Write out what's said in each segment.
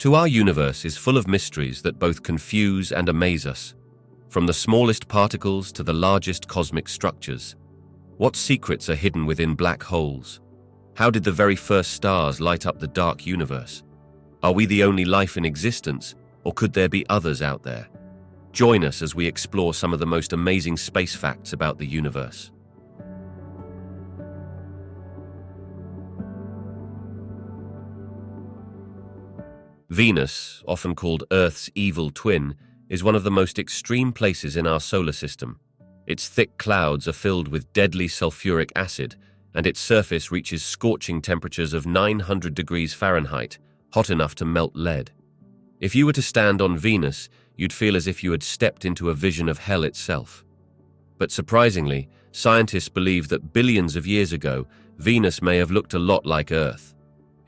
To our universe is full of mysteries that both confuse and amaze us, from the smallest particles to the largest cosmic structures. What secrets are hidden within black holes? How did the very first stars light up the dark universe? Are we the only life in existence, or could there be others out there? Join us as we explore some of the most amazing space facts about the universe. Venus, often called Earth's evil twin, is one of the most extreme places in our solar system. Its thick clouds are filled with deadly sulfuric acid, and its surface reaches scorching temperatures of 900 degrees Fahrenheit, hot enough to melt lead. If you were to stand on Venus, you'd feel as if you had stepped into a vision of hell itself. But surprisingly, scientists believe that billions of years ago, Venus may have looked a lot like Earth.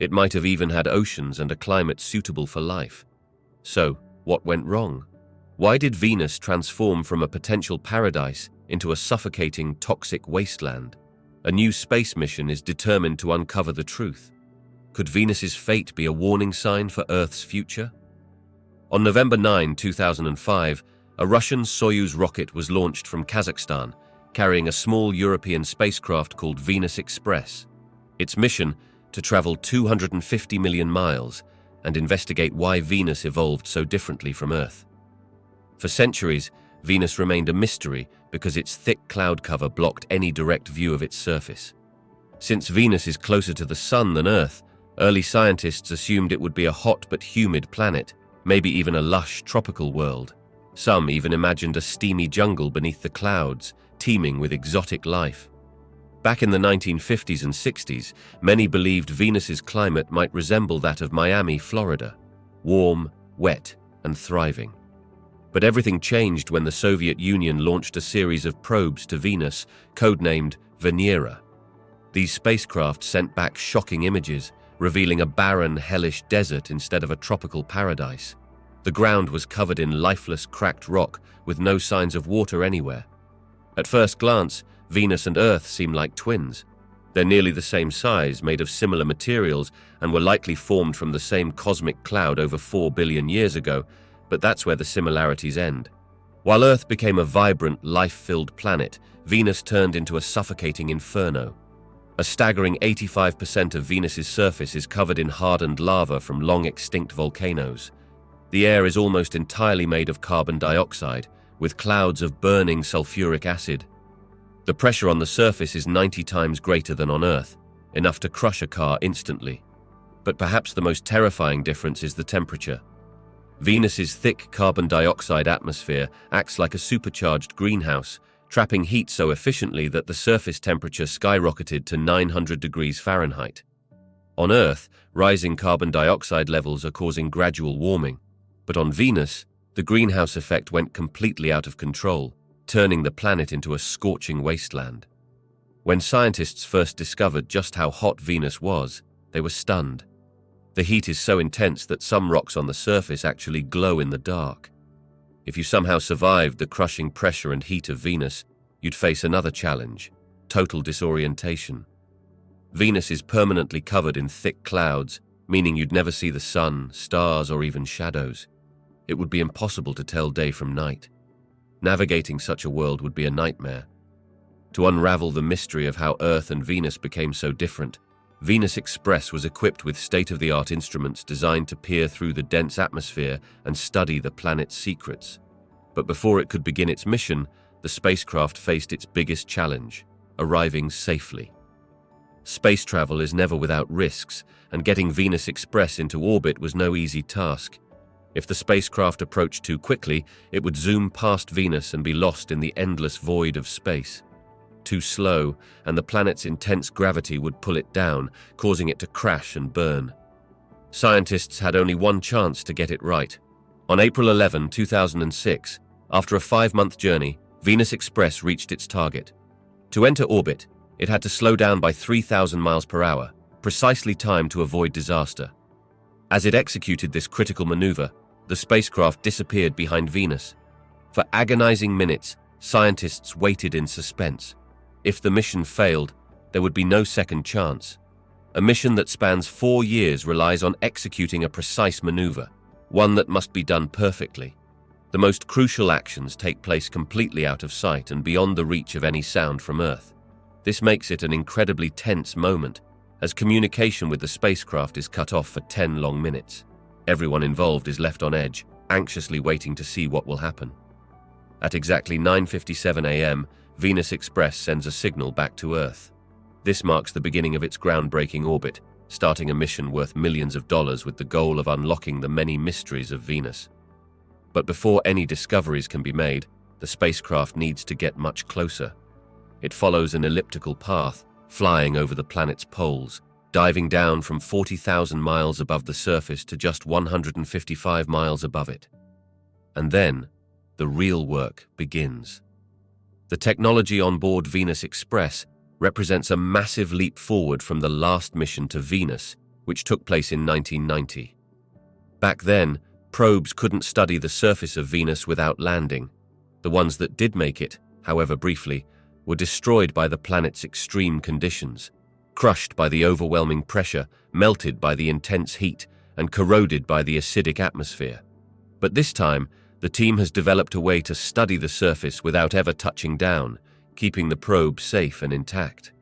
It might have even had oceans and a climate suitable for life. So, what went wrong? Why did Venus transform from a potential paradise into a suffocating, toxic wasteland? A new space mission is determined to uncover the truth. Could Venus's fate be a warning sign for Earth's future? On November 9, 2005, a Russian Soyuz rocket was launched from Kazakhstan, carrying a small European spacecraft called Venus Express. Its mission, to travel 250 million miles and investigate why Venus evolved so differently from Earth. For centuries, Venus remained a mystery because its thick cloud cover blocked any direct view of its surface. Since Venus is closer to the Sun than Earth, early scientists assumed it would be a hot but humid planet, maybe even a lush tropical world. Some even imagined a steamy jungle beneath the clouds, teeming with exotic life. Back in the 1950s and 60s, many believed Venus's climate might resemble that of Miami, Florida, warm, wet, and thriving. But everything changed when the Soviet Union launched a series of probes to Venus, codenamed Venera. These spacecraft sent back shocking images, revealing a barren, hellish desert instead of a tropical paradise. The ground was covered in lifeless, cracked rock, with no signs of water anywhere. At first glance, Venus and Earth seem like twins. They're nearly the same size, made of similar materials, and were likely formed from the same cosmic cloud over 4 billion years ago, but that's where the similarities end. While Earth became a vibrant, life-filled planet, Venus turned into a suffocating inferno. A staggering 85% of Venus's surface is covered in hardened lava from long-extinct volcanoes. The air is almost entirely made of carbon dioxide, with clouds of burning sulfuric acid. The pressure on the surface is 90 times greater than on Earth, enough to crush a car instantly. But perhaps the most terrifying difference is the temperature. Venus's thick carbon dioxide atmosphere acts like a supercharged greenhouse, trapping heat so efficiently that the surface temperature skyrocketed to 900 degrees Fahrenheit. On Earth, rising carbon dioxide levels are causing gradual warming, but on Venus, the greenhouse effect went completely out of control, turning the planet into a scorching wasteland. When scientists first discovered just how hot Venus was, they were stunned. The heat is so intense that some rocks on the surface actually glow in the dark. If you somehow survived the crushing pressure and heat of Venus, you'd face another challenge: total disorientation. Venus is permanently covered in thick clouds, meaning you'd never see the sun, stars, or even shadows. It would be impossible to tell day from night. Navigating such a world would be a nightmare. To unravel the mystery of how Earth and Venus became so different, Venus Express was equipped with state-of-the-art instruments designed to peer through the dense atmosphere and study the planet's secrets. But before it could begin its mission, the spacecraft faced its biggest challenge: arriving safely. Space travel is never without risks, and getting Venus Express into orbit was no easy task. If the spacecraft approached too quickly, it would zoom past Venus and be lost in the endless void of space. Too slow, and the planet's intense gravity would pull it down, causing it to crash and burn. Scientists had only one chance to get it right. On April 11, 2006, after a 5-month journey, Venus Express reached its target. To enter orbit, it had to slow down by 3,000 miles per hour, precisely timed to avoid disaster. As it executed this critical maneuver, the spacecraft disappeared behind Venus. For agonizing minutes, scientists waited in suspense. If the mission failed, there would be no second chance. A mission that spans 4 years relies on executing a precise maneuver, one that must be done perfectly. The most crucial actions take place completely out of sight and beyond the reach of any sound from Earth. This makes it an incredibly tense moment, as communication with the spacecraft is cut off for 10 long minutes. Everyone involved is left on edge, anxiously waiting to see what will happen. At exactly 9:57 a.m., Venus Express sends a signal back to Earth. This marks the beginning of its groundbreaking orbit, starting a mission worth millions of dollars with the goal of unlocking the many mysteries of Venus. But before any discoveries can be made, the spacecraft needs to get much closer. It follows an elliptical path, flying over the planet's poles, diving down from 40,000 miles above the surface to just 155 miles above it. And then, the real work begins. The technology on board Venus Express represents a massive leap forward from the last mission to Venus, which took place in 1990. Back then, probes couldn't study the surface of Venus without landing. The ones that did make it, however briefly, were destroyed by the planet's extreme conditions, crushed by the overwhelming pressure, melted by the intense heat, and corroded by the acidic atmosphere. But this time, the team has developed a way to study the surface without ever touching down, keeping the probe safe and intact.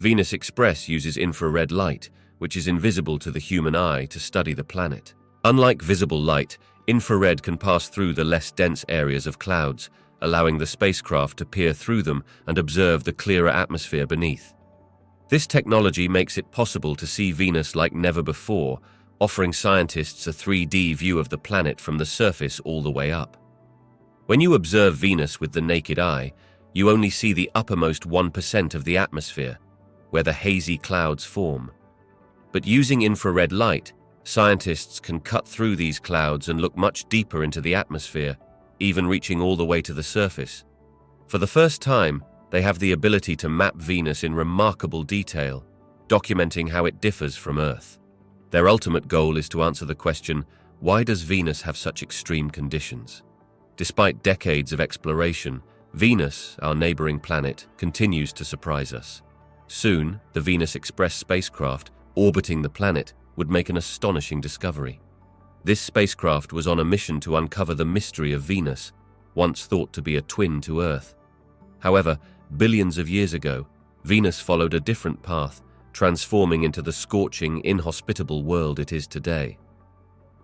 Venus Express uses infrared light, which is invisible to the human eye, to study the planet. Unlike visible light, infrared can pass through the less dense areas of clouds, allowing the spacecraft to peer through them and observe the clearer atmosphere beneath. This technology makes it possible to see Venus like never before, offering scientists a 3D view of the planet from the surface all the way up. When you observe Venus with the naked eye, you only see the uppermost 1% of the atmosphere, where the hazy clouds form. But using infrared light, scientists can cut through these clouds and look much deeper into the atmosphere, even reaching all the way to the surface. For the first time, they have the ability to map Venus in remarkable detail, documenting how it differs from Earth. Their ultimate goal is to answer the question, why does Venus have such extreme conditions? Despite decades of exploration, Venus, our neighboring planet, continues to surprise us. Soon, the Venus Express spacecraft, orbiting the planet, would make an astonishing discovery. This spacecraft was on a mission to uncover the mystery of Venus, once thought to be a twin to Earth. However, billions of years ago, Venus followed a different path, transforming into the scorching, inhospitable world it is today.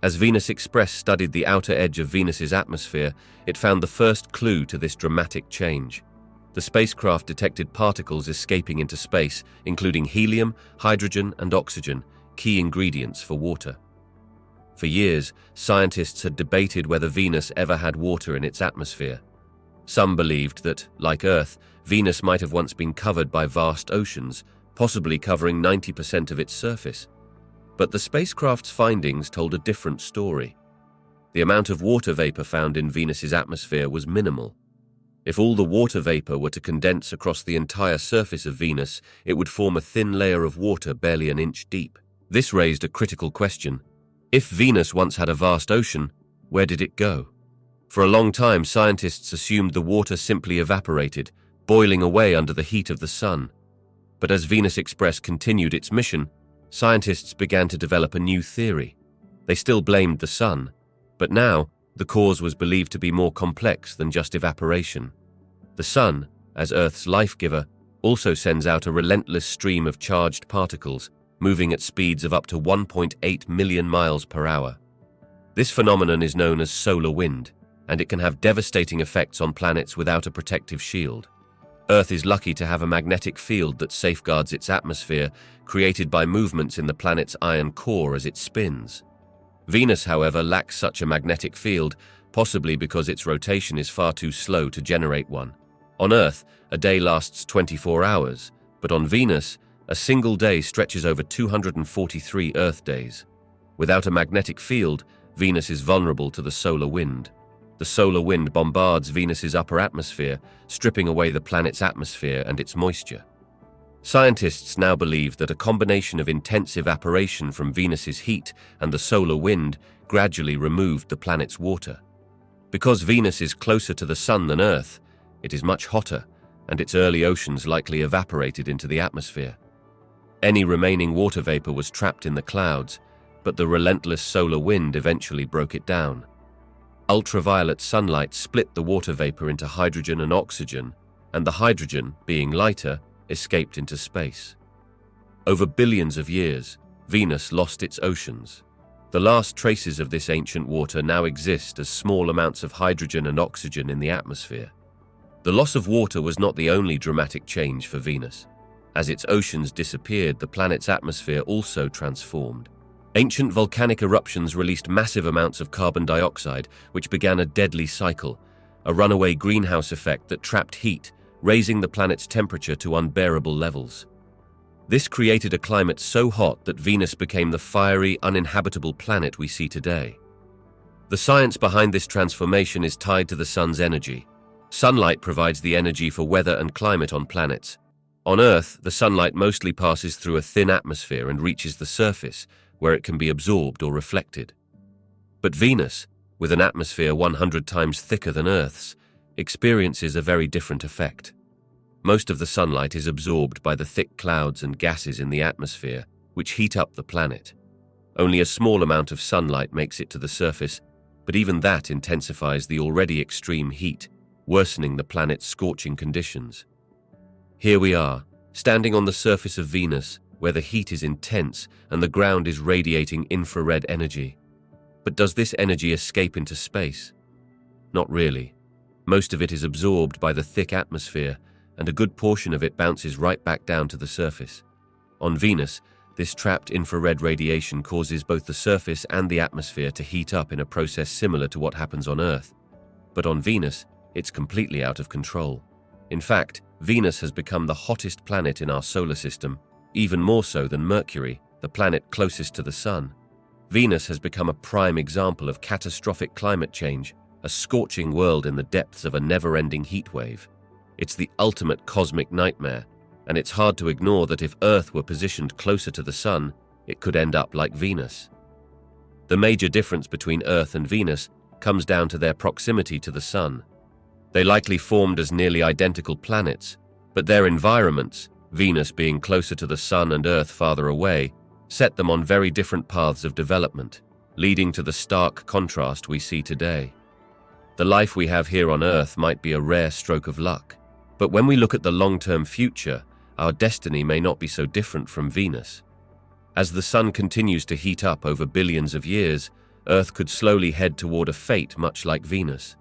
As Venus Express studied the outer edge of Venus's atmosphere, it found the first clue to this dramatic change. The spacecraft detected particles escaping into space, including helium, hydrogen, and oxygen, key ingredients for water. For years, scientists had debated whether Venus ever had water in its atmosphere. Some believed that, like Earth, Venus might have once been covered by vast oceans, possibly covering 90% of its surface. But the spacecraft's findings told a different story. The amount of water vapor found in Venus's atmosphere was minimal. If all the water vapor were to condense across the entire surface of Venus, it would form a thin layer of water barely an inch deep. This raised a critical question. If Venus once had a vast ocean, where did it go? For a long time, scientists assumed the water simply evaporated, boiling away under the heat of the sun. But as Venus Express continued its mission, scientists began to develop a new theory. They still blamed the sun, but now the cause was believed to be more complex than just evaporation. The sun, as Earth's life-giver, also sends out a relentless stream of charged particles, moving at speeds of up to 1.8 million miles per hour. This phenomenon is known as solar wind, and it can have devastating effects on planets without a protective shield. Earth is lucky to have a magnetic field that safeguards its atmosphere, created by movements in the planet's iron core as it spins. Venus, however, lacks such a magnetic field, possibly because its rotation is far too slow to generate one. On Earth, a day lasts 24 hours, but on Venus, a single day stretches over 243 Earth days. Without a magnetic field, Venus is vulnerable to the solar wind. The solar wind bombards Venus's upper atmosphere, stripping away the planet's atmosphere and its moisture. Scientists now believe that a combination of intense evaporation from Venus's heat and the solar wind gradually removed the planet's water. Because Venus is closer to the sun than Earth, it is much hotter, and its early oceans likely evaporated into the atmosphere. Any remaining water vapor was trapped in the clouds, but the relentless solar wind eventually broke it down. Ultraviolet sunlight split the water vapor into hydrogen and oxygen, and the hydrogen, being lighter, escaped into space. Over billions of years, Venus lost its oceans. The last traces of this ancient water now exist as small amounts of hydrogen and oxygen in the atmosphere. The loss of water was not the only dramatic change for Venus. As its oceans disappeared, the planet's atmosphere also transformed. Ancient volcanic eruptions released massive amounts of carbon dioxide, which began a deadly cycle, a runaway greenhouse effect that trapped heat, raising the planet's temperature to unbearable levels. This created a climate so hot that Venus became the fiery, uninhabitable planet we see today. The science behind this transformation is tied to the sun's energy. Sunlight provides the energy for weather and climate on planets. On Earth, the sunlight mostly passes through a thin atmosphere and reaches the surface, where it can be absorbed or reflected. But Venus, with an atmosphere 100 times thicker than Earth's, experiences a very different effect. Most of the sunlight is absorbed by the thick clouds and gases in the atmosphere, which heat up the planet. Only a small amount of sunlight makes it to the surface, but even that intensifies the already extreme heat, worsening the planet's scorching conditions. Here we are, standing on the surface of Venus, where the heat is intense and the ground is radiating infrared energy. But does this energy escape into space? Not really. Most of it is absorbed by the thick atmosphere, and a good portion of it bounces right back down to the surface. On Venus, this trapped infrared radiation causes both the surface and the atmosphere to heat up in a process similar to what happens on Earth. But on Venus, it's completely out of control. In fact, Venus has become the hottest planet in our solar system, even more so than Mercury, the planet closest to the Sun. Venus has become a prime example of catastrophic climate change, a scorching world in the depths of a never-ending heat wave. It's the ultimate cosmic nightmare, and it's hard to ignore that if Earth were positioned closer to the Sun, it could end up like Venus. The major difference between Earth and Venus comes down to their proximity to the Sun. They likely formed as nearly identical planets, but their environments, Venus being closer to the Sun and Earth farther away, set them on very different paths of development, leading to the stark contrast we see today. The life we have here on Earth might be a rare stroke of luck, but when we look at the long-term future, our destiny may not be so different from Venus. As the Sun continues to heat up over billions of years, Earth could slowly head toward a fate much like Venus.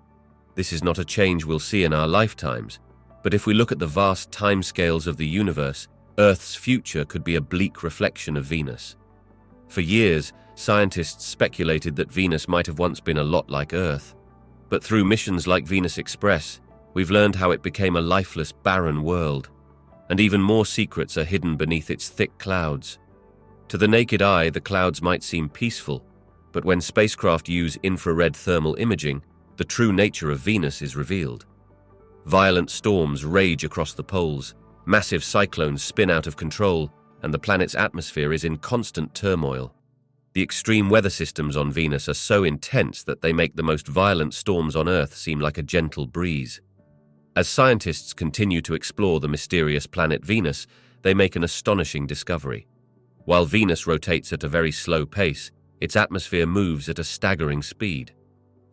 This is not a change we'll see in our lifetimes, but if we look at the vast timescales of the universe, Earth's future could be a bleak reflection of Venus. For years, scientists speculated that Venus might have once been a lot like Earth, but through missions like Venus Express, we've learned how it became a lifeless, barren world, and even more secrets are hidden beneath its thick clouds. To the naked eye, the clouds might seem peaceful, but when spacecraft use infrared thermal imaging, the true nature of Venus is revealed. Violent storms rage across the poles, massive cyclones spin out of control, and the planet's atmosphere is in constant turmoil. The extreme weather systems on Venus are so intense that they make the most violent storms on Earth seem like a gentle breeze. As scientists continue to explore the mysterious planet Venus, they make an astonishing discovery. While Venus rotates at a very slow pace, its atmosphere moves at a staggering speed.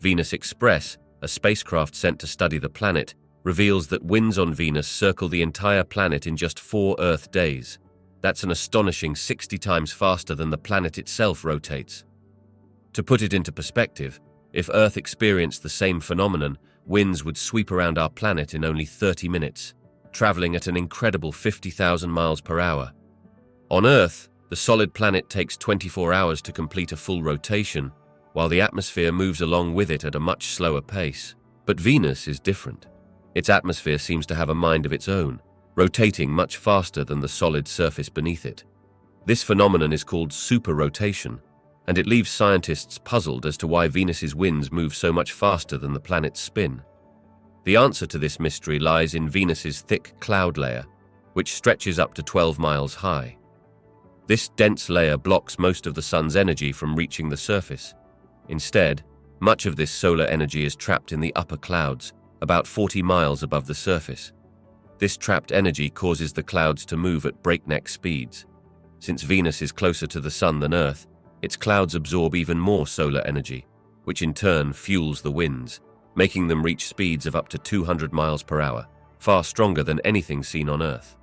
Venus Express, a spacecraft sent to study the planet, reveals that winds on Venus circle the entire planet in just 4 Earth days. That's an astonishing 60 times faster than the planet itself rotates. To put it into perspective, if Earth experienced the same phenomenon, winds would sweep around our planet in only 30 minutes, traveling at an incredible 50,000 miles per hour. On Earth, the solid planet takes 24 hours to complete a full rotation, while the atmosphere moves along with it at a much slower pace. But Venus is different. Its atmosphere seems to have a mind of its own, rotating much faster than the solid surface beneath it. This phenomenon is called superrotation, and it leaves scientists puzzled as to why Venus's winds move so much faster than the planet's spin. The answer to this mystery lies in Venus's thick cloud layer, which stretches up to 12 miles high. This dense layer blocks most of the sun's energy from reaching the surface. Instead, much of this solar energy is trapped in the upper clouds, about 40 miles above the surface. This trapped energy causes the clouds to move at breakneck speeds. Since Venus is closer to the Sun than Earth, its clouds absorb even more solar energy, which in turn fuels the winds, making them reach speeds of up to 200 miles per hour, far stronger than anything seen on Earth.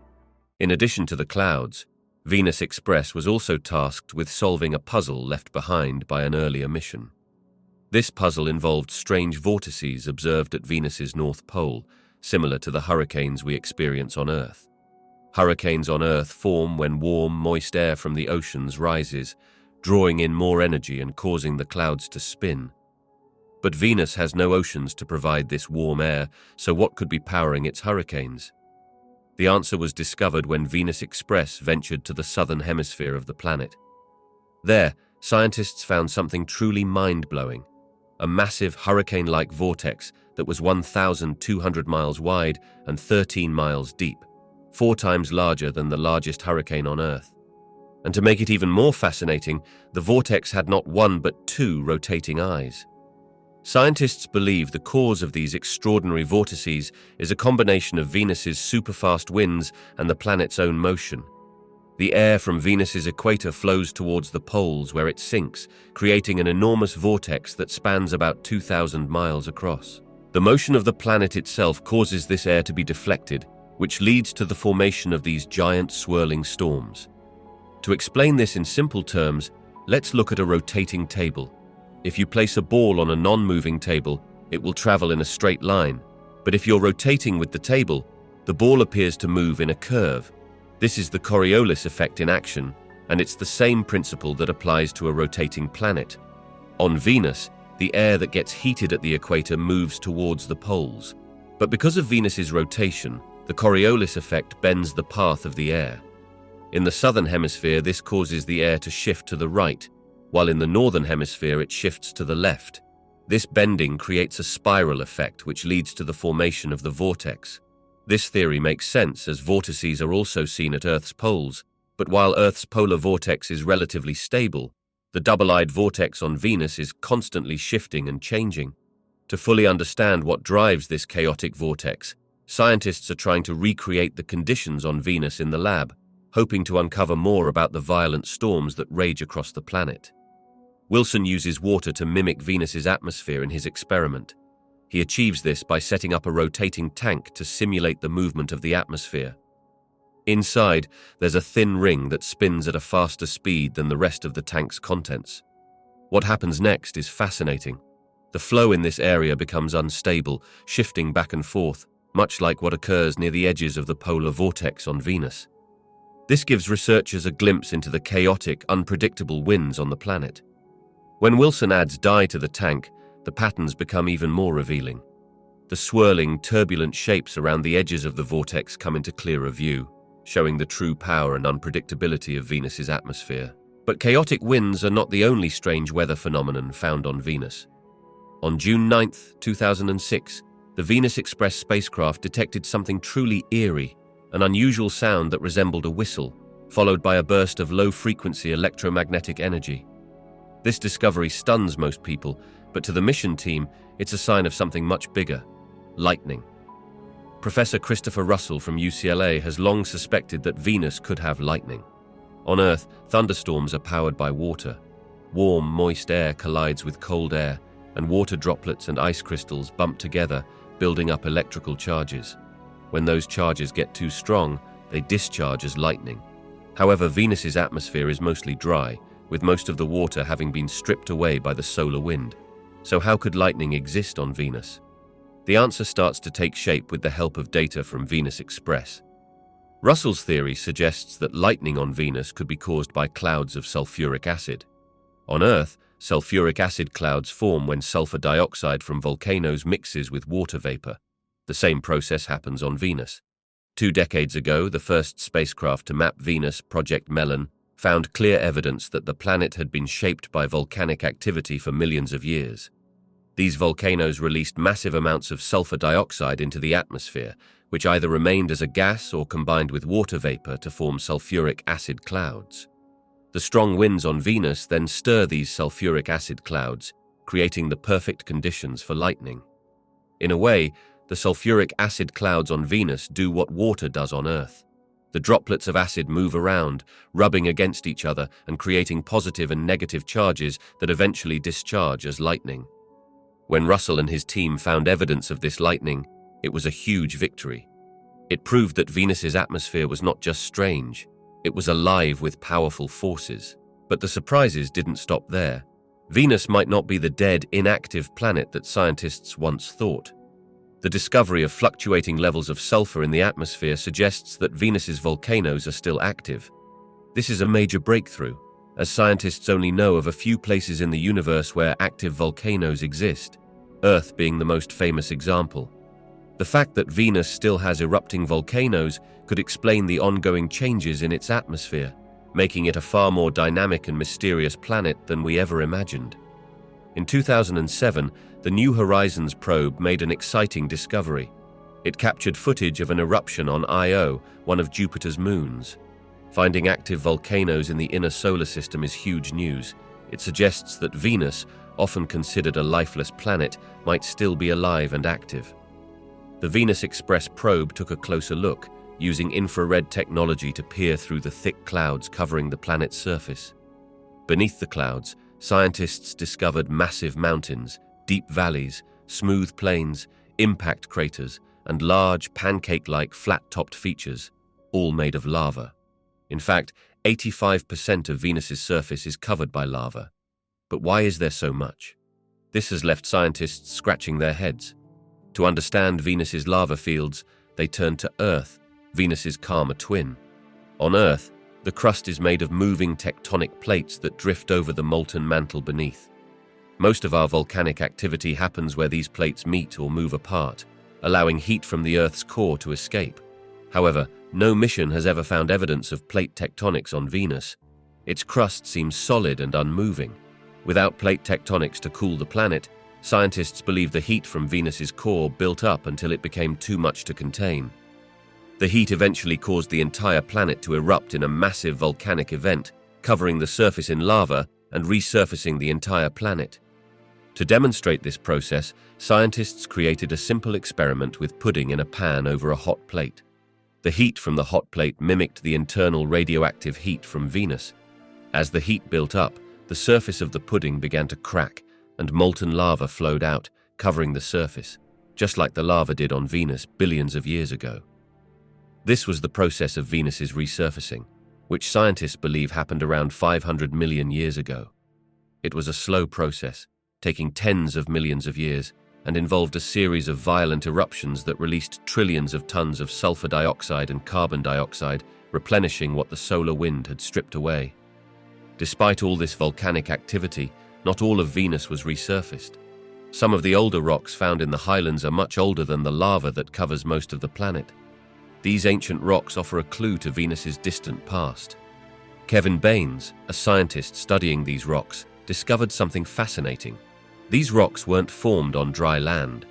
In addition to the clouds, Venus Express was also tasked with solving a puzzle left behind by an earlier mission. This puzzle involved strange vortices observed at Venus's North Pole, similar to the hurricanes we experience on Earth. Hurricanes on Earth form when warm, moist air from the oceans rises, drawing in more energy and causing the clouds to spin. But Venus has no oceans to provide this warm air, so what could be powering its hurricanes? The answer was discovered when Venus Express ventured to the southern hemisphere of the planet. There, scientists found something truly mind-blowing, a massive hurricane-like vortex that was 1,200 miles wide and 13 miles deep, 4 times larger than the largest hurricane on Earth. And to make it even more fascinating, the vortex had not 1 but 2 rotating eyes. Scientists believe the cause of these extraordinary vortices is a combination of Venus's superfast winds and the planet's own motion. The air from Venus's equator flows towards the poles where it sinks, creating an enormous vortex that spans about 2,000 miles across. The motion of the planet itself causes this air to be deflected, which leads to the formation of these giant swirling storms. To explain this in simple terms, let's look at a rotating table. If you place a ball on a non-moving table, it will travel in a straight line. But if you're rotating with the table, the ball appears to move in a curve. This is the Coriolis effect in action, and it's the same principle that applies to a rotating planet. On Venus, the air that gets heated at the equator moves towards the poles. But because of Venus's rotation, the Coriolis effect bends the path of the air. In the southern hemisphere, this causes the air to shift to the right, while in the northern hemisphere it shifts to the left. This bending creates a spiral effect which leads to the formation of the vortex. This theory makes sense as vortices are also seen at Earth's poles, but while Earth's polar vortex is relatively stable, the double-eyed vortex on Venus is constantly shifting and changing. To fully understand what drives this chaotic vortex, scientists are trying to recreate the conditions on Venus in the lab, hoping to uncover more about the violent storms that rage across the planet. Wilson uses water to mimic Venus's atmosphere in his experiment. He achieves this by setting up a rotating tank to simulate the movement of the atmosphere. Inside, there's a thin ring that spins at a faster speed than the rest of the tank's contents. What happens next is fascinating. The flow in this area becomes unstable, shifting back and forth, much like what occurs near the edges of the polar vortex on Venus. This gives researchers a glimpse into the chaotic, unpredictable winds on the planet. When Wilson adds dye to the tank, the patterns become even more revealing. The swirling, turbulent shapes around the edges of the vortex come into clearer view, showing the true power and unpredictability of Venus's atmosphere. But chaotic winds are not the only strange weather phenomenon found on Venus. On June 9, 2006, the Venus Express spacecraft detected something truly eerie, an unusual sound that resembled a whistle, followed by a burst of low-frequency electromagnetic energy. This discovery stuns most people, but to the mission team, it's a sign of something much bigger: lightning. Professor Christopher Russell from UCLA has long suspected that Venus could have lightning. On Earth, thunderstorms are powered by water. Warm, moist air collides with cold air, and water droplets and ice crystals bump together, building up electrical charges. When those charges get too strong, they discharge as lightning. However, Venus's atmosphere is mostly dry, with most of the water having been stripped away by the solar wind. So how could lightning exist on Venus? The answer starts to take shape with the help of data from Venus Express. Russell's theory suggests that lightning on Venus could be caused by clouds of sulfuric acid. On Earth, sulfuric acid clouds form when sulfur dioxide from volcanoes mixes with water vapor. The same process happens on Venus. 2 decades ago, the first spacecraft to map Venus, Project Melon, found clear evidence that the planet had been shaped by volcanic activity for millions of years. These volcanoes released massive amounts of sulfur dioxide into the atmosphere, which either remained as a gas or combined with water vapor to form sulfuric acid clouds. The strong winds on Venus then stir these sulfuric acid clouds, creating the perfect conditions for lightning. In a way, the sulfuric acid clouds on Venus do what water does on Earth. The droplets of acid move around, rubbing against each other and creating positive and negative charges that eventually discharge as lightning. When Russell and his team found evidence of this lightning, it was a huge victory. It proved that Venus's atmosphere was not just strange, it was alive with powerful forces. But the surprises didn't stop there. Venus might not be the dead, inactive planet that scientists once thought. The discovery of fluctuating levels of sulfur in the atmosphere suggests that Venus's volcanoes are still active. This is a major breakthrough, as scientists only know of a few places in the universe where active volcanoes exist, Earth being the most famous example. The fact that Venus still has erupting volcanoes could explain the ongoing changes in its atmosphere, making it a far more dynamic and mysterious planet than we ever imagined. In 2007, the New Horizons probe made an exciting discovery. It captured footage of an eruption on Io, one of Jupiter's moons. Finding active volcanoes in the inner solar system is huge news. It suggests that Venus, often considered a lifeless planet, might still be alive and active. The Venus Express probe took a closer look, using infrared technology to peer through the thick clouds covering the planet's surface. Beneath the clouds, scientists discovered massive mountains, deep valleys, smooth plains, impact craters, and large, pancake-like, flat-topped features, all made of lava. In fact, 85% of Venus's surface is covered by lava. But why is there so much? This has left scientists scratching their heads. To understand Venus's lava fields, they turn to Earth, Venus's calmer twin. On Earth, the crust is made of moving tectonic plates that drift over the molten mantle beneath. Most of our volcanic activity happens where these plates meet or move apart, allowing heat from the Earth's core to escape. However, no mission has ever found evidence of plate tectonics on Venus. Its crust seems solid and unmoving. Without plate tectonics to cool the planet, scientists believe the heat from Venus's core built up until it became too much to contain. The heat eventually caused the entire planet to erupt in a massive volcanic event, covering the surface in lava and resurfacing the entire planet. To demonstrate this process, scientists created a simple experiment with pudding in a pan over a hot plate. The heat from the hot plate mimicked the internal radioactive heat from Venus. As the heat built up, the surface of the pudding began to crack, and molten lava flowed out, covering the surface, just like the lava did on Venus billions of years ago. This was the process of Venus's resurfacing, which scientists believe happened around 500 million years ago. It was a slow process, taking tens of millions of years, and involved a series of violent eruptions that released trillions of tons of sulfur dioxide and carbon dioxide, replenishing what the solar wind had stripped away. Despite all this volcanic activity, not all of Venus was resurfaced. Some of the older rocks found in the highlands are much older than the lava that covers most of the planet. These ancient rocks offer a clue to Venus's distant past. Kevin Baines, a scientist studying these rocks, discovered something fascinating. These rocks weren't formed on dry land.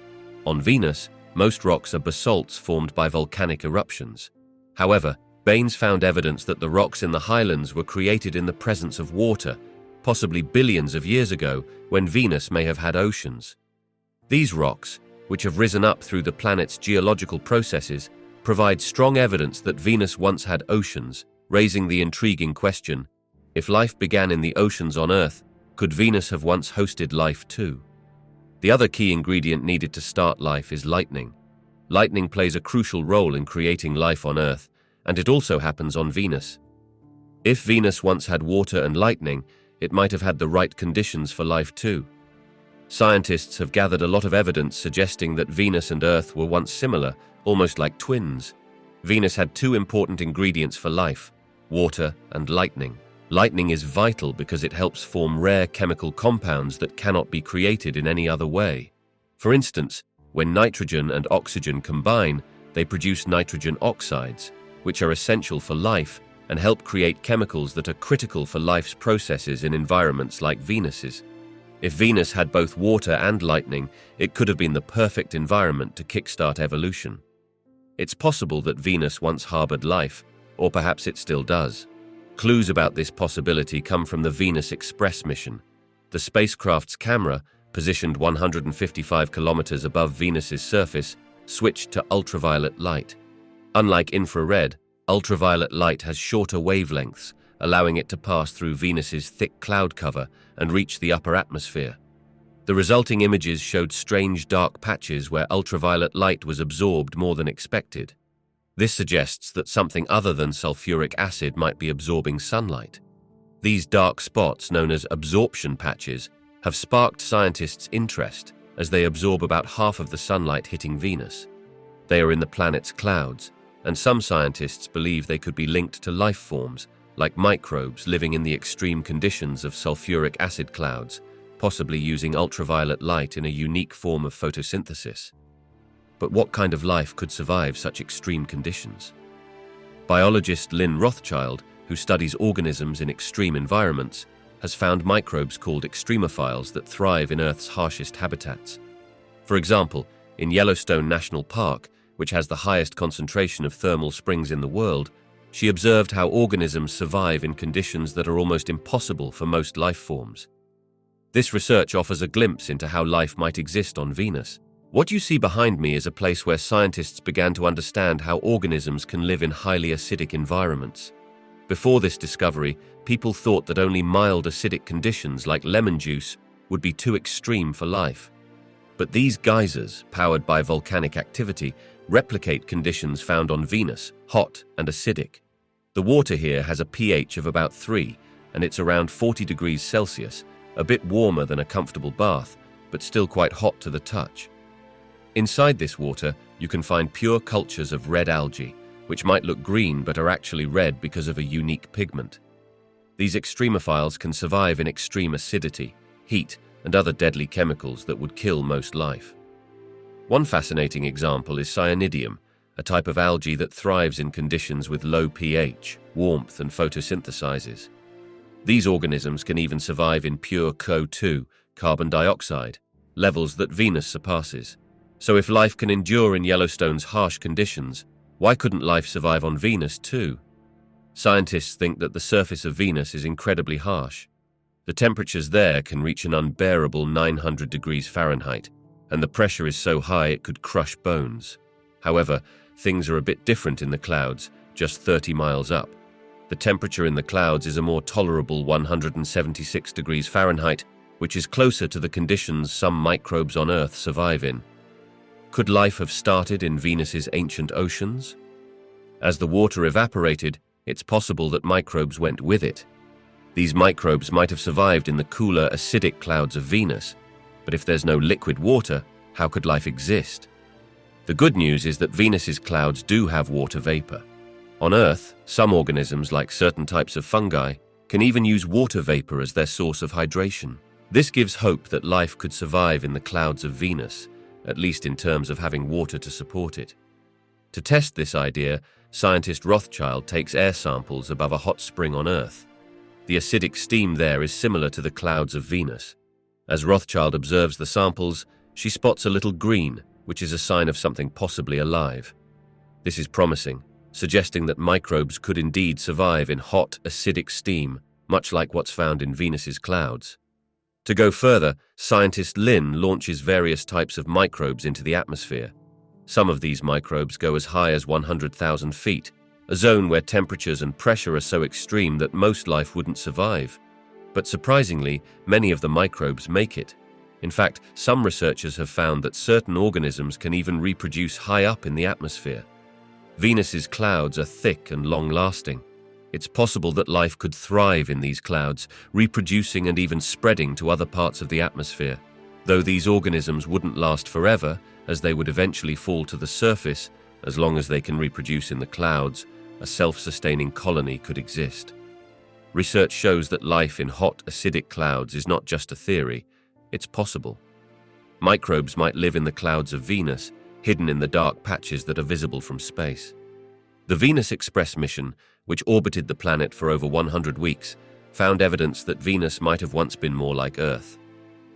On Venus, most rocks are basalts formed by volcanic eruptions. However, Baines found evidence that the rocks in the highlands were created in the presence of water, possibly billions of years ago, when Venus may have had oceans. These rocks, which have risen up through the planet's geological processes, provide strong evidence that Venus once had oceans, raising the intriguing question: if life began in the oceans on Earth, could Venus have once hosted life too? The other key ingredient needed to start life is lightning. Lightning plays a crucial role in creating life on Earth, and it also happens on Venus. If Venus once had water and lightning, it might have had the right conditions for life too. Scientists have gathered a lot of evidence suggesting that Venus and Earth were once similar, almost like twins. Venus had two important ingredients for life: water and lightning. Lightning is vital because it helps form rare chemical compounds that cannot be created in any other way. For instance, when nitrogen and oxygen combine, they produce nitrogen oxides, which are essential for life and help create chemicals that are critical for life's processes in environments like Venus's. If Venus had both water and lightning, it could have been the perfect environment to kickstart evolution. It's possible that Venus once harbored life, or perhaps it still does. Clues about this possibility come from the Venus Express mission. The spacecraft's camera, positioned 155 kilometers above Venus's surface, switched to ultraviolet light. Unlike infrared, ultraviolet light has shorter wavelengths, allowing it to pass through Venus's thick cloud cover and reach the upper atmosphere. The resulting images showed strange dark patches where ultraviolet light was absorbed more than expected. This suggests that something other than sulfuric acid might be absorbing sunlight. These dark spots, known as absorption patches, have sparked scientists' interest as they absorb about half of the sunlight hitting Venus. They are in the planet's clouds, and some scientists believe they could be linked to life forms, like microbes living in the extreme conditions of sulfuric acid clouds, possibly using ultraviolet light in a unique form of photosynthesis. But what kind of life could survive such extreme conditions? Biologist Lynn Rothschild, who studies organisms in extreme environments, has found microbes called extremophiles that thrive in Earth's harshest habitats. For example, in Yellowstone National Park, which has the highest concentration of thermal springs in the world, she observed how organisms survive in conditions that are almost impossible for most life forms. This research offers a glimpse into how life might exist on Venus. What you see behind me is a place where scientists began to understand how organisms can live in highly acidic environments. Before this discovery, people thought that only mild acidic conditions like lemon juice would be too extreme for life. But these geysers, powered by volcanic activity, replicate conditions found on Venus, hot and acidic. The water here has a pH of about 3, and it's around 40 degrees Celsius, a bit warmer than a comfortable bath, but still quite hot to the touch. Inside this water, you can find pure cultures of red algae, which might look green but are actually red because of a unique pigment. These extremophiles can survive in extreme acidity, heat, and other deadly chemicals that would kill most life. One fascinating example is cyanidium, a type of algae that thrives in conditions with low pH, warmth, and photosynthesizes. These organisms can even survive in pure CO2, carbon dioxide, levels that Venus surpasses. So if life can endure in Yellowstone's harsh conditions, why couldn't life survive on Venus too? Scientists think that the surface of Venus is incredibly harsh. The temperatures there can reach an unbearable 900 degrees Fahrenheit, and the pressure is so high it could crush bones. However, things are a bit different in the clouds, just 30 miles up. The temperature in the clouds is a more tolerable 176 degrees Fahrenheit, which is closer to the conditions some microbes on Earth survive in. Could life have started in Venus's ancient oceans? As the water evaporated, it's possible that microbes went with it. These microbes might have survived in the cooler, acidic clouds of Venus, but if there's no liquid water, how could life exist? The good news is that Venus's clouds do have water vapor. On Earth, some organisms, like certain types of fungi, can even use water vapor as their source of hydration. This gives hope that life could survive in the clouds of Venus, at least in terms of having water to support it. To test this idea, scientist Rothschild takes air samples above a hot spring on Earth. The acidic steam there is similar to the clouds of Venus. As Rothschild observes the samples, she spots a little green, which is a sign of something possibly alive. This is promising, suggesting that microbes could indeed survive in hot, acidic steam, much like what's found in Venus's clouds. To go further, scientist Lynn launches various types of microbes into the atmosphere. Some of these microbes go as high as 100,000 feet, a zone where temperatures and pressure are so extreme that most life wouldn't survive. But surprisingly, many of the microbes make it. In fact, some researchers have found that certain organisms can even reproduce high up in the atmosphere. Venus's clouds are thick and long-lasting. It's possible that life could thrive in these clouds, reproducing and even spreading to other parts of the atmosphere. Though these organisms wouldn't last forever, as they would eventually fall to the surface, as long as they can reproduce in the clouds, a self-sustaining colony could exist. Research shows that life in hot, acidic clouds is not just a theory, it's possible. Microbes might live in the clouds of Venus, hidden in the dark patches that are visible from space. The Venus Express mission, which orbited the planet for over 100 weeks, found evidence that Venus might have once been more like Earth.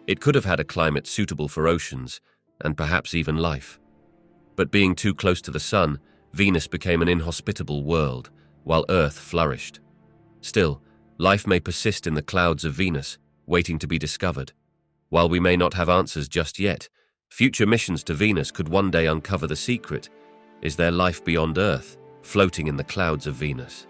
It could have had a climate suitable for oceans, and perhaps even life. But being too close to the Sun, Venus became an inhospitable world, while Earth flourished. Still, life may persist in the clouds of Venus, waiting to be discovered. While we may not have answers just yet, future missions to Venus could one day uncover the secret. Is there life beyond Earth? floating in the clouds of Venus.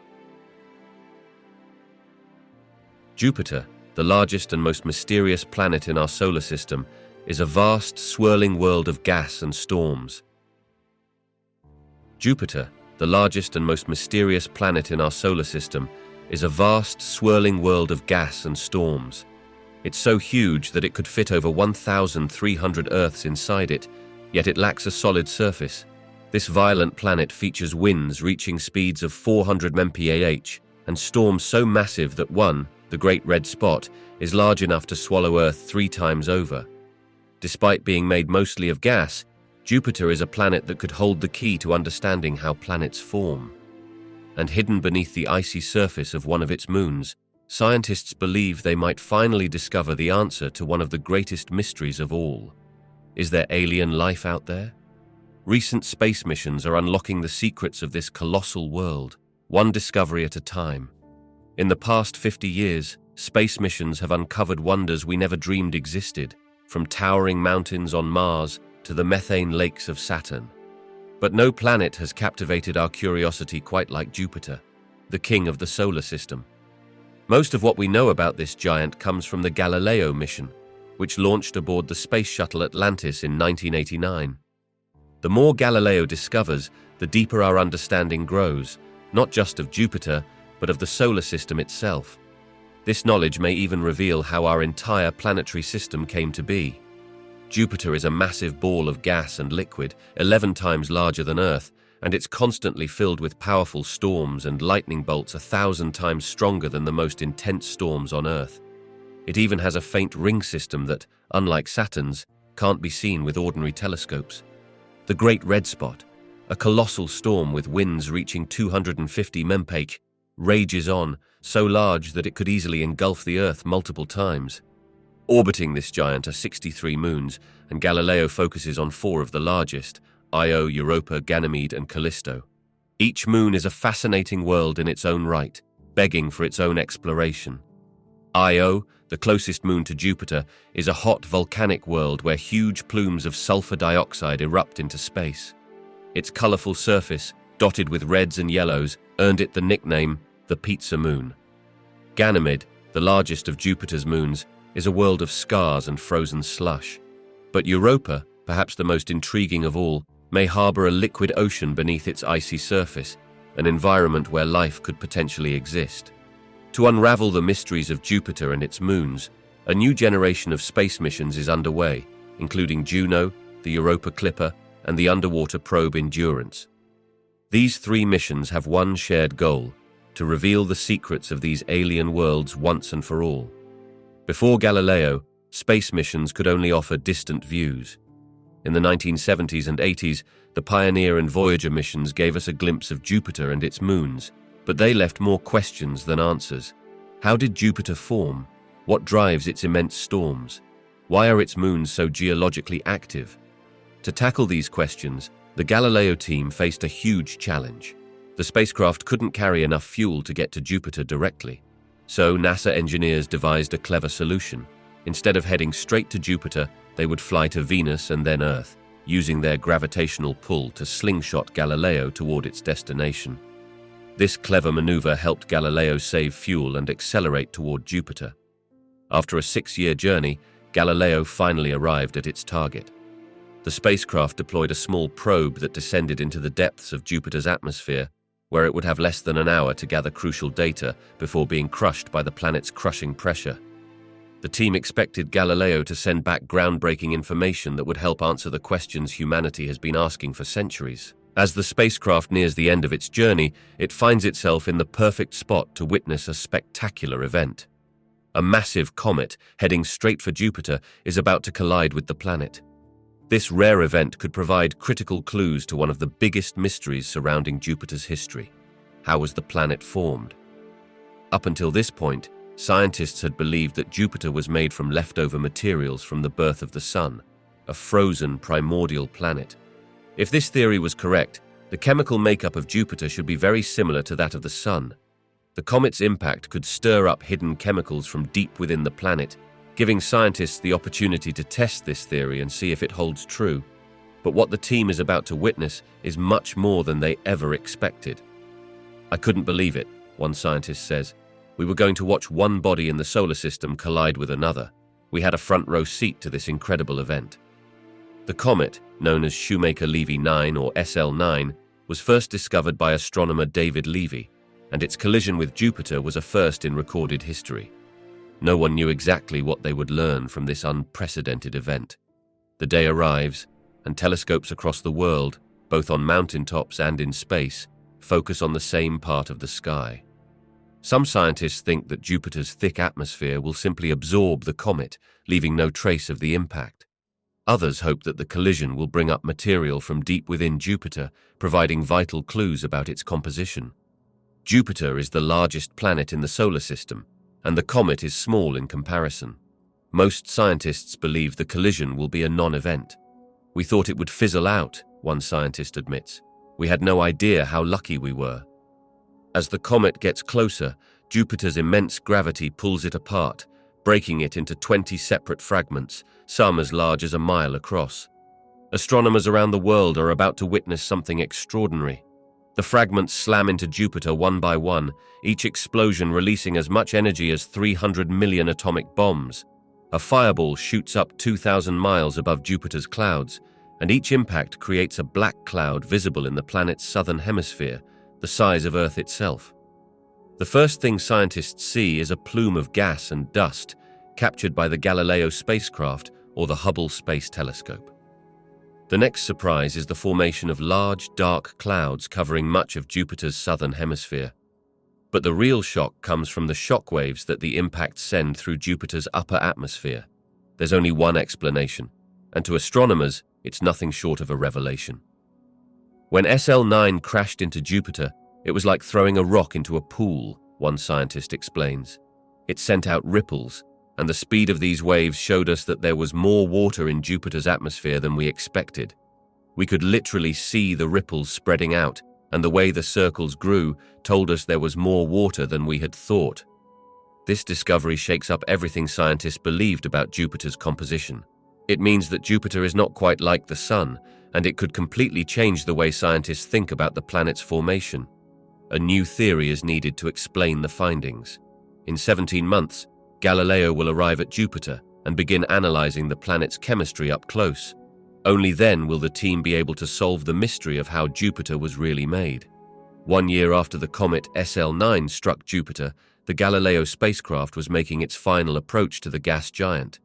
Jupiter, the largest and most mysterious planet in our solar system, is a vast, swirling world of gas and storms. Jupiter, the largest and most mysterious planet in our solar system, is a vast, swirling world of gas and storms. It's so huge that it could fit over 1,300 Earths inside it, yet it lacks a solid surface. This violent planet features winds reaching speeds of 400 mph and storms so massive that one, the Great Red Spot, is large enough to swallow Earth 3 times over. Despite being made mostly of gas, Jupiter is a planet that could hold the key to understanding how planets form. And hidden beneath the icy surface of one of its moons, scientists believe they might finally discover the answer to one of the greatest mysteries of all. Is there alien life out there? Recent space missions are unlocking the secrets of this colossal world, one discovery at a time. In the past 50 years, space missions have uncovered wonders we never dreamed existed, from towering mountains on Mars to the methane lakes of Saturn. But no planet has captivated our curiosity quite like Jupiter, the king of the solar system. Most of what we know about this giant comes from the Galileo mission, which launched aboard the space shuttle Atlantis in 1989. The more Galileo discovers, the deeper our understanding grows, not just of Jupiter, but of the solar system itself. This knowledge may even reveal how our entire planetary system came to be. Jupiter is a massive ball of gas and liquid, 11 times larger than Earth, and it's constantly filled with powerful storms and lightning bolts 1,000 times stronger than the most intense storms on Earth. It even has a faint ring system that, unlike Saturn's, can't be seen with ordinary telescopes. The Great Red Spot, a colossal storm with winds reaching 250 mph, rages on, so large that it could easily engulf the Earth multiple times. Orbiting this giant are 63 moons, and Galileo focuses on 4 of the largest: Io, Europa, Ganymede, and Callisto. Each moon is a fascinating world in its own right, begging for its own exploration. Io, the closest moon to Jupiter, is a hot volcanic world where huge plumes of sulfur dioxide erupt into space. Its colorful surface, dotted with reds and yellows, earned it the nickname the Pizza Moon. Ganymede, the largest of Jupiter's moons, is a world of scars and frozen slush. But Europa, perhaps the most intriguing of all, may harbor a liquid ocean beneath its icy surface, an environment where life could potentially exist. To unravel the mysteries of Jupiter and its moons, a new generation of space missions is underway, including Juno, the Europa Clipper, and the underwater probe Endurance. These 3 missions have one shared goal: to reveal the secrets of these alien worlds once and for all. Before Galileo, space missions could only offer distant views. In the 1970s and 80s, the Pioneer and Voyager missions gave us a glimpse of Jupiter and its moons, but they left more questions than answers. How did Jupiter form? What drives its immense storms? Why are its moons so geologically active? To tackle these questions, the Galileo team faced a huge challenge. The spacecraft couldn't carry enough fuel to get to Jupiter directly. So NASA engineers devised a clever solution. Instead of heading straight to Jupiter, they would fly to Venus and then Earth, using their gravitational pull to slingshot Galileo toward its destination. This clever maneuver helped Galileo save fuel and accelerate toward Jupiter. After a 6-year journey, Galileo finally arrived at its target. The spacecraft deployed a small probe that descended into the depths of Jupiter's atmosphere, where it would have less than an hour to gather crucial data before being crushed by the planet's crushing pressure. The team expected Galileo to send back groundbreaking information that would help answer the questions humanity has been asking for centuries. As the spacecraft nears the end of its journey, it finds itself in the perfect spot to witness a spectacular event. A massive comet, heading straight for Jupiter, is about to collide with the planet. This rare event could provide critical clues to one of the biggest mysteries surrounding Jupiter's history. How was the planet formed? Up until this point, scientists had believed that Jupiter was made from leftover materials from the birth of the Sun, a frozen primordial planet. If this theory was correct, the chemical makeup of Jupiter should be very similar to that of the Sun. The comet's impact could stir up hidden chemicals from deep within the planet, giving scientists the opportunity to test this theory and see if it holds true. But what the team is about to witness is much more than they ever expected. "I couldn't believe it," one scientist says. "We were going to watch one body in the solar system collide with another. We had a front row seat to this incredible event." The comet, known as Shoemaker-Levy 9 or SL9, was first discovered by astronomer David Levy, and its collision with Jupiter was a first in recorded history. No one knew exactly what they would learn from this unprecedented event. The day arrives, and telescopes across the world, both on mountaintops and in space, focus on the same part of the sky. Some scientists think that Jupiter's thick atmosphere will simply absorb the comet, leaving no trace of the impact. Others hope that the collision will bring up material from deep within Jupiter, providing vital clues about its composition. Jupiter is the largest planet in the solar system, and the comet is small in comparison. Most scientists believe the collision will be a non-event. "We thought it would fizzle out," one scientist admits. "We had no idea how lucky we were." As the comet gets closer, Jupiter's immense gravity pulls it apart, breaking it into 20 separate fragments, some as large as a mile across. Astronomers around the world are about to witness something extraordinary. The fragments slam into Jupiter one by one, each explosion releasing as much energy as 300 million atomic bombs. A fireball shoots up 2,000 miles above Jupiter's clouds, and each impact creates a black cloud visible in the planet's southern hemisphere, the size of Earth itself. The first thing scientists see is a plume of gas and dust captured by the Galileo spacecraft or the Hubble Space Telescope. The next surprise is the formation of large, dark clouds covering much of Jupiter's southern hemisphere. But the real shock comes from the shock waves that the impacts send through Jupiter's upper atmosphere. There's only one explanation, and to astronomers, it's nothing short of a revelation. When SL9 crashed into Jupiter, it was like throwing a rock into a pool, one scientist explains. It sent out ripples, and the speed of these waves showed us that there was more water in Jupiter's atmosphere than we expected. We could literally see the ripples spreading out, and the way the circles grew told us there was more water than we had thought. This discovery shakes up everything scientists believed about Jupiter's composition. It means that Jupiter is not quite like the Sun, and it could completely change the way scientists think about the planet's formation. A new theory is needed to explain the findings. In 17 months, Galileo will arrive at Jupiter and begin analyzing the planet's chemistry up close. Only then will the team be able to solve the mystery of how Jupiter was really made. 1 year after the comet SL9 struck Jupiter, the Galileo spacecraft was making its final approach to the gas giant.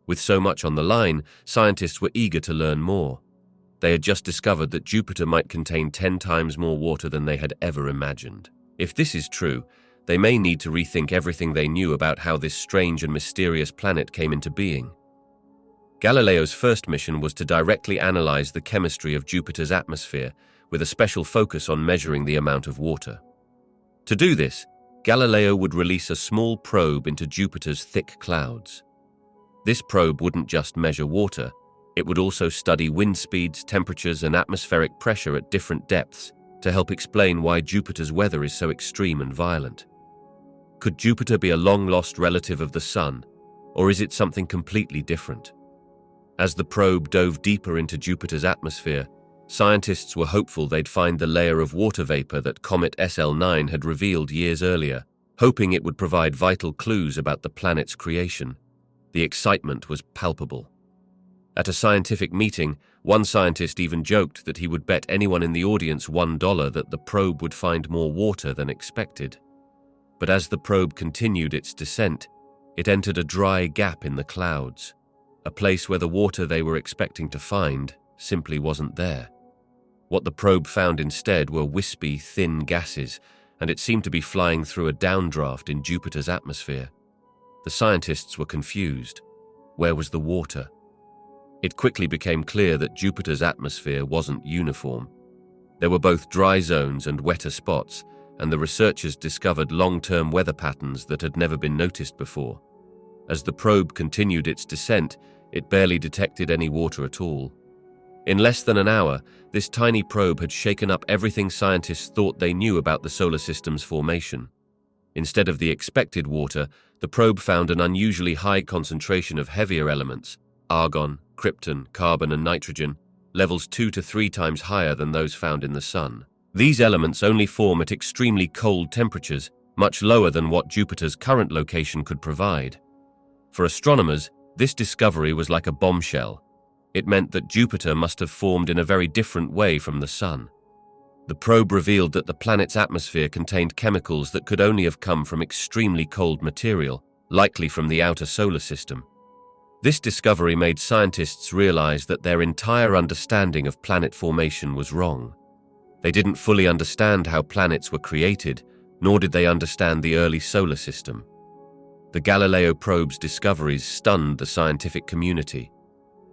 With so much on the line, scientists were eager to learn more. They had just discovered that Jupiter might contain 10 times more water than they had ever imagined. If this is true, they may need to rethink everything they knew about how this strange and mysterious planet came into being. Galileo's first mission was to directly analyze the chemistry of Jupiter's atmosphere, with a special focus on measuring the amount of water. To do this, Galileo would release a small probe into Jupiter's thick clouds. This probe wouldn't just measure water, it would also study wind speeds, temperatures, and atmospheric pressure at different depths to help explain why Jupiter's weather is so extreme and violent. Could Jupiter be a long-lost relative of the Sun, or is it something completely different? As the probe dove deeper into Jupiter's atmosphere, scientists were hopeful they'd find the layer of water vapor that comet SL9 had revealed years earlier, hoping it would provide vital clues about the planet's creation. The excitement was palpable. At a scientific meeting, one scientist even joked that he would bet anyone in the audience $1 that the probe would find more water than expected. But as the probe continued its descent, it entered a dry gap in the clouds, a place where the water they were expecting to find simply wasn't there. What the probe found instead were wispy, thin gases, and it seemed to be flying through a downdraft in Jupiter's atmosphere. The scientists were confused. Where was the water? It quickly became clear that Jupiter's atmosphere wasn't uniform. There were both dry zones and wetter spots, and the researchers discovered long-term weather patterns that had never been noticed before. As the probe continued its descent, it barely detected any water at all. In less than an hour, this tiny probe had shaken up everything scientists thought they knew about the solar system's formation. Instead of the expected water, the probe found an unusually high concentration of heavier elements, argon, krypton, carbon, and nitrogen. levels 2 to 3 times higher than those found in the Sun. These elements only form at extremely cold temperatures, much lower than what Jupiter's current location could provide. For astronomers, this discovery was like a bombshell. It meant that Jupiter must have formed in a very different way from the Sun. The probe revealed that the planet's atmosphere contained chemicals that could only have come from extremely cold material, likely from the outer solar system. This discovery made scientists realize that their entire understanding of planet formation was wrong. They didn't fully understand how planets were created, nor did they understand the early solar system. The Galileo probe's discoveries stunned the scientific community.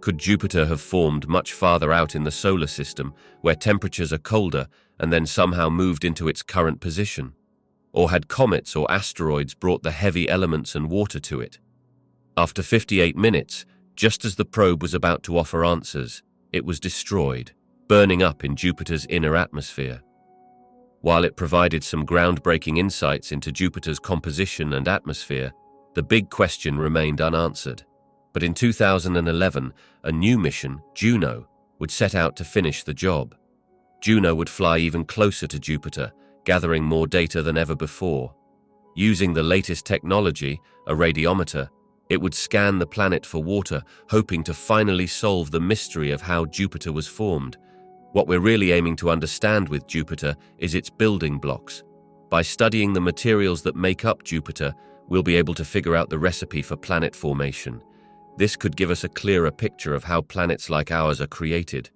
Could Jupiter have formed much farther out in the solar system, where temperatures are colder, and then somehow moved into its current position? Or had comets or asteroids brought the heavy elements and water to it? After 58 minutes, just as the probe was about to offer answers, it was destroyed, burning up in Jupiter's inner atmosphere. While it provided some groundbreaking insights into Jupiter's composition and atmosphere, the big question remained unanswered. But in 2011, a new mission, Juno, would set out to finish the job. Juno would fly even closer to Jupiter, gathering more data than ever before. Using the latest technology, a radiometer, it would scan the planet for water, hoping to finally solve the mystery of how Jupiter was formed. What we're really aiming to understand with Jupiter is its building blocks. By studying the materials that make up Jupiter, we'll be able to figure out the recipe for planet formation. This could give us a clearer picture of how planets like ours are created.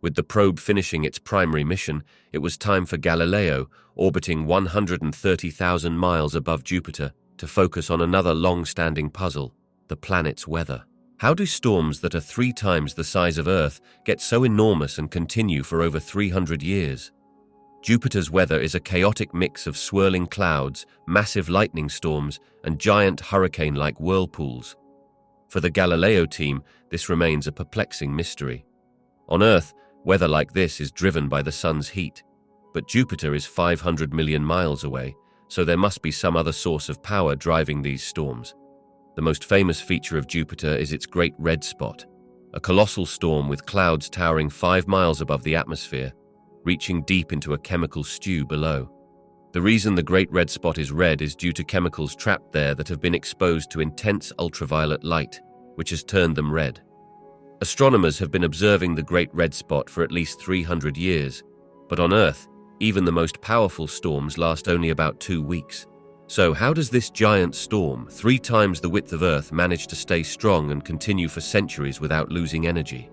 With the probe finishing its primary mission, it was time for Galileo, orbiting 130,000 miles above Jupiter, to focus on another long-standing puzzle, the planet's weather. How do storms that are 3 times the size of Earth get so enormous and continue for over 300 years? Jupiter's weather is a chaotic mix of swirling clouds, massive lightning storms, and giant hurricane-like whirlpools. For the Galileo team, this remains a perplexing mystery. On Earth, weather like this is driven by the sun's heat, but Jupiter is 500 million miles away, so there must be some other source of power driving these storms. The most famous feature of Jupiter is its Great Red Spot, a colossal storm with clouds towering 5 miles above the atmosphere, reaching deep into a chemical stew below. The reason the Great Red Spot is red is due to chemicals trapped there that have been exposed to intense ultraviolet light, which has turned them red. Astronomers have been observing the Great Red Spot for at least 300 years, but on Earth, even the most powerful storms last only about 2 weeks. So how does this giant storm, 3 times the width of Earth, manage to stay strong and continue for centuries without losing energy?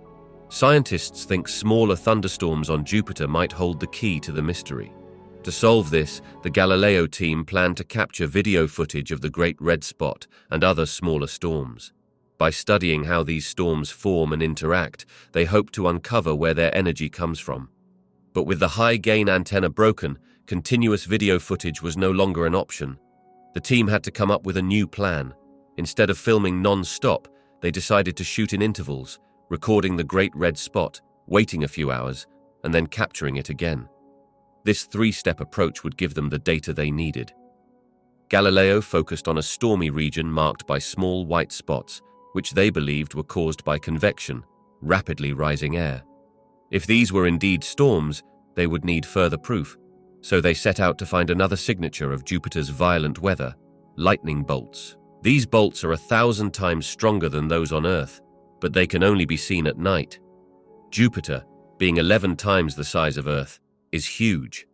Scientists think smaller thunderstorms on Jupiter might hold the key to the mystery. To solve this, the Galileo team planned to capture video footage of the Great Red Spot and other smaller storms. By studying how these storms form and interact, they hope to uncover where their energy comes from. But with the high-gain antenna broken, continuous video footage was no longer an option. The team had to come up with a new plan. Instead of filming non-stop, they decided to shoot in intervals, recording the Great Red Spot, waiting a few hours, and then capturing it again. This 3-step approach would give them the data they needed. Galileo focused on a stormy region marked by small white spots, which they believed were caused by convection, rapidly rising air. If these were indeed storms, they would need further proof, so they set out to find another signature of Jupiter's violent weather, lightning bolts. These bolts are 1,000 times stronger than those on Earth, but they can only be seen at night. Jupiter, being 11 times the size of Earth, is huge.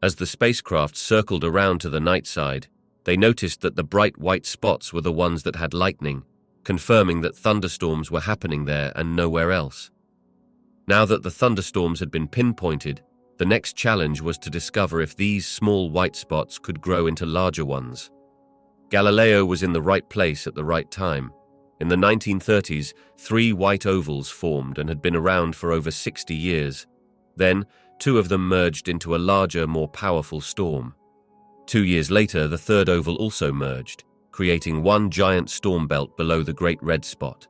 As the spacecraft circled around to the night side, they noticed that the bright white spots were the ones that had lightning, confirming that thunderstorms were happening there and nowhere else. Now that the thunderstorms had been pinpointed, the next challenge was to discover if these small white spots could grow into larger ones. Galileo was in the right place at the right time. In the 1930s, 3 white ovals formed and had been around for over 60 years. Then, 2 of them merged into a larger, more powerful storm. 2 years later, the 3rd oval also merged, creating one giant storm belt below the Great Red Spot.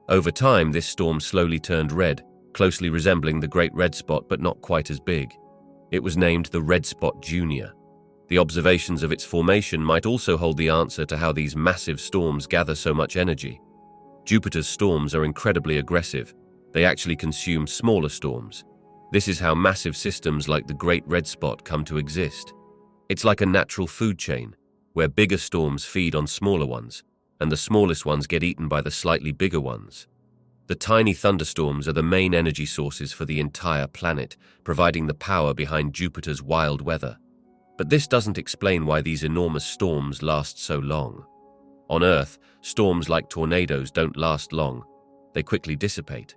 Over time, this storm slowly turned red, closely resembling the Great Red Spot but not quite as big. It was named the Red Spot Junior. The observations of its formation might also hold the answer to how these massive storms gather so much energy. Jupiter's storms are incredibly aggressive. They actually consume smaller storms. This is how massive systems like the Great Red Spot come to exist. It's like a natural food chain, where bigger storms feed on smaller ones, and the smallest ones get eaten by the slightly bigger ones. The tiny thunderstorms are the main energy sources for the entire planet, providing the power behind Jupiter's wild weather. But this doesn't explain why these enormous storms last so long. On Earth, storms like tornadoes don't last long. They quickly dissipate.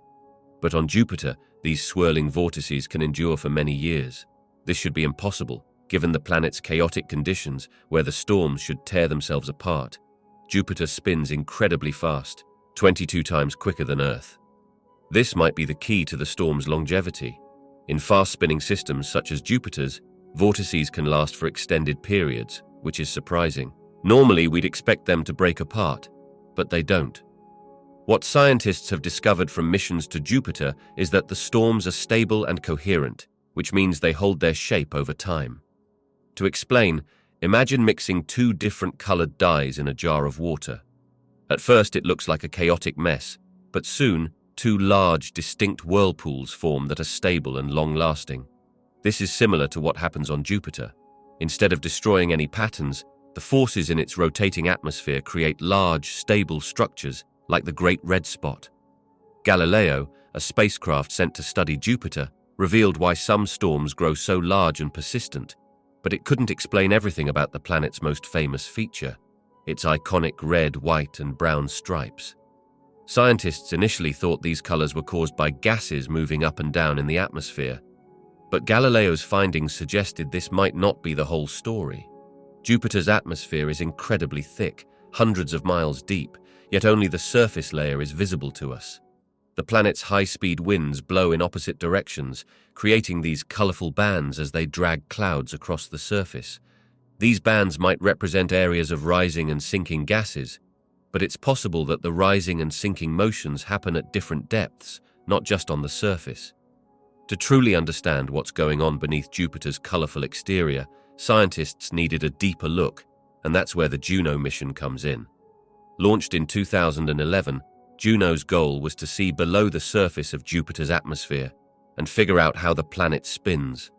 But on Jupiter, these swirling vortices can endure for many years. This should be impossible, given the planet's chaotic conditions where the storms should tear themselves apart. Jupiter spins incredibly fast, 22 times quicker than Earth. This might be the key to the storm's longevity. In fast-spinning systems such as Jupiter's, vortices can last for extended periods, which is surprising. Normally, we'd expect them to break apart, but they don't. What scientists have discovered from missions to Jupiter is that the storms are stable and coherent, which means they hold their shape over time. To explain, imagine mixing two different colored dyes in a jar of water. At first, it looks like a chaotic mess, but soon, two large, distinct whirlpools form that are stable and long-lasting. This is similar to what happens on Jupiter. Instead of destroying any patterns, the forces in its rotating atmosphere create large, stable structures like the Great Red Spot. Galileo, a spacecraft sent to study Jupiter, revealed why some storms grow so large and persistent, but it couldn't explain everything about the planet's most famous feature, its iconic red, white, and brown stripes. Scientists initially thought these colors were caused by gases moving up and down in the atmosphere, but Galileo's findings suggested this might not be the whole story. Jupiter's atmosphere is incredibly thick, hundreds of miles deep, yet only the surface layer is visible to us. The planet's high-speed winds blow in opposite directions, creating these colorful bands as they drag clouds across the surface. These bands might represent areas of rising and sinking gases, but it's possible that the rising and sinking motions happen at different depths, not just on the surface. To truly understand what's going on beneath Jupiter's colorful exterior, scientists needed a deeper look, and that's where the Juno mission comes in. Launched in 2011, Juno's goal was to see below the surface of Jupiter's atmosphere and figure out how the planet spins.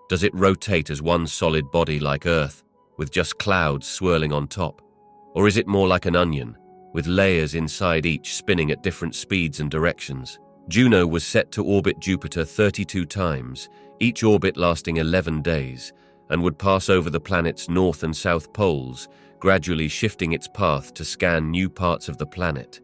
Does it rotate as one solid body like Earth, with just clouds swirling on top? Or is it more like an onion, with layers inside each spinning at different speeds and directions? Juno was set to orbit Jupiter 32 times, each orbit lasting 11 days, and would pass over the planet's north and south poles, gradually shifting its path to scan new parts of the planet.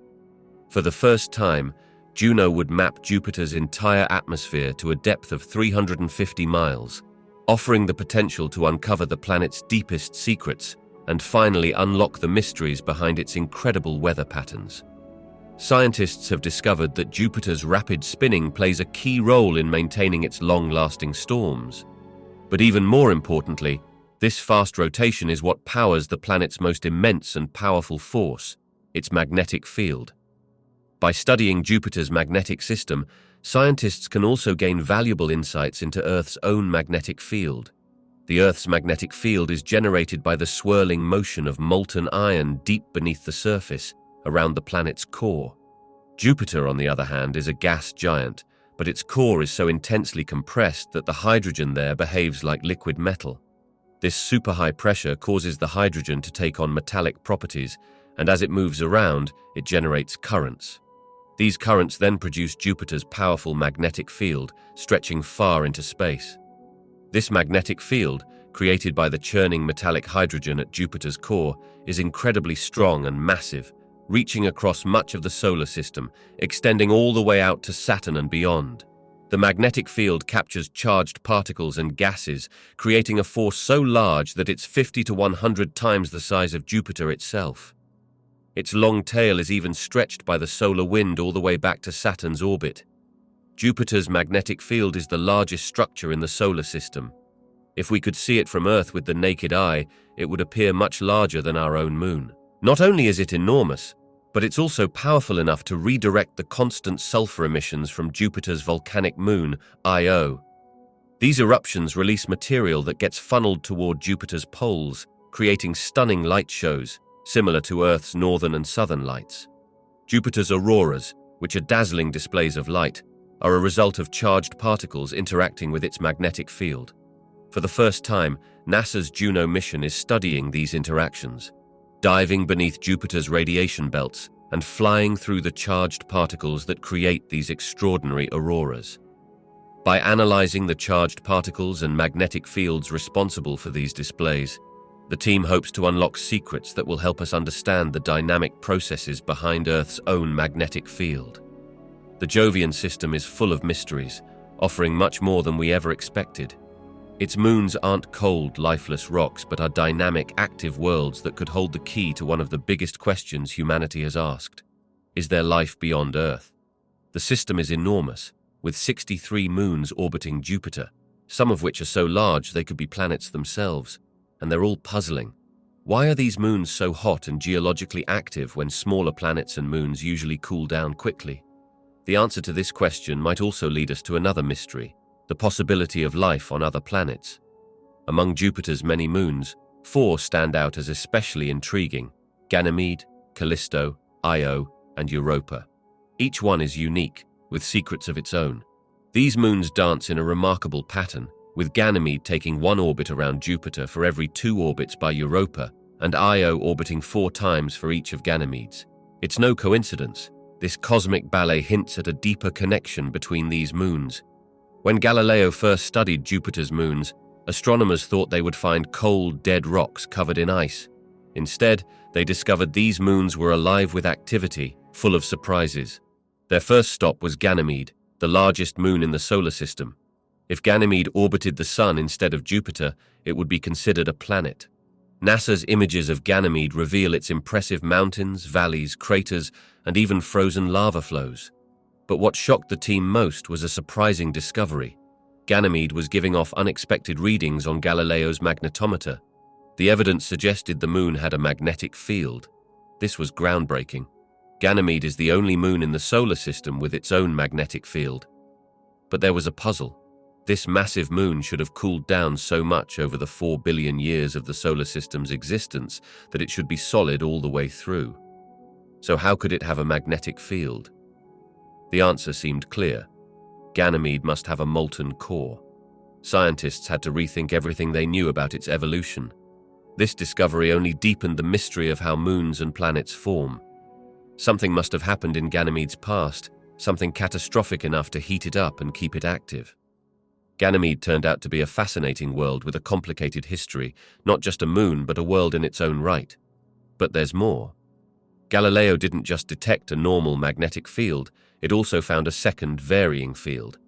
For the first time, Juno would map Jupiter's entire atmosphere to a depth of 350 miles, offering the potential to uncover the planet's deepest secrets and finally unlock the mysteries behind its incredible weather patterns. Scientists have discovered that Jupiter's rapid spinning plays a key role in maintaining its long-lasting storms. But even more importantly, this fast rotation is what powers the planet's most immense and powerful force, its magnetic field. By studying Jupiter's magnetic system, scientists can also gain valuable insights into Earth's own magnetic field. The Earth's magnetic field is generated by the swirling motion of molten iron deep beneath the surface, around the planet's core. Jupiter, on the other hand, is a gas giant, but its core is so intensely compressed that the hydrogen there behaves like liquid metal. This super high pressure causes the hydrogen to take on metallic properties, and as it moves around, it generates currents. These currents then produce Jupiter's powerful magnetic field, stretching far into space. This magnetic field, created by the churning metallic hydrogen at Jupiter's core, is incredibly strong and massive, reaching across much of the solar system, extending all the way out to Saturn and beyond. The magnetic field captures charged particles and gases, creating a force so large that it's 50 to 100 times the size of Jupiter itself. Its long tail is even stretched by the solar wind all the way back to Saturn's orbit. Jupiter's magnetic field is the largest structure in the solar system. If we could see it from Earth with the naked eye, it would appear much larger than our own moon. Not only is it enormous, but it's also powerful enough to redirect the constant sulfur emissions from Jupiter's volcanic moon, Io. These eruptions release material that gets funneled toward Jupiter's poles, creating stunning light shows, similar to Earth's northern and southern lights. Jupiter's auroras, which are dazzling displays of light, are a result of charged particles interacting with its magnetic field. For the first time, NASA's Juno mission is studying these interactions, diving beneath Jupiter's radiation belts and flying through the charged particles that create these extraordinary auroras. By analyzing the charged particles and magnetic fields responsible for these displays, the team hopes to unlock secrets that will help us understand the dynamic processes behind Earth's own magnetic field. The Jovian system is full of mysteries, offering much more than we ever expected. Its moons aren't cold, lifeless rocks, but are dynamic, active worlds that could hold the key to one of the biggest questions humanity has asked. Is there life beyond Earth? The system is enormous, with 63 moons orbiting Jupiter, some of which are so large they could be planets themselves, and they're all puzzling. Why are these moons so hot and geologically active when smaller planets and moons usually cool down quickly? The answer to this question might also lead us to another mystery, the possibility of life on other planets. Among Jupiter's many moons, 4 stand out as especially intriguing: Ganymede, Callisto, Io, and Europa. Each one is unique, with secrets of its own. These moons dance in a remarkable pattern, with Ganymede taking 1 orbit around Jupiter for every 2 orbits by Europa, and Io orbiting 4 times for each of Ganymedes. It's no coincidence. This cosmic ballet hints at a deeper connection between these moons. When Galileo first studied Jupiter's moons, astronomers thought they would find cold, dead rocks covered in ice. Instead, they discovered these moons were alive with activity, full of surprises. Their first stop was Ganymede, the largest moon in the solar system. If Ganymede orbited the Sun instead of Jupiter, it would be considered a planet. NASA's images of Ganymede reveal its impressive mountains, valleys, craters, and even frozen lava flows. But what shocked the team most was a surprising discovery. Ganymede was giving off unexpected readings on Galileo's magnetometer. The evidence suggested the moon had a magnetic field. This was groundbreaking. Ganymede is the only moon in the solar system with its own magnetic field. But there was a puzzle. This massive moon should have cooled down so much over the 4 billion years of the solar system's existence that it should be solid all the way through. So how could it have a magnetic field? The answer seemed clear. Ganymede must have a molten core. Scientists had to rethink everything they knew about its evolution. This discovery only deepened the mystery of how moons and planets form. Something must have happened in Ganymede's past, something catastrophic enough to heat it up and keep it active. Ganymede turned out to be a fascinating world with a complicated history, not just a moon, but a world in its own right. But there's more. Galileo didn't just detect a normal magnetic field, it also found a second varying field.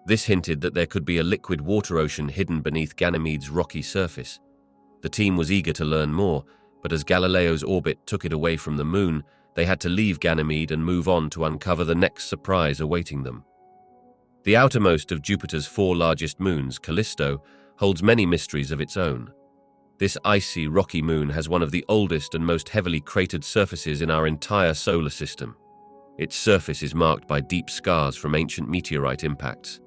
This hinted that there could be a liquid water ocean hidden beneath Ganymede's rocky surface. The team was eager to learn more, but as Galileo's orbit took it away from the moon, they had to leave Ganymede and move on to uncover the next surprise awaiting them. The outermost of Jupiter's 4 largest moons, Callisto, holds many mysteries of its own. This icy, rocky moon has one of the oldest and most heavily cratered surfaces in our entire solar system. Its surface is marked by deep scars from ancient meteorite impacts.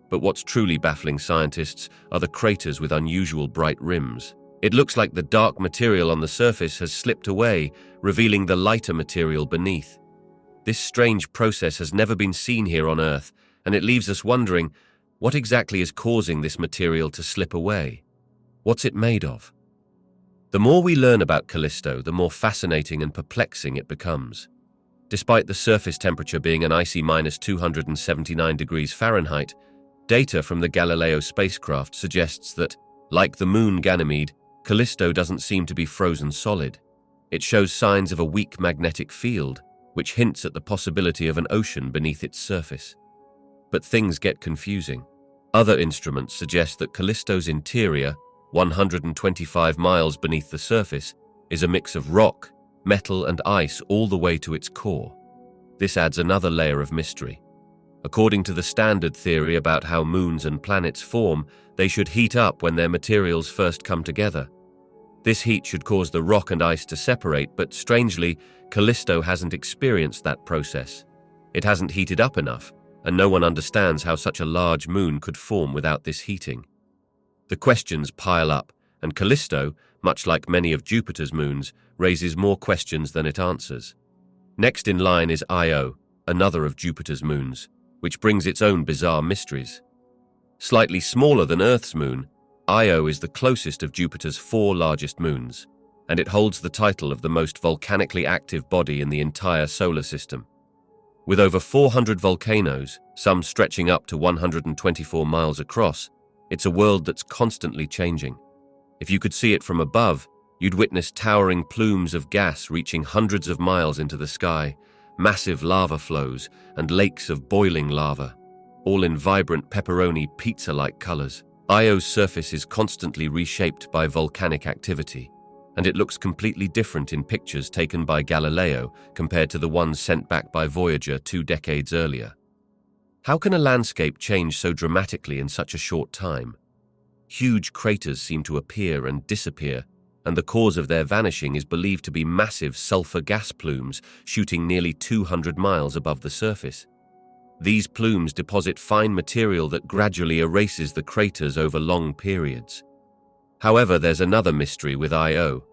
But what's truly baffling scientists are the craters with unusual bright rims. It looks like the dark material on the surface has slipped away, revealing the lighter material beneath. This strange process has never been seen here on Earth, and it leaves us wondering, what exactly is causing this material to slip away? What's it made of? The more we learn about Callisto, the more fascinating and perplexing it becomes. Despite the surface temperature being an icy -279 degrees Fahrenheit, data from the Galileo spacecraft suggests that, like the moon Ganymede, Callisto doesn't seem to be frozen solid. It shows signs of a weak magnetic field, which hints at the possibility of an ocean beneath its surface. But things get confusing. Other instruments suggest that Callisto's interior, 125 miles beneath the surface, is a mix of rock, metal, and ice all the way to its core. This adds another layer of mystery. According to the standard theory about how moons and planets form, they should heat up when their materials first come together. This heat should cause the rock and ice to separate, but strangely, Callisto hasn't experienced that process. It hasn't heated up enough, and no one understands how such a large moon could form without this heating. The questions pile up, and Callisto, much like many of Jupiter's moons, raises more questions than it answers. Next in line is Io, another of Jupiter's moons, which brings its own bizarre mysteries. Slightly smaller than Earth's moon, Io is the closest of Jupiter's 4 largest moons, and it holds the title of the most volcanically active body in the entire solar system. With over 400 volcanoes, some stretching up to 124 miles across, it's a world that's constantly changing. If you could see it from above, you'd witness towering plumes of gas reaching hundreds of miles into the sky, massive lava flows, and lakes of boiling lava, all in vibrant pepperoni pizza-like colors. Io's surface is constantly reshaped by volcanic activity, and it looks completely different in pictures taken by Galileo compared to the ones sent back by Voyager 2 decades earlier. How can a landscape change so dramatically in such a short time? Huge craters seem to appear and disappear, and the cause of their vanishing is believed to be massive sulfur gas plumes shooting nearly 200 miles above the surface. These plumes deposit fine material that gradually erases the craters over long periods. However, there's another mystery with Io.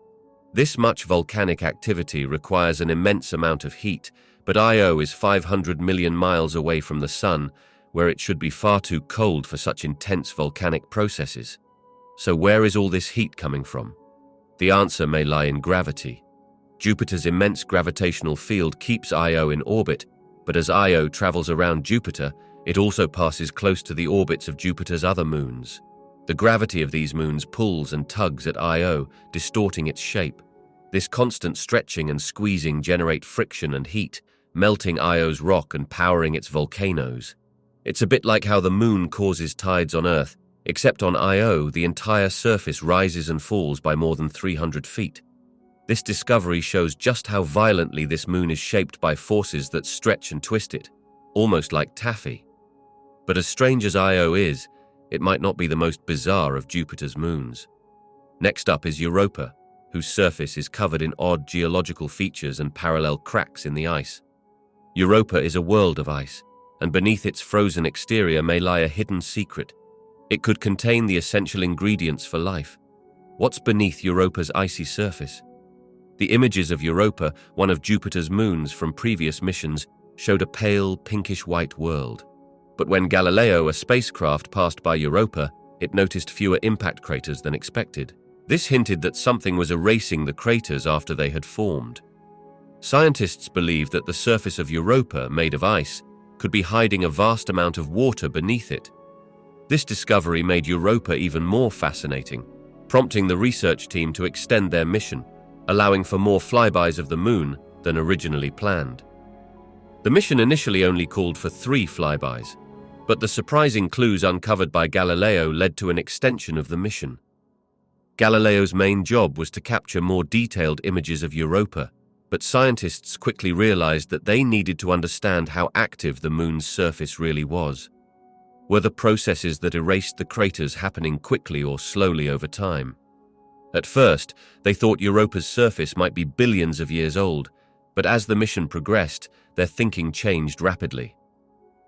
This much volcanic activity requires an immense amount of heat, but Io is 500 million miles away from the Sun, where it should be far too cold for such intense volcanic processes. So where is all this heat coming from? The answer may lie in gravity. Jupiter's immense gravitational field keeps Io in orbit, but as Io travels around Jupiter, it also passes close to the orbits of Jupiter's other moons. The gravity of these moons pulls and tugs at Io, distorting its shape. This constant stretching and squeezing generate friction and heat, melting Io's rock and powering its volcanoes. It's a bit like how the moon causes tides on Earth, except on Io, the entire surface rises and falls by more than 300 feet. This discovery shows just how violently this moon is shaped by forces that stretch and twist it, almost like taffy. But as strange as Io is, it might not be the most bizarre of Jupiter's moons. Next up is Europa, whose surface is covered in odd geological features and parallel cracks in the ice. Europa is a world of ice, and beneath its frozen exterior may lie a hidden secret. It could contain the essential ingredients for life. What's beneath Europa's icy surface? The images of Europa, one of Jupiter's moons from previous missions, showed a pale, pinkish-white world. But when Galileo, a spacecraft, passed by Europa, it noticed fewer impact craters than expected. This hinted that something was erasing the craters after they had formed. Scientists believe that the surface of Europa, made of ice, could be hiding a vast amount of water beneath it. This discovery made Europa even more fascinating, prompting the research team to extend their mission, allowing for more flybys of the moon than originally planned. The mission initially only called for 3 flybys, but the surprising clues uncovered by Galileo led to an extension of the mission. Galileo's main job was to capture more detailed images of Europa, but scientists quickly realized that they needed to understand how active the moon's surface really was. Were the processes that erased the craters happening quickly or slowly over time? At first, they thought Europa's surface might be billions of years old, but as the mission progressed, their thinking changed rapidly.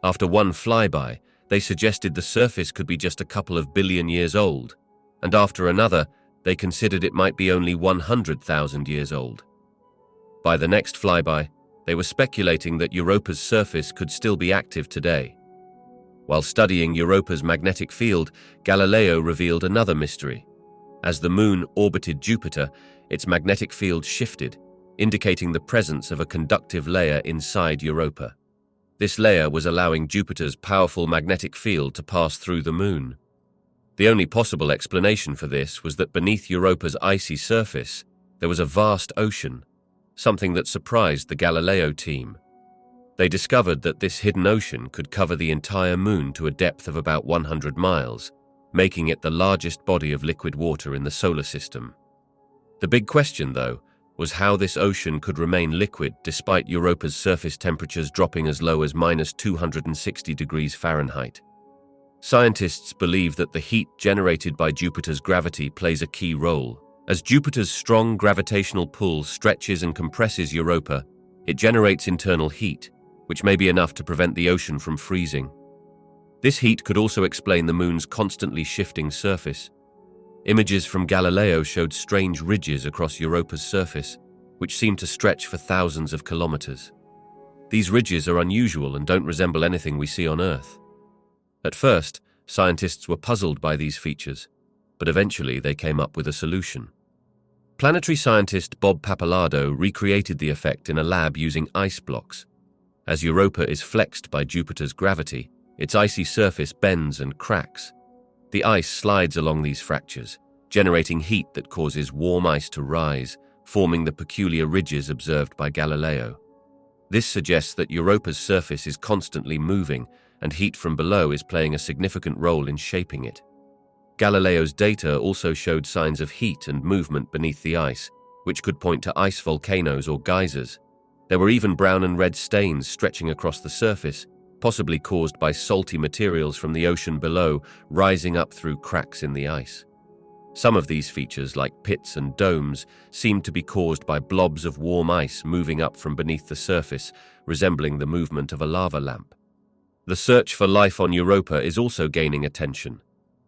After one flyby, they suggested the surface could be just a couple of billion years old, and after another, they considered it might be only 100,000 years old. By the next flyby, they were speculating that Europa's surface could still be active today. While studying Europa's magnetic field, Galileo revealed another mystery. As the moon orbited Jupiter, its magnetic field shifted, indicating the presence of a conductive layer inside Europa. This layer was allowing Jupiter's powerful magnetic field to pass through the moon. The only possible explanation for this was that beneath Europa's icy surface, there was a vast ocean, something that surprised the Galileo team. They discovered that this hidden ocean could cover the entire moon to a depth of about 100 miles, making it the largest body of liquid water in the solar system. The big question, though, was how this ocean could remain liquid despite Europa's surface temperatures dropping as low as -260 degrees Fahrenheit. Scientists believe that the heat generated by Jupiter's gravity plays a key role. As Jupiter's strong gravitational pull stretches and compresses Europa, it generates internal heat, which may be enough to prevent the ocean from freezing. This heat could also explain the moon's constantly shifting surface. Images from Galileo showed strange ridges across Europa's surface, which seemed to stretch for thousands of kilometers. These ridges are unusual and don't resemble anything we see on Earth. At first, scientists were puzzled by these features, but eventually they came up with a solution. Planetary scientist Bob Pappalardo recreated the effect in a lab using ice blocks. As Europa is flexed by Jupiter's gravity, its icy surface bends and cracks. The ice slides along these fractures, generating heat that causes warm ice to rise, forming the peculiar ridges observed by Galileo. This suggests that Europa's surface is constantly moving, and heat from below is playing a significant role in shaping it. Galileo's data also showed signs of heat and movement beneath the ice, which could point to ice volcanoes or geysers. There were even brown and red stains stretching across the surface, possibly caused by salty materials from the ocean below rising up through cracks in the ice. Some of these features, like pits and domes, seemed to be caused by blobs of warm ice moving up from beneath the surface, resembling the movement of a lava lamp. The search for life on Europa is also gaining attention.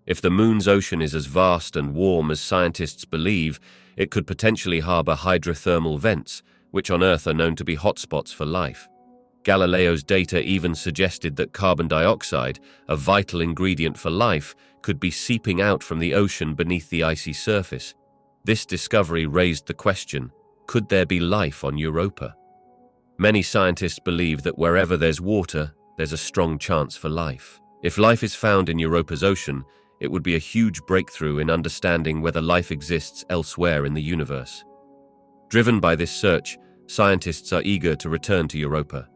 If the Moon's ocean is as vast and warm as scientists believe, it could potentially harbor hydrothermal vents, which on Earth are known to be hotspots for life. Galileo's data even suggested that carbon dioxide, a vital ingredient for life, could be seeping out from the ocean beneath the icy surface. This discovery raised the question, could there be life on Europa? Many scientists believe that wherever there's water, there's a strong chance for life. If life is found in Europa's ocean, it would be a huge breakthrough in understanding whether life exists elsewhere in the universe. Driven by this search, scientists are eager to return to Europa.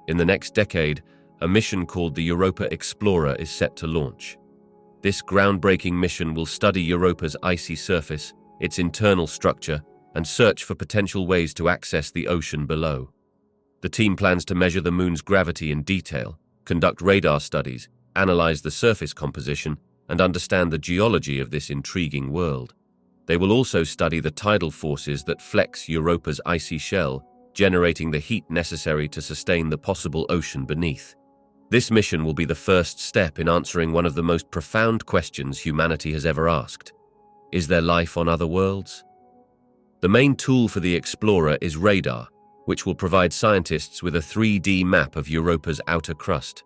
In the next decade, a mission called the Europa Explorer is set to launch. This groundbreaking mission will study Europa's icy surface, its internal structure, and search for potential ways to access the ocean below. The team plans to measure the Moon's gravity in detail, conduct radar studies, analyze the surface composition, and understand the geology of this intriguing world. They will also study the tidal forces that flex Europa's icy shell, generating the heat necessary to sustain the possible ocean beneath. This mission will be the first step in answering one of the most profound questions humanity has ever asked. Is there life on other worlds? The main tool for the Explorer is radar, which will provide scientists with a 3D map of Europa's outer crust.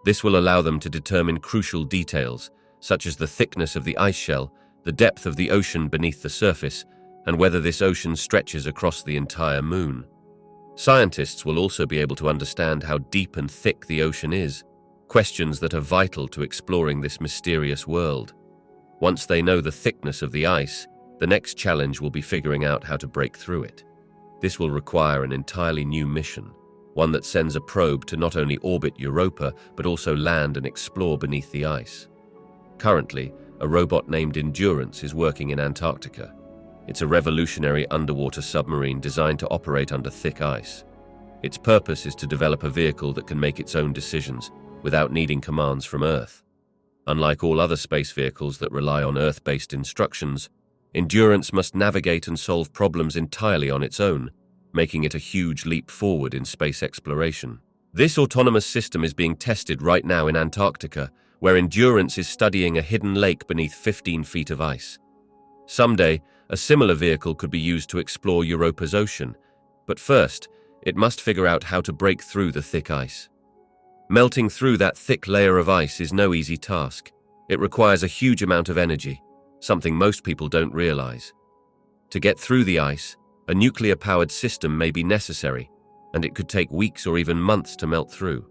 This will allow them to determine crucial details, such as the thickness of the ice shell, the depth of the ocean beneath the surface, and whether this ocean stretches across the entire Moon. Scientists will also be able to understand how deep and thick the ocean is, questions that are vital to exploring this mysterious world. Once they know the thickness of the ice, the next challenge will be figuring out how to break through it. This will require an entirely new mission, one that sends a probe to not only orbit Europa, but also land and explore beneath the ice. Currently, a robot named Endurance is working in Antarctica. It's a revolutionary underwater submarine designed to operate under thick ice. Its purpose is to develop a vehicle that can make its own decisions without needing commands from Earth. Unlike all other space vehicles that rely on Earth-based instructions, Endurance must navigate and solve problems entirely on its own, making it a huge leap forward in space exploration. This autonomous system is being tested right now in Antarctica, where Endurance is studying a hidden lake beneath 15 feet of ice. Someday, a similar vehicle could be used to explore Europa's ocean, but first, it must figure out how to break through the thick ice. Melting through that thick layer of ice is no easy task. It requires a huge amount of energy, something most people don't realize. To get through the ice, a nuclear-powered system may be necessary, and it could take weeks or even months to melt through.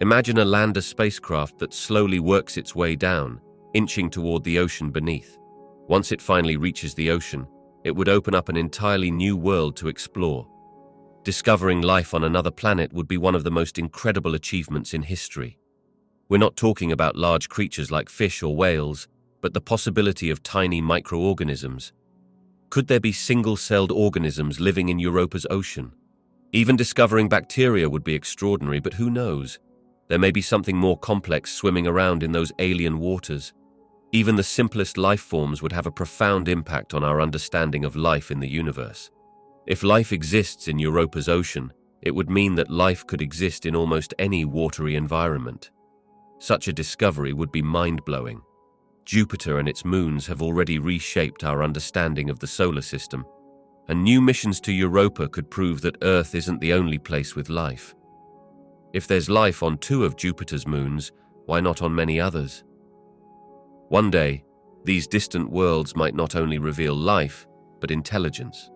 Imagine a lander spacecraft that slowly works its way down, inching toward the ocean beneath. Once it finally reaches the ocean, it would open up an entirely new world to explore. Discovering life on another planet would be one of the most incredible achievements in history. We're not talking about large creatures like fish or whales, but the possibility of tiny microorganisms. Could there be single-celled organisms living in Europa's ocean? Even discovering bacteria would be extraordinary, but who knows? There may be something more complex swimming around in those alien waters. Even the simplest life forms would have a profound impact on our understanding of life in the universe. If life exists in Europa's ocean, it would mean that life could exist in almost any watery environment. Such a discovery would be mind-blowing. Jupiter and its moons have already reshaped our understanding of the solar system. and new missions to Europa could prove that Earth isn't the only place with life. If there's life on 2 of Jupiter's moons, why not on many others? One day, these distant worlds might not only reveal life, but intelligence.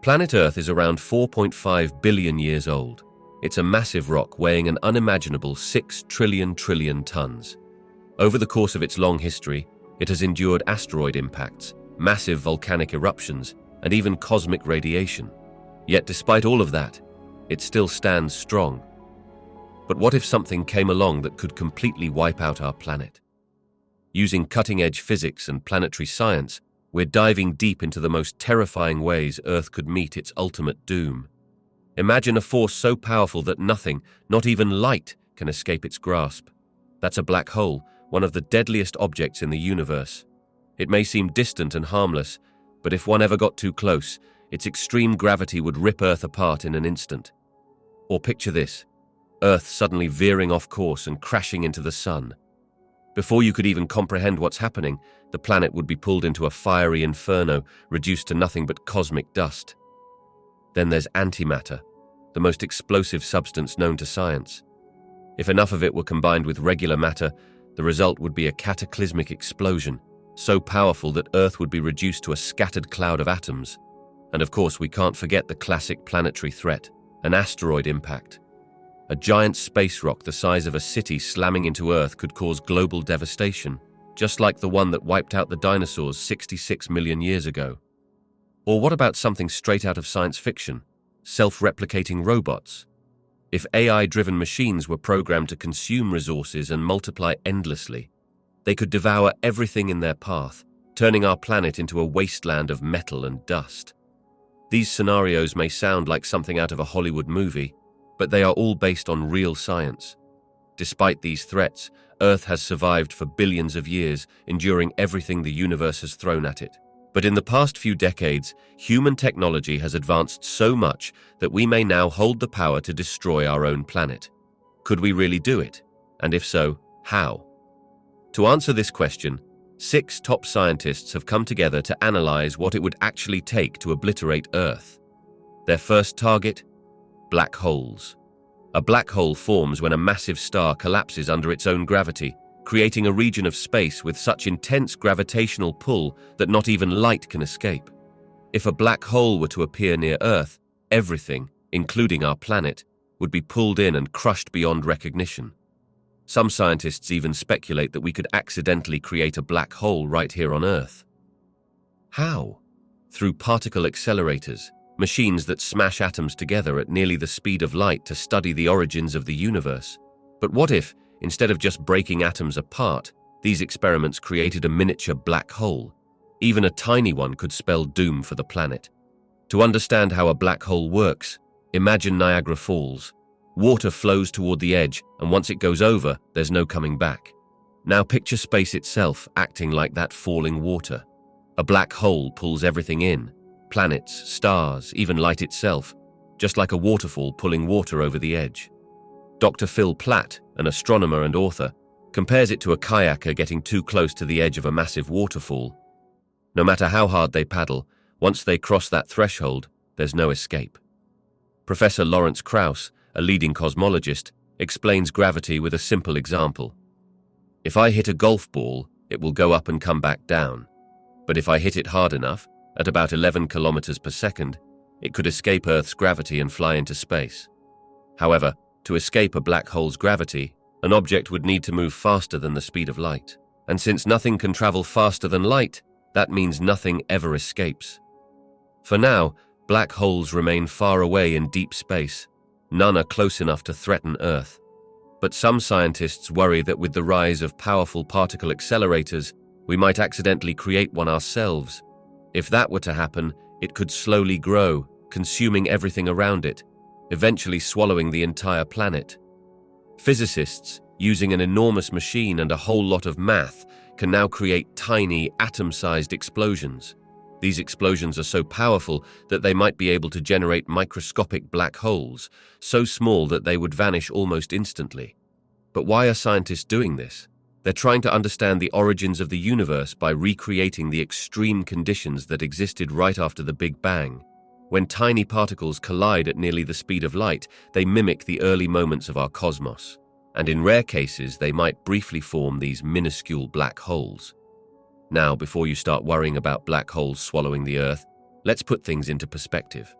Planet Earth is around 4.5 billion years old. It's a massive rock weighing an unimaginable 6 trillion tons. Over the course of its long history, it has endured asteroid impacts, massive volcanic eruptions, and even cosmic radiation. Yet despite all of that, it still stands strong. But what if something came along that could completely wipe out our planet? Using cutting-edge physics and planetary science, we're diving deep into the most terrifying ways Earth could meet its ultimate doom. Imagine a force so powerful that nothing, not even light, can escape its grasp. That's a black hole, one of the deadliest objects in the universe. It may seem distant and harmless, but if one ever got too close, its extreme gravity would rip Earth apart in an instant. Or picture this: Earth suddenly veering off course and crashing into the sun. Before you could even comprehend what's happening, the planet would be pulled into a fiery inferno, reduced to nothing but cosmic dust. Then there's antimatter, the most explosive substance known to science. If enough of it were combined with regular matter, the result would be a cataclysmic explosion, so powerful that Earth would be reduced to a scattered cloud of atoms. And of course, we can't forget the classic planetary threat, an asteroid impact. A giant space rock the size of a city slamming into Earth could cause global devastation, just like the one that wiped out the dinosaurs 66 million years ago. Or what about something straight out of science fiction? Self-replicating robots? If AI-driven machines were programmed to consume resources and multiply endlessly, they could devour everything in their path, turning our planet into a wasteland of metal and dust. These scenarios may sound like something out of a Hollywood movie, but they are all based on real science. Despite these threats, Earth has survived for billions of years, enduring everything the universe has thrown at it. But in the past few decades, human technology has advanced so much that we may now hold the power to destroy our own planet. Could we really do it? And if so, how? To answer this question, 6 top scientists have come together to analyze what it would actually take to obliterate Earth. Their first target? Black holes. A black hole forms when a massive star collapses under its own gravity, creating a region of space with such intense gravitational pull that not even light can escape. If a black hole were to appear near Earth, everything, including our planet, would be pulled in and crushed beyond recognition. Some scientists even speculate that we could accidentally create a black hole right here on Earth. How? Through particle accelerators, machines that smash atoms together at nearly the speed of light to study the origins of the universe. But what if, instead of just breaking atoms apart, these experiments created a miniature black hole? Even a tiny one could spell doom for the planet. To understand how a black hole works, imagine Niagara Falls. Water flows toward the edge, and once it goes over, there's no coming back. Now picture space itself acting like that falling water. A black hole pulls everything in, planets, stars, even light itself, just like a waterfall pulling water over the edge. Dr. Phil Platt, an astronomer and author, compares it to a kayaker getting too close to the edge of a massive waterfall. No matter how hard they paddle, once they cross that threshold, there's no escape. Professor Lawrence Krauss, a leading cosmologist, explains gravity with a simple example. If I hit a golf ball, it will go up and come back down. But if I hit it hard enough, at about 11 kilometers per second, it could escape Earth's gravity and fly into space. However, to escape a black hole's gravity, an object would need to move faster than the speed of light. And since nothing can travel faster than light, that means nothing ever escapes. For now, black holes remain far away in deep space. None are close enough to threaten Earth. But some scientists worry that with the rise of powerful particle accelerators, we might accidentally create one ourselves. If that were to happen, it could slowly grow, consuming everything around it, eventually swallowing the entire planet. Physicists, using an enormous machine and a whole lot of math, can now create tiny, atom-sized explosions. These explosions are so powerful that they might be able to generate microscopic black holes, so small that they would vanish almost instantly. But why are scientists doing this? They're trying to understand the origins of the universe by recreating the extreme conditions that existed right after the Big Bang. When tiny particles collide at nearly the speed of light, they mimic the early moments of our cosmos. And in rare cases, they might briefly form these minuscule black holes. Now, before you start worrying about black holes swallowing the Earth, let's put things into perspective.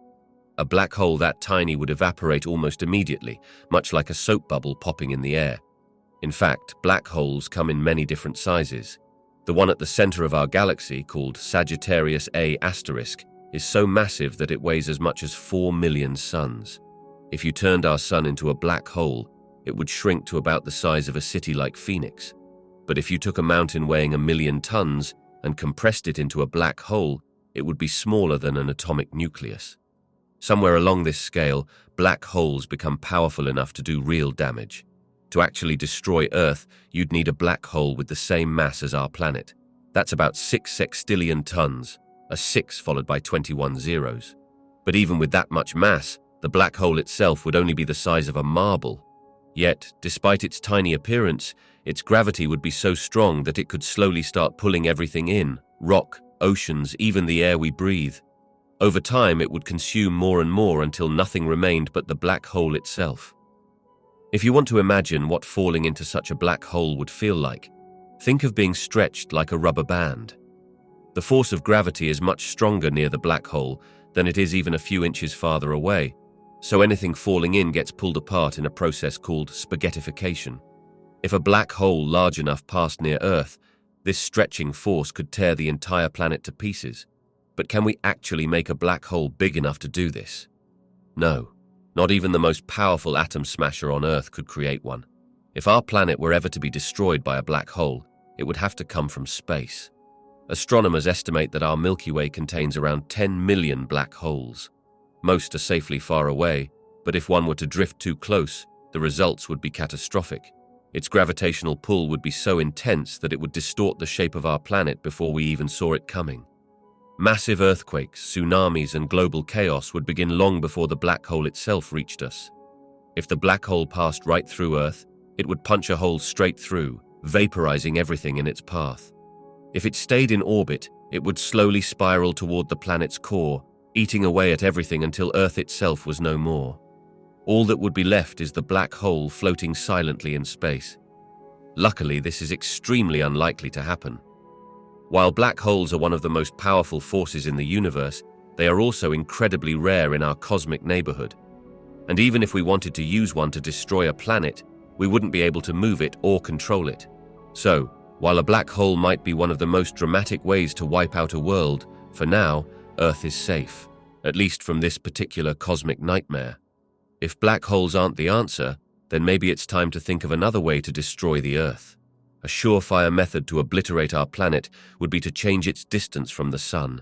A black hole that tiny would evaporate almost immediately, much like a soap bubble popping in the air. In fact, black holes come in many different sizes. The one at the center of our galaxy, called Sagittarius A*, is so massive that it weighs as much as 4 million suns. If you turned our sun into a black hole, it would shrink to about the size of a city like Phoenix. But if you took a mountain weighing 1 million tons and compressed it into a black hole, it would be smaller than an atomic nucleus. Somewhere along this scale, black holes become powerful enough to do real damage. To actually destroy Earth, you'd need a black hole with the same mass as our planet. That's about 6 sextillion tons, a 6 followed by 21 zeros. But even with that much mass, the black hole itself would only be the size of a marble. Yet, despite its tiny appearance, its gravity would be so strong that it could slowly start pulling everything in: rock, oceans, even the air we breathe. Over time, it would consume more and more until nothing remained but the black hole itself. If you want to imagine what falling into such a black hole would feel like, think of being stretched like a rubber band. The force of gravity is much stronger near the black hole than it is even a few inches farther away, so anything falling in gets pulled apart in a process called spaghettification. If a black hole large enough passed near Earth, this stretching force could tear the entire planet to pieces. But can we actually make a black hole big enough to do this? No, not even the most powerful atom smasher on Earth could create one. If our planet were ever to be destroyed by a black hole, it would have to come from space. Astronomers estimate that our Milky Way contains around 10 million black holes. Most are safely far away, but if one were to drift too close, the results would be catastrophic. Its gravitational pull would be so intense that it would distort the shape of our planet before we even saw it coming. Massive earthquakes, tsunamis, and global chaos would begin long before the black hole itself reached us. If the black hole passed right through Earth, it would punch a hole straight through, vaporizing everything in its path. If it stayed in orbit, it would slowly spiral toward the planet's core, eating away at everything until Earth itself was no more. All that would be left is the black hole floating silently in space. Luckily, this is extremely unlikely to happen. While black holes are one of the most powerful forces in the universe, they are also incredibly rare in our cosmic neighborhood. And even if we wanted to use one to destroy a planet, we wouldn't be able to move it or control it. So, while a black hole might be one of the most dramatic ways to wipe out a world, for now, Earth is safe, at least from this particular cosmic nightmare. If black holes aren't the answer, then maybe it's time to think of another way to destroy the Earth. A surefire method to obliterate our planet would be to change its distance from the sun.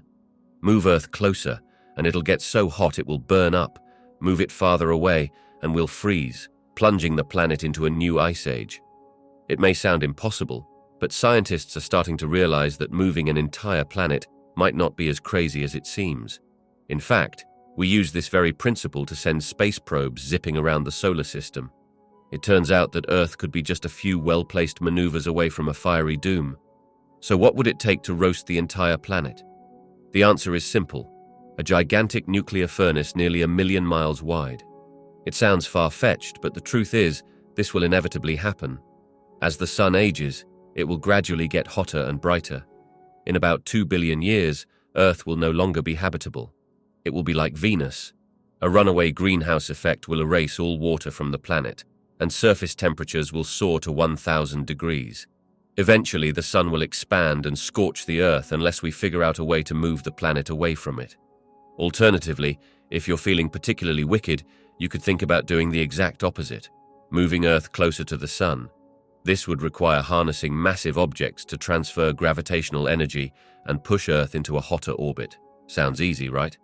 Move Earth closer, and it'll get so hot it will burn up. Move it farther away, and we'll freeze, plunging the planet into a new ice age. It may sound impossible, but scientists are starting to realize that moving an entire planet might not be as crazy as it seems. In fact, we use this very principle to send space probes zipping around the solar system. It turns out that Earth could be just a few well-placed maneuvers away from a fiery doom. So what would it take to roast the entire planet? The answer is simple: a gigantic nuclear furnace nearly 1 million miles wide. It sounds far-fetched, but the truth is, this will inevitably happen. As the sun ages, it will gradually get hotter and brighter. In about 2 billion years, Earth will no longer be habitable. It will be like Venus. A runaway greenhouse effect will erase all water from the planet, and surface temperatures will soar to 1,000 degrees. Eventually, the sun will expand and scorch the Earth unless we figure out a way to move the planet away from it. Alternatively, if you're feeling particularly wicked, you could think about doing the exact opposite, moving Earth closer to the sun. This would require harnessing massive objects to transfer gravitational energy and push Earth into a hotter orbit. Sounds easy, right?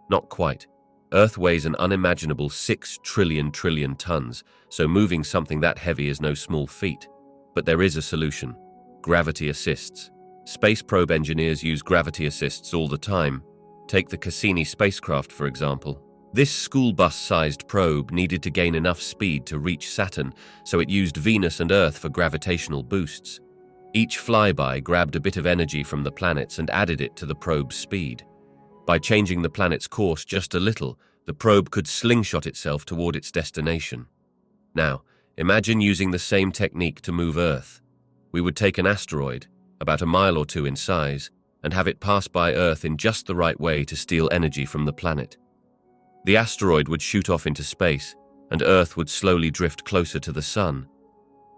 Not quite. Earth weighs an unimaginable 6 trillion tons, so moving something that heavy is no small feat. But there is a solution: gravity assists. Space probe engineers use gravity assists all the time. Take the Cassini spacecraft, for example. This school bus-sized probe needed to gain enough speed to reach Saturn, so it used Venus and Earth for gravitational boosts. Each flyby grabbed a bit of energy from the planets and added it to the probe's speed. By changing the planet's course just a little, the probe could slingshot itself toward its destination. Now, imagine using the same technique to move Earth. We would take an asteroid, about a mile or two in size, and have it pass by Earth in just the right way to steal energy from the planet. The asteroid would shoot off into space, and Earth would slowly drift closer to the Sun.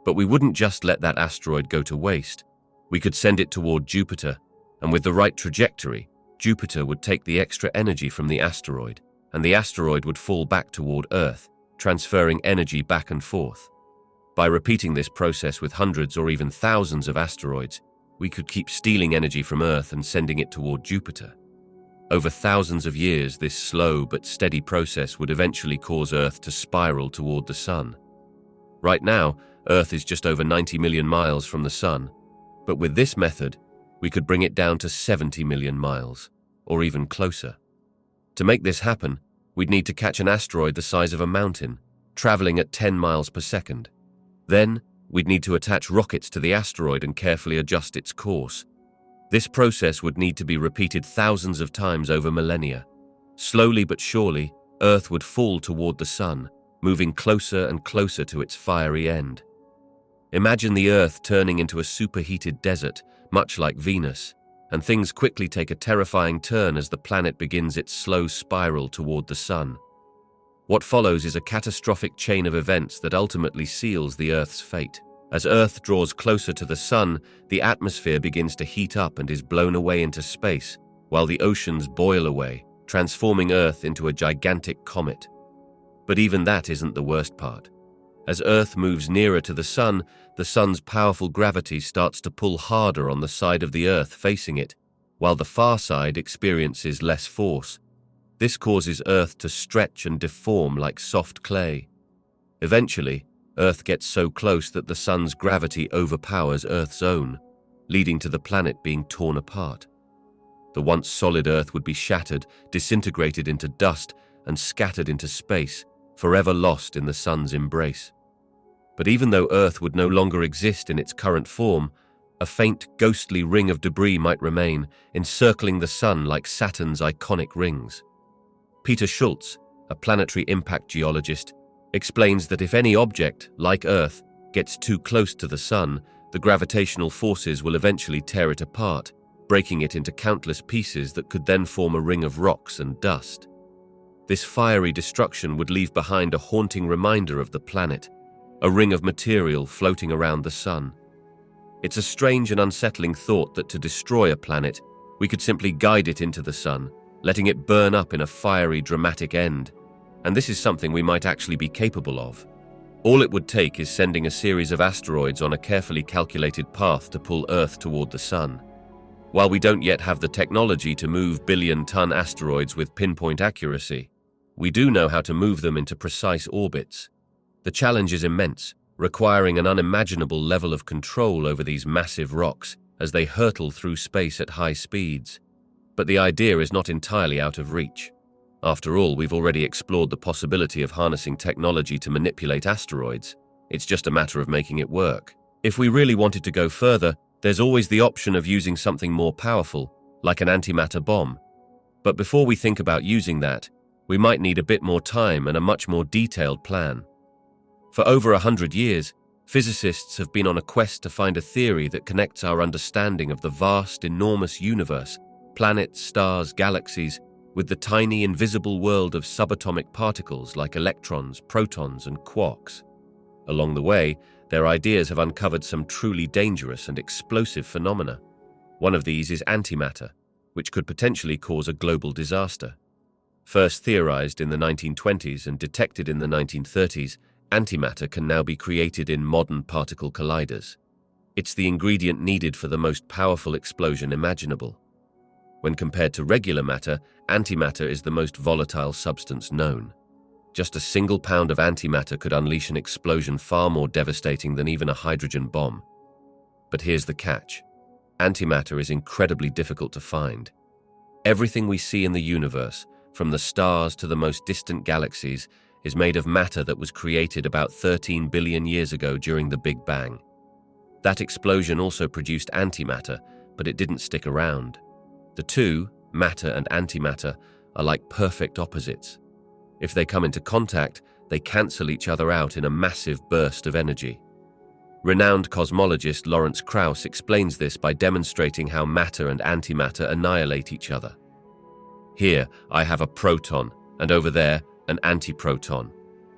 But we wouldn't just let that asteroid go to waste. We could send it toward Jupiter, and with the right trajectory, Jupiter would take the extra energy from the asteroid, and the asteroid would fall back toward Earth, transferring energy back and forth. By repeating this process with hundreds or even thousands of asteroids, we could keep stealing energy from Earth and sending it toward Jupiter. Over thousands of years, this slow but steady process would eventually cause Earth to spiral toward the Sun. Right now, Earth is just over 90 million miles from the Sun, but with this method, we could bring it down to 70 million miles, or even closer. To make this happen, we'd need to catch an asteroid the size of a mountain, traveling at 10 miles per second. Then, we'd need to attach rockets to the asteroid and carefully adjust its course. This process would need to be repeated thousands of times over millennia. Slowly but surely, Earth would fall toward the Sun, moving closer and closer to its fiery end. Imagine the Earth turning into a superheated desert, much like Venus, and things quickly take a terrifying turn as the planet begins its slow spiral toward the Sun. What follows is a catastrophic chain of events that ultimately seals the Earth's fate. As Earth draws closer to the Sun, the atmosphere begins to heat up and is blown away into space, while the oceans boil away, transforming Earth into a gigantic comet. But even that isn't the worst part. As Earth moves nearer to the Sun's powerful gravity starts to pull harder on the side of the Earth facing it, while the far side experiences less force. This causes Earth to stretch and deform like soft clay. Eventually, Earth gets so close that the Sun's gravity overpowers Earth's own, leading to the planet being torn apart. The once solid Earth would be shattered, disintegrated into dust, and scattered into space, forever lost in the Sun's embrace. But even though Earth would no longer exist in its current form, a faint, ghostly ring of debris might remain, encircling the Sun like Saturn's iconic rings. Peter Schultz, a planetary impact geologist, explains that if any object, like Earth, gets too close to the Sun, the gravitational forces will eventually tear it apart, breaking it into countless pieces that could then form a ring of rocks and dust. This fiery destruction would leave behind a haunting reminder of the planet, a ring of material floating around the Sun. It's a strange and unsettling thought that to destroy a planet, we could simply guide it into the Sun, letting it burn up in a fiery, dramatic end. And this is something we might actually be capable of. All it would take is sending a series of asteroids on a carefully calculated path to pull Earth toward the Sun. While we don't yet have the technology to move billion-ton asteroids with pinpoint accuracy, we do know how to move them into precise orbits. The challenge is immense, requiring an unimaginable level of control over these massive rocks as they hurtle through space at high speeds. But the idea is not entirely out of reach. After all, we've already explored the possibility of harnessing technology to manipulate asteroids. It's just a matter of making it work. If we really wanted to go further, there's always the option of using something more powerful, like an antimatter bomb. But before we think about using that, we might need a bit more time and a much more detailed plan. For over 100 years, physicists have been on a quest to find a theory that connects our understanding of the vast, enormous universe, planets, stars, galaxies, with the tiny, invisible world of subatomic particles like electrons, protons, and quarks. Along the way, their ideas have uncovered some truly dangerous and explosive phenomena. One of these is antimatter, which could potentially cause a global disaster. First theorized in the 1920s and detected in the 1930s, antimatter can now be created in modern particle colliders. It's the ingredient needed for the most powerful explosion imaginable. When compared to regular matter, antimatter is the most volatile substance known. Just a single pound of antimatter could unleash an explosion far more devastating than even a hydrogen bomb. But here's the catch. Antimatter is incredibly difficult to find. Everything we see in the universe, from the stars to the most distant galaxies, is made of matter that was created about 13 billion years ago during the Big Bang. That explosion also produced antimatter, but it didn't stick around. The two, matter and antimatter, are like perfect opposites. If they come into contact, they cancel each other out in a massive burst of energy. Renowned cosmologist Lawrence Krauss explains this by demonstrating how matter and antimatter annihilate each other. Here, I have a proton, and over there, an antiproton.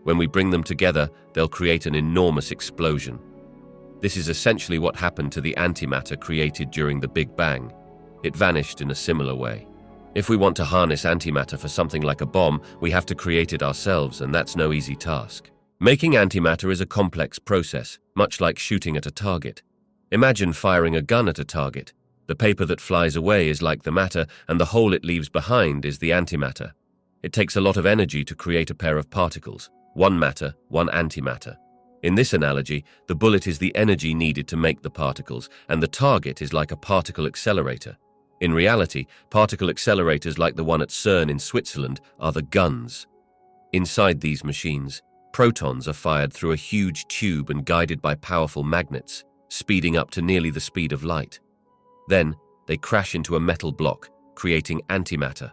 When we bring them together, they'll create an enormous explosion. This is essentially what happened to the antimatter created during the Big Bang. It vanished in a similar way. If we want to harness antimatter for something like a bomb, we have to create it ourselves, and that's no easy task. Making antimatter is a complex process, much like shooting at a target. Imagine firing a gun at a target. The paper that flies away is like the matter, and the hole it leaves behind is the antimatter. It takes a lot of energy to create a pair of particles, one matter, one antimatter. In this analogy, the bullet is the energy needed to make the particles, and the target is like a particle accelerator. In reality, particle accelerators like the one at CERN in Switzerland are the guns. Inside these machines, protons are fired through a huge tube and guided by powerful magnets, speeding up to nearly the speed of light. Then, they crash into a metal block, creating antimatter.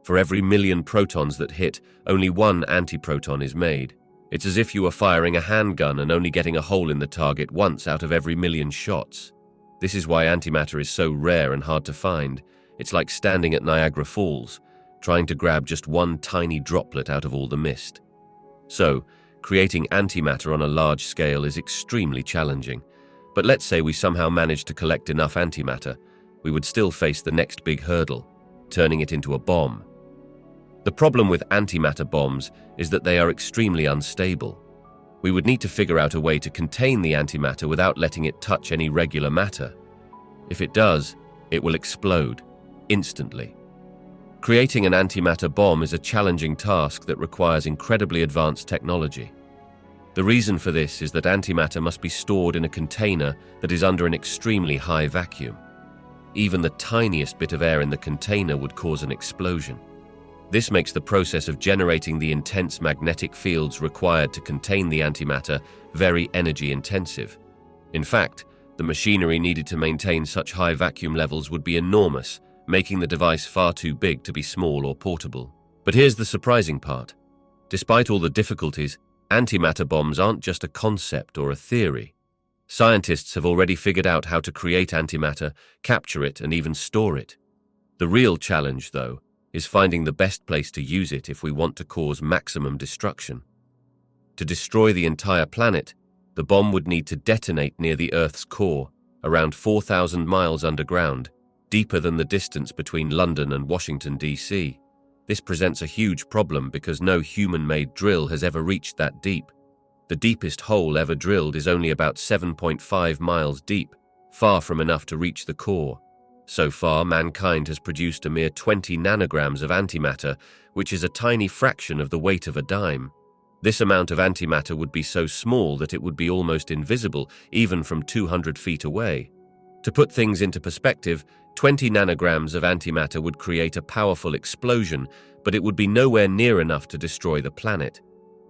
For every million protons that hit, only one antiproton is made. It's as if you were firing a handgun and only getting a hole in the target once out of every million shots. This is why antimatter is so rare and hard to find. It's like standing at Niagara Falls, trying to grab just one tiny droplet out of all the mist. So, creating antimatter on a large scale is extremely challenging. But let's say we somehow managed to collect enough antimatter, we would still face the next big hurdle, turning it into a bomb. The problem with antimatter bombs is that they are extremely unstable. We would need to figure out a way to contain the antimatter without letting it touch any regular matter. If it does, it will explode, instantly. Creating an antimatter bomb is a challenging task that requires incredibly advanced technology. The reason for this is that antimatter must be stored in a container that is under an extremely high vacuum. Even the tiniest bit of air in the container would cause an explosion. This makes the process of generating the intense magnetic fields required to contain the antimatter very energy intensive. In fact, the machinery needed to maintain such high vacuum levels would be enormous, making the device far too big to be small or portable. But here's the surprising part. Despite all the difficulties, antimatter bombs aren't just a concept or a theory. Scientists have already figured out how to create antimatter, capture it, and even store it. The real challenge, though, is finding the best place to use it if we want to cause maximum destruction. To destroy the entire planet, the bomb would need to detonate near the Earth's core, around 4,000 miles underground, deeper than the distance between London and Washington, D.C. This presents a huge problem because no human-made drill has ever reached that deep. The deepest hole ever drilled is only about 7.5 miles deep, far from enough to reach the core. So far, mankind has produced a mere 20 nanograms of antimatter, which is a tiny fraction of the weight of a dime. This amount of antimatter would be so small that it would be almost invisible, even from 200 feet away. To put things into perspective, 20 nanograms of antimatter would create a powerful explosion, but it would be nowhere near enough to destroy the planet.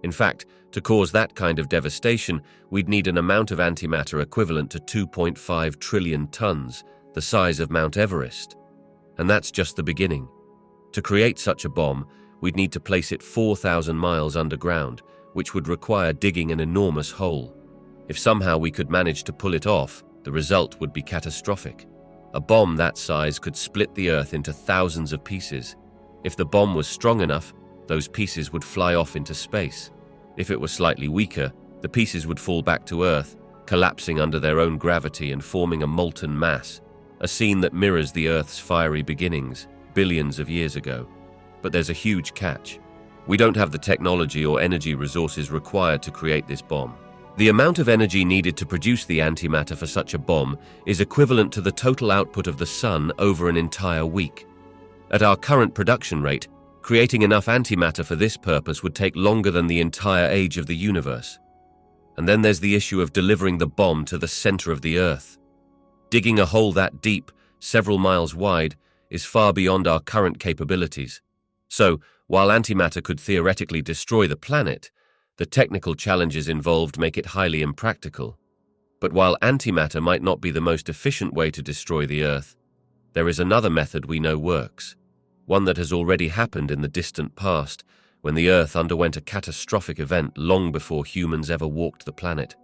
In fact, to cause that kind of devastation, we'd need an amount of antimatter equivalent to 2.5 trillion tons, the size of Mount Everest. And that's just the beginning. To create such a bomb, we'd need to place it 4,000 miles underground, which would require digging an enormous hole. If somehow we could manage to pull it off, the result would be catastrophic. A bomb that size could split the Earth into thousands of pieces. If the bomb was strong enough, those pieces would fly off into space. If it was slightly weaker, the pieces would fall back to Earth, collapsing under their own gravity and forming a molten mass, a scene that mirrors the Earth's fiery beginnings, billions of years ago. But there's a huge catch. We don't have the technology or energy resources required to create this bomb. The amount of energy needed to produce the antimatter for such a bomb is equivalent to the total output of the sun over an entire week. At our current production rate, creating enough antimatter for this purpose would take longer than the entire age of the universe. And then there's the issue of delivering the bomb to the center of the Earth. Digging a hole that deep, several miles wide, is far beyond our current capabilities. So, while antimatter could theoretically destroy the planet, the technical challenges involved make it highly impractical. But while antimatter might not be the most efficient way to destroy the Earth, there is another method we know works, one that has already happened in the distant past, when the Earth underwent a catastrophic event long before humans ever walked the planet.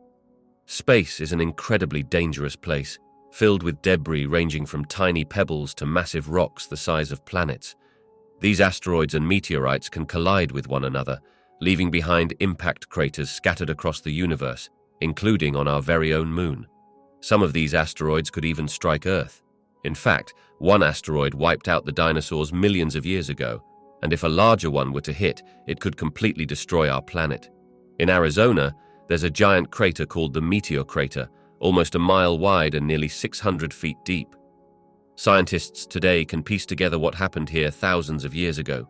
Space is an incredibly dangerous place, filled with debris ranging from tiny pebbles to massive rocks the size of planets. These asteroids and meteorites can collide with one another, leaving behind impact craters scattered across the universe, including on our very own moon. Some of these asteroids could even strike Earth. In fact, one asteroid wiped out the dinosaurs millions of years ago, and if a larger one were to hit, it could completely destroy our planet. In Arizona, there's a giant crater called the Meteor Crater, almost a mile wide and nearly 600 feet deep. Scientists today can piece together what happened here thousands of years ago.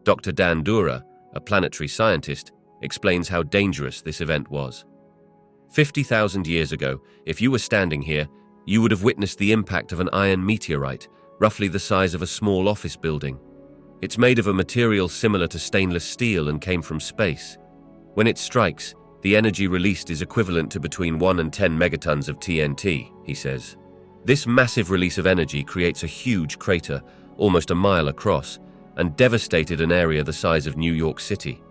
Dr. Dan Dura, a planetary scientist, explains how dangerous this event was. 50,000 years ago, if you were standing here, you would have witnessed the impact of an iron meteorite, roughly the size of a small office building. It's made of a material similar to stainless steel and came from space. When it strikes, the energy released is equivalent to between 1 and 10 megatons of TNT, he says. This massive release of energy creates a huge crater, almost a mile across, and devastated an area the size of New York City.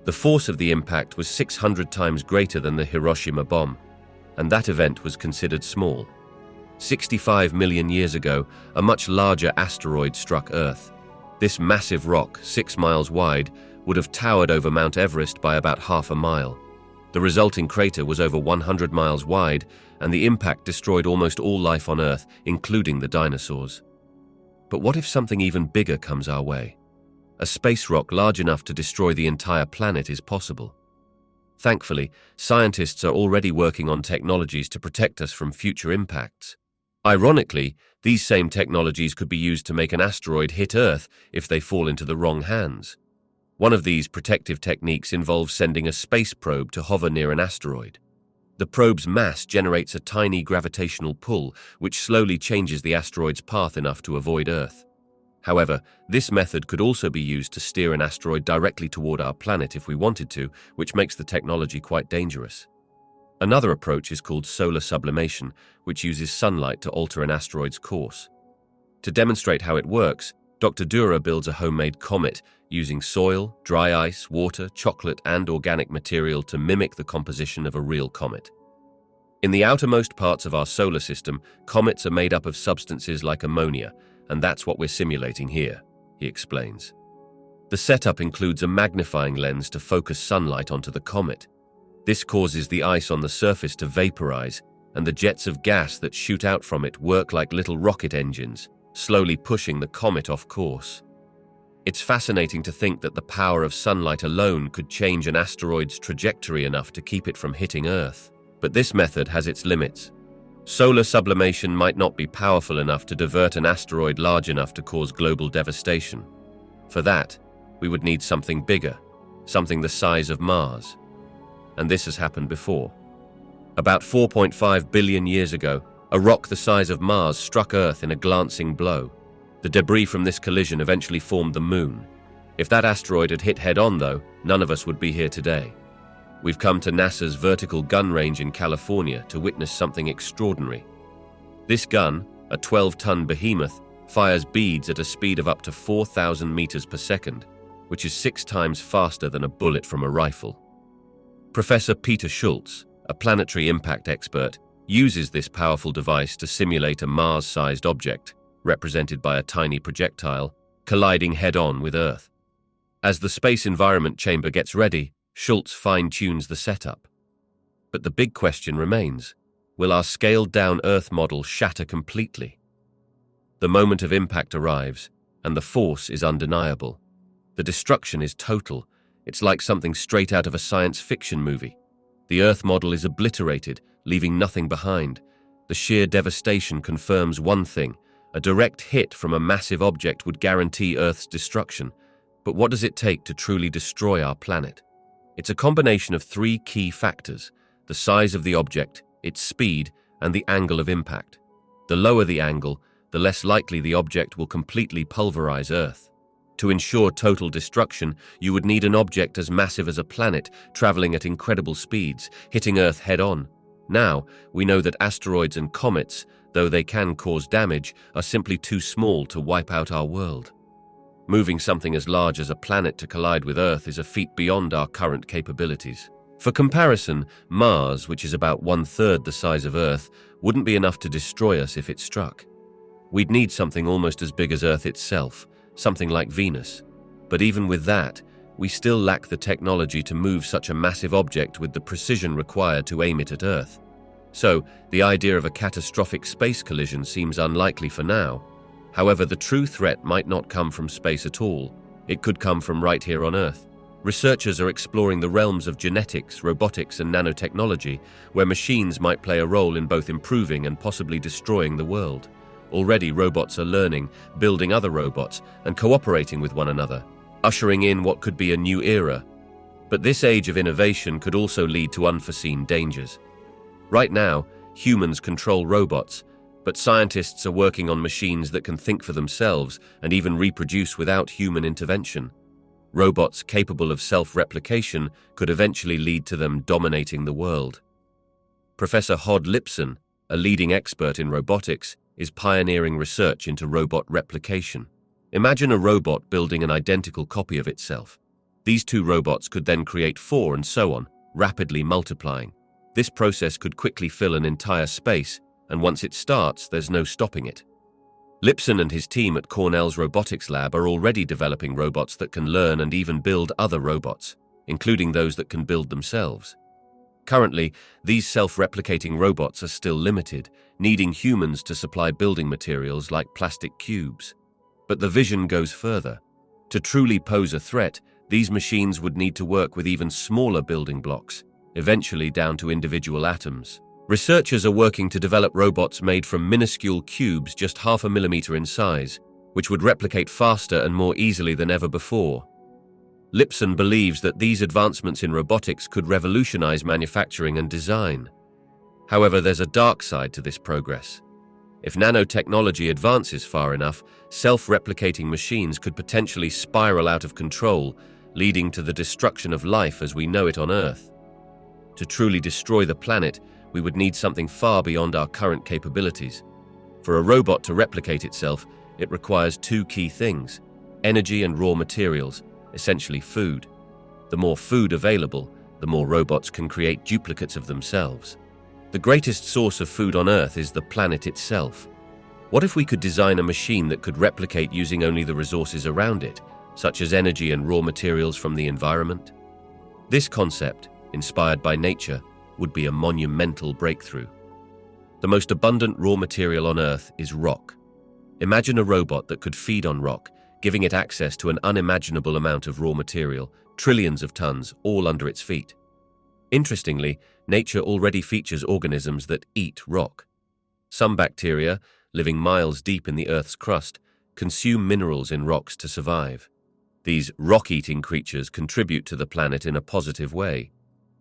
The force of the impact was 600 times greater than the Hiroshima bomb, and that event was considered small. 65 million years ago, a much larger asteroid struck Earth. This massive rock, 6 miles wide, would have towered over Mount Everest by about half a mile. The resulting crater was over 100 miles wide, and the impact destroyed almost all life on Earth, including the dinosaurs. But what if something even bigger comes our way? A space rock large enough to destroy the entire planet is possible. Thankfully, scientists are already working on technologies to protect us from future impacts. Ironically, these same technologies could be used to make an asteroid hit Earth if they fall into the wrong hands. One of these protective techniques involves sending a space probe to hover near an asteroid. The probe's mass generates a tiny gravitational pull, which slowly changes the asteroid's path enough to avoid Earth. However, this method could also be used to steer an asteroid directly toward our planet if we wanted to, which makes the technology quite dangerous. Another approach is called solar sublimation, which uses sunlight to alter an asteroid's course. To demonstrate how it works, Dr. Dura builds a homemade comet using soil, dry ice, water, chocolate, and organic material to mimic the composition of a real comet. In the outermost parts of our solar system, comets are made up of substances like ammonia, and that's what we're simulating here, he explains. The setup includes a magnifying lens to focus sunlight onto the comet. This causes the ice on the surface to vaporize, and the jets of gas that shoot out from it work like little rocket engines, slowly pushing the comet off course. It's fascinating to think that the power of sunlight alone could change an asteroid's trajectory enough to keep it from hitting Earth. But this method has its limits. Solar sublimation might not be powerful enough to divert an asteroid large enough to cause global devastation. For that, we would need something bigger, something the size of Mars. And this has happened before. About 4.5 billion years ago, a rock the size of Mars struck Earth in a glancing blow. The debris from this collision eventually formed the Moon. If that asteroid had hit head-on, though, none of us would be here today. We've come to NASA's vertical gun range in California to witness something extraordinary. This gun, a 12-ton behemoth, fires beads at a speed of up to 4,000 meters per second, which is 6 times faster than a bullet from a rifle. Professor Peter Schultz, a planetary impact expert, uses this powerful device to simulate a Mars-sized object, represented by a tiny projectile, colliding head-on with Earth. As the Space Environment Chamber gets ready, Schultz fine-tunes the setup. But the big question remains, will our scaled-down Earth model shatter completely? The moment of impact arrives, and the force is undeniable. The destruction is total. It's like something straight out of a science fiction movie. The Earth model is obliterated, leaving nothing behind. The sheer devastation confirms one thing: a direct hit from a massive object would guarantee Earth's destruction. But what does it take to truly destroy our planet? It's a combination of 3 key factors: the size of the object, its speed, and the angle of impact. The lower the angle, the less likely the object will completely pulverize Earth. To ensure total destruction, you would need an object as massive as a planet, traveling at incredible speeds, hitting Earth head-on. Now, we know that asteroids and comets, though they can cause damage, are simply too small to wipe out our world. Moving something as large as a planet to collide with Earth is a feat beyond our current capabilities. For comparison, Mars, which is about 1/3 the size of Earth, wouldn't be enough to destroy us if it struck. We'd need something almost as big as Earth itself, something like Venus. But even with that, we still lack the technology to move such a massive object with the precision required to aim it at Earth. So, the idea of a catastrophic space collision seems unlikely for now. However, the true threat might not come from space at all. It could come from right here on Earth. Researchers are exploring the realms of genetics, robotics, and nanotechnology, where machines might play a role in both improving and possibly destroying the world. Already, robots are learning, building other robots, and cooperating with one another, ushering in what could be a new era. But this age of innovation could also lead to unforeseen dangers. Right now, humans control robots, but scientists are working on machines that can think for themselves and even reproduce without human intervention. Robots capable of self-replication could eventually lead to them dominating the world. Professor Hod Lipson, a leading expert in robotics, is pioneering research into robot replication. Imagine a robot building an identical copy of itself. These two robots could then create 4 and so on, rapidly multiplying. This process could quickly fill an entire space, and once it starts, there's no stopping it. Lipson and his team at Cornell's robotics lab are already developing robots that can learn and even build other robots, including those that can build themselves. Currently, these self-replicating robots are still limited, needing humans to supply building materials like plastic cubes. But the vision goes further. To truly pose a threat, these machines would need to work with even smaller building blocks, eventually down to individual atoms. Researchers are working to develop robots made from minuscule cubes just 0.5 millimeter in size, which would replicate faster and more easily than ever before. Lipson believes that these advancements in robotics could revolutionize manufacturing and design. However, there's a dark side to this progress. If nanotechnology advances far enough, self-replicating machines could potentially spiral out of control, leading to the destruction of life as we know it on Earth. To truly destroy the planet, we would need something far beyond our current capabilities. For a robot to replicate itself, it requires 2 key things: energy and raw materials, essentially food. The more food available, the more robots can create duplicates of themselves. The greatest source of food on Earth is the planet itself. What if we could design a machine that could replicate using only the resources around it, such as energy and raw materials from the environment? This concept, inspired by nature, would be a monumental breakthrough. The most abundant raw material on Earth is rock. Imagine a robot that could feed on rock, giving it access to an unimaginable amount of raw material, trillions of tons, all under its feet. Interestingly, nature already features organisms that eat rock. Some bacteria, living miles deep in the Earth's crust, consume minerals in rocks to survive. These rock-eating creatures contribute to the planet in a positive way.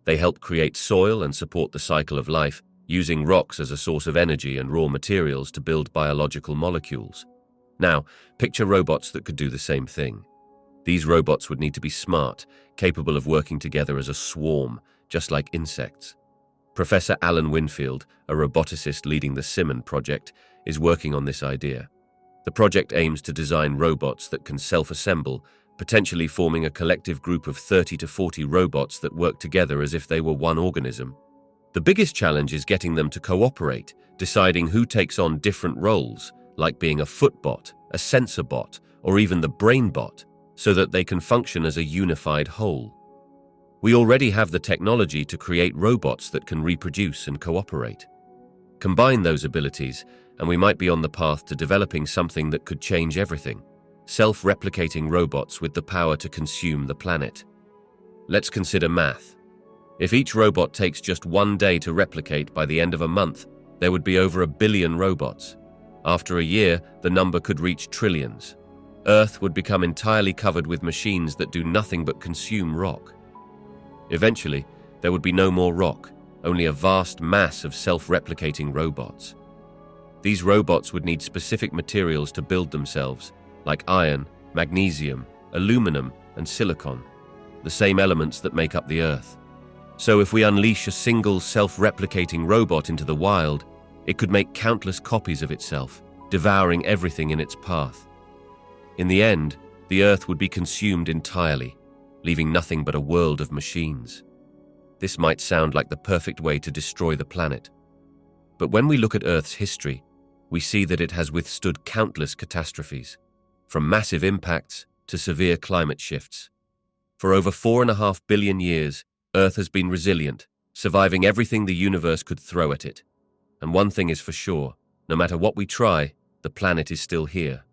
They help create soil and support the cycle of life, using rocks as a source of energy and raw materials to build biological molecules. Now, picture robots that could do the same thing. These robots would need to be smart, capable of working together as a swarm, just like insects. Professor Alan Winfield, a roboticist leading the Simon project, is working on this idea. The project aims to design robots that can self-assemble, potentially forming a collective group of 30 to 40 robots that work together as if they were one organism. The biggest challenge is getting them to cooperate, deciding who takes on different roles, like being a footbot, a sensor bot, or even the brain bot, so that they can function as a unified whole. We already have the technology to create robots that can reproduce and cooperate. Combine those abilities, and we might be on the path to developing something that could change everything. Self-replicating robots with the power to consume the planet. Let's consider math. If each robot takes just 1 day to replicate, by the end of a month, there would be over 1 billion robots. After a year, the number could reach trillions. Earth would become entirely covered with machines that do nothing but consume rock. Eventually, there would be no more rock, only a vast mass of self-replicating robots. These robots would need specific materials to build themselves, like iron, magnesium, aluminum, and silicon, the same elements that make up the Earth. So if we unleash a single self-replicating robot into the wild, it could make countless copies of itself, devouring everything in its path. In the end, the Earth would be consumed entirely, leaving nothing but a world of machines. This might sound like the perfect way to destroy the planet. But when we look at Earth's history, we see that it has withstood countless catastrophes, from massive impacts to severe climate shifts. For over 4.5 billion years, Earth has been resilient, surviving everything the universe could throw at it. And one thing is for sure, no matter what we try, the planet is still here.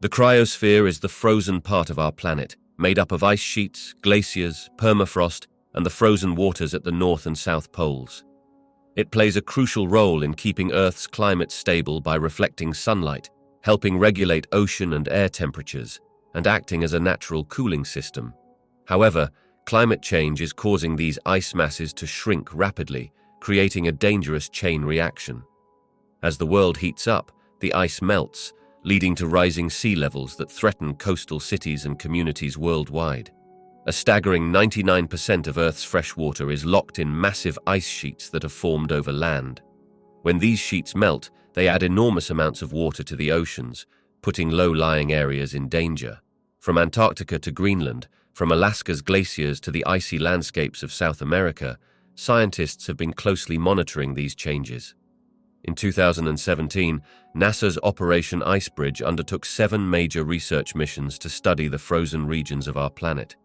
The cryosphere is the frozen part of our planet, made up of ice sheets, glaciers, permafrost, and the frozen waters at the North and South Poles. It plays a crucial role in keeping Earth's climate stable by reflecting sunlight, helping regulate ocean and air temperatures, and acting as a natural cooling system. However, climate change is causing these ice masses to shrink rapidly, creating a dangerous chain reaction. As the world heats up, the ice melts, leading to rising sea levels that threaten coastal cities and communities worldwide. A staggering 99% of Earth's fresh water is locked in massive ice sheets that are formed over land. When these sheets melt, they add enormous amounts of water to the oceans, putting low-lying areas in danger. From Antarctica to Greenland, from Alaska's glaciers to the icy landscapes of South America, scientists have been closely monitoring these changes. In 2017, NASA's Operation Icebridge undertook 7 major research missions to study the frozen regions of our planet.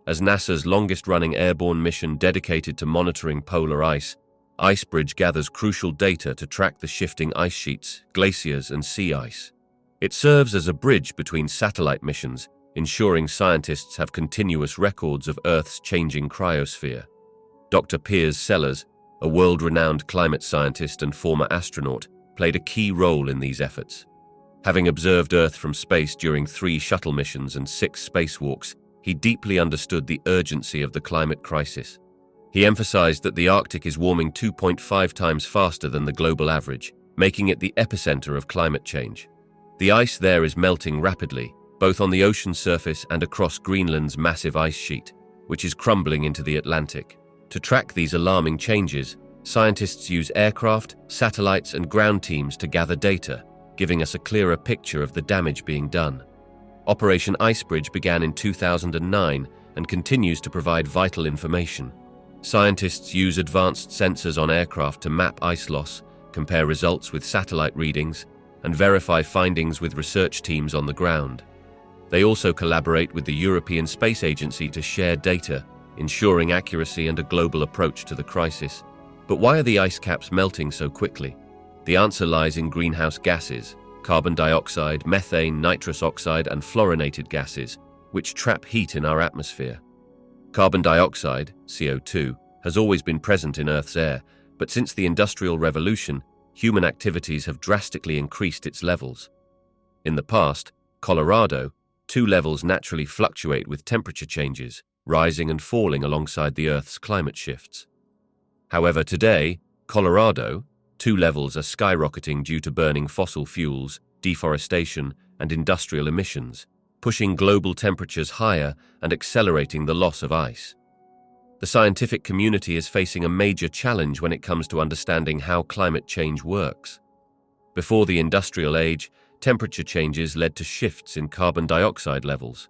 As NASA's longest-running airborne mission dedicated to monitoring polar ice, Icebridge gathers crucial data to track the shifting ice sheets, glaciers, and sea ice. It serves as a bridge between satellite missions, ensuring scientists have continuous records of Earth's changing cryosphere. Dr. Piers Sellers, a world-renowned climate scientist and former astronaut, played a key role in these efforts. Having observed Earth from space during 3 shuttle missions and 6 spacewalks, he deeply understood the urgency of the climate crisis. He emphasized that the Arctic is warming 2.5 times faster than the global average, making it the epicenter of climate change. The ice there is melting rapidly, both on the ocean surface and across Greenland's massive ice sheet, which is crumbling into the Atlantic. To track these alarming changes, scientists use aircraft, satellites, and ground teams to gather data, giving us a clearer picture of the damage being done. Operation Icebridge began in 2009 and continues to provide vital information. Scientists use advanced sensors on aircraft to map ice loss, compare results with satellite readings, and verify findings with research teams on the ground. They also collaborate with the European Space Agency to share data, ensuring accuracy and a global approach to the crisis. But why are the ice caps melting so quickly? The answer lies in greenhouse gases, carbon dioxide, methane, nitrous oxide, and fluorinated gases, which trap heat in our atmosphere. Carbon dioxide, CO2, has always been present in Earth's air, but since the Industrial Revolution, human activities have drastically increased its levels. In the past, Colorado, 2 levels naturally fluctuate with temperature changes, rising and falling alongside the Earth's climate shifts. However, today, Colorado, 2 levels are skyrocketing due to burning fossil fuels, deforestation, and industrial emissions, pushing global temperatures higher and accelerating the loss of ice. The scientific community is facing a major challenge when it comes to understanding how climate change works. Before the industrial age, temperature changes led to shifts in carbon dioxide levels.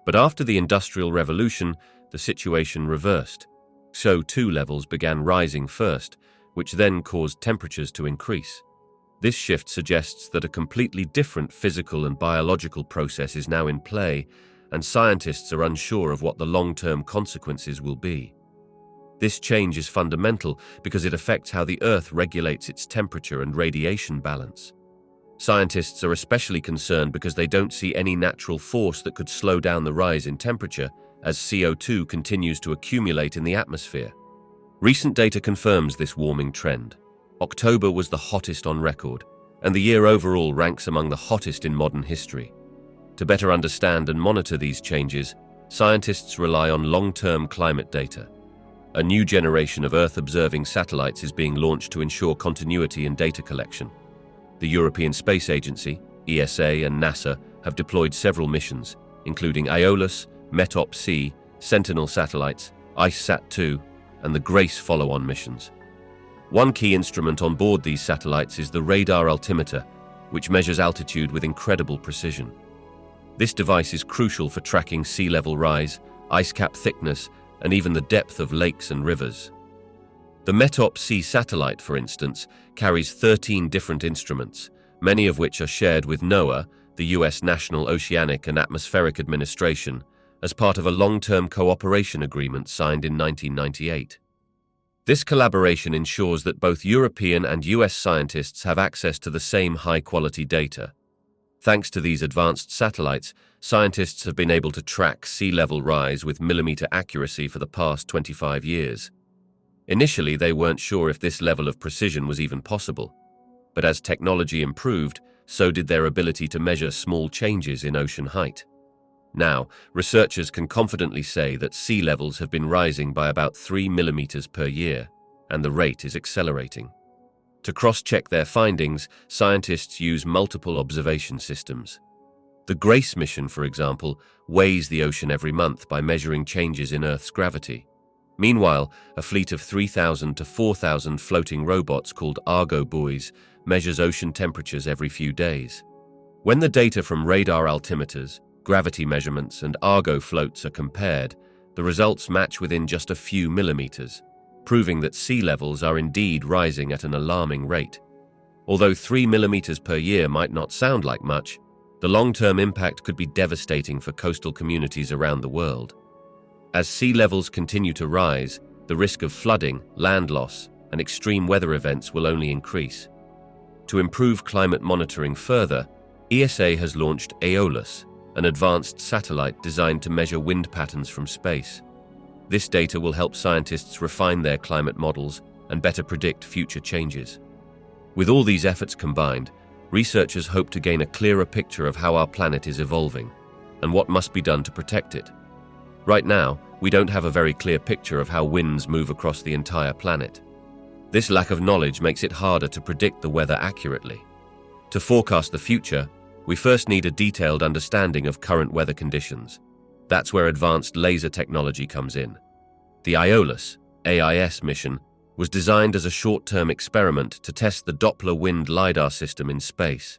But after the Industrial Revolution, the situation reversed. CO2 levels began rising first, which then caused temperatures to increase. This shift suggests that a completely different physical and biological process is now in play, and scientists are unsure of what the long-term consequences will be. This change is fundamental because it affects how the Earth regulates its temperature and radiation balance. Scientists are especially concerned because they don't see any natural force that could slow down the rise in temperature as CO2 continues to accumulate in the atmosphere. Recent data confirms this warming trend. October was the hottest on record, and the year overall ranks among the hottest in modern history. To better understand and monitor these changes, scientists rely on long-term climate data. A new generation of Earth-observing satellites is being launched to ensure continuity in data collection. The European Space Agency, ESA, and NASA have deployed several missions, including Aeolus, METOP-C, Sentinel satellites, IceSat-2, and the GRACE follow-on missions. One key instrument on board these satellites is the radar altimeter, which measures altitude with incredible precision. This device is crucial for tracking sea level rise, ice cap thickness, and even the depth of lakes and rivers. The METOP-C satellite, for instance, carries 13 different instruments, many of which are shared with NOAA, the US National Oceanic and Atmospheric Administration, as part of a long-term cooperation agreement signed in 1998. This collaboration ensures that both European and US scientists have access to the same high-quality data. Thanks to these advanced satellites, scientists have been able to track sea level rise with millimeter accuracy for the past 25 years. Initially, they weren't sure if this level of precision was even possible. But as technology improved, so did their ability to measure small changes in ocean height. Now, researchers can confidently say that sea levels have been rising by about 3 millimeters per year, and the rate is accelerating. To cross-check their findings, scientists use multiple observation systems. The GRACE mission, for example, weighs the ocean every month by measuring changes in Earth's gravity. Meanwhile, a fleet of 3,000 to 4,000 floating robots called Argo buoys measures ocean temperatures every few days. When the data from radar altimeters, gravity measurements, and Argo floats are compared, the results match within just a few millimeters, proving that sea levels are indeed rising at an alarming rate. Although 3 millimeters per year might not sound like much, the long-term impact could be devastating for coastal communities around the world. As sea levels continue to rise, the risk of flooding, land loss, and extreme weather events will only increase. To improve climate monitoring further, ESA has launched Aeolus, an advanced satellite designed to measure wind patterns from space. This data will help scientists refine their climate models and better predict future changes. With all these efforts combined, researchers hope to gain a clearer picture of how our planet is evolving and what must be done to protect it. Right now, we don't have a very clear picture of how winds move across the entire planet. This lack of knowledge makes it harder to predict the weather accurately. To forecast the future, we first need a detailed understanding of current weather conditions. That's where advanced laser technology comes in. The Aeolus, AIS mission, was designed as a short-term experiment to test the Doppler wind LiDAR system in space.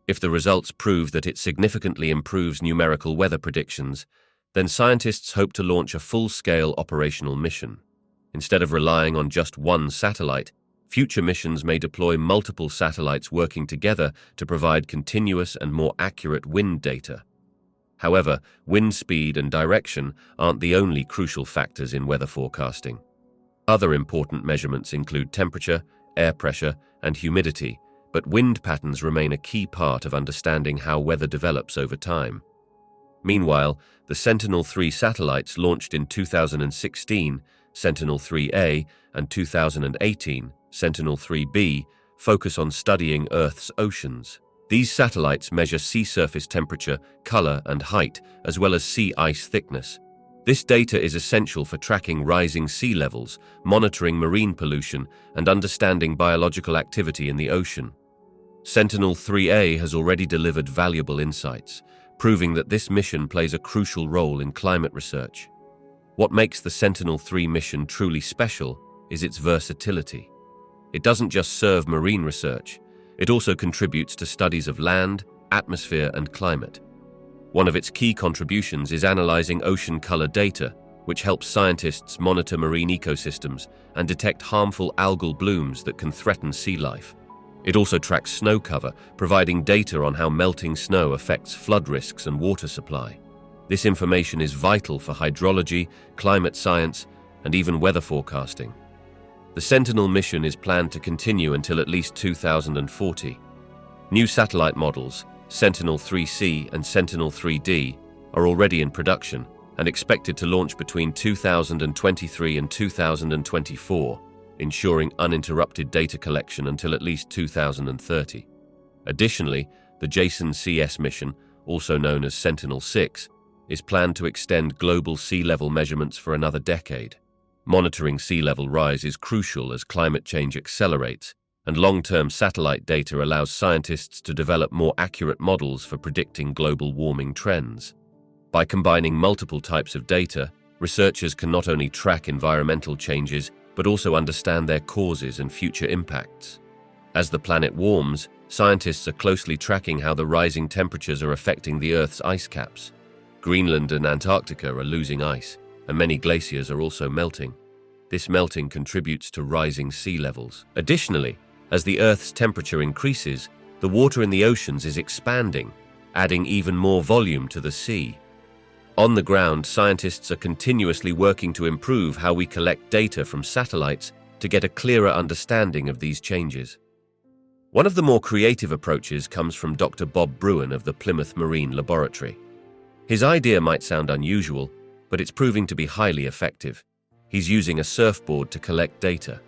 If the results prove that it significantly improves numerical weather predictions, then scientists hope to launch a full-scale operational mission. Instead of relying on just one satellite, future missions may deploy multiple satellites working together to provide continuous and more accurate wind data. However, wind speed and direction aren't the only crucial factors in weather forecasting. Other important measurements include temperature, air pressure, and humidity, but wind patterns remain a key part of understanding how weather develops over time. Meanwhile, the Sentinel-3 satellites launched in 2016, Sentinel-3A, and 2018, Sentinel-3B, focus on studying Earth's oceans. These satellites measure sea surface temperature, color, and height, as well as sea ice thickness. This data is essential for tracking rising sea levels, monitoring marine pollution, and understanding biological activity in the ocean. Sentinel-3A has already delivered valuable insights, proving that this mission plays a crucial role in climate research. What makes the Sentinel-3 mission truly special is its versatility. It doesn't just serve marine research, it also contributes to studies of land, atmosphere, and climate. One of its key contributions is analyzing ocean color data, which helps scientists monitor marine ecosystems and detect harmful algal blooms that can threaten sea life. It also tracks snow cover, providing data on how melting snow affects flood risks and water supply. This information is vital for hydrology, climate science, and even weather forecasting. The Sentinel mission is planned to continue until at least 2040. New satellite models, Sentinel-3C and Sentinel-3D, are already in production and expected to launch between 2023 and 2024, ensuring uninterrupted data collection until at least 2030. Additionally, the JASON-CS mission, also known as Sentinel-6, is planned to extend global sea level measurements for another decade. Monitoring sea level rise is crucial as climate change accelerates, and long-term satellite data allows scientists to develop more accurate models for predicting global warming trends. By combining multiple types of data, Researchers can not only track environmental changes, but also understand their causes and future impacts. As the planet warms, scientists are closely tracking how the rising temperatures are affecting the Earth's ice caps. Greenland and Antarctica are losing ice, and many glaciers are also melting. This melting contributes to rising sea levels. Additionally, as the Earth's temperature increases, the water in the oceans is expanding, adding even more volume to the sea. On the ground, scientists are continuously working to improve how we collect data from satellites to get a clearer understanding of these changes. One of the more creative approaches comes from Dr. Bob Bruin of the Plymouth Marine Laboratory. His idea might sound unusual, but it's proving to be highly effective. He's using a surfboard to collect data.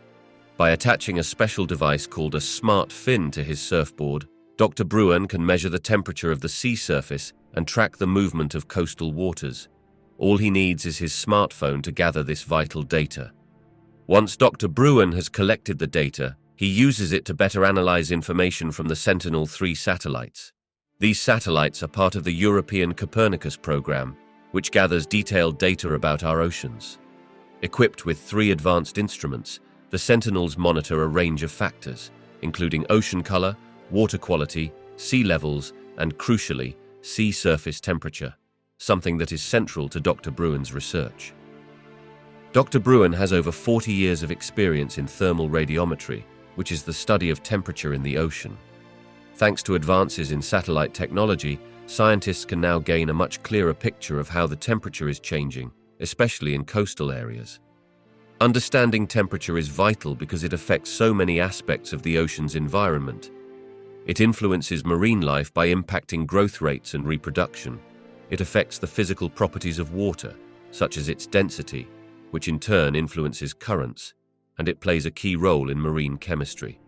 By attaching a special device called a smart fin to his surfboard, Dr. Bruin can measure the temperature of the sea surface and track the movement of coastal waters. All he needs is his smartphone to gather this vital data. Once Dr. Bruin has collected the data, he uses it to better analyze information from the Sentinel-3 satellites. These satellites are part of the European Copernicus program, which gathers detailed data about our oceans. Equipped with 3 advanced instruments, the Sentinels monitor a range of factors, including ocean color, water quality, sea levels, and crucially, sea surface temperature, something that is central to Dr. Bruin's research. Dr. Bruin has over 40 years of experience in thermal radiometry, which is the study of temperature in the ocean. Thanks to advances in satellite technology, scientists can now gain a much clearer picture of how the temperature is changing, especially in coastal areas. Understanding temperature is vital because it affects so many aspects of the ocean's environment. It influences marine life by impacting growth rates and reproduction. It affects the physical properties of water, such as its density, which in turn influences currents, and it plays a key role in marine chemistry.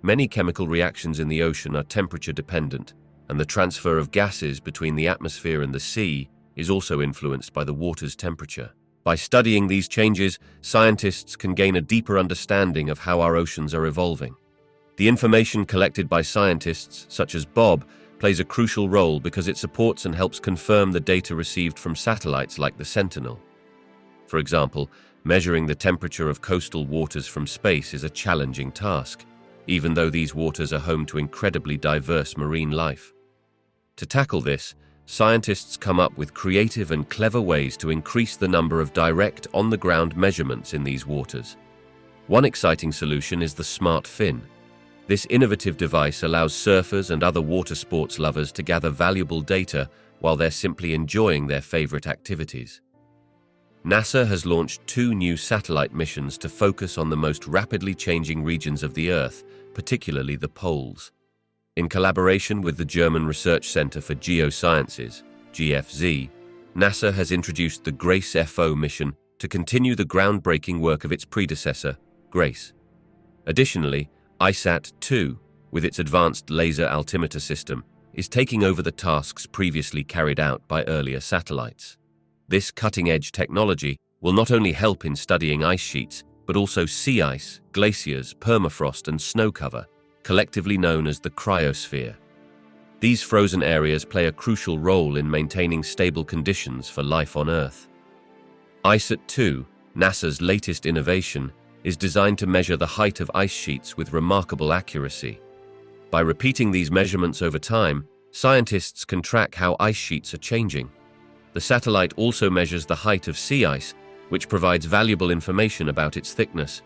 Many chemical reactions in the ocean are temperature dependent, and the transfer of gases between the atmosphere and the sea is also influenced by the water's temperature. By studying these changes, scientists can gain a deeper understanding of how our oceans are evolving. The information collected by scientists, such as Bob, plays a crucial role because it supports and helps confirm the data received from satellites like the Sentinel. For example, measuring the temperature of coastal waters from space is a challenging task, even though these waters are home to incredibly diverse marine life. To tackle this, scientists come up with creative and clever ways to increase the number of direct, on-the-ground measurements in these waters. One exciting solution is the smart fin. This innovative device allows surfers and other water sports lovers to gather valuable data while they're simply enjoying their favorite activities. NASA has launched 2 new satellite missions to focus on the most rapidly changing regions of the Earth, particularly the poles. In collaboration with the German Research Center for Geosciences, GFZ, NASA has introduced the GRACE-FO mission to continue the groundbreaking work of its predecessor, GRACE. Additionally, ISAT-2, with its advanced laser altimeter system, is taking over the tasks previously carried out by earlier satellites. This cutting-edge technology will not only help in studying ice sheets, but also sea ice, glaciers, permafrost, and snow cover, collectively known as the cryosphere. These frozen areas play a crucial role in maintaining stable conditions for life on Earth. ISAT-2, NASA's latest innovation, is designed to measure the height of ice sheets with remarkable accuracy. By repeating these measurements over time, scientists can track how ice sheets are changing. The satellite also measures the height of sea ice, which provides valuable information about its thickness.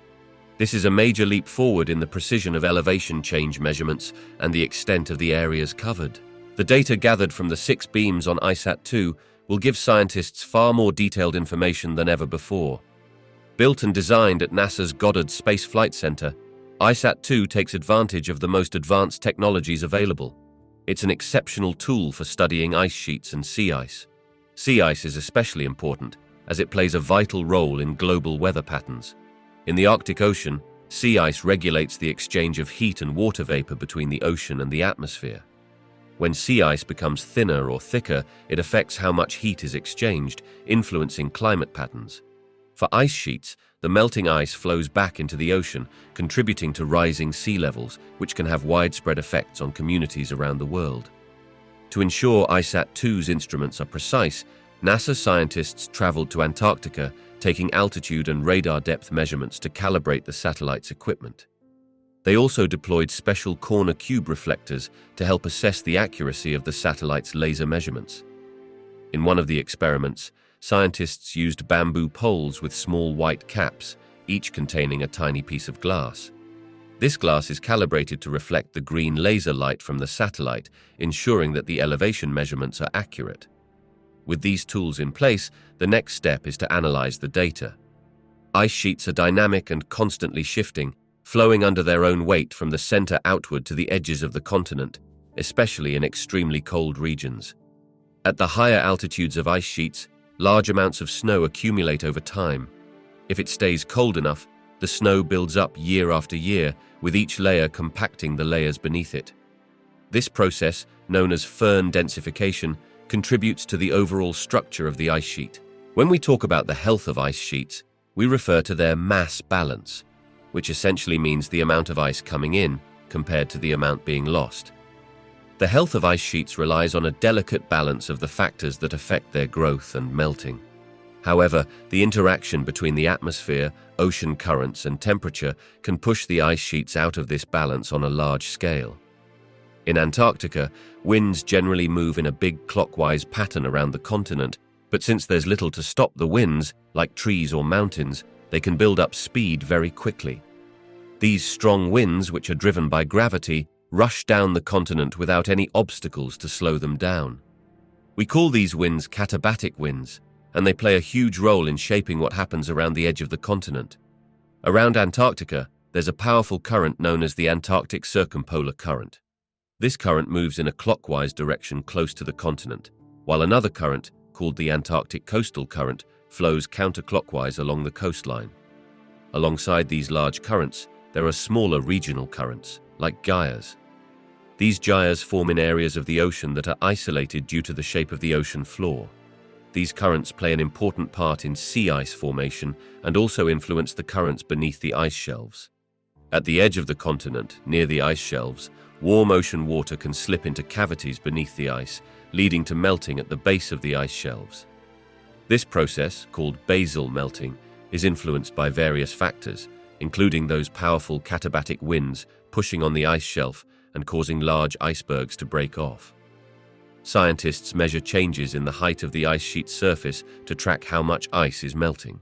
This is a major leap forward in the precision of elevation change measurements and the extent of the areas covered. The data gathered from the 6 beams on ISAT-2 will give scientists far more detailed information than ever before. Built and designed at NASA's Goddard Space Flight Center, ISAT-2 takes advantage of the most advanced technologies available. It's an exceptional tool for studying ice sheets and sea ice. Sea ice is especially important, as it plays a vital role in global weather patterns. In the Arctic Ocean, sea ice regulates the exchange of heat and water vapor between the ocean and the atmosphere. When sea ice becomes thinner or thicker, it affects how much heat is exchanged, influencing climate patterns. For ice sheets, the melting ice flows back into the ocean, contributing to rising sea levels, which can have widespread effects on communities around the world. To ensure ISAT-2's instruments are precise, NASA scientists traveled to Antarctica, taking altitude and radar depth measurements to calibrate the satellite's equipment. They also deployed special corner cube reflectors to help assess the accuracy of the satellite's laser measurements. In one of the experiments, scientists used bamboo poles with small white caps, each containing a tiny piece of glass. This glass is calibrated to reflect the green laser light from the satellite, ensuring that the elevation measurements are accurate. With these tools in place, the next step is to analyze the data. Ice sheets are dynamic and constantly shifting, flowing under their own weight from the center outward to the edges of the continent, especially in extremely cold regions. At the higher altitudes of ice sheets, large amounts of snow accumulate over time. If it stays cold enough, the snow builds up year after year, with each layer compacting the layers beneath it. This process, known as firn densification, contributes to the overall structure of the ice sheet. When we talk about the health of ice sheets, we refer to their mass balance, which essentially means the amount of ice coming in compared to the amount being lost. The health of ice sheets relies on a delicate balance of the factors that affect their growth and melting. However, the interaction between the atmosphere, ocean currents, and temperature can push the ice sheets out of this balance on a large scale. In Antarctica, winds generally move in a big clockwise pattern around the continent, but since there's little to stop the winds, like trees or mountains, they can build up speed very quickly. These strong winds, which are driven by gravity, rush down the continent without any obstacles to slow them down. We call these winds katabatic winds, and they play a huge role in shaping what happens around the edge of the continent. Around Antarctica, there's a powerful current known as the Antarctic Circumpolar Current. This current moves in a clockwise direction close to the continent, while another current, called the Antarctic Coastal Current, flows counterclockwise along the coastline. Alongside these large currents, there are smaller regional currents, like gyres. These gyres form in areas of the ocean that are isolated due to the shape of the ocean floor. These currents play an important part in sea ice formation and also influence the currents beneath the ice shelves. At the edge of the continent, near the ice shelves, warm ocean water can slip into cavities beneath the ice, leading to melting at the base of the ice shelves. This process, called basal melting, is influenced by various factors, including those powerful katabatic winds pushing on the ice shelf and causing large icebergs to break off. Scientists measure changes in the height of the ice sheet's surface to track how much ice is melting.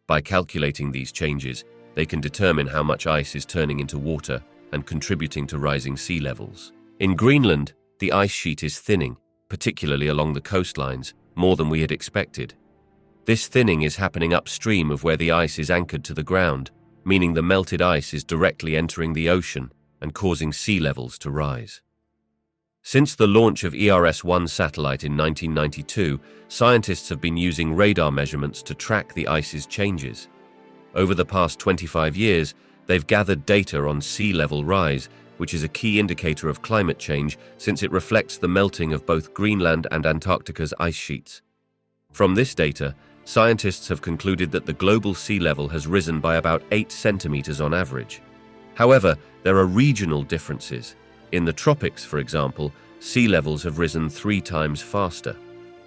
By calculating these changes, they can determine how much ice is turning into water and contributing to rising sea levels. In Greenland, the ice sheet is thinning, particularly along the coastlines, more than we had expected. This thinning is happening upstream of where the ice is anchored to the ground, meaning the melted ice is directly entering the ocean and causing sea levels to rise. Since the launch of ERS-1 satellite in 1992, scientists have been using radar measurements to track the ice's changes. Over the past 25 years, they've gathered data on sea level rise, which is a key indicator of climate change since it reflects the melting of both Greenland and Antarctica's ice sheets. From this data, scientists have concluded that the global sea level has risen by about 8 centimeters on average. However, there are regional differences. In the tropics, for example, sea levels have risen 3 times faster.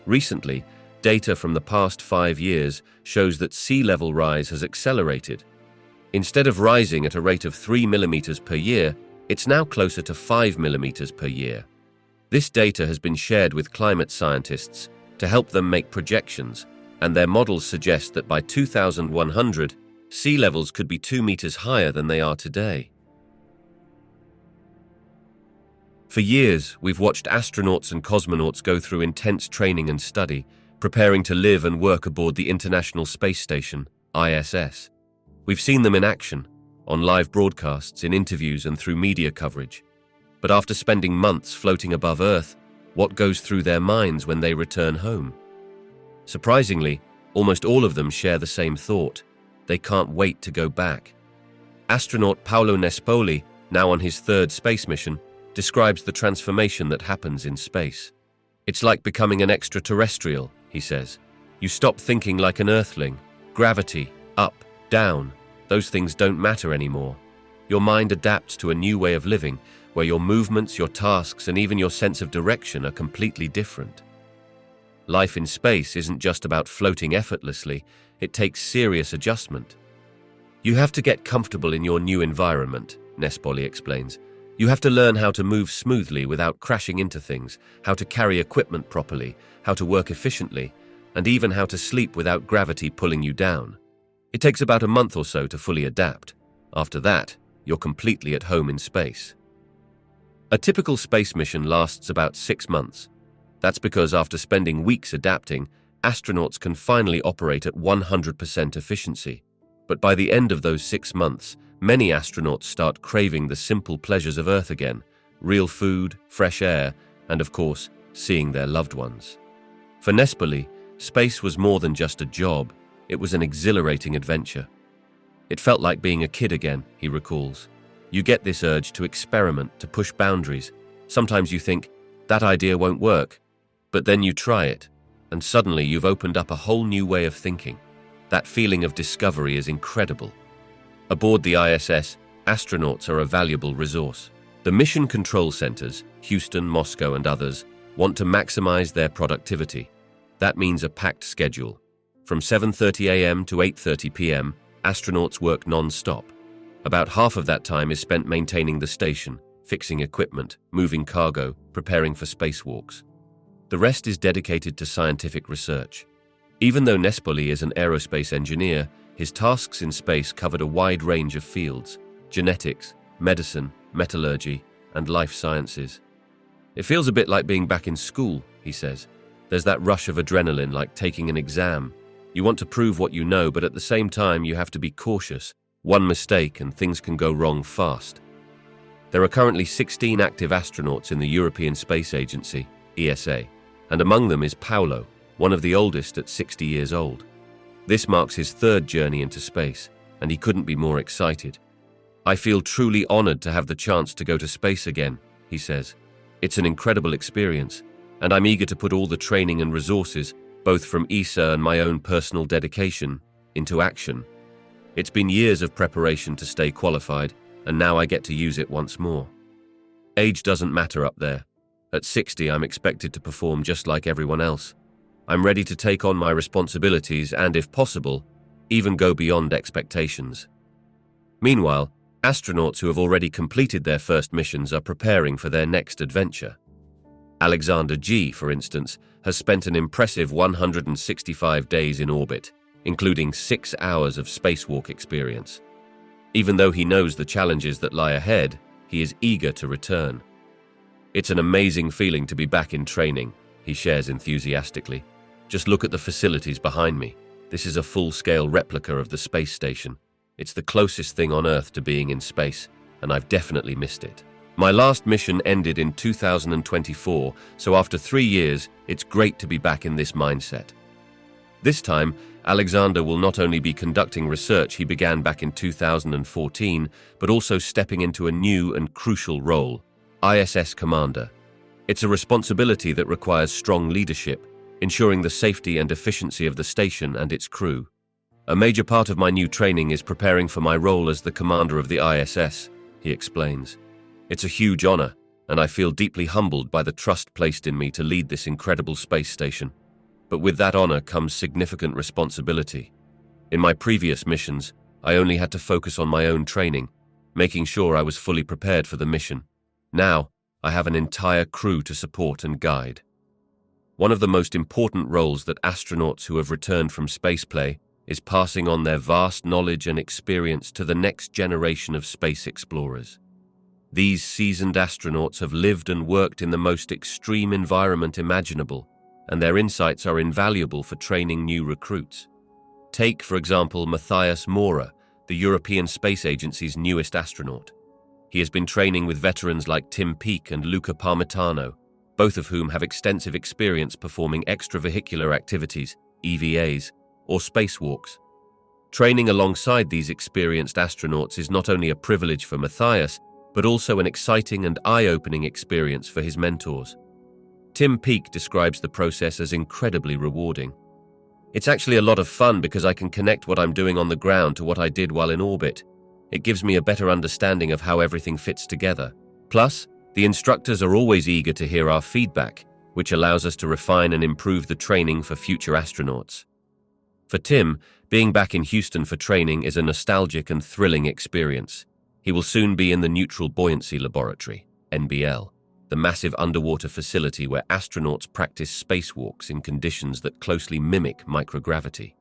Recently, data from the past 5 years shows that sea level rise has accelerated. Instead of rising at a rate of 3 millimeters per year, it's now closer to 5 millimeters per year. This data has been shared with climate scientists to help them make projections, and their models suggest that by 2100, sea levels could be 2 meters higher than they are today. For years, we've watched astronauts and cosmonauts go through intense training and study, preparing to live and work aboard the International Space Station, ISS. We've seen them in action, on live broadcasts, in interviews, and through media coverage. But after spending months floating above Earth, what goes through their minds when they return home? Surprisingly, almost all of them share the same thought. They can't wait to go back. Astronaut Paolo Nespoli, now on his 3rd space mission, describes the transformation that happens in space. It's like becoming an extraterrestrial, he says. You stop thinking like an earthling. Gravity, up, down, those things don't matter anymore. Your mind adapts to a new way of living, where your movements, your tasks, and even your sense of direction are completely different. Life in space isn't just about floating effortlessly, it takes serious adjustment. You have to get comfortable in your new environment, Nespoli explains. You have to learn how to move smoothly without crashing into things, how to carry equipment properly, how to work efficiently, and even how to sleep without gravity pulling you down. It takes about a month or so to fully adapt. After that, you're completely at home in space. A typical space mission lasts about 6 months. That's because after spending weeks adapting, astronauts can finally operate at 100% efficiency. But by the end of those 6 months, many astronauts start craving the simple pleasures of Earth again: real food, fresh air, and of course, seeing their loved ones. For Nespoli, space was more than just a job, it was an exhilarating adventure. It felt like being a kid again, he recalls. You get this urge to experiment, to push boundaries. Sometimes you think, that idea won't work. But then you try it, and suddenly you've opened up a whole new way of thinking. That feeling of discovery is incredible. Aboard the ISS, astronauts are a valuable resource. The mission control centers, Houston, Moscow, and others, want to maximize their productivity. That means a packed schedule. From 7:30 a.m. to 8:30 p.m., astronauts work non-stop. About half of that time is spent maintaining the station, fixing equipment, moving cargo, preparing for spacewalks. The rest is dedicated to scientific research. Even though Nespoli is an aerospace engineer, his tasks in space covered a wide range of fields: genetics, medicine, metallurgy, and life sciences. It feels a bit like being back in school, he says. There's that rush of adrenaline like taking an exam. You want to prove what you know, but at the same time you have to be cautious. One mistake and things can go wrong fast. There are currently 16 active astronauts in the European Space Agency, ESA, and among them is Paolo, one of the oldest at 60 years old. This marks his third journey into space, and he couldn't be more excited. I feel truly honored to have the chance to go to space again, he says. It's an incredible experience, and I'm eager to put all the training and resources, both from ESA and my own personal dedication, into action. It's been years of preparation to stay qualified, and now I get to use it once more. Age doesn't matter up there. At 60, I'm expected to perform just like everyone else. I'm ready to take on my responsibilities and, if possible, even go beyond expectations. Meanwhile, astronauts who have already completed their first missions are preparing for their next adventure. Alexander G, for instance, has spent an impressive 165 days in orbit, including 6 hours of spacewalk experience. Even though he knows the challenges that lie ahead, he is eager to return. It's an amazing feeling to be back in training, he shares enthusiastically. Just look at the facilities behind me. This is a full-scale replica of the space station. It's the closest thing on Earth to being in space, and I've definitely missed it. My last mission ended in 2024, so after 3 years, it's great to be back in this mindset. This time, Alexander will not only be conducting research he began back in 2014, but also stepping into a new and crucial role: ISS Commander. It's a responsibility that requires strong leadership, ensuring the safety and efficiency of the station and its crew. A major part of my new training is preparing for my role as the commander of the ISS, he explains. It's a huge honor, and I feel deeply humbled by the trust placed in me to lead this incredible space station. But with that honor comes significant responsibility. In my previous missions, I only had to focus on my own training, making sure I was fully prepared for the mission. Now, I have an entire crew to support and guide. One of the most important roles that astronauts who have returned from space play is passing on their vast knowledge and experience to the next generation of space explorers. These seasoned astronauts have lived and worked in the most extreme environment imaginable, and their insights are invaluable for training new recruits. Take, for example, Matthias Maurer, the European Space Agency's newest astronaut. He has been training with veterans like Tim Peake and Luca Parmitano, both of whom have extensive experience performing extravehicular activities, EVAs, or spacewalks. Training alongside these experienced astronauts is not only a privilege for Matthias, but also an exciting and eye-opening experience for his mentors. Tim Peake describes the process as incredibly rewarding. It's actually a lot of fun because I can connect what I'm doing on the ground to what I did while in orbit. It gives me a better understanding of how everything fits together. Plus, the instructors are always eager to hear our feedback. which allows us to refine and improve the training for future astronauts. For Tim, being back in Houston for training is a nostalgic and thrilling experience. He will soon be in the Neutral Buoyancy Laboratory, NBL, the massive underwater facility where astronauts practice spacewalks in conditions that closely mimic microgravity.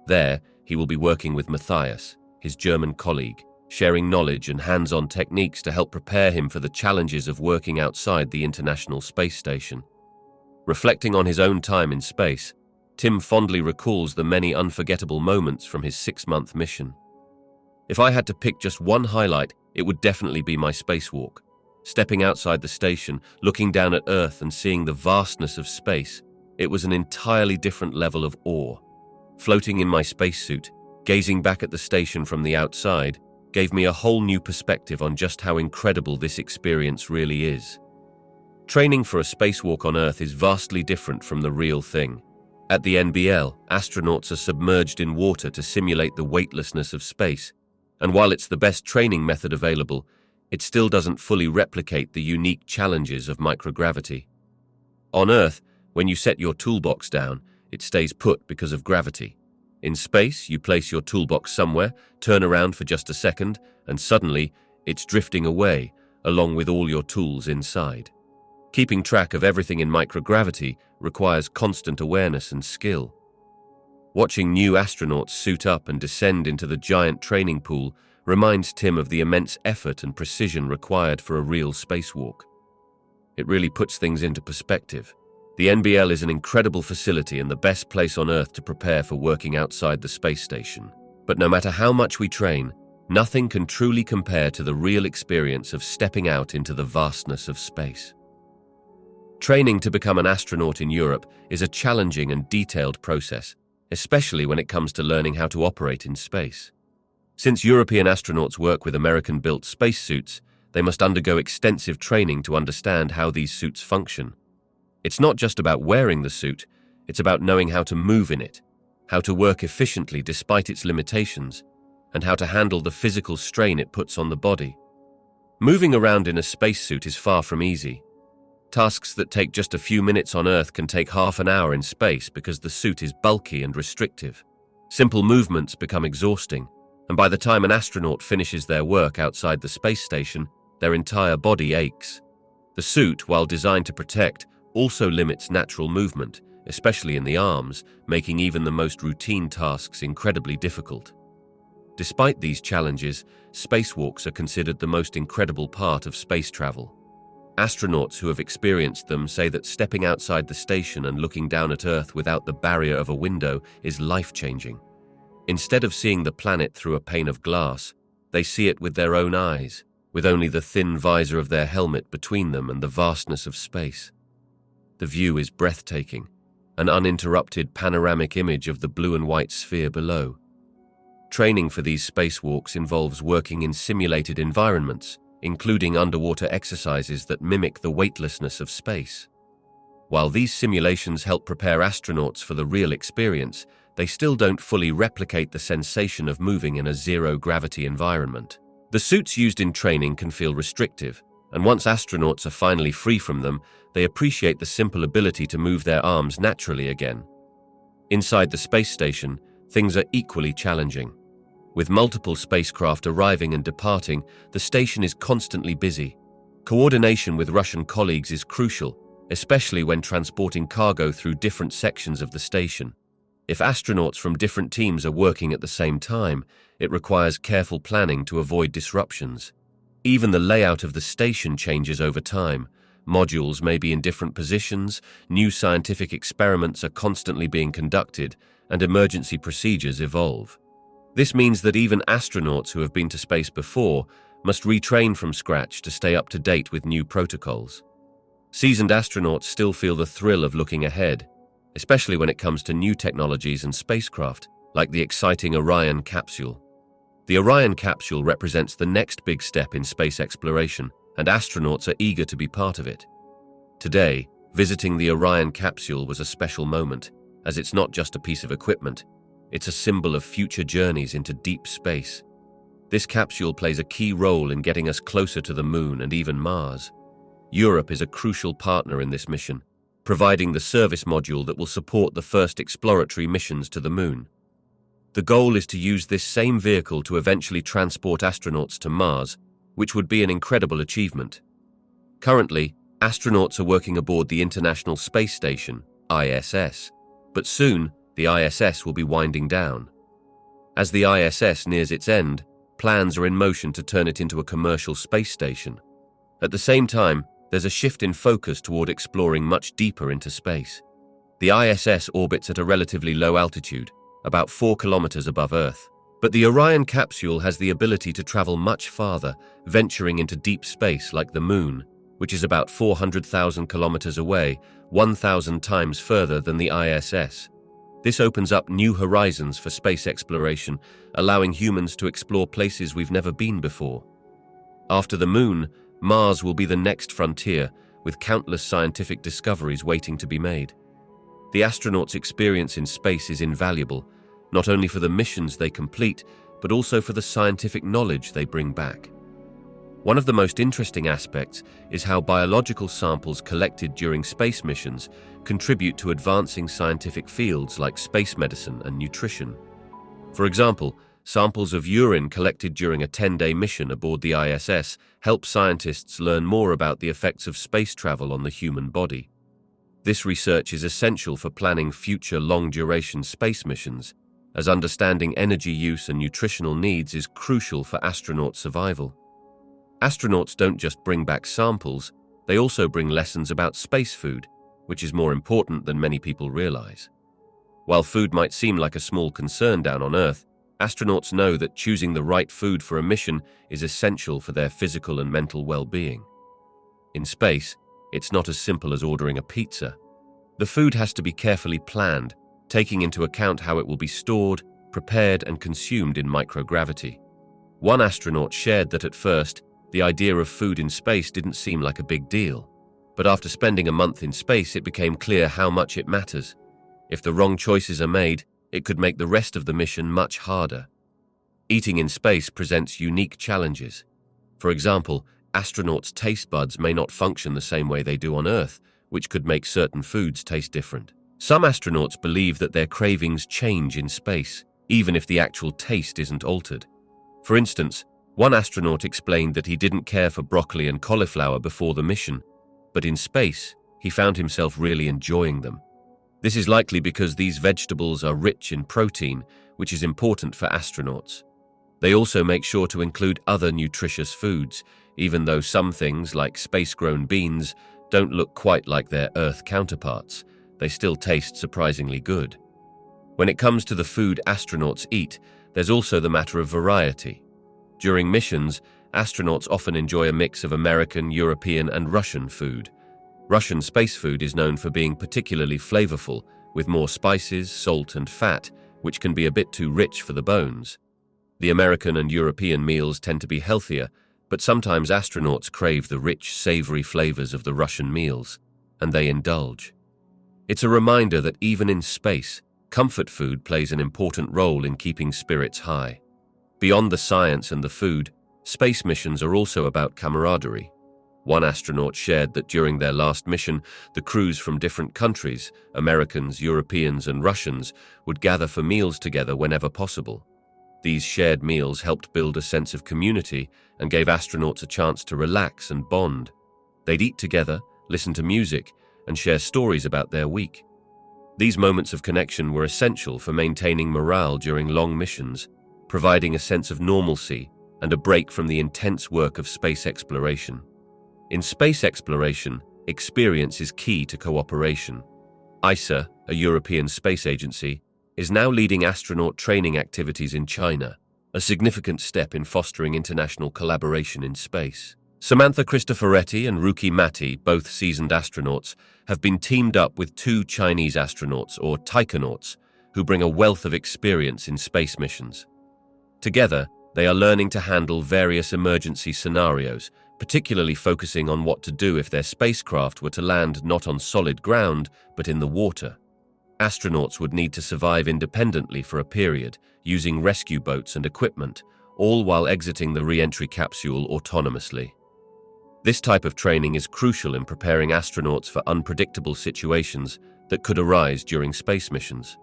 There, he will be working with Matthias, his German colleague, sharing knowledge and hands-on techniques to help prepare him for the challenges of working outside the International Space Station. Reflecting on his own time in space, Tim fondly recalls the many unforgettable moments from his 6-month mission. "If I had to pick just one highlight, it would definitely be my spacewalk. Stepping outside the station, looking down at Earth and seeing the vastness of space, it was an entirely different level of awe. Floating in my spacesuit, gazing back at the station from the outside, gave me a whole new perspective on just how incredible this experience really is." Training for a spacewalk on Earth is vastly different from the real thing. At the NBL, astronauts are submerged in water to simulate the weightlessness of space, and while it's the best training method available, it still doesn't fully replicate the unique challenges of microgravity. On Earth, when you set your toolbox down, it stays put because of gravity. In space, you place your toolbox somewhere, turn around for just a second, and suddenly, it's drifting away, along with all your tools inside. Keeping track of everything in microgravity requires constant awareness and skill. Watching new astronauts suit up and descend into the giant training pool reminds Tim of the immense effort and precision required for a real spacewalk. It really puts things into perspective. The NBL is an incredible facility and the best place on Earth to prepare for working outside the space station. But no matter how much we train, nothing can truly compare to the real experience of stepping out into the vastness of space. Training to become an astronaut in Europe is a challenging and detailed process, especially when it comes to learning how to operate in space. Since European astronauts work with American-built spacesuits, they must undergo extensive training to understand how these suits function. It's not just about wearing the suit, it's about knowing how to move in it, how to work efficiently despite its limitations, and how to handle the physical strain it puts on the body. Moving around in a spacesuit is far from easy. Tasks that take just a few minutes on Earth can take half an hour in space because the suit is bulky and restrictive. Simple movements become exhausting, and by the time an astronaut finishes their work outside the space station, their entire body aches. The suit, while designed to protect, also limits natural movement, especially in the arms, making even the most routine tasks incredibly difficult. Despite these challenges, spacewalks are considered the most incredible part of space travel. Astronauts who have experienced them say that stepping outside the station and looking down at Earth without the barrier of a window is life-changing. Instead of seeing the planet through a pane of glass, they see it with their own eyes, with only the thin visor of their helmet between them and the vastness of space. The view is breathtaking, an uninterrupted panoramic image of the blue and white sphere below. Training for these spacewalks involves working in simulated environments, including underwater exercises that mimic the weightlessness of space. While these simulations help prepare astronauts for the real experience, they still don't fully replicate the sensation of moving in a zero-gravity environment. The suits used in training can feel restrictive, and once astronauts are finally free from them, they appreciate the simple ability to move their arms naturally again. Inside the space station, things are equally challenging. With multiple spacecraft arriving and departing, the station is constantly busy. Coordination with Russian colleagues is crucial, especially when transporting cargo through different sections of the station. If astronauts from different teams are working at the same time, it requires careful planning to avoid disruptions. Even the layout of the station changes over time. Modules may be in different positions, new scientific experiments are constantly being conducted, and emergency procedures evolve. This means that even astronauts who have been to space before must retrain from scratch to stay up to date with new protocols. Seasoned astronauts still feel the thrill of looking ahead, especially when it comes to new technologies and spacecraft, like the exciting Orion capsule. The Orion capsule represents the next big step in space exploration, and astronauts are eager to be part of it. Today, visiting the Orion capsule was a special moment, as it's not just a piece of equipment, it's a symbol of future journeys into deep space. This capsule plays a key role in getting us closer to the Moon and even Mars. Europe is a crucial partner in this mission, providing the service module that will support the first exploratory missions to the Moon. The goal is to use this same vehicle to eventually transport astronauts to Mars, which would be an incredible achievement. Currently, astronauts are working aboard the International Space Station, ISS, but soon the ISS will be winding down. As the ISS nears its end, plans are in motion to turn it into a commercial space station. At the same time, there's a shift in focus toward exploring much deeper into space. The ISS orbits at a relatively low altitude, about 4 kilometers above Earth. But the Orion capsule has the ability to travel much farther, venturing into deep space like the Moon, which is about 400,000 kilometers away, 1,000 times further than the ISS. This opens up new horizons for space exploration, allowing humans to explore places we've never been before. After the Moon, Mars will be the next frontier, with countless scientific discoveries waiting to be made. The astronauts' experience in space is invaluable, not only for the missions they complete, but also for the scientific knowledge they bring back. One of the most interesting aspects is how biological samples collected during space missions contribute to advancing scientific fields like space medicine and nutrition. For example, samples of urine collected during a 10-day mission aboard the ISS help scientists learn more about the effects of space travel on the human body. This research is essential for planning future long-duration space missions, as understanding energy use and nutritional needs is crucial for astronaut survival. Astronauts don't just bring back samples, they also bring lessons about space food, which is more important than many people realize. While food might seem like a small concern down on Earth, astronauts know that choosing the right food for a mission is essential for their physical and mental well-being. In space, it's not as simple as ordering a pizza. The food has to be carefully planned, taking into account how it will be stored, prepared, and consumed in microgravity. One astronaut shared that at first, the idea of food in space didn't seem like a big deal. But after spending a month in space, it became clear how much it matters. If the wrong choices are made, it could make the rest of the mission much harder. Eating in space presents unique challenges. For example, astronauts' taste buds may not function the same way they do on Earth, which could make certain foods taste different. Some astronauts believe that their cravings change in space, even if the actual taste isn't altered. For instance, one astronaut explained that he didn't care for broccoli and cauliflower before the mission, but in space, he found himself really enjoying them. This is likely because these vegetables are rich in protein, which is important for astronauts. They also make sure to include other nutritious foods, even though some things, like space-grown beans, don't look quite like their Earth counterparts. They still taste surprisingly good. When it comes to the food astronauts eat, there's also the matter of variety. During missions, astronauts often enjoy a mix of American, European, and Russian food. Russian space food is known for being particularly flavorful, with more spices, salt, and fat, which can be a bit too rich for the bones. The American and European meals tend to be healthier, but sometimes astronauts crave the rich, savory flavors of the Russian meals, and they indulge. It's a reminder that even in space, comfort food plays an important role in keeping spirits high. Beyond the science and the food, space missions are also about camaraderie. One astronaut shared that during their last mission, the crews from different countries, Americans, Europeans, and Russians, would gather for meals together whenever possible. These shared meals helped build a sense of community and gave astronauts a chance to relax and bond. They'd eat together, listen to music, and share stories about their week. These moments of connection were essential for maintaining morale during long missions, providing a sense of normalcy and a break from the intense work of space exploration. In space exploration, experience is key to cooperation. ESA, a European space agency, is now leading astronaut training activities in China, a significant step in fostering international collaboration in space. Samantha Cristoforetti and Ruki Mati, both seasoned astronauts, have been teamed up with 2 Chinese astronauts, or taikonauts, who bring a wealth of experience in space missions. Together, they are learning to handle various emergency scenarios, particularly focusing on what to do if their spacecraft were to land not on solid ground, but in the water. Astronauts would need to survive independently for a period, using rescue boats and equipment, all while exiting the re-entry capsule autonomously. This type of training is crucial in preparing astronauts for unpredictable situations that could arise during space missions.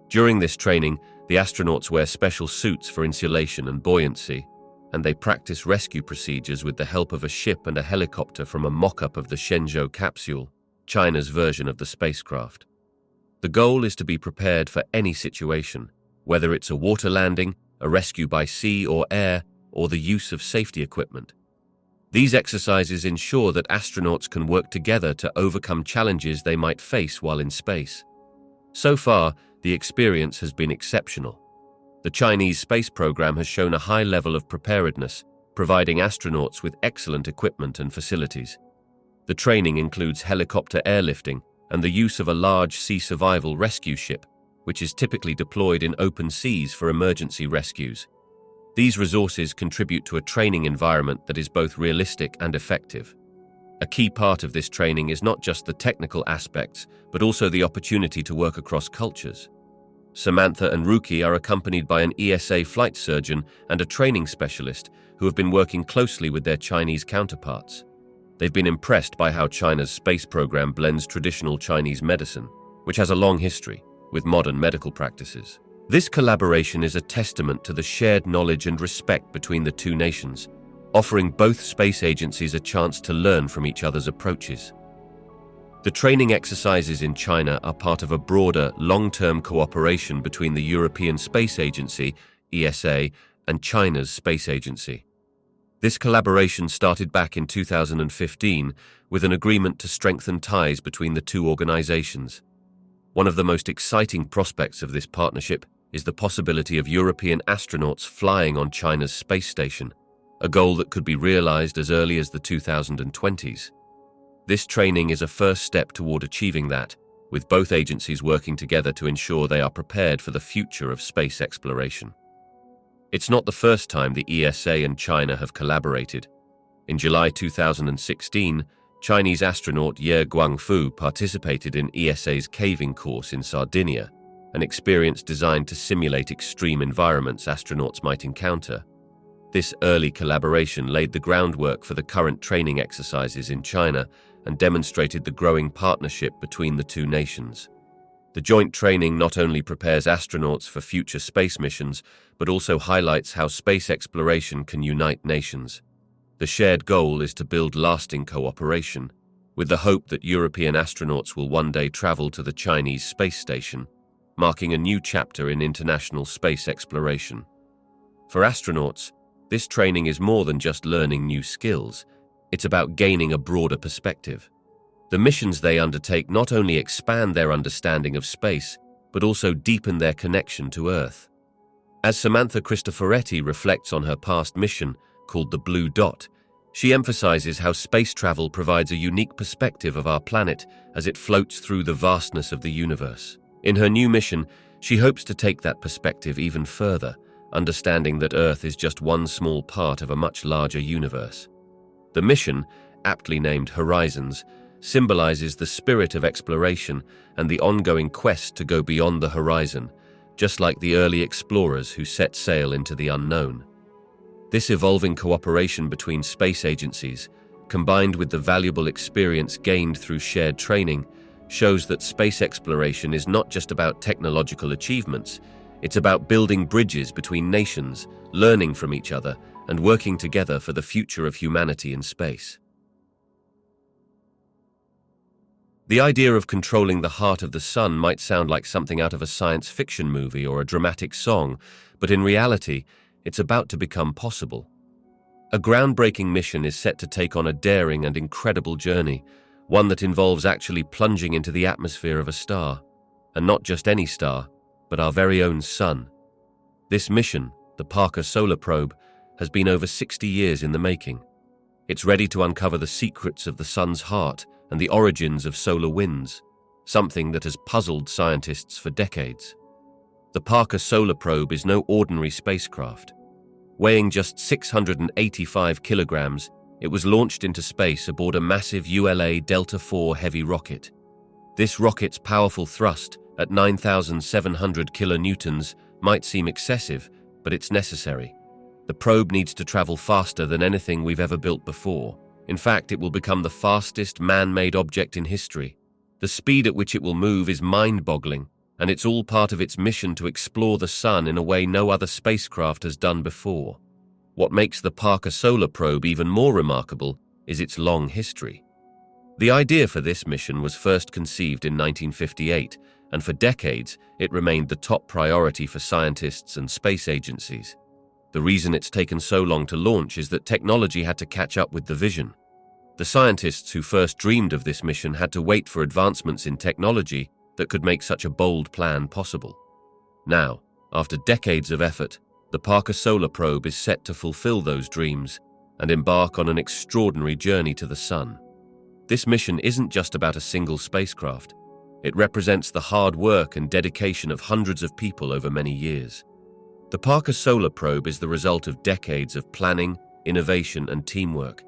During this training, the astronauts wear special suits for insulation and buoyancy, and they practice rescue procedures with the help of a ship and a helicopter from a mock-up of the Shenzhou capsule, China's version of the spacecraft. The goal is to be prepared for any situation, whether it's a water landing, a rescue by sea or air, or the use of safety equipment. These exercises ensure that astronauts can work together to overcome challenges they might face while in space. So far, the experience has been exceptional. The Chinese space program has shown a high level of preparedness, providing astronauts with excellent equipment and facilities. The training includes helicopter airlifting and the use of a large sea survival rescue ship, which is typically deployed in open seas for emergency rescues. These resources contribute to a training environment that is both realistic and effective. A key part of this training is not just the technical aspects, but also the opportunity to work across cultures. Samantha and Ruki are accompanied by an ESA flight surgeon and a training specialist who have been working closely with their Chinese counterparts. They've been impressed by how China's space program blends traditional Chinese medicine, which has a long history, with modern medical practices. This collaboration is a testament to the shared knowledge and respect between the two nations, offering both space agencies a chance to learn from each other's approaches. The training exercises in China are part of a broader, long-term cooperation between the European Space Agency, ESA, and China's space agency. This collaboration started back in 2015 with an agreement to strengthen ties between the two organizations. One of the most exciting prospects of this partnership is the possibility of European astronauts flying on China's space station, a goal that could be realized as early as the 2020s. This training is a first step toward achieving that, with both agencies working together to ensure they are prepared for the future of space exploration. It's not the first time the ESA and China have collaborated. In July 2016, Chinese astronaut Ye Guangfu participated in ESA's caving course in Sardinia, an experience designed to simulate extreme environments astronauts might encounter. This early collaboration laid the groundwork for the current training exercises in China and demonstrated the growing partnership between the two nations. The joint training not only prepares astronauts for future space missions, but also highlights how space exploration can unite nations. The shared goal is to build lasting cooperation, with the hope that European astronauts will one day travel to the Chinese space station, marking a new chapter in international space exploration. For astronauts, this training is more than just learning new skills. It's about gaining a broader perspective. The missions they undertake not only expand their understanding of space, but also deepen their connection to Earth. As Samantha Cristoforetti reflects on her past mission, called the Blue Dot, she emphasizes how space travel provides a unique perspective of our planet as it floats through the vastness of the universe. In her new mission, she hopes to take that perspective even further, understanding that Earth is just one small part of a much larger universe. The mission, aptly named Horizons, symbolizes the spirit of exploration and the ongoing quest to go beyond the horizon, just like the early explorers who set sail into the unknown. This evolving cooperation between space agencies, combined with the valuable experience gained through shared training, shows that space exploration is not just about technological achievements, it's about building bridges between nations, learning from each other, and working together for the future of humanity in space. The idea of controlling the heart of the sun might sound like something out of a science fiction movie or a dramatic song, but in reality, it's about to become possible. A groundbreaking mission is set to take on a daring and incredible journey, one that involves actually plunging into the atmosphere of a star, and not just any star, but our very own sun. This mission, the Parker Solar Probe, has been over 60 years in the making. It's ready to uncover the secrets of the sun's heart and the origins of solar winds, something that has puzzled scientists for decades. The Parker Solar Probe is no ordinary spacecraft. Weighing just 685 kilograms, it was launched into space aboard a massive ULA Delta IV heavy rocket. This rocket's powerful thrust, at 9,700 kilonewtons, might seem excessive, but it's necessary. The probe needs to travel faster than anything we've ever built before, In fact, it will become the fastest man-made object in history. The speed at which it will move is mind-boggling, and it's all part of its mission to explore the sun in a way no other spacecraft has done before. What makes the Parker Solar Probe even more remarkable is its long history. The idea for this mission was first conceived in 1958, and for decades it remained the top priority for scientists and space agencies. The reason it's taken so long to launch is that technology had to catch up with the vision. The scientists who first dreamed of this mission had to wait for advancements in technology that could make such a bold plan possible. Now, after decades of effort, the Parker Solar Probe is set to fulfill those dreams and embark on an extraordinary journey to the sun. This mission isn't just about a single spacecraft. It represents the hard work and dedication of hundreds of people over many years. The Parker Solar Probe is the result of decades of planning, innovation, and teamwork.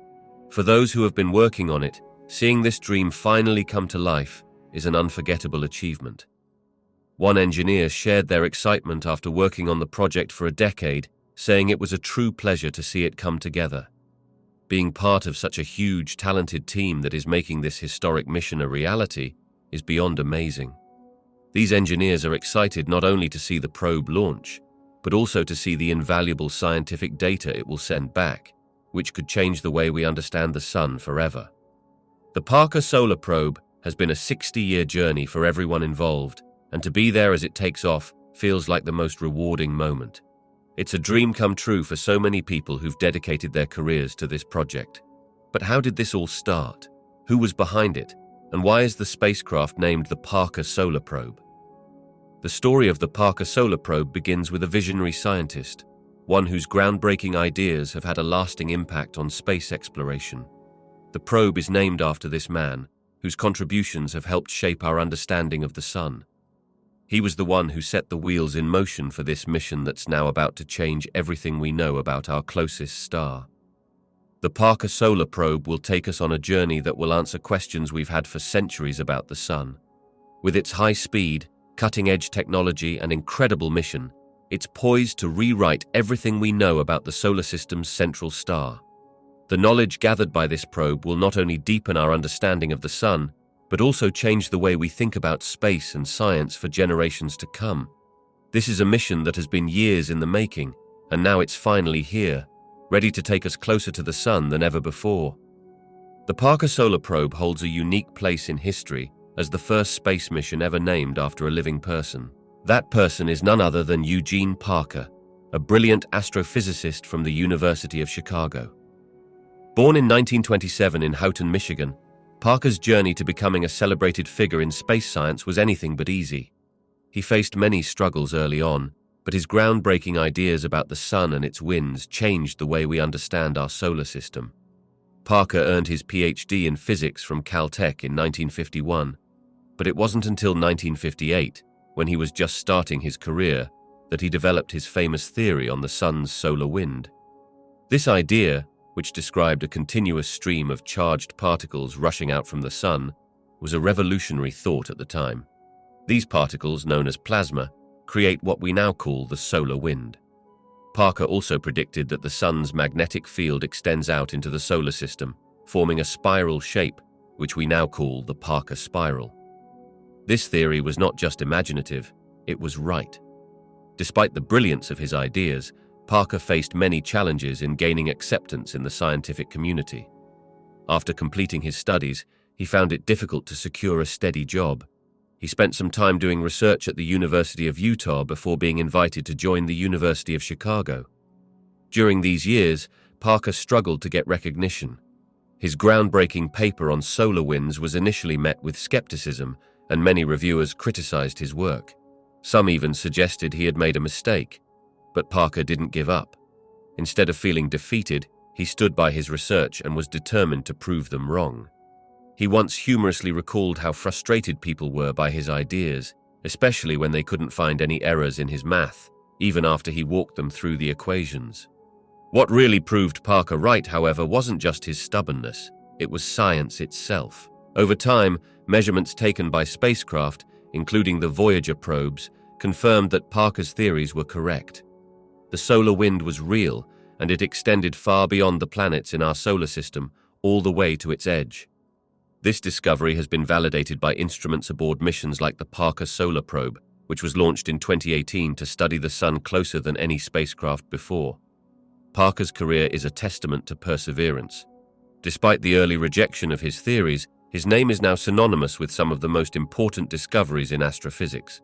For those who have been working on it, seeing this dream finally come to life is an unforgettable achievement. One engineer shared their excitement after working on the project for a decade, saying it was a true pleasure to see it come together. Being part of such a huge, talented team that is making this historic mission a reality is beyond amazing. These engineers are excited not only to see the probe launch, but also to see the invaluable scientific data it will send back, which could change the way we understand the sun forever. The Parker Solar Probe has been a 60-year journey for everyone involved, and to be there as it takes off feels like the most rewarding moment. It's a dream come true for so many people who've dedicated their careers to this project. But how did this all start? Who was behind it? And why is the spacecraft named the Parker Solar Probe? The story of the Parker Solar Probe begins with a visionary scientist, one whose groundbreaking ideas have had a lasting impact on space exploration. The probe is named after this man, whose contributions have helped shape our understanding of the sun. He was the one who set the wheels in motion for this mission that's now about to change everything we know about our closest star. The Parker Solar Probe will take us on a journey that will answer questions we've had for centuries about the sun. With its high speed, cutting-edge technology, and incredible mission, it's poised to rewrite everything we know about the solar system's central star. The knowledge gathered by this probe will not only deepen our understanding of the sun, but also change the way we think about space and science for generations to come. This is a mission that has been years in the making, and now it's finally here, ready to take us closer to the sun than ever before. The Parker Solar Probe holds a unique place in history as the first space mission ever named after a living person. That person is none other than Eugene Parker, a brilliant astrophysicist from the University of Chicago. Born in 1927 in Houghton, Michigan, Parker's journey to becoming a celebrated figure in space science was anything but easy. He faced many struggles early on, but his groundbreaking ideas about the sun and its winds changed the way we understand our solar system. Parker earned his PhD in physics from Caltech in 1951, but it wasn't until 1958, when he was just starting his career, that he developed his famous theory on the sun's solar wind. This idea, which described a continuous stream of charged particles rushing out from the sun, was a revolutionary thought at the time. These particles, known as plasma, create what we now call the solar wind. Parker also predicted that the sun's magnetic field extends out into the solar system, forming a spiral shape, which we now call the Parker spiral. This theory was not just imaginative, it was right. Despite the brilliance of his ideas, Parker faced many challenges in gaining acceptance in the scientific community. After completing his studies, he found it difficult to secure a steady job. He spent some time doing research at the University of Utah before being invited to join the University of Chicago. During these years, Parker struggled to get recognition. His groundbreaking paper on solar winds was initially met with skepticism, and many reviewers criticized his work. Some even suggested he had made a mistake. But Parker didn't give up. Instead of feeling defeated, he stood by his research and was determined to prove them wrong. He once humorously recalled how frustrated people were by his ideas, especially when they couldn't find any errors in his math, even after he walked them through the equations. What really proved Parker right, however, wasn't just his stubbornness, it was science itself. Over time, measurements taken by spacecraft, including the Voyager probes, confirmed that Parker's theories were correct. The solar wind was real, and it extended far beyond the planets in our solar system, all the way to its edge. This discovery has been validated by instruments aboard missions like the Parker Solar Probe, which was launched in 2018 to study the Sun closer than any spacecraft before. Parker's career is a testament to perseverance. Despite the early rejection of his theories, his name is now synonymous with some of the most important discoveries in astrophysics.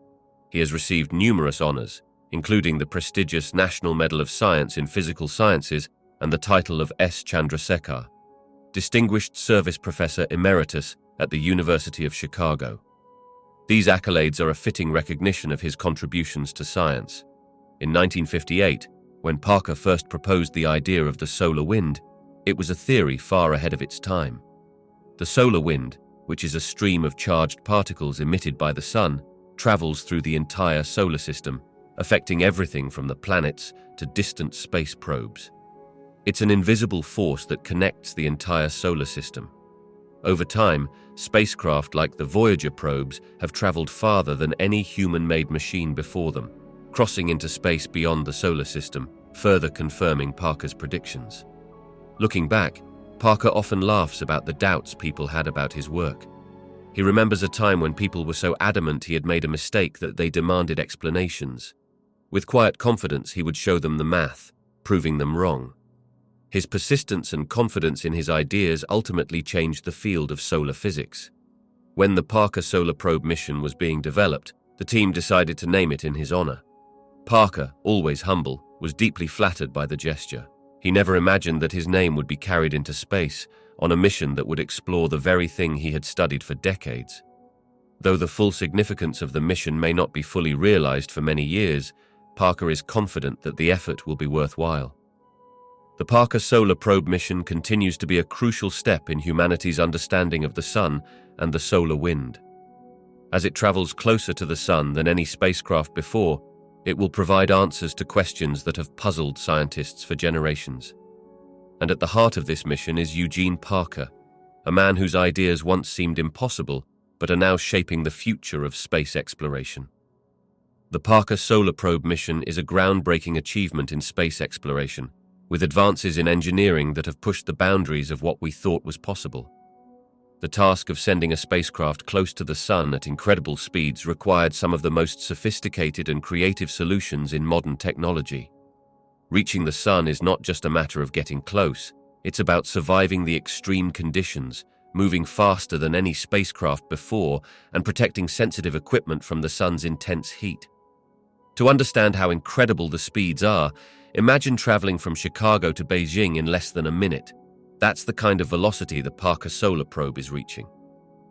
He has received numerous honors, including the prestigious National Medal of Science in Physical Sciences and the title of S. Chandrasekhar, Distinguished Service Professor Emeritus at the University of Chicago. These accolades are a fitting recognition of his contributions to science. In 1958, when Parker first proposed the idea of the solar wind, it was a theory far ahead of its time. The solar wind, which is a stream of charged particles emitted by the Sun, travels through the entire solar system, affecting everything from the planets to distant space probes. It's an invisible force that connects the entire solar system. Over time, spacecraft like the Voyager probes have traveled farther than any human-made machine before them, crossing into space beyond the solar system, further confirming Parker's predictions. Looking back, Parker often laughs about the doubts people had about his work. He remembers a time when people were so adamant he had made a mistake that they demanded explanations. With quiet confidence, he would show them the math, proving them wrong. His persistence and confidence in his ideas ultimately changed the field of solar physics. When the Parker Solar Probe mission was being developed, the team decided to name it in his honor. Parker, always humble, was deeply flattered by the gesture. He never imagined that his name would be carried into space on a mission that would explore the very thing he had studied for decades. Though the full significance of the mission may not be fully realized for many years, Parker is confident that the effort will be worthwhile. The Parker Solar Probe mission continues to be a crucial step in humanity's understanding of the Sun and the solar wind. As it travels closer to the Sun than any spacecraft before, it will provide answers to questions that have puzzled scientists for generations. And at the heart of this mission is Eugene Parker, a man whose ideas once seemed impossible but are now shaping the future of space exploration. The Parker Solar Probe mission is a groundbreaking achievement in space exploration, with advances in engineering that have pushed the boundaries of what we thought was possible. The task of sending a spacecraft close to the Sun at incredible speeds required some of the most sophisticated and creative solutions in modern technology. Reaching the Sun is not just a matter of getting close, it's about surviving the extreme conditions, moving faster than any spacecraft before, and protecting sensitive equipment from the Sun's intense heat. To understand how incredible the speeds are, imagine traveling from Chicago to Beijing in less than a minute. That's the kind of velocity the Parker Solar Probe is reaching.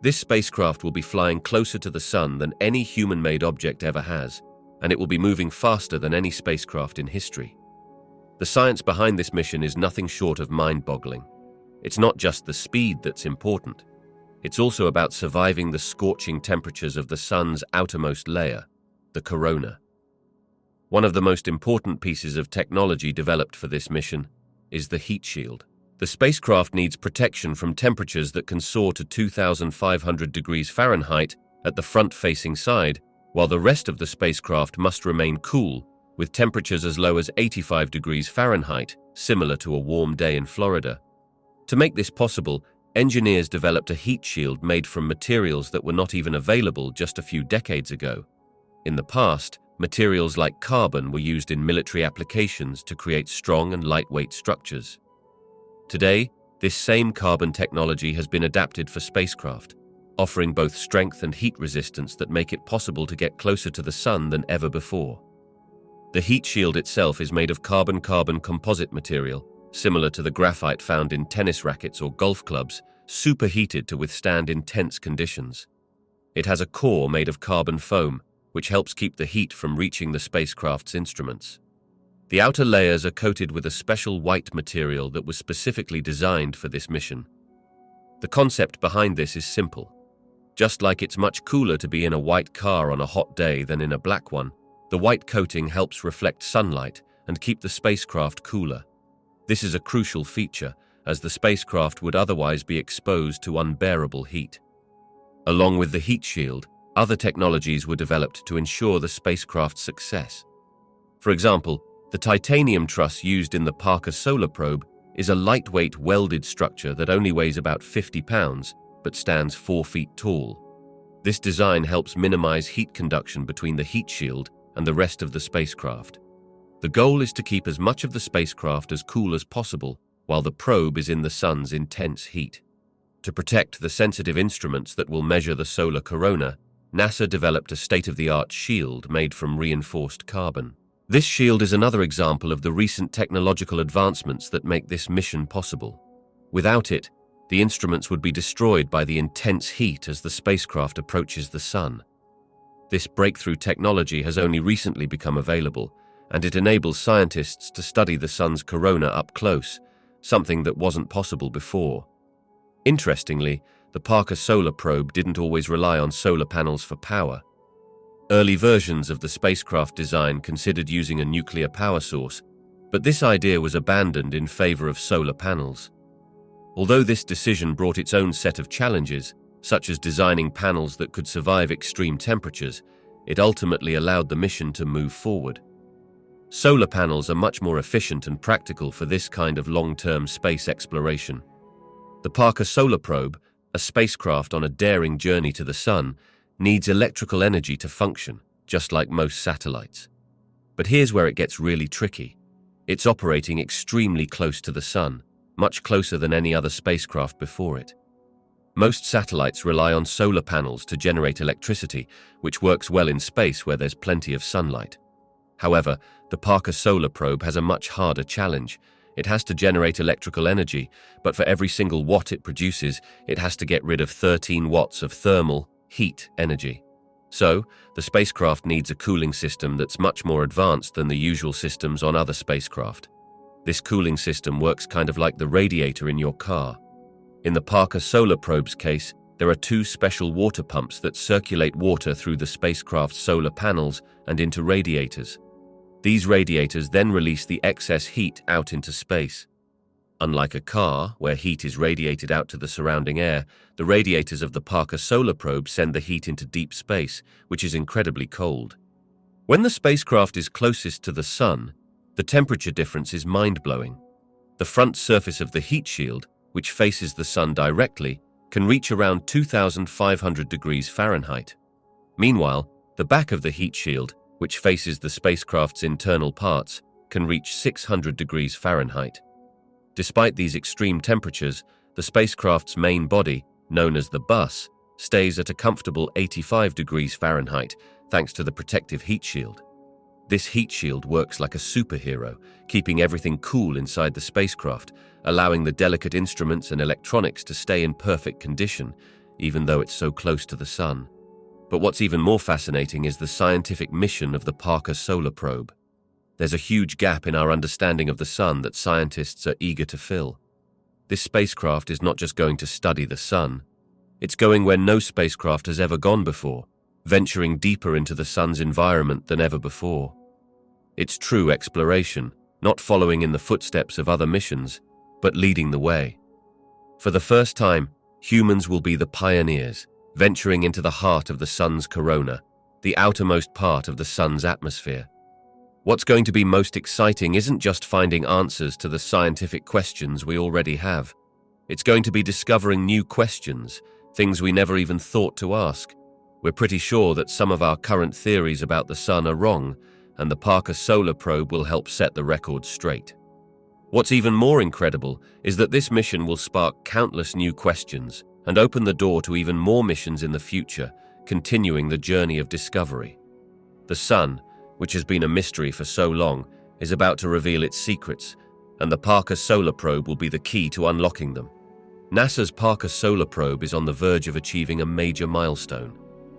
This spacecraft will be flying closer to the Sun than any human-made object ever has, and it will be moving faster than any spacecraft in history. The science behind this mission is nothing short of mind-boggling. It's not just the speed that's important. It's also about surviving the scorching temperatures of the Sun's outermost layer, the corona. One of the most important pieces of technology developed for this mission is the heat shield. The spacecraft needs protection from temperatures that can soar to 2,500 degrees Fahrenheit at the front-facing side, while the rest of the spacecraft must remain cool, with temperatures as low as 85 degrees Fahrenheit, similar to a warm day in Florida. To make this possible, engineers developed a heat shield made from materials that were not even available just a few decades ago. In the past, materials like carbon were used in military applications to create strong and lightweight structures. Today, this same carbon technology has been adapted for spacecraft, offering both strength and heat resistance that make it possible to get closer to the Sun than ever before. The heat shield itself is made of carbon-carbon composite material, similar to the graphite found in tennis rackets or golf clubs, superheated to withstand intense conditions. It has a core made of carbon foam, which helps keep the heat from reaching the spacecraft's instruments. The outer layers are coated with a special white material that was specifically designed for this mission. The concept behind this is simple. Just like it's much cooler to be in a white car on a hot day than in a black one, the white coating helps reflect sunlight and keep the spacecraft cooler. This is a crucial feature, as the spacecraft would otherwise be exposed to unbearable heat. Along with the heat shield, other technologies were developed to ensure the spacecraft's success. For example, the titanium truss used in the Parker Solar Probe is a lightweight welded structure that only weighs about 50 pounds but stands 4 feet tall. This design helps minimize heat conduction between the heat shield and the rest of the spacecraft. The goal is to keep as much of the spacecraft as cool as possible while the probe is in the sun's intense heat. To protect the sensitive instruments that will measure the solar corona, NASA developed a state-of-the-art shield made from reinforced carbon. This shield is another example of the recent technological advancements that make this mission possible. Without it, the instruments would be destroyed by the intense heat as the spacecraft approaches the sun. This breakthrough technology has only recently become available, and it enables scientists to study the sun's corona up close, something that wasn't possible before. Interestingly, the Parker Solar Probe didn't always rely on solar panels for power. Early versions of the spacecraft design considered using a nuclear power source, but this idea was abandoned in favor of solar panels. Although this decision brought its own set of challenges, such as designing panels that could survive extreme temperatures, it ultimately allowed the mission to move forward. Solar panels are much more efficient and practical for this kind of long-term space exploration. The Parker Solar Probe, a spacecraft on a daring journey to the sun, needs electrical energy to function, just like most satellites. But here's where it gets really tricky. It's operating extremely close to the sun, much closer than any other spacecraft before it. Most satellites rely on solar panels to generate electricity, which works well in space where there's plenty of sunlight. However, the Parker Solar Probe has a much harder challenge. It has to generate electrical energy, but for every single watt it produces, it has to get rid of 13 watts of thermal heat energy. So, the spacecraft needs a cooling system that's much more advanced than the usual systems on other spacecraft. This cooling system works kind of like the radiator in your car. In the Parker Solar Probe's case, there are 2 special water pumps that circulate water through the spacecraft's solar panels and into radiators. These radiators then release the excess heat out into space. Unlike a car, where heat is radiated out to the surrounding air, the radiators of the Parker Solar Probe send the heat into deep space, which is incredibly cold. When the spacecraft is closest to the sun, the temperature difference is mind-blowing. The front surface of the heat shield, which faces the sun directly, can reach around 2,500 degrees Fahrenheit. Meanwhile, the back of the heat shield, which faces the spacecraft's internal parts, can reach 600 degrees Fahrenheit. Despite these extreme temperatures, the spacecraft's main body, known as the bus, stays at a comfortable 85 degrees Fahrenheit thanks to the protective heat shield. This heat shield works like a superhero, keeping everything cool inside the spacecraft, allowing the delicate instruments and electronics to stay in perfect condition, even though it's so close to the sun. But what's even more fascinating is the scientific mission of the Parker Solar Probe. There's a huge gap in our understanding of the sun that scientists are eager to fill. This spacecraft is not just going to study the sun. It's going where no spacecraft has ever gone before, venturing deeper into the sun's environment than ever before. It's true exploration, not following in the footsteps of other missions, but leading the way. For the first time, humans will be the pioneers, venturing into the heart of the sun's corona, the outermost part of the sun's atmosphere. What's going to be most exciting isn't just finding answers to the scientific questions we already have. It's going to be discovering new questions, things we never even thought to ask. We're pretty sure that some of our current theories about the sun are wrong, and the Parker Solar Probe will help set the record straight. What's even more incredible is that this mission will spark countless new questions and open the door to even more missions in the future, continuing the journey of discovery. The sun, which has been a mystery for so long, is about to reveal its secrets, and the Parker Solar Probe will be the key to unlocking them. NASA's Parker Solar Probe is on the verge of achieving a major milestone.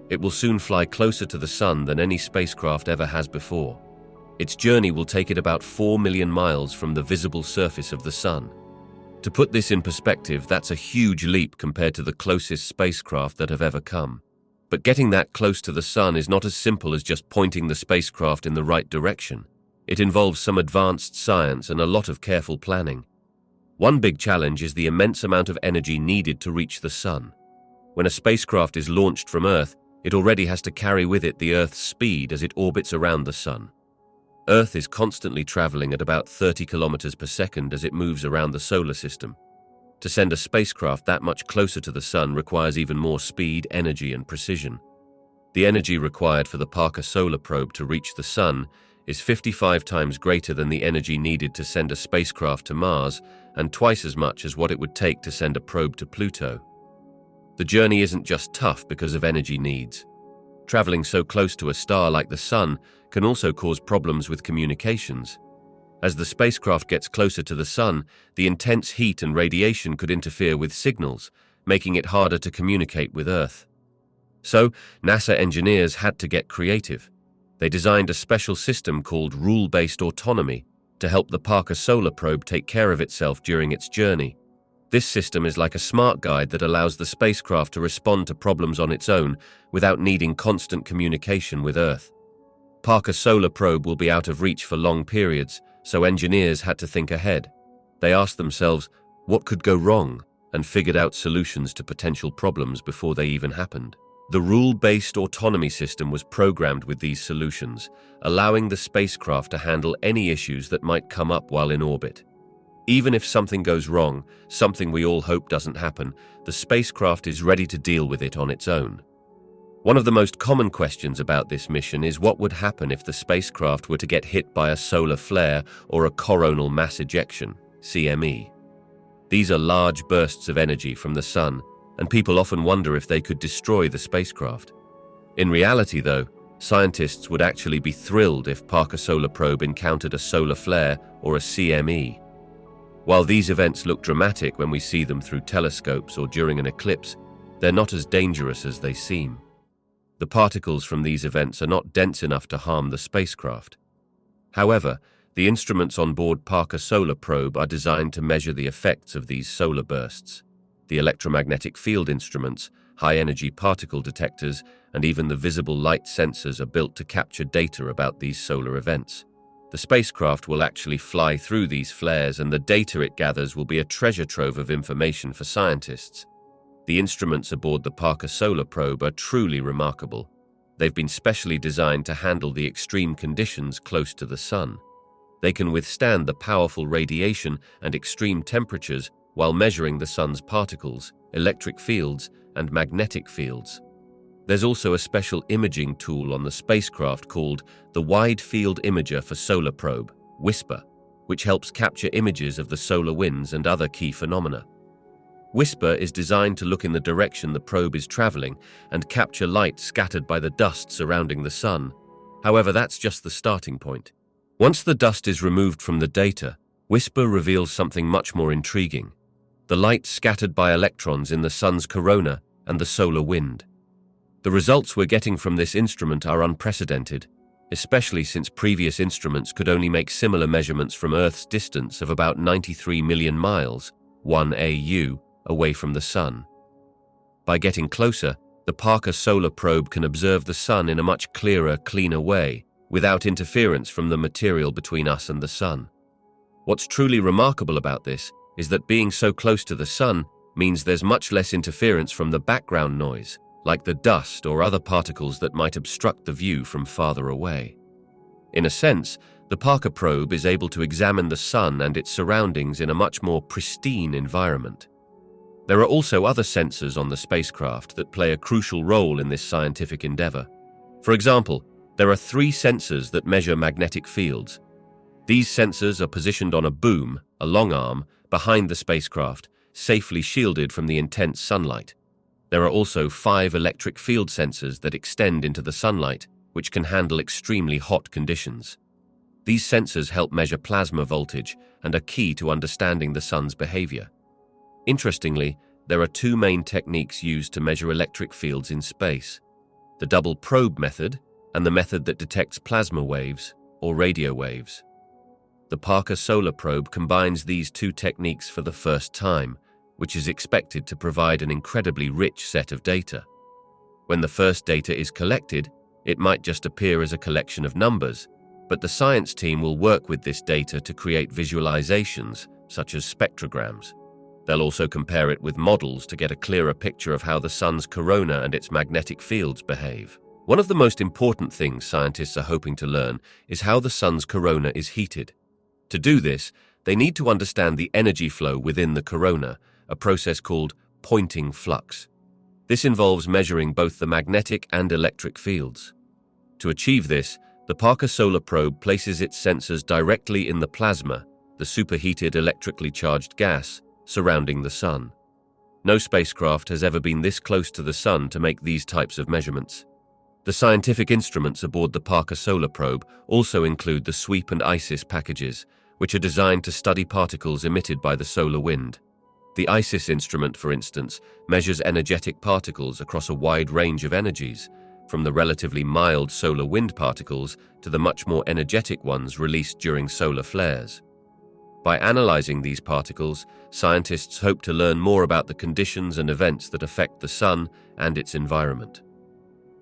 It will soon fly closer to the sun than any spacecraft ever has before. Its journey will take it about 4 million miles from the visible surface of the sun. To put this in perspective, that's a huge leap compared to the closest spacecraft that have ever come. But getting that close to the sun is not as simple as just pointing the spacecraft in the right direction. It involves some advanced science and a lot of careful planning. One big challenge is the immense amount of energy needed to reach the sun. When a spacecraft is launched from Earth, it already has to carry with it the Earth's speed as it orbits around the sun. Earth is constantly traveling at about 30 kilometers per second as it moves around the solar system. To send a spacecraft that much closer to the Sun requires even more speed, energy, and precision. The energy required for the Parker Solar Probe to reach the Sun is 55 times greater than the energy needed to send a spacecraft to Mars, and twice as much as what it would take to send a probe to Pluto. The journey isn't just tough because of energy needs. Traveling so close to a star like the Sun can also cause problems with communications. As the spacecraft gets closer to the Sun, the intense heat and radiation could interfere with signals, making it harder to communicate with Earth. So, NASA engineers had to get creative. They designed a special system called rule-based autonomy to help the Parker Solar Probe take care of itself during its journey. This system is like a smart guide that allows the spacecraft to respond to problems on its own without needing constant communication with Earth. Parker Solar Probe will be out of reach for long periods, so engineers had to think ahead. They asked themselves, what could go wrong, and figured out solutions to potential problems before they even happened. The rule-based autonomy system was programmed with these solutions, allowing the spacecraft to handle any issues that might come up while in orbit. Even if something goes wrong, something we all hope doesn't happen, the spacecraft is ready to deal with it on its own. One of the most common questions about this mission is what would happen if the spacecraft were to get hit by a solar flare or a coronal mass ejection, CME. These are large bursts of energy from the Sun, and people often wonder if they could destroy the spacecraft. In reality, though, scientists would actually be thrilled if Parker Solar Probe encountered a solar flare or a CME. While these events look dramatic when we see them through telescopes or during an eclipse, they're not as dangerous as they seem. The particles from these events are not dense enough to harm the spacecraft. However, the instruments on board Parker Solar Probe are designed to measure the effects of these solar bursts. The electromagnetic field instruments, high-energy particle detectors, and even the visible light sensors are built to capture data about these solar events. The spacecraft will actually fly through these flares, and the data it gathers will be a treasure trove of information for scientists. The instruments aboard the Parker Solar Probe are truly remarkable. They've been specially designed to handle the extreme conditions close to the Sun. They can withstand the powerful radiation and extreme temperatures while measuring the Sun's particles, electric fields, and magnetic fields. There's also a special imaging tool on the spacecraft called the Wide Field Imager for Solar Probe, WISPR, which helps capture images of the solar winds and other key phenomena. WISPR is designed to look in the direction the probe is traveling and capture light scattered by the dust surrounding the Sun. However, that's just the starting point. Once the dust is removed from the data, WISPR reveals something much more intriguing: the light scattered by electrons in the Sun's corona and the solar wind. The results we're getting from this instrument are unprecedented, especially since previous instruments could only make similar measurements from Earth's distance of about 93 million miles, 1 AU, away from the Sun. By getting closer, the Parker Solar Probe can observe the Sun in a much clearer, cleaner way, without interference from the material between us and the Sun. What's truly remarkable about this is that being so close to the Sun means there's much less interference from the background noise, like the dust or other particles that might obstruct the view from farther away. In a sense, the Parker Probe is able to examine the Sun and its surroundings in a much more pristine environment. There are also other sensors on the spacecraft that play a crucial role in this scientific endeavor. For example, there are 3 sensors that measure magnetic fields. These sensors are positioned on a boom, a long arm, behind the spacecraft, safely shielded from the intense sunlight. There are also 5 electric field sensors that extend into the sunlight, which can handle extremely hot conditions. These sensors help measure plasma voltage and are key to understanding the Sun's behavior. Interestingly, there are 2 main techniques used to measure electric fields in space: the double probe method and the method that detects plasma waves or radio waves. The Parker Solar Probe combines these 2 techniques for the first time, which is expected to provide an incredibly rich set of data. When the first data is collected, it might just appear as a collection of numbers, but the science team will work with this data to create visualizations, such as spectrograms. They'll also compare it with models to get a clearer picture of how the Sun's corona and its magnetic fields behave. One of the most important things scientists are hoping to learn is how the sun's corona is heated. To do this, they need to understand the energy flow within the corona, a process called pointing flux. This involves measuring both the magnetic and electric fields. To achieve this, the Parker Solar Probe places its sensors directly in the plasma, the superheated electrically charged gas surrounding the sun. No spacecraft has ever been this close to the sun to make these types of measurements. The scientific instruments aboard the Parker Solar Probe also include the SWEEP and ISIS packages, which are designed to study particles emitted by the solar wind. The ISIS instrument, for instance, measures energetic particles across a wide range of energies, from the relatively mild solar wind particles to the much more energetic ones released during solar flares. By analyzing these particles, scientists hope to learn more about the conditions and events that affect the sun and its environment.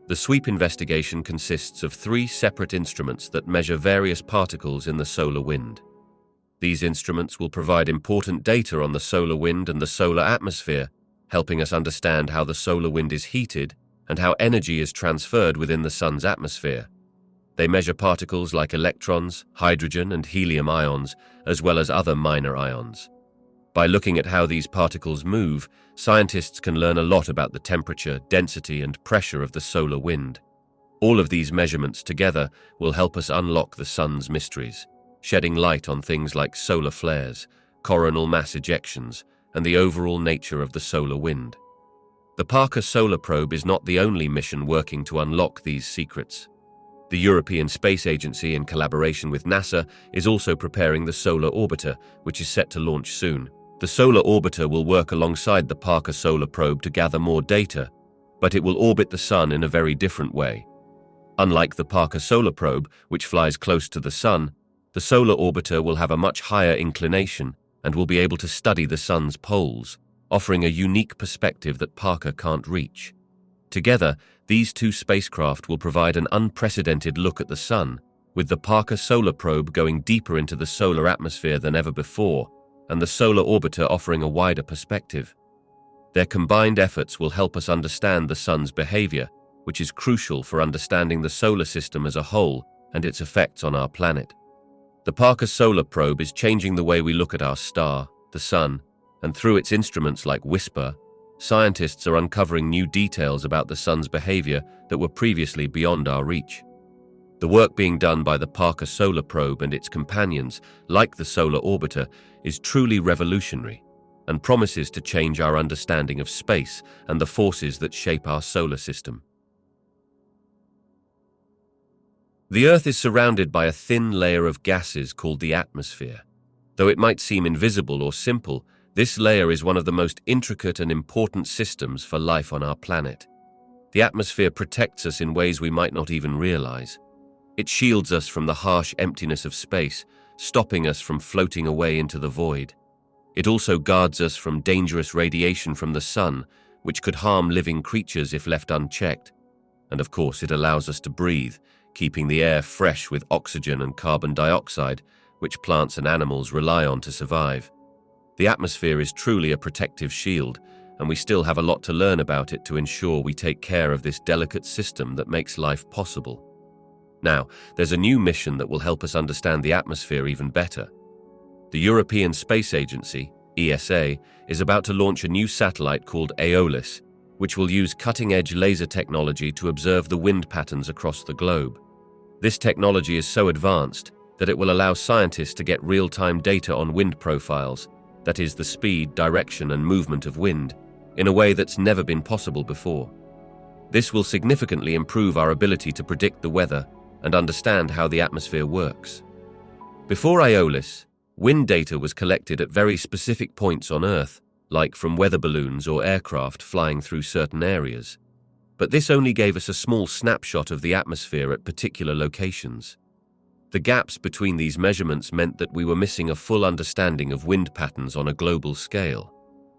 The SWEEP investigation consists of 3 separate instruments that measure various particles in the solar wind. These instruments will provide important data on the solar wind and the solar atmosphere, helping us understand how the solar wind is heated and how energy is transferred within the sun's atmosphere. They measure particles like electrons, hydrogen, and helium ions, as well as other minor ions. By looking at how these particles move, scientists can learn a lot about the temperature, density, and pressure of the solar wind. All of these measurements together will help us unlock the sun's mysteries, shedding light on things like solar flares, coronal mass ejections, and the overall nature of the solar wind. The Parker Solar Probe is not the only mission working to unlock these secrets. The European Space Agency, in collaboration with NASA, is also preparing the Solar Orbiter, which is set to launch soon. The Solar Orbiter will work alongside the Parker Solar Probe to gather more data, but it will orbit the Sun in a very different way. Unlike the Parker Solar Probe, which flies close to the Sun, the Solar Orbiter will have a much higher inclination and will be able to study the Sun's poles, offering a unique perspective that Parker can't reach. Together, these 2 spacecraft will provide an unprecedented look at the Sun, with the Parker Solar Probe going deeper into the solar atmosphere than ever before, and the Solar Orbiter offering a wider perspective. Their combined efforts will help us understand the Sun's behavior, which is crucial for understanding the solar system as a whole and its effects on our planet. The Parker Solar Probe is changing the way we look at our star, the Sun, and through its instruments like WHISPER, scientists are uncovering new details about the Sun's behavior that were previously beyond our reach. The work being done by the Parker Solar Probe and its companions, like the Solar Orbiter, is truly revolutionary and promises to change our understanding of space and the forces that shape our solar system. The Earth is surrounded by a thin layer of gases called the atmosphere. Though it might seem invisible or simple, this layer is one of the most intricate and important systems for life on our planet. The atmosphere protects us in ways we might not even realize. It shields us from the harsh emptiness of space, stopping us from floating away into the void. It also guards us from dangerous radiation from the sun, which could harm living creatures if left unchecked. And of course, it allows us to breathe, keeping the air fresh with oxygen and carbon dioxide, which plants and animals rely on to survive. The atmosphere is truly a protective shield, and we still have a lot to learn about it to ensure we take care of this delicate system that makes life possible. Now, there's a new mission that will help us understand the atmosphere even better. The European Space Agency, ESA, is about to launch a new satellite called Aeolus, which will use cutting-edge laser technology to observe the wind patterns across the globe. This technology is so advanced that it will allow scientists to get real-time data on wind profiles, that is, the speed, direction, and movement of wind, in a way that's never been possible before. This will significantly improve our ability to predict the weather and understand how the atmosphere works. Before Aeolus, wind data was collected at very specific points on Earth, like from weather balloons or aircraft flying through certain areas. But this only gave us a small snapshot of the atmosphere at particular locations. The gaps between these measurements meant that we were missing a full understanding of wind patterns on a global scale.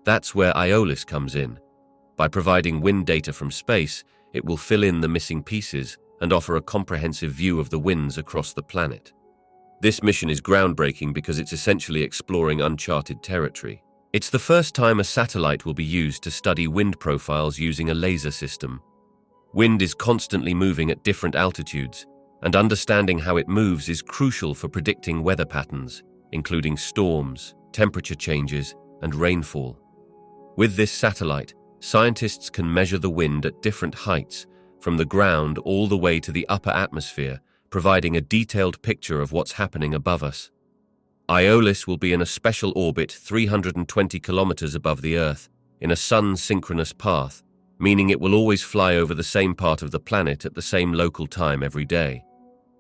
That's where Aeolus comes in. By providing wind data from space, it will fill in the missing pieces and offer a comprehensive view of the winds across the planet. This mission is groundbreaking because it's essentially exploring uncharted territory. It's the first time a satellite will be used to study wind profiles using a laser system. Wind is constantly moving at different altitudes, and understanding how it moves is crucial for predicting weather patterns, including storms, temperature changes, and rainfall. With this satellite, scientists can measure the wind at different heights, from the ground all the way to the upper atmosphere, providing a detailed picture of what's happening above us. Aeolus will be in a special orbit 320 kilometers above the Earth, in a sun-synchronous path, meaning it will always fly over the same part of the planet at the same local time every day.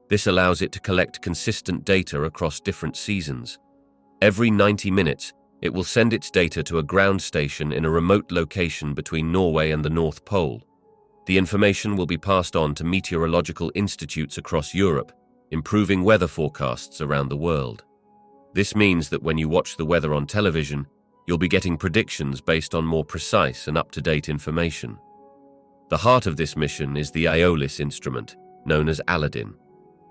This allows it to collect consistent data across different seasons. Every 90 minutes, it will send its data to a ground station in a remote location between Norway and the North Pole. The information will be passed on to meteorological institutes across Europe, improving weather forecasts around the world. This means that when you watch the weather on television, you'll be getting predictions based on more precise and up-to-date information. The heart of this mission is the Aeolus instrument, known as Aladdin.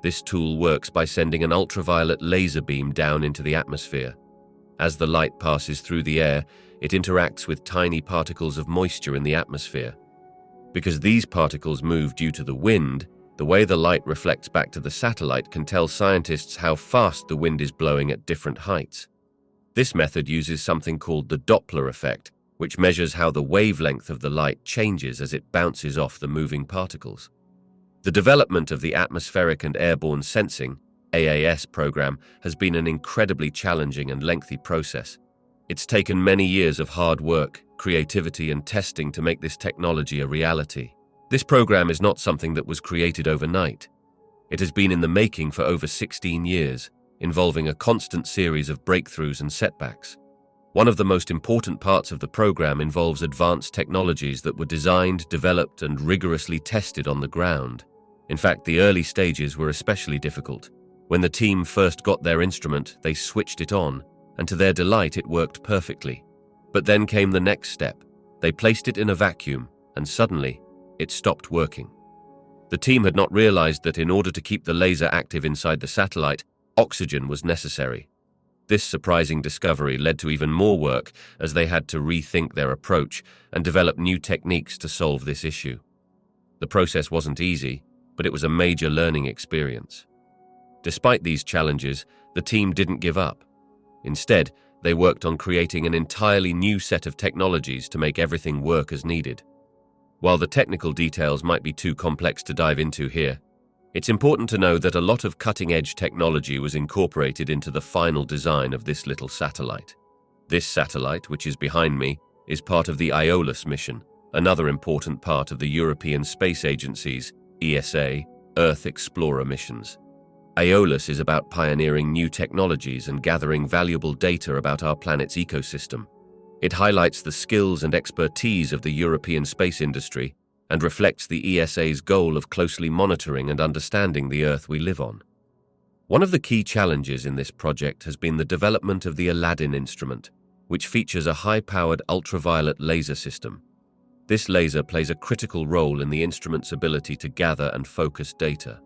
This tool works by sending an ultraviolet laser beam down into the atmosphere. As the light passes through the air, it interacts with tiny particles of moisture in the atmosphere. Because these particles move due to the wind, the way the light reflects back to the satellite can tell scientists how fast the wind is blowing at different heights. This method uses something called the Doppler effect, which measures how the wavelength of the light changes as it bounces off the moving particles. The development of the Atmospheric and Airborne Sensing (AAS) program has been an incredibly challenging and lengthy process. It's taken many years of hard work, creativity, and testing to make this technology a reality. This program is not something that was created overnight. It has been in the making for over 16 years, involving a constant series of breakthroughs and setbacks. One of the most important parts of the program involves advanced technologies that were designed, developed, and rigorously tested on the ground. In fact, the early stages were especially difficult. When the team first got their instrument, they switched it on, and to their delight, it worked perfectly. But then came the next step. They placed it in a vacuum, and suddenly, it stopped working. The team had not realized that in order to keep the laser active inside the satellite, oxygen was necessary. This surprising discovery led to even more work, as they had to rethink their approach and develop new techniques to solve this issue. The process wasn't easy, but it was a major learning experience. Despite these challenges, the team didn't give up. Instead, they worked on creating an entirely new set of technologies to make everything work as needed. While the technical details might be too complex to dive into here, it's important to know that a lot of cutting-edge technology was incorporated into the final design of this little satellite. This satellite, which is behind me, is part of the Aeolus mission, another important part of the European Space Agency's ESA, Earth Explorer missions. Aeolus is about pioneering new technologies and gathering valuable data about our planet's ecosystem. It highlights the skills and expertise of the European space industry and reflects the ESA's goal of closely monitoring and understanding the Earth we live on. One of the key challenges in this project has been the development of the Aladdin instrument, which features a high-powered ultraviolet laser system. This laser plays a critical role in the instrument's ability to gather and focus data.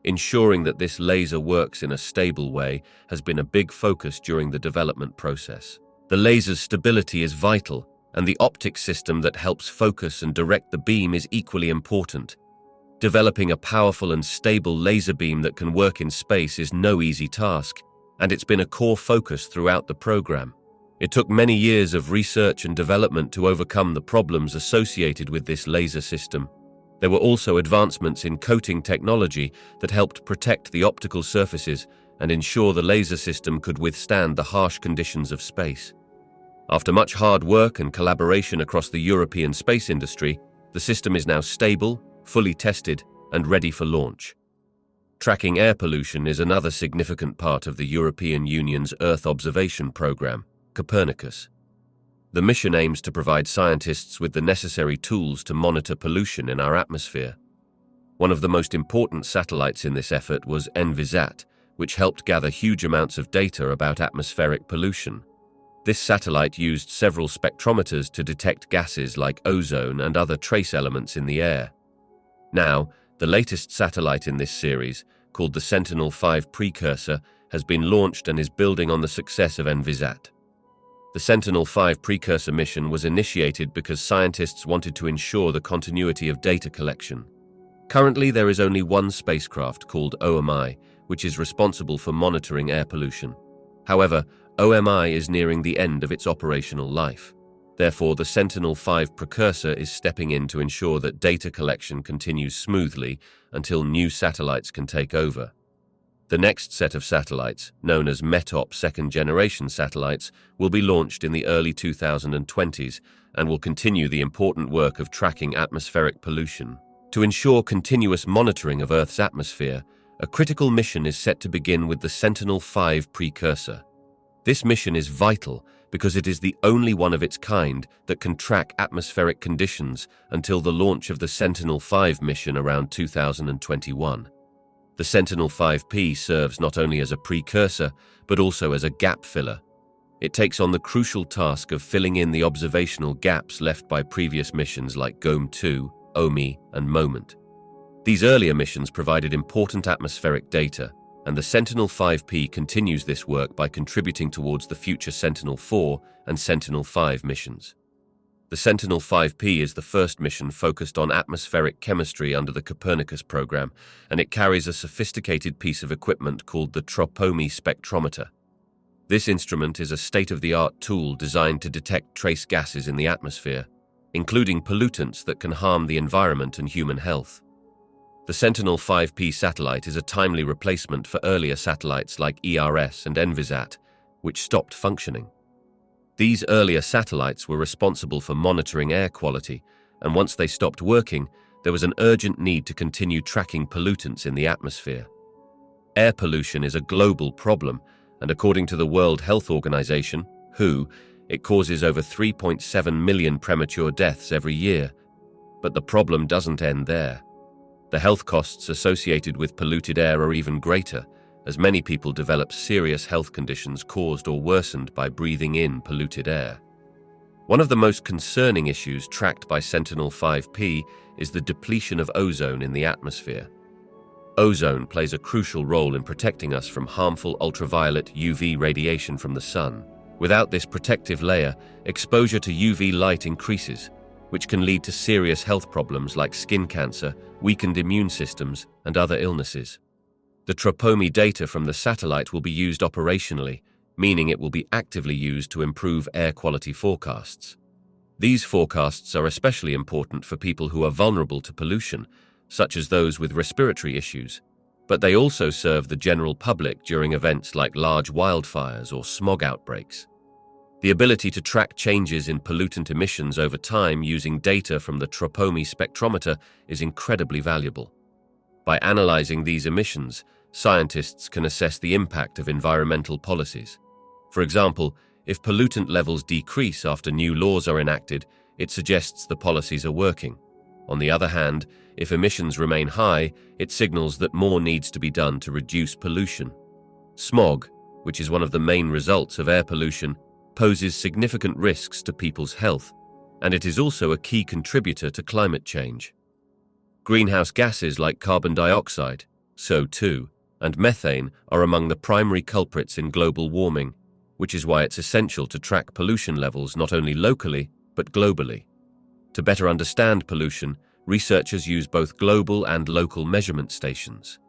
Ensuring that this laser works in a stable way has been a big focus during the development process. The laser's stability is vital, and the optic system that helps focus and direct the beam is equally important. Developing a powerful and stable laser beam that can work in space is no easy task, and it's been a core focus throughout the program. It took many years of research and development to overcome the problems associated with this laser system. There were also advancements in coating technology that helped protect the optical surfaces and ensure the laser system could withstand the harsh conditions of space. After much hard work and collaboration across the European space industry, the system is now stable, fully tested, and ready for launch. Tracking air pollution is another significant part of the European Union's Earth observation program, Copernicus. The mission aims to provide scientists with the necessary tools to monitor pollution in our atmosphere. One of the most important satellites in this effort was Envisat, which helped gather huge amounts of data about atmospheric pollution. This satellite used several spectrometers to detect gases like ozone and other trace elements in the air. Now, the latest satellite in this series, called the Sentinel-5 Precursor, has been launched and is building on the success of Envisat. The Sentinel-5 precursor mission was initiated because scientists wanted to ensure the continuity of data collection. Currently, there is only one spacecraft called OMI, which is responsible for monitoring air pollution. However, OMI is nearing the end of its operational life. Therefore, the Sentinel-5 precursor is stepping in to ensure that data collection continues smoothly until new satellites can take over. The next set of satellites, known as METOP second-generation satellites, will be launched in the early 2020s and will continue the important work of tracking atmospheric pollution. To ensure continuous monitoring of Earth's atmosphere, a critical mission is set to begin with the Sentinel-5 precursor. This mission is vital because it is the only one of its kind that can track atmospheric conditions until the launch of the Sentinel-5 mission around 2021. The Sentinel-5P serves not only as a precursor, but also as a gap filler. It takes on the crucial task of filling in the observational gaps left by previous missions like GOME-2, OMI, and MOMENT. These earlier missions provided important atmospheric data, and the Sentinel-5P continues this work by contributing towards the future Sentinel-4 and Sentinel-5 missions. The Sentinel-5P is the first mission focused on atmospheric chemistry under the Copernicus program, and it carries a sophisticated piece of equipment called the Tropomi spectrometer. This instrument is a state-of-the-art tool designed to detect trace gases in the atmosphere, including pollutants that can harm the environment and human health. The Sentinel-5P satellite is a timely replacement for earlier satellites like ERS and Envisat, which stopped functioning. These earlier satellites were responsible for monitoring air quality, and once they stopped working, there was an urgent need to continue tracking pollutants in the atmosphere. Air pollution is a global problem, and according to the World Health Organization, WHO, it causes over 3.7 million premature deaths every year. But the problem doesn't end there. The health costs associated with polluted air are even greater, as many people develop serious health conditions caused or worsened by breathing in polluted air. One of the most concerning issues tracked by Sentinel-5P is the depletion of ozone in the atmosphere. Ozone plays a crucial role in protecting us from harmful ultraviolet UV radiation from the sun. Without this protective layer, exposure to UV light increases, which can lead to serious health problems like skin cancer, weakened immune systems, and other illnesses. The Tropomi data from the satellite will be used operationally, meaning it will be actively used to improve air quality forecasts. These forecasts are especially important for people who are vulnerable to pollution, such as those with respiratory issues, but they also serve the general public during events like large wildfires or smog outbreaks. The ability to track changes in pollutant emissions over time using data from the Tropomi spectrometer is incredibly valuable. By analyzing these emissions, scientists can assess the impact of environmental policies. For example, if pollutant levels decrease after new laws are enacted, it suggests the policies are working. On the other hand, if emissions remain high, it signals that more needs to be done to reduce pollution. Smog, which is one of the main results of air pollution, poses significant risks to people's health, and it is also a key contributor to climate change. Greenhouse gases like carbon dioxide, CO2, and methane are among the primary culprits in global warming, which is why it's essential to track pollution levels not only locally, but globally. To better understand pollution, researchers use both global and local measurement stations.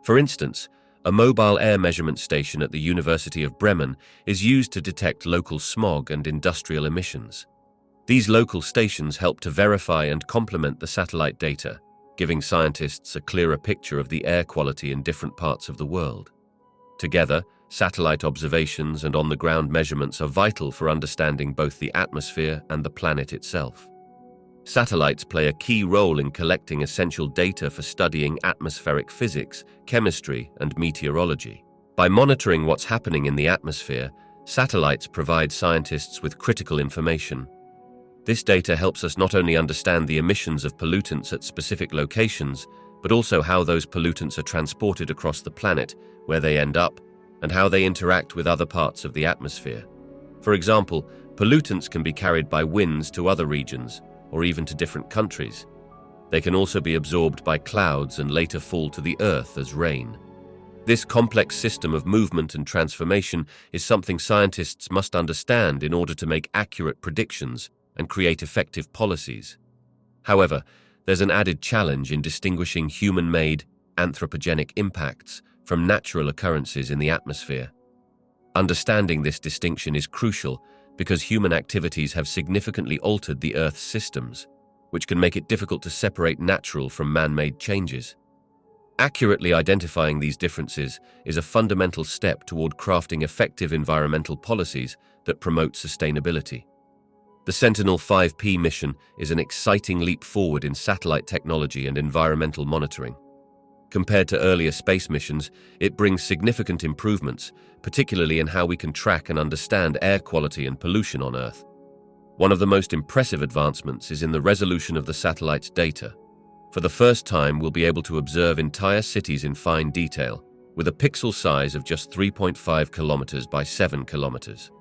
For instance, a mobile air measurement station at the University of Bremen is used to detect local smog and industrial emissions. These local stations help to verify and complement the satellite data, giving scientists a clearer picture of the air quality in different parts of the world. Together, satellite observations and on-the-ground measurements are vital for understanding both the atmosphere and the planet itself. Satellites play a key role in collecting essential data for studying atmospheric physics, chemistry, and meteorology. By monitoring what's happening in the atmosphere, satellites provide scientists with critical information. This data helps us not only understand the emissions of pollutants at specific locations, but also how those pollutants are transported across the planet, where they end up, and how they interact with other parts of the atmosphere. For example, pollutants can be carried by winds to other regions, or even to different countries. They can also be absorbed by clouds and later fall to the earth as rain. This complex system of movement and transformation is something scientists must understand in order to make accurate predictions and create effective policies. However, there's an added challenge in distinguishing human-made, anthropogenic impacts from natural occurrences in the atmosphere. Understanding this distinction is crucial because human activities have significantly altered the Earth's systems, which can make it difficult to separate natural from man-made changes. Accurately identifying these differences is a fundamental step toward crafting effective environmental policies that promote sustainability. The Sentinel-5P mission is an exciting leap forward in satellite technology and environmental monitoring. Compared to earlier space missions, it brings significant improvements, particularly in how we can track and understand air quality and pollution on Earth. One of the most impressive advancements is in the resolution of the satellite's data. For the first time, we'll be able to observe entire cities in fine detail, with a pixel size of just 3.5 kilometers by 7 kilometers.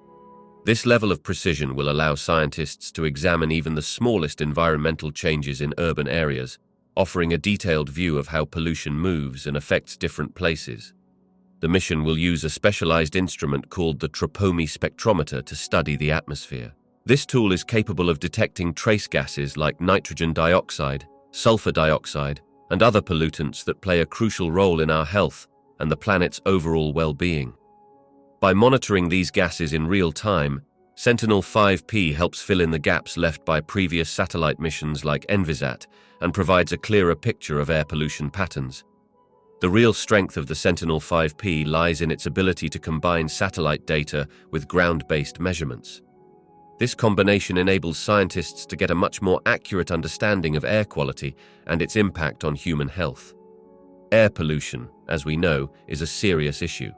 This level of precision will allow scientists to examine even the smallest environmental changes in urban areas, offering a detailed view of how pollution moves and affects different places. The mission will use a specialized instrument called the tropomi spectrometer to study the atmosphere. This tool is capable of detecting trace gases like nitrogen dioxide, sulfur dioxide, and other pollutants that play a crucial role in our health and the planet's overall well-being. By monitoring these gases in real time, Sentinel-5P helps fill in the gaps left by previous satellite missions like Envisat and provides a clearer picture of air pollution patterns. The real strength of the Sentinel-5P lies in its ability to combine satellite data with ground-based measurements. This combination enables scientists to get a much more accurate understanding of air quality and its impact on human health. Air pollution, as we know, is a serious issue.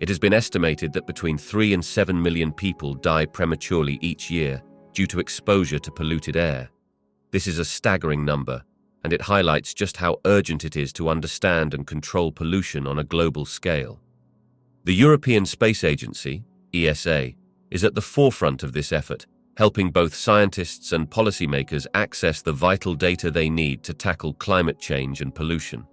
It has been estimated that between 3 and 7 million people die prematurely each year due to exposure to polluted air. This is a staggering number, and it highlights just how urgent it is to understand and control pollution on a global scale. The European Space Agency, ESA, is at the forefront of this effort, helping both scientists and policymakers access the vital data they need to tackle climate change and pollution.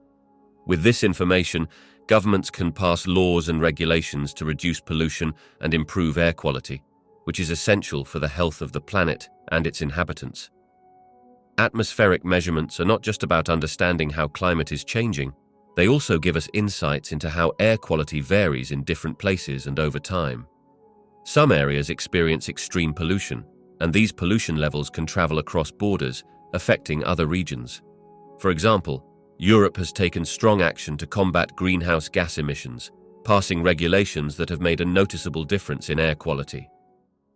With this information, governments can pass laws and regulations to reduce pollution and improve air quality, which is essential for the health of the planet and its inhabitants. Atmospheric measurements are not just about understanding how climate is changing, they also give us insights into how air quality varies in different places and over time. Some areas experience extreme pollution, and these pollution levels can travel across borders, affecting other regions. For example, Europe has taken strong action to combat greenhouse gas emissions, passing regulations that have made a noticeable difference in air quality.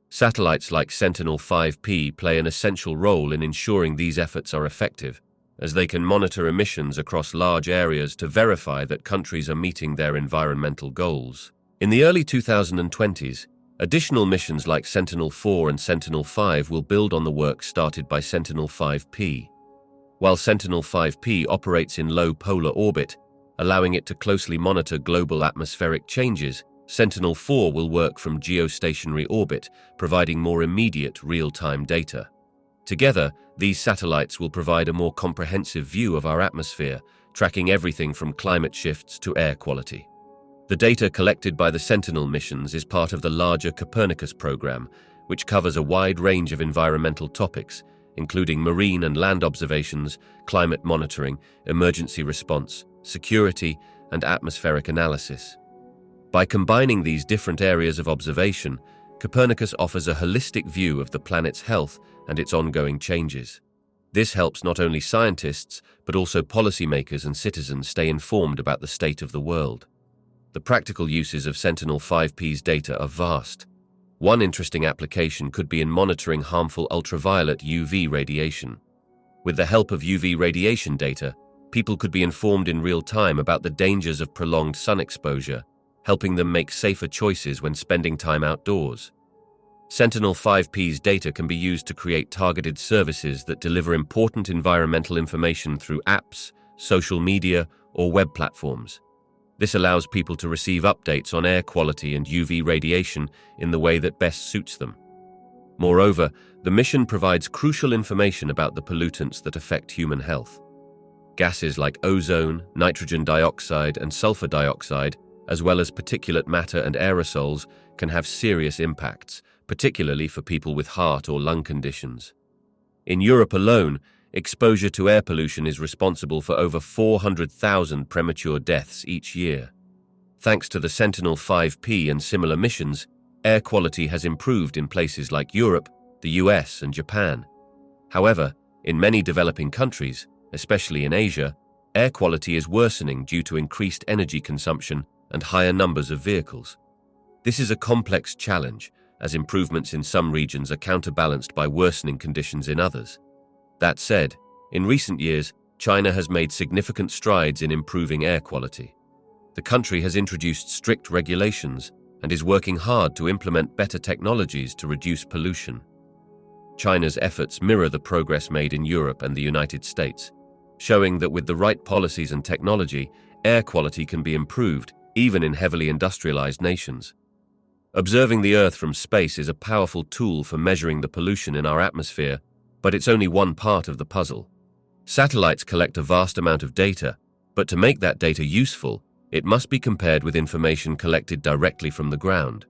Satellites like Sentinel-5P play an essential role in ensuring these efforts are effective, as they can monitor emissions across large areas to verify that countries are meeting their environmental goals. In the early 2020s, additional missions like Sentinel-4 and Sentinel-5 will build on the work started by Sentinel-5P. While Sentinel-5P operates in low polar orbit, allowing it to closely monitor global atmospheric changes, Sentinel-4 will work from geostationary orbit, providing more immediate real-time data. Together, these satellites will provide a more comprehensive view of our atmosphere, tracking everything from climate shifts to air quality. The data collected by the Sentinel missions is part of the larger Copernicus program, which covers a wide range of environmental topics, including marine and land observations, climate monitoring, emergency response, security, and atmospheric analysis. By combining these different areas of observation, Copernicus offers a holistic view of the planet's health and its ongoing changes. This helps not only scientists, but also policymakers and citizens stay informed about the state of the world. The practical uses of Sentinel-5P's data are vast. One interesting application could be in monitoring harmful ultraviolet UV radiation. With the help of UV radiation data, people could be informed in real time about the dangers of prolonged sun exposure, helping them make safer choices when spending time outdoors. Sentinel-5P's data can be used to create targeted services that deliver important environmental information through apps, social media, or web platforms. This allows people to receive updates on air quality and UV radiation in the way that best suits them. Moreover, the mission provides crucial information about the pollutants that affect human health. Gases like ozone, nitrogen dioxide, and sulfur dioxide, as well as particulate matter and aerosols, can have serious impacts, particularly for people with heart or lung conditions. In Europe alone, exposure to air pollution is responsible for over 400,000 premature deaths each year. Thanks to the Sentinel-5P and similar missions, air quality has improved in places like Europe, the US, and Japan. However, in many developing countries, especially in Asia, air quality is worsening due to increased energy consumption and higher numbers of vehicles. This is a complex challenge, as improvements in some regions are counterbalanced by worsening conditions in others. That said, in recent years, China has made significant strides in improving air quality. The country has introduced strict regulations and is working hard to implement better technologies to reduce pollution. China's efforts mirror the progress made in Europe and the United States, showing that with the right policies and technology, air quality can be improved, even in heavily industrialized nations. Observing the Earth from space is a powerful tool for measuring the pollution in our atmosphere, but it's only one part of the puzzle. Satellites collect a vast amount of data, but to make that data useful, it must be compared with information collected directly from the ground.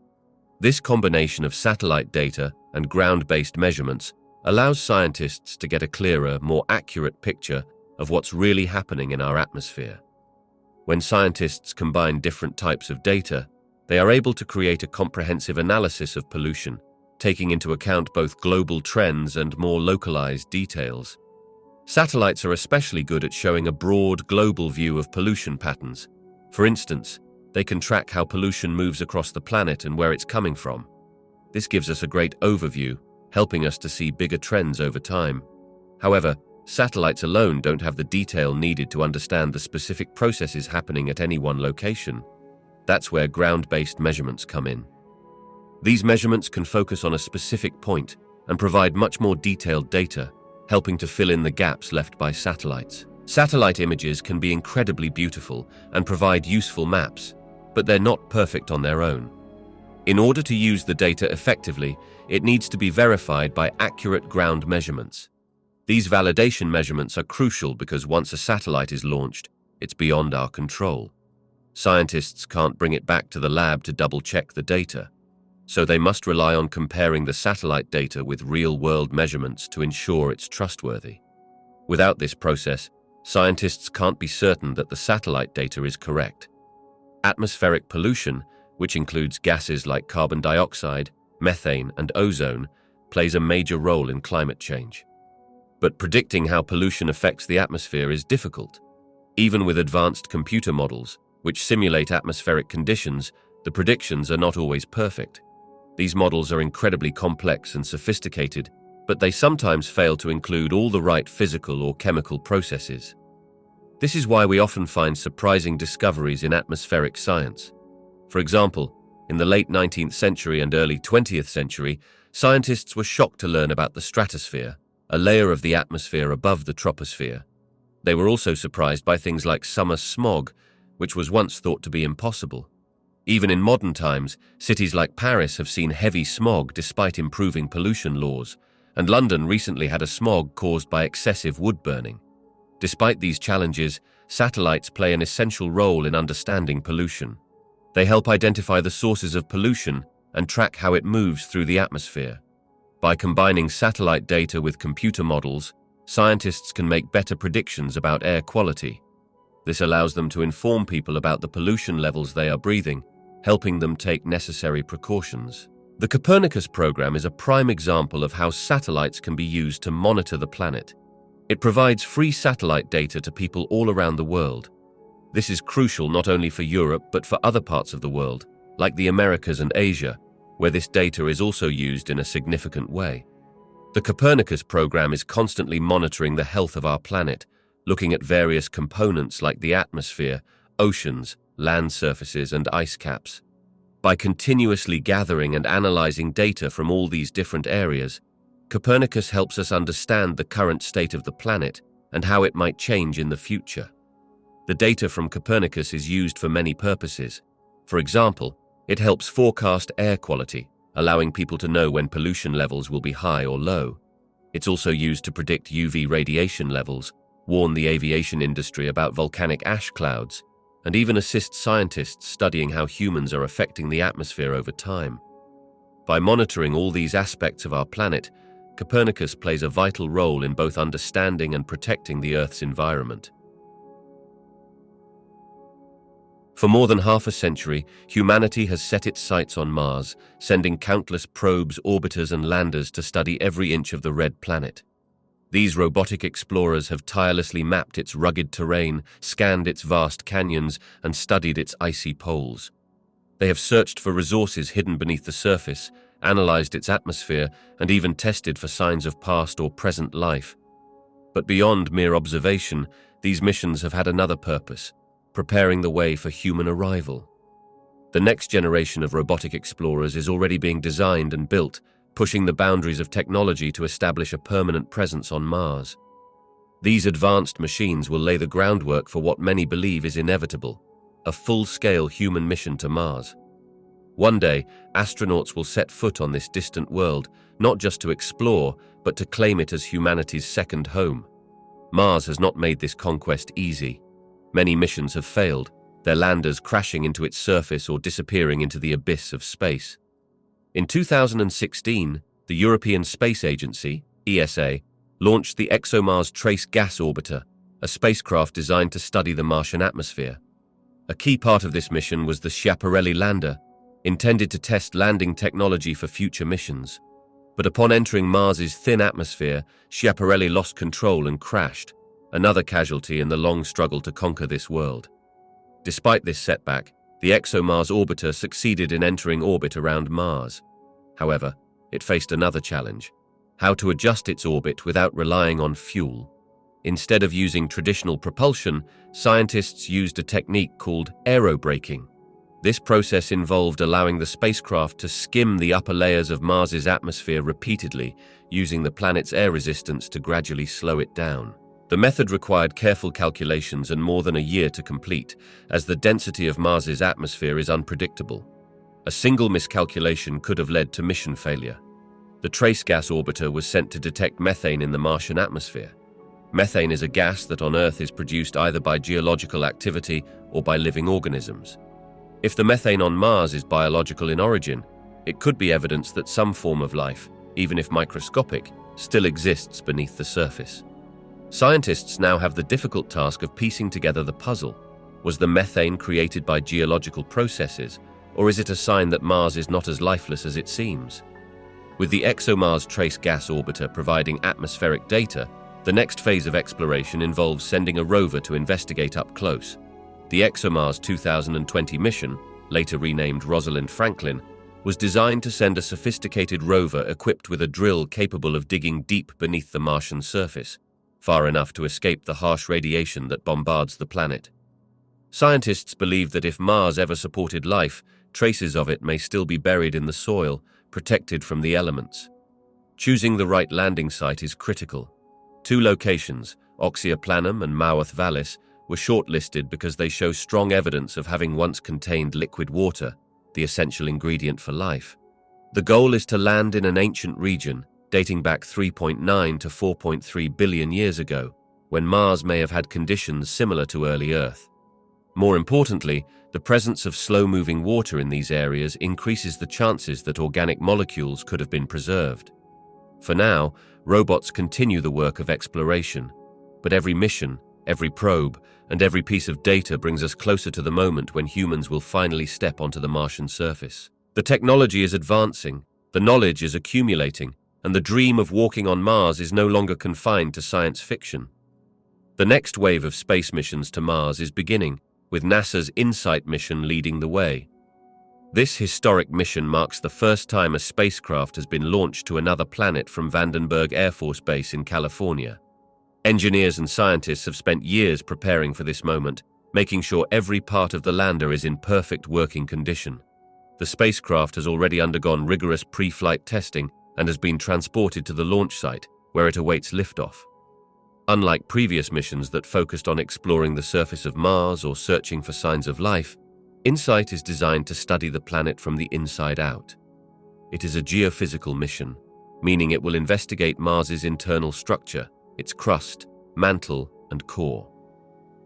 This combination of satellite data and ground-based measurements allows scientists to get a clearer, more accurate picture of what's really happening in our atmosphere. When scientists combine different types of data, they are able to create a comprehensive analysis of pollution, taking into account both global trends and more localized details. Satellites are especially good at showing a broad global view of pollution patterns. For instance, they can track how pollution moves across the planet and where it's coming from. This gives us a great overview, helping us to see bigger trends over time. However, satellites alone don't have the detail needed to understand the specific processes happening at any one location. That's where ground-based measurements come in. These measurements can focus on a specific point and provide much more detailed data, helping to fill in the gaps left by satellites. Satellite images can be incredibly beautiful and provide useful maps, but they're not perfect on their own. In order to use the data effectively, it needs to be verified by accurate ground measurements. These validation measurements are crucial because once a satellite is launched, it's beyond our control. Scientists can't bring it back to the lab to double-check the data, so they must rely on comparing the satellite data with real-world measurements to ensure it's trustworthy. Without this process, scientists can't be certain that the satellite data is correct. Atmospheric pollution, which includes gases like carbon dioxide, methane, and ozone, plays a major role in climate change. But predicting how pollution affects the atmosphere is difficult. Even with advanced computer models, which simulate atmospheric conditions, the predictions are not always perfect. These models are incredibly complex and sophisticated, but they sometimes fail to include all the right physical or chemical processes. This is why we often find surprising discoveries in atmospheric science. For example, in the late 19th century and early 20th century, scientists were shocked to learn about the stratosphere, a layer of the atmosphere above the troposphere. They were also surprised by things like summer smog, which was once thought to be impossible. Even in modern times, cities like Paris have seen heavy smog despite improving pollution laws, and London recently had a smog caused by excessive wood burning. Despite these challenges, satellites play an essential role in understanding pollution. They help identify the sources of pollution and track how it moves through the atmosphere. By combining satellite data with computer models, scientists can make better predictions about air quality. This allows them to inform people about the pollution levels they are breathing, helping them take necessary precautions. The Copernicus program is a prime example of how satellites can be used to monitor the planet. It provides free satellite data to people all around the world. This is crucial not only for Europe but for other parts of the world, like the Americas and Asia, where this data is also used in a significant way. The Copernicus program is constantly monitoring the health of our planet, looking at various components like the atmosphere, oceans, land surfaces, and ice caps. By continuously gathering and analyzing data from all these different areas, Copernicus helps us understand the current state of the planet and how it might change in the future. The data from Copernicus is used for many purposes. For example, it helps forecast air quality, allowing people to know when pollution levels will be high or low. It's also used to predict UV radiation levels, warn the aviation industry about volcanic ash clouds, and even assist scientists studying how humans are affecting the atmosphere over time. By monitoring all these aspects of our planet, Copernicus plays a vital role in both understanding and protecting the Earth's environment. For more than half a century, humanity has set its sights on Mars, sending countless probes, orbiters, and landers to study every inch of the red planet. These robotic explorers have tirelessly mapped its rugged terrain, scanned its vast canyons, and studied its icy poles. They have searched for resources hidden beneath the surface, analyzed its atmosphere, and even tested for signs of past or present life. But beyond mere observation, these missions have had another purpose: preparing the way for human arrival. The next generation of robotic explorers is already being designed and built, pushing the boundaries of technology to establish a permanent presence on Mars. These advanced machines will lay the groundwork for what many believe is inevitable: a full-scale human mission to Mars. One day, astronauts will set foot on this distant world, not just to explore, but to claim it as humanity's second home. Mars has not made this conquest easy. Many missions have failed, their landers crashing into its surface or disappearing into the abyss of space. In 2016, the European Space Agency, ESA, launched the ExoMars Trace Gas Orbiter, a spacecraft designed to study the Martian atmosphere. A key part of this mission was the Schiaparelli lander, intended to test landing technology for future missions. But upon entering Mars's thin atmosphere, Schiaparelli lost control and crashed, another casualty in the long struggle to conquer this world. Despite this setback, the ExoMars orbiter succeeded in entering orbit around Mars. However, it faced another challenge: how to adjust its orbit without relying on fuel. Instead of using traditional propulsion, scientists used a technique called aerobraking. This process involved allowing the spacecraft to skim the upper layers of Mars's atmosphere repeatedly, using the planet's air resistance to gradually slow it down. The method required careful calculations and more than a year to complete, as the density of Mars's atmosphere is unpredictable. A single miscalculation could have led to mission failure. The Trace Gas Orbiter was sent to detect methane in the Martian atmosphere. Methane is a gas that on Earth is produced either by geological activity or by living organisms. If the methane on Mars is biological in origin, it could be evidence that some form of life, even if microscopic, still exists beneath the surface. Scientists now have the difficult task of piecing together the puzzle. Was the methane created by geological processes, or is it a sign that Mars is not as lifeless as it seems? With the ExoMars Trace Gas Orbiter providing atmospheric data, the next phase of exploration involves sending a rover to investigate up close. The ExoMars 2020 mission, later renamed Rosalind Franklin, was designed to send a sophisticated rover equipped with a drill capable of digging deep beneath the Martian surface, far enough to escape the harsh radiation that bombards the planet. Scientists believe that if Mars ever supported life, traces of it may still be buried in the soil, protected from the elements. Choosing the right landing site is critical. Two locations, Oxyaplanum and Mouath Vallis, were shortlisted because they show strong evidence of having once contained liquid water, the essential ingredient for life. The goal is to land in an ancient region, dating back 3.9 to 4.3 billion years ago, when Mars may have had conditions similar to early Earth. More importantly, the presence of slow-moving water in these areas increases the chances that organic molecules could have been preserved. For now, robots continue the work of exploration, but every mission, every probe, and every piece of data brings us closer to the moment when humans will finally step onto the Martian surface. The technology is advancing, the knowledge is accumulating, and the dream of walking on Mars is no longer confined to science fiction. The next wave of space missions to Mars is beginning, with NASA's InSight mission leading the way. This historic mission marks the first time a spacecraft has been launched to another planet from Vandenberg Air Force Base in California. Engineers and scientists have spent years preparing for this moment, making sure every part of the lander is in perfect working condition. The spacecraft has already undergone rigorous pre-flight testing and has been transported to the launch site, where it awaits liftoff. Unlike previous missions that focused on exploring the surface of Mars or searching for signs of life, InSight is designed to study the planet from the inside out. It is a geophysical mission, meaning it will investigate Mars's internal structure, its crust, mantle, and core.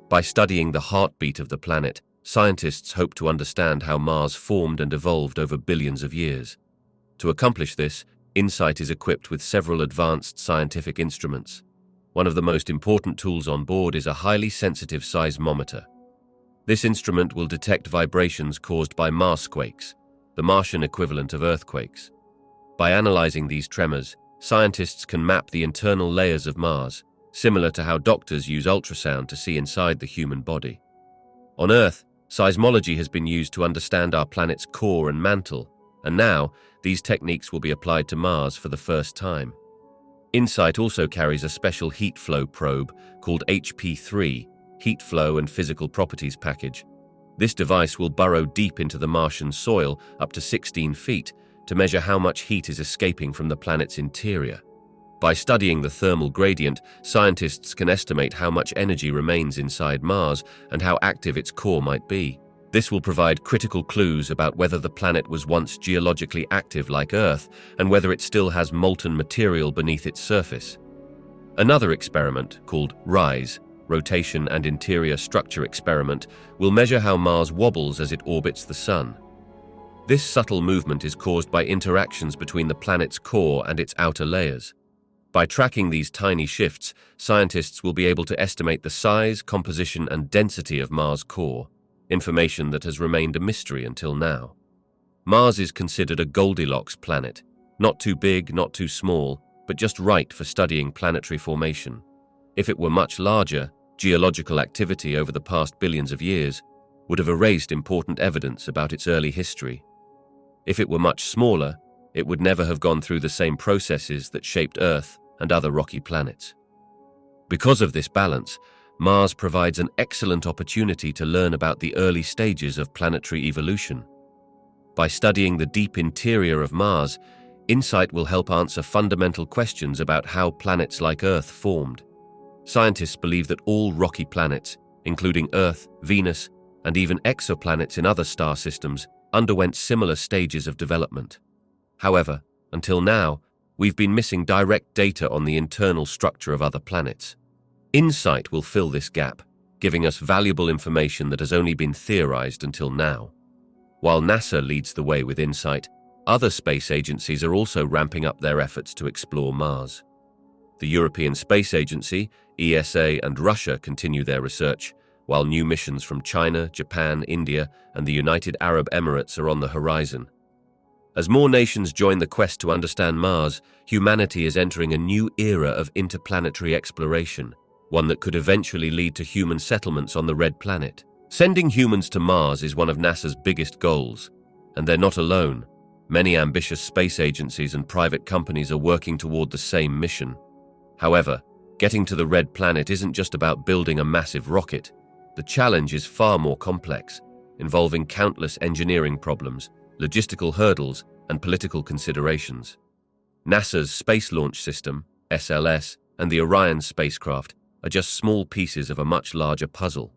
By studying the heartbeat of the planet, scientists hope to understand how Mars formed and evolved over billions of years. To accomplish this, InSight is equipped with several advanced scientific instruments. One of the most important tools on board is a highly sensitive seismometer. This instrument will detect vibrations caused by Marsquakes, the Martian equivalent of earthquakes. By analyzing these tremors, scientists can map the internal layers of Mars, similar to how doctors use ultrasound to see inside the human body. On Earth, seismology has been used to understand our planet's core and mantle, and now these techniques will be applied to Mars for the first time. InSight also carries a special heat flow probe called HP3, Heat Flow and Physical Properties Package. This device will burrow deep into the Martian soil up to 16 feet to measure how much heat is escaping from the planet's interior. By studying the thermal gradient, scientists can estimate how much energy remains inside Mars and how active its core might be. This will provide critical clues about whether the planet was once geologically active like Earth and whether it still has molten material beneath its surface. Another experiment, called RISE, Rotation and Interior Structure Experiment, will measure how Mars wobbles as it orbits the Sun. This subtle movement is caused by interactions between the planet's core and its outer layers. By tracking these tiny shifts, scientists will be able to estimate the size, composition, and density of Mars' core, information that has remained a mystery until now. Mars is considered a Goldilocks planet, not too big, not too small, but just right for studying planetary formation. If it were much larger, geological activity over the past billions of years would have erased important evidence about its early history. If it were much smaller, it would never have gone through the same processes that shaped Earth and other rocky planets. Because of this balance, Mars provides an excellent opportunity to learn about the early stages of planetary evolution. By studying the deep interior of Mars, InSight will help answer fundamental questions about how planets like Earth formed. Scientists believe that all rocky planets, including Earth, Venus, and even exoplanets in other star systems, underwent similar stages of development. However, until now, we've been missing direct data on the internal structure of other planets. InSight will fill this gap, giving us valuable information that has only been theorized until now. While NASA leads the way with InSight, other space agencies are also ramping up their efforts to explore Mars. The European Space Agency, ESA, and Russia continue their research, while new missions from China, Japan, India, and the United Arab Emirates are on the horizon. As more nations join the quest to understand Mars, humanity is entering a new era of interplanetary exploration, one that could eventually lead to human settlements on the Red Planet. Sending humans to Mars is one of NASA's biggest goals, and they're not alone. Many ambitious space agencies and private companies are working toward the same mission. However, getting to the Red Planet isn't just about building a massive rocket. The challenge is far more complex, involving countless engineering problems, logistical hurdles, and political considerations. NASA's Space Launch System, SLS, and the Orion spacecraft are just small pieces of a much larger puzzle.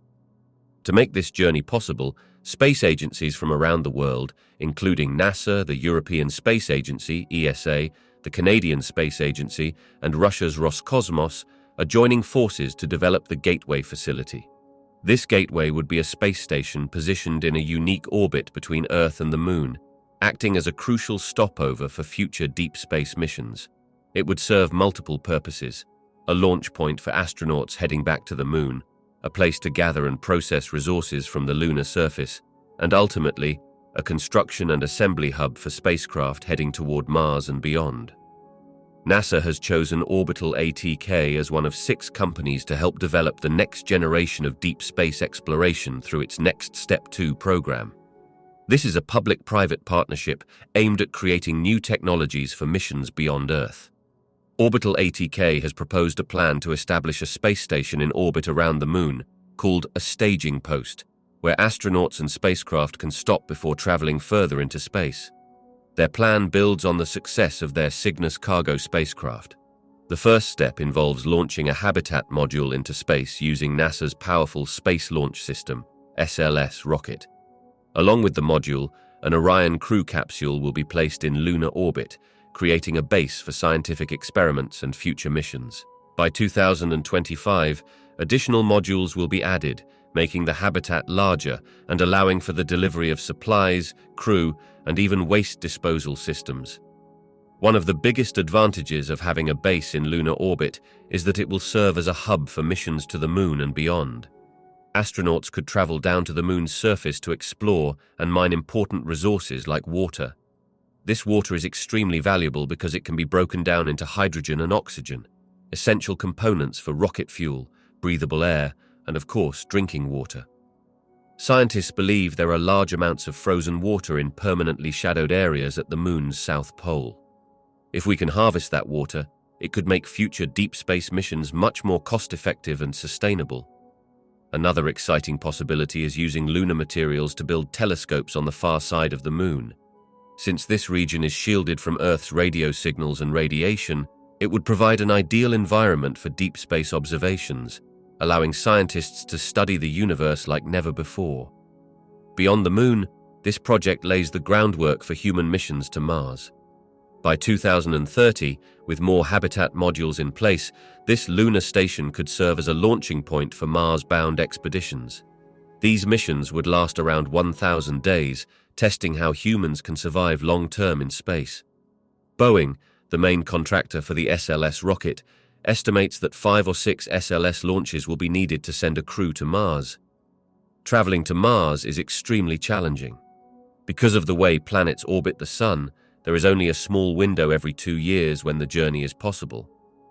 To make this journey possible, space agencies from around the world, including NASA, the European Space Agency, ESA, the Canadian Space Agency, and Russia's Roscosmos, are joining forces to develop the Gateway facility. This gateway would be a space station positioned in a unique orbit between Earth and the Moon, acting as a crucial stopover for future deep space missions. It would serve multiple purposes: a launch point for astronauts heading back to the Moon, a place to gather and process resources from the lunar surface, and ultimately, a construction and assembly hub for spacecraft heading toward Mars and beyond. NASA has chosen Orbital ATK as one of 6 companies to help develop the next generation of deep space exploration through its Next Step 2 program. This is a public-private partnership aimed at creating new technologies for missions beyond Earth. Orbital ATK has proposed a plan to establish a space station in orbit around the Moon, called a staging post, where astronauts and spacecraft can stop before traveling further into space. Their plan builds on the success of their Cygnus cargo spacecraft. The first step involves launching a habitat module into space using NASA's powerful Space Launch System, SLS rocket. Along with the module, an Orion crew capsule will be placed in lunar orbit, creating a base for scientific experiments and future missions. By 2025, additional modules will be added, making the habitat larger and allowing for the delivery of supplies, crew, and even waste disposal systems. One of the biggest advantages of having a base in lunar orbit is that it will serve as a hub for missions to the Moon and beyond. Astronauts could travel down to the Moon's surface to explore and mine important resources like water. This water is extremely valuable because it can be broken down into hydrogen and oxygen, essential components for rocket fuel, breathable air, and of course, drinking water. Scientists believe there are large amounts of frozen water in permanently shadowed areas at the Moon's south pole. If we can harvest that water, it could make future deep space missions much more cost-effective and sustainable. Another exciting possibility is using lunar materials to build telescopes on the far side of the Moon. Since this region is shielded from Earth's radio signals and radiation, it would provide an ideal environment for deep space observations, allowing scientists to study the universe like never before. Beyond the Moon, this project lays the groundwork for human missions to Mars. By 2030, with more habitat modules in place, this lunar station could serve as a launching point for Mars-bound expeditions. These missions would last around 1,000 days, testing how humans can survive long-term in space. Boeing, the main contractor for the SLS rocket, estimates that 5 or 6 SLS launches will be needed to send a crew to Mars. Traveling to Mars is extremely challenging. Because of the way planets orbit the Sun, there is only a small window every 2 years when the journey is possible.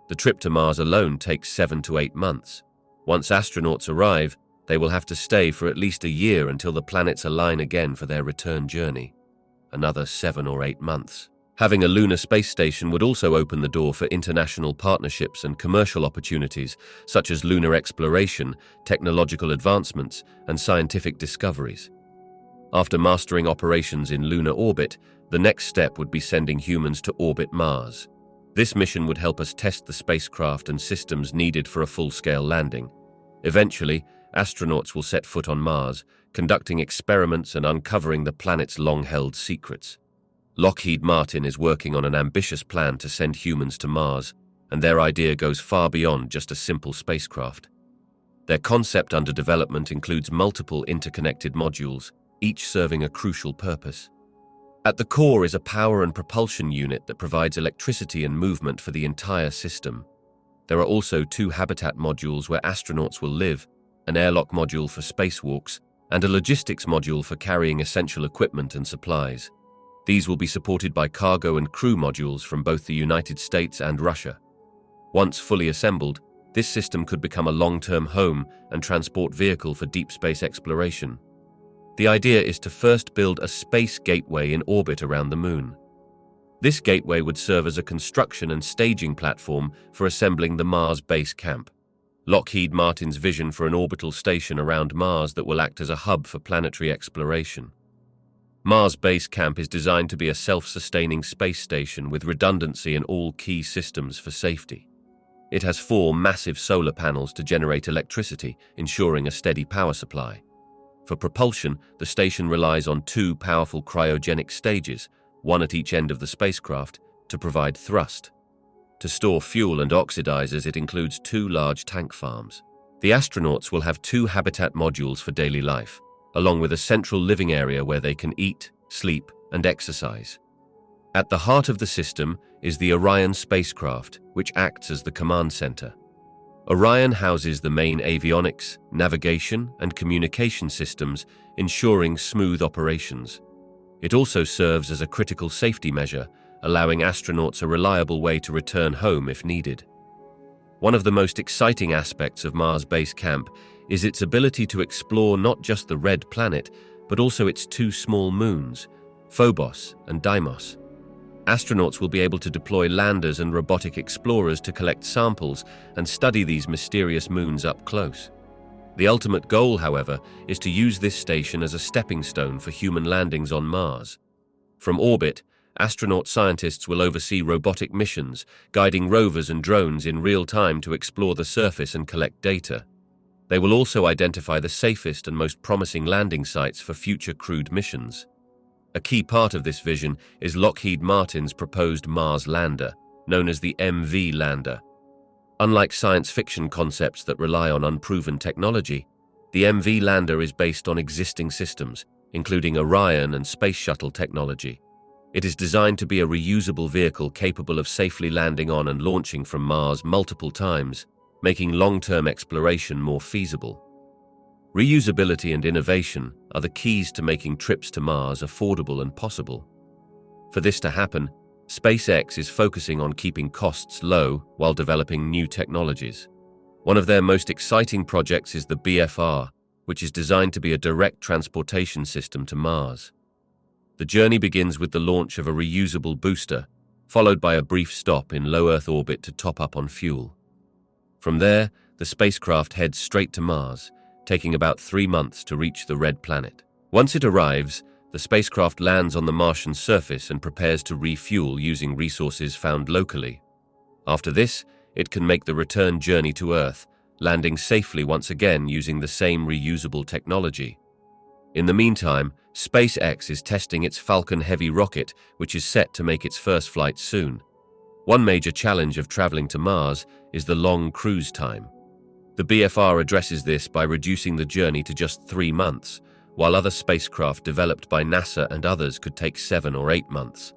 The trip to Mars alone takes 7 to 8 months. Once astronauts arrive, they will have to stay for at least a year until the planets align again for their return journey. Another 7 or 8 months. Having a lunar space station would also open the door for international partnerships and commercial opportunities, such as lunar exploration, technological advancements, and scientific discoveries. After mastering operations in lunar orbit, the next step would be sending humans to orbit Mars. This mission would help us test the spacecraft and systems needed for a full-scale landing. Eventually, astronauts will set foot on Mars, conducting experiments and uncovering the planet's long-held secrets. Lockheed Martin is working on an ambitious plan to send humans to Mars, and their idea goes far beyond just a simple spacecraft. Their concept under development includes multiple interconnected modules, each serving a crucial purpose. At the core is a power and propulsion unit that provides electricity and movement for the entire system. There are also 2 habitat modules where astronauts will live, an airlock module for spacewalks, and a logistics module for carrying essential equipment and supplies. These will be supported by cargo and crew modules from both the United States and Russia. Once fully assembled, this system could become a long-term home and transport vehicle for deep space exploration. The idea is to first build a space gateway in orbit around the Moon. This gateway would serve as a construction and staging platform for assembling the Mars base camp. Lockheed Martin's vision for an orbital station around Mars that will act as a hub for planetary exploration. Mars Base Camp is designed to be a self-sustaining space station with redundancy in all key systems for safety. It has 4 massive solar panels to generate electricity, ensuring a steady power supply. For propulsion, the station relies on 2 powerful cryogenic stages, one at each end of the spacecraft, to provide thrust. To store fuel and oxidizers, it includes 2 large tank farms. The astronauts will have 2 habitat modules for daily life, along with a central living area where they can eat, sleep, and exercise. At the heart of the system is the Orion spacecraft, which acts as the command center. Orion houses the main avionics, navigation, and communication systems, ensuring smooth operations. It also serves as a critical safety measure, allowing astronauts a reliable way to return home if needed. One of the most exciting aspects of Mars Base Camp is its ability to explore not just the red planet, but also its 2 small moons, Phobos and Deimos. Astronauts will be able to deploy landers and robotic explorers to collect samples and study these mysterious moons up close. The ultimate goal, however, is to use this station as a stepping stone for human landings on Mars. From orbit, astronaut scientists will oversee robotic missions, guiding rovers and drones in real time to explore the surface and collect data. They will also identify the safest and most promising landing sites for future crewed missions. A key part of this vision is Lockheed Martin's proposed Mars lander, known as the MV lander. Unlike science fiction concepts that rely on unproven technology, the MV lander is based on existing systems, including Orion and space shuttle technology. It is designed to be a reusable vehicle capable of safely landing on and launching from Mars multiple times, making long-term exploration more feasible. Reusability and innovation are the keys to making trips to Mars affordable and possible. For this to happen, SpaceX is focusing on keeping costs low while developing new technologies. One of their most exciting projects is the BFR, which is designed to be a direct transportation system to Mars. The journey begins with the launch of a reusable booster, followed by a brief stop in low Earth orbit to top up on fuel. From there, the spacecraft heads straight to Mars, taking about 3 months to reach the red planet. Once it arrives, the spacecraft lands on the Martian surface and prepares to refuel using resources found locally. After this, it can make the return journey to Earth, landing safely once again using the same reusable technology. In the meantime, SpaceX is testing its Falcon Heavy rocket, which is set to make its first flight soon. One major challenge of traveling to Mars is the long cruise time. The BFR addresses this by reducing the journey to just 3 months, while other spacecraft developed by NASA and others could take 7 or 8 months.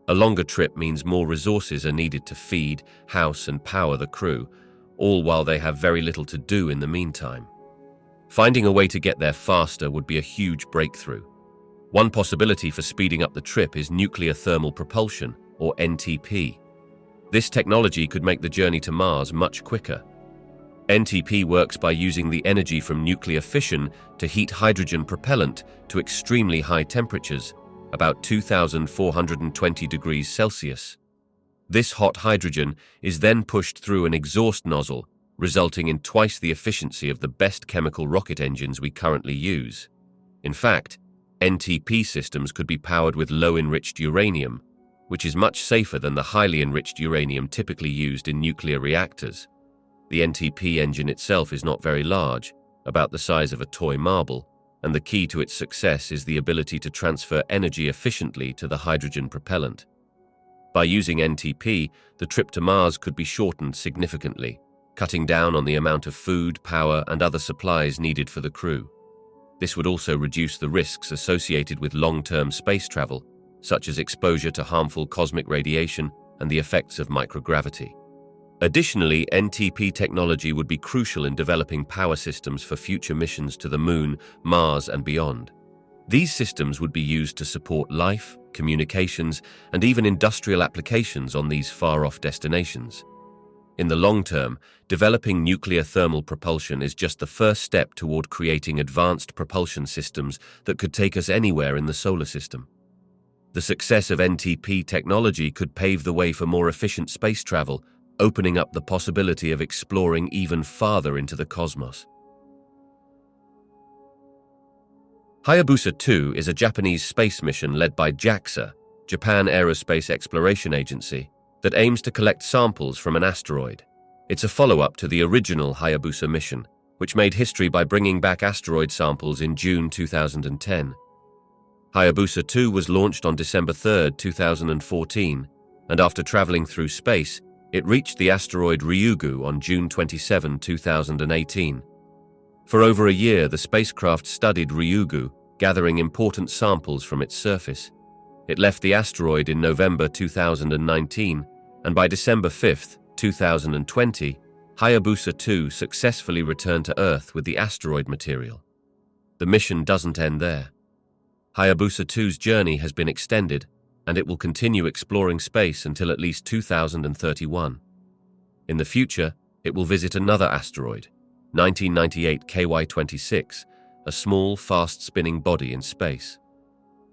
A longer trip means more resources are needed to feed, house, and power the crew, all while they have very little to do in the meantime. Finding a way to get there faster would be a huge breakthrough. One possibility for speeding up the trip is nuclear thermal propulsion, or NTP. This technology could make the journey to Mars much quicker. NTP works by using the energy from nuclear fission to heat hydrogen propellant to extremely high temperatures, about 2,420 degrees Celsius. This hot hydrogen is then pushed through an exhaust nozzle, resulting in twice the efficiency of the best chemical rocket engines we currently use. In fact, NTP systems could be powered with low-enriched uranium, which is much safer than the highly enriched uranium typically used in nuclear reactors. The NTP engine itself is not very large, about the size of a toy marble, and the key to its success is the ability to transfer energy efficiently to the hydrogen propellant. By using NTP, the trip to Mars could be shortened significantly, cutting down on the amount of food, power, and other supplies needed for the crew. This would also reduce the risks associated with long-term space travel, such as exposure to harmful cosmic radiation and the effects of microgravity. Additionally, NTP technology would be crucial in developing power systems for future missions to the Moon, Mars, and beyond. These systems would be used to support life, communications, and even industrial applications on these far-off destinations. In the long term, developing nuclear thermal propulsion is just the first step toward creating advanced propulsion systems that could take us anywhere in the solar system. The success of NTP technology could pave the way for more efficient space travel, opening up the possibility of exploring even farther into the cosmos. Hayabusa 2 is a Japanese space mission led by JAXA, Japan Aerospace Exploration Agency, that aims to collect samples from an asteroid. It's a follow-up to the original Hayabusa mission, which made history by bringing back asteroid samples in June 2010. Hayabusa 2 was launched on December 3, 2014, and after traveling through space, it reached the asteroid Ryugu on June 27, 2018. For over a year, the spacecraft studied Ryugu, gathering important samples from its surface. It left the asteroid in November 2019, and by December 5, 2020, Hayabusa 2 successfully returned to Earth with the asteroid material. The mission doesn't end there. Hayabusa 2's journey has been extended, and it will continue exploring space until at least 2031. In the future, it will visit another asteroid, 1998 KY26, a small, fast-spinning body in space.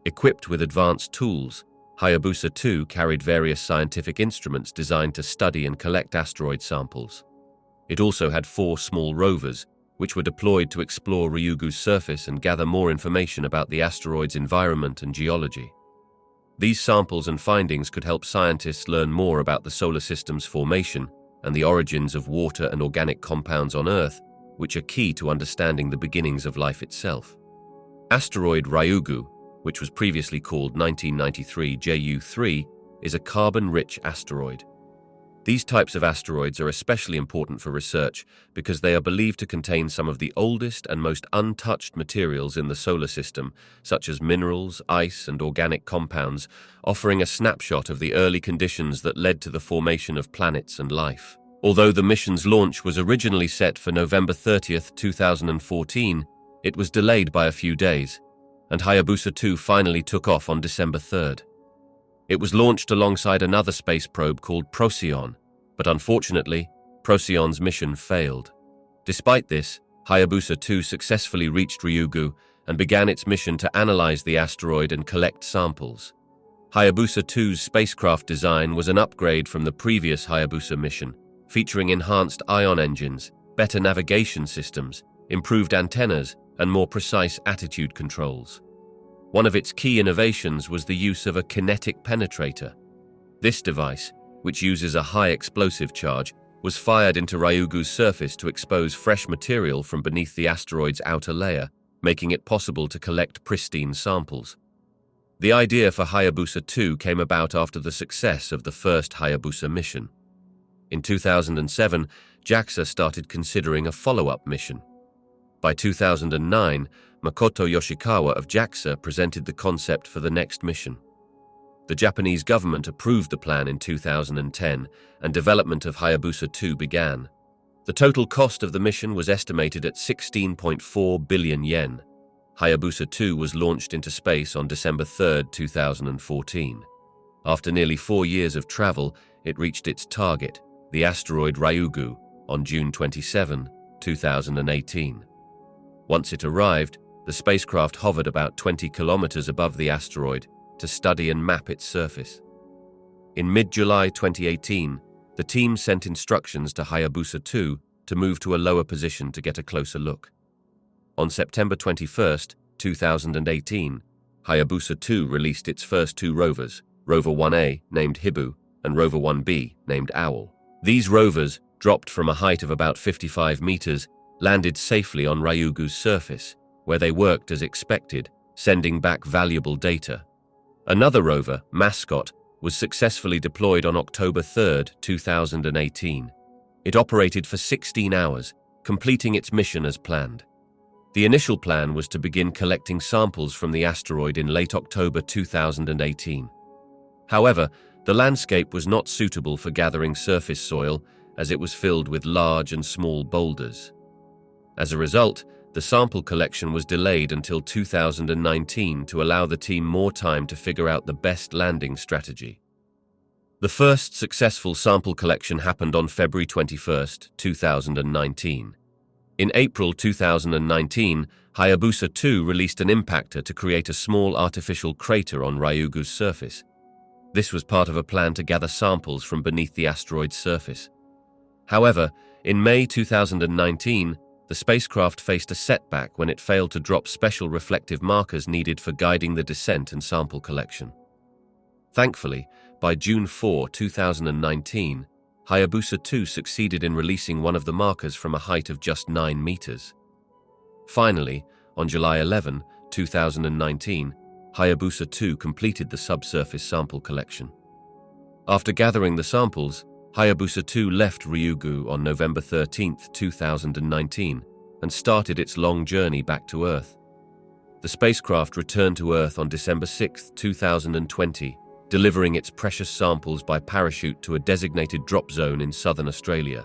Equipped with advanced tools, Hayabusa 2 carried various scientific instruments designed to study and collect asteroid samples. It also had 4 small rovers, which were deployed to explore Ryugu's surface and gather more information about the asteroid's environment and geology. These samples and findings could help scientists learn more about the solar system's formation and the origins of water and organic compounds on Earth, which are key to understanding the beginnings of life itself. Asteroid Ryugu, which was previously called 1993 JU3, is a carbon-rich asteroid. These types of asteroids are especially important for research because they are believed to contain some of the oldest and most untouched materials in the solar system, such as minerals, ice, and organic compounds, offering a snapshot of the early conditions that led to the formation of planets and life. Although the mission's launch was originally set for November 30th, 2014, it was delayed by a few days, and Hayabusa 2 finally took off on December 3rd. It was launched alongside another space probe called Procyon, but unfortunately, Procyon's mission failed. Despite this, Hayabusa 2 successfully reached Ryugu and began its mission to analyze the asteroid and collect samples. Hayabusa 2's spacecraft design was an upgrade from the previous Hayabusa mission, featuring enhanced ion engines, better navigation systems, improved antennas, and more precise attitude controls. One of its key innovations was the use of a kinetic penetrator. This device, which uses a high explosive charge, was fired into Ryugu's surface to expose fresh material from beneath the asteroid's outer layer, making it possible to collect pristine samples. The idea for Hayabusa 2 came about after the success of the first Hayabusa mission. In 2007, JAXA started considering a follow-up mission. By 2009, Makoto Yoshikawa of JAXA presented the concept for the next mission. The Japanese government approved the plan in 2010, and development of Hayabusa 2 began. The total cost of the mission was estimated at 16.4 billion yen. Hayabusa 2 was launched into space on December 3, 2014. After nearly 4 years of travel, it reached its target, the asteroid Ryugu, on June 27, 2018. Once it arrived, the spacecraft hovered about 20 kilometers above the asteroid to study and map its surface. In mid-July 2018, the team sent instructions to Hayabusa 2 to move to a lower position to get a closer look. On September 21, 2018, Hayabusa 2 released its first 2 rovers, Rover 1A, named Hibu, and Rover 1B, named Owl. These rovers, dropped from a height of about 55 meters, landed safely on Ryugu's surface, where they worked as expected, sending back valuable data. Another rover, Mascot, was successfully deployed on October 3, 2018. It operated for 16 hours, completing its mission as planned. The initial plan was to begin collecting samples from the asteroid in late October 2018. However, the landscape was not suitable for gathering surface soil, as it was filled with large and small boulders. As a result, the sample collection was delayed until 2019 to allow the team more time to figure out the best landing strategy. The first successful sample collection happened on February 21, 2019. In April 2019, Hayabusa 2 released an impactor to create a small artificial crater on Ryugu's surface. This was part of a plan to gather samples from beneath the asteroid's surface. However, in May 2019, the spacecraft faced a setback when it failed to drop special reflective markers needed for guiding the descent and sample collection. Thankfully, by June 4, 2019, Hayabusa 2 succeeded in releasing one of the markers from a height of just 9 meters. Finally, on July 11, 2019, Hayabusa 2 completed the subsurface sample collection. After gathering the samples, Hayabusa 2 left Ryugu on November 13, 2019, and started its long journey back to Earth. The spacecraft returned to Earth on December 6, 2020, delivering its precious samples by parachute to a designated drop zone in southern Australia.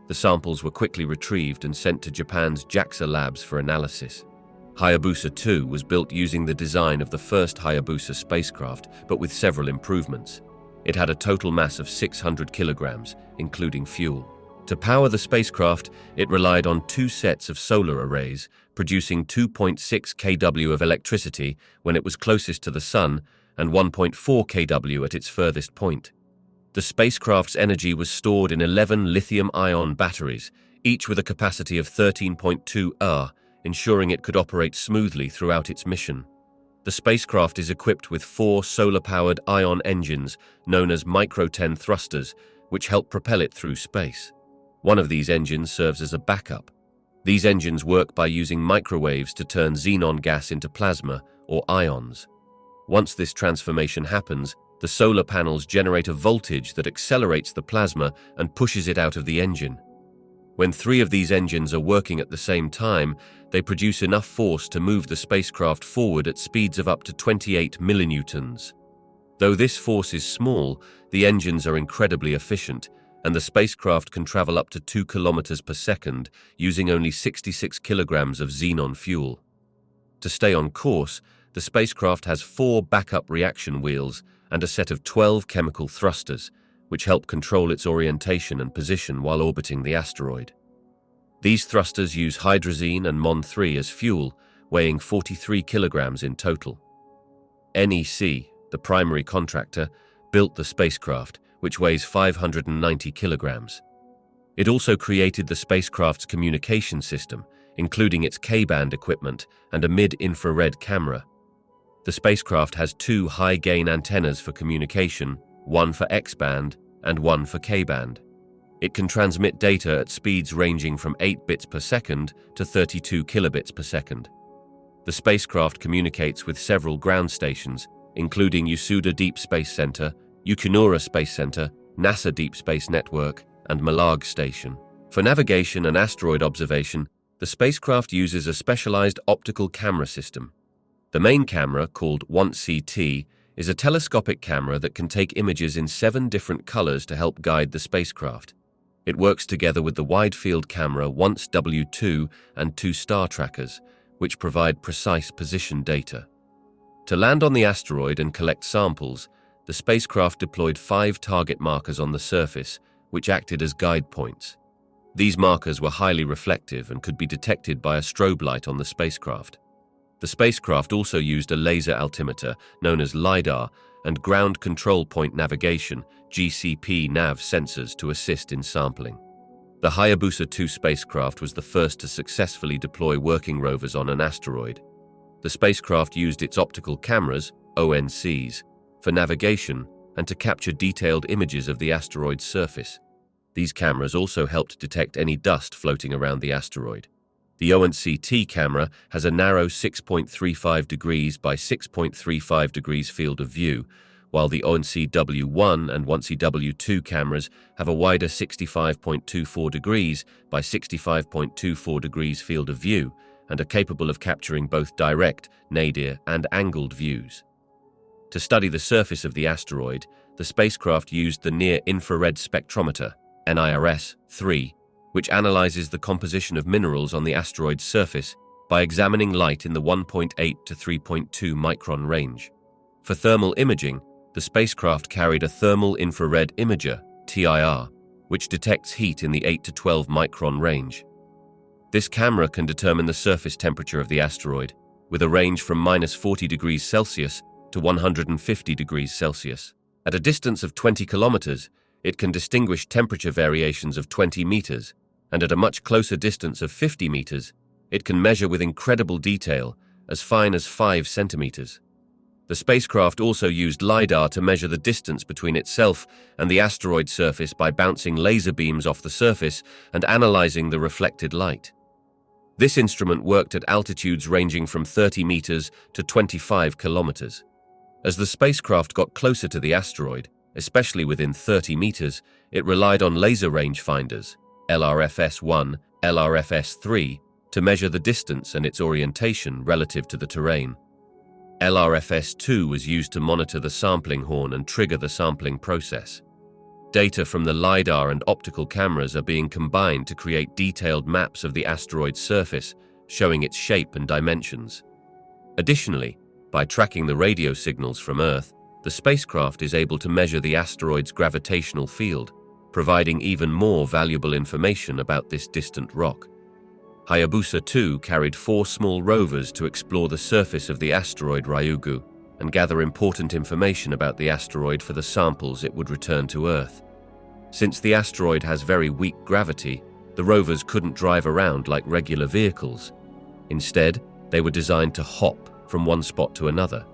The samples were quickly retrieved and sent to Japan's JAXA labs for analysis. Hayabusa 2 was built using the design of the first Hayabusa spacecraft, but with several improvements. It had a total mass of 600 kilograms, including fuel. To power the spacecraft, it relied on 2 sets of solar arrays, producing 2.6 kW of electricity when it was closest to the Sun and 1.4 kW at its furthest point. The spacecraft's energy was stored in 11 lithium-ion batteries, each with a capacity of 13.2 Ah, ensuring it could operate smoothly throughout its mission. The spacecraft is equipped with 4 solar-powered ion engines known as Micro-10 thrusters, which help propel it through space. One of these engines serves as a backup. These engines work by using microwaves to turn xenon gas into plasma, or ions. Once this transformation happens, The solar panels generate a voltage that accelerates the plasma and pushes it out of the engine. When 3 of these engines are working at the same time, they produce enough force to move the spacecraft forward at speeds of up to 28 millinewtons. Though this force is small, the engines are incredibly efficient, and the spacecraft can travel up to 2 kilometers per second using only 66 kilograms of xenon fuel. To stay on course, the spacecraft has 4 backup reaction wheels and a set of 12 chemical thrusters, which help control its orientation and position while orbiting the asteroid. These thrusters use hydrazine and Mon-3 as fuel, weighing 43 kilograms in total. NEC, the primary contractor, built the spacecraft, which weighs 590 kilograms. It also created the spacecraft's communication system, including its K-band equipment and a mid-infrared camera. The spacecraft has 2 high-gain antennas for communication, one for X-band and one for K-band. It can transmit data at speeds ranging from 8 bits per second to 32 kilobits per second. The spacecraft communicates with several ground stations, including Yasuda Deep Space Center, Yukonura Space Center, NASA Deep Space Network, and Malag Station. For navigation and asteroid observation, the spacecraft uses a specialized optical camera system. The main camera, called ONE-CT, is a telescopic camera that can take images in 7 different colors to help guide the spacecraft. It works together with the wide-field camera ONCE-W2 and 2 star trackers, which provide precise position data. To land on the asteroid and collect samples, the spacecraft deployed 5 target markers on the surface, which acted as guide points. These markers were highly reflective and could be detected by a strobe light on the spacecraft. The spacecraft also used a laser altimeter, known as LiDAR, and ground control point navigation, GCP nav sensors to assist in sampling. The Hayabusa 2 spacecraft was the first to successfully deploy working rovers on an asteroid. The spacecraft used its optical cameras, ONCs, for navigation and to capture detailed images of the asteroid's surface. These cameras also helped detect any dust floating around the asteroid. The ONCT camera has a narrow 6.35 degrees by 6.35 degrees field of view, while the ONCW1 and ONCW2 cameras have a wider 65.24 degrees by 65.24 degrees field of view and are capable of capturing both direct, nadir, and angled views. To study the surface of the asteroid, the spacecraft used the Near-Infrared Spectrometer, NIRS-3, which analyzes the composition of minerals on the asteroid's surface by examining light in the 1.8 to 3.2 micron range. For thermal imaging, the spacecraft carried a Thermal Infrared Imager, TIR, which detects heat in the 8 to 12 micron range. This camera can determine the surface temperature of the asteroid, with a range from -40 degrees Celsius to 150 degrees Celsius. At a distance of 20 kilometers, it can distinguish temperature variations of 20 meters, and at a much closer distance of 50 meters, it can measure with incredible detail, as fine as 5 centimeters. The spacecraft also used LiDAR to measure the distance between itself and the asteroid surface by bouncing laser beams off the surface and analyzing the reflected light. This instrument worked at altitudes ranging from 30 meters to 25 kilometers. As the spacecraft got closer to the asteroid, especially within 30 meters, it relied on laser rangefinders, LRFS-1, LRFS-3, to measure the distance and its orientation relative to the terrain. LRFS-2 was used to monitor the sampling horn and trigger the sampling process. Data from the LiDAR and optical cameras are being combined to create detailed maps of the asteroid's surface, showing its shape and dimensions. Additionally, by tracking the radio signals from Earth, the spacecraft is able to measure the asteroid's gravitational field, providing even more valuable information about this distant rock. Hayabusa 2 carried 4 small rovers to explore the surface of the asteroid Ryugu and gather important information about the asteroid for the samples it would return to Earth. Since the asteroid has very weak gravity, the rovers couldn't drive around like regular vehicles. Instead, they were designed to hop from one spot to another.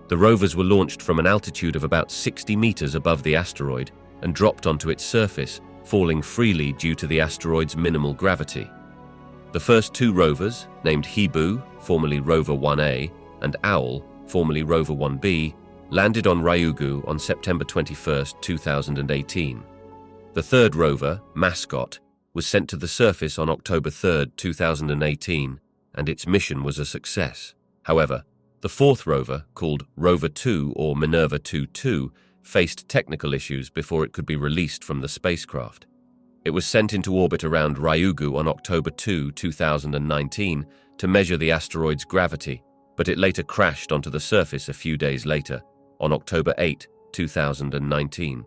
The rovers were launched from an altitude of about 60 meters above the asteroid and dropped onto its surface, falling freely due to the asteroid's minimal gravity. The first 2 rovers, named Hibu, formerly Rover 1A, and Owl, formerly Rover 1B, landed on Ryugu on September 21, 2018. The third rover, Mascot, was sent to the surface on October 3, 2018, and its mission was a success. However, the fourth rover, called Rover 2 or Minerva 2-2, faced technical issues before it could be released from the spacecraft. It was sent into orbit around Ryugu on October 2, 2019 to measure the asteroid's gravity, but it later crashed onto the surface a few days later, on October 8, 2019.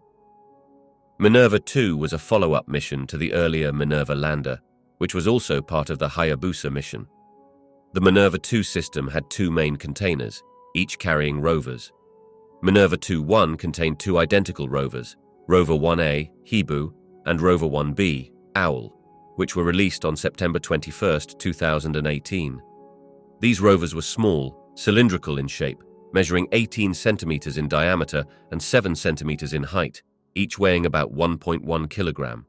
Minerva 2 was a follow-up mission to the earlier Minerva lander, which was also part of the Hayabusa mission. The Minerva 2 system had two main containers, each carrying rovers. Minerva 2-1 contained two identical rovers, Rover 1A, Hibu, and Rover 1B, Owl, which were released on September 21, 2018. These rovers were small, cylindrical in shape, measuring 18 centimeters in diameter and 7 centimeters in height, each weighing about 1.1 kilogram.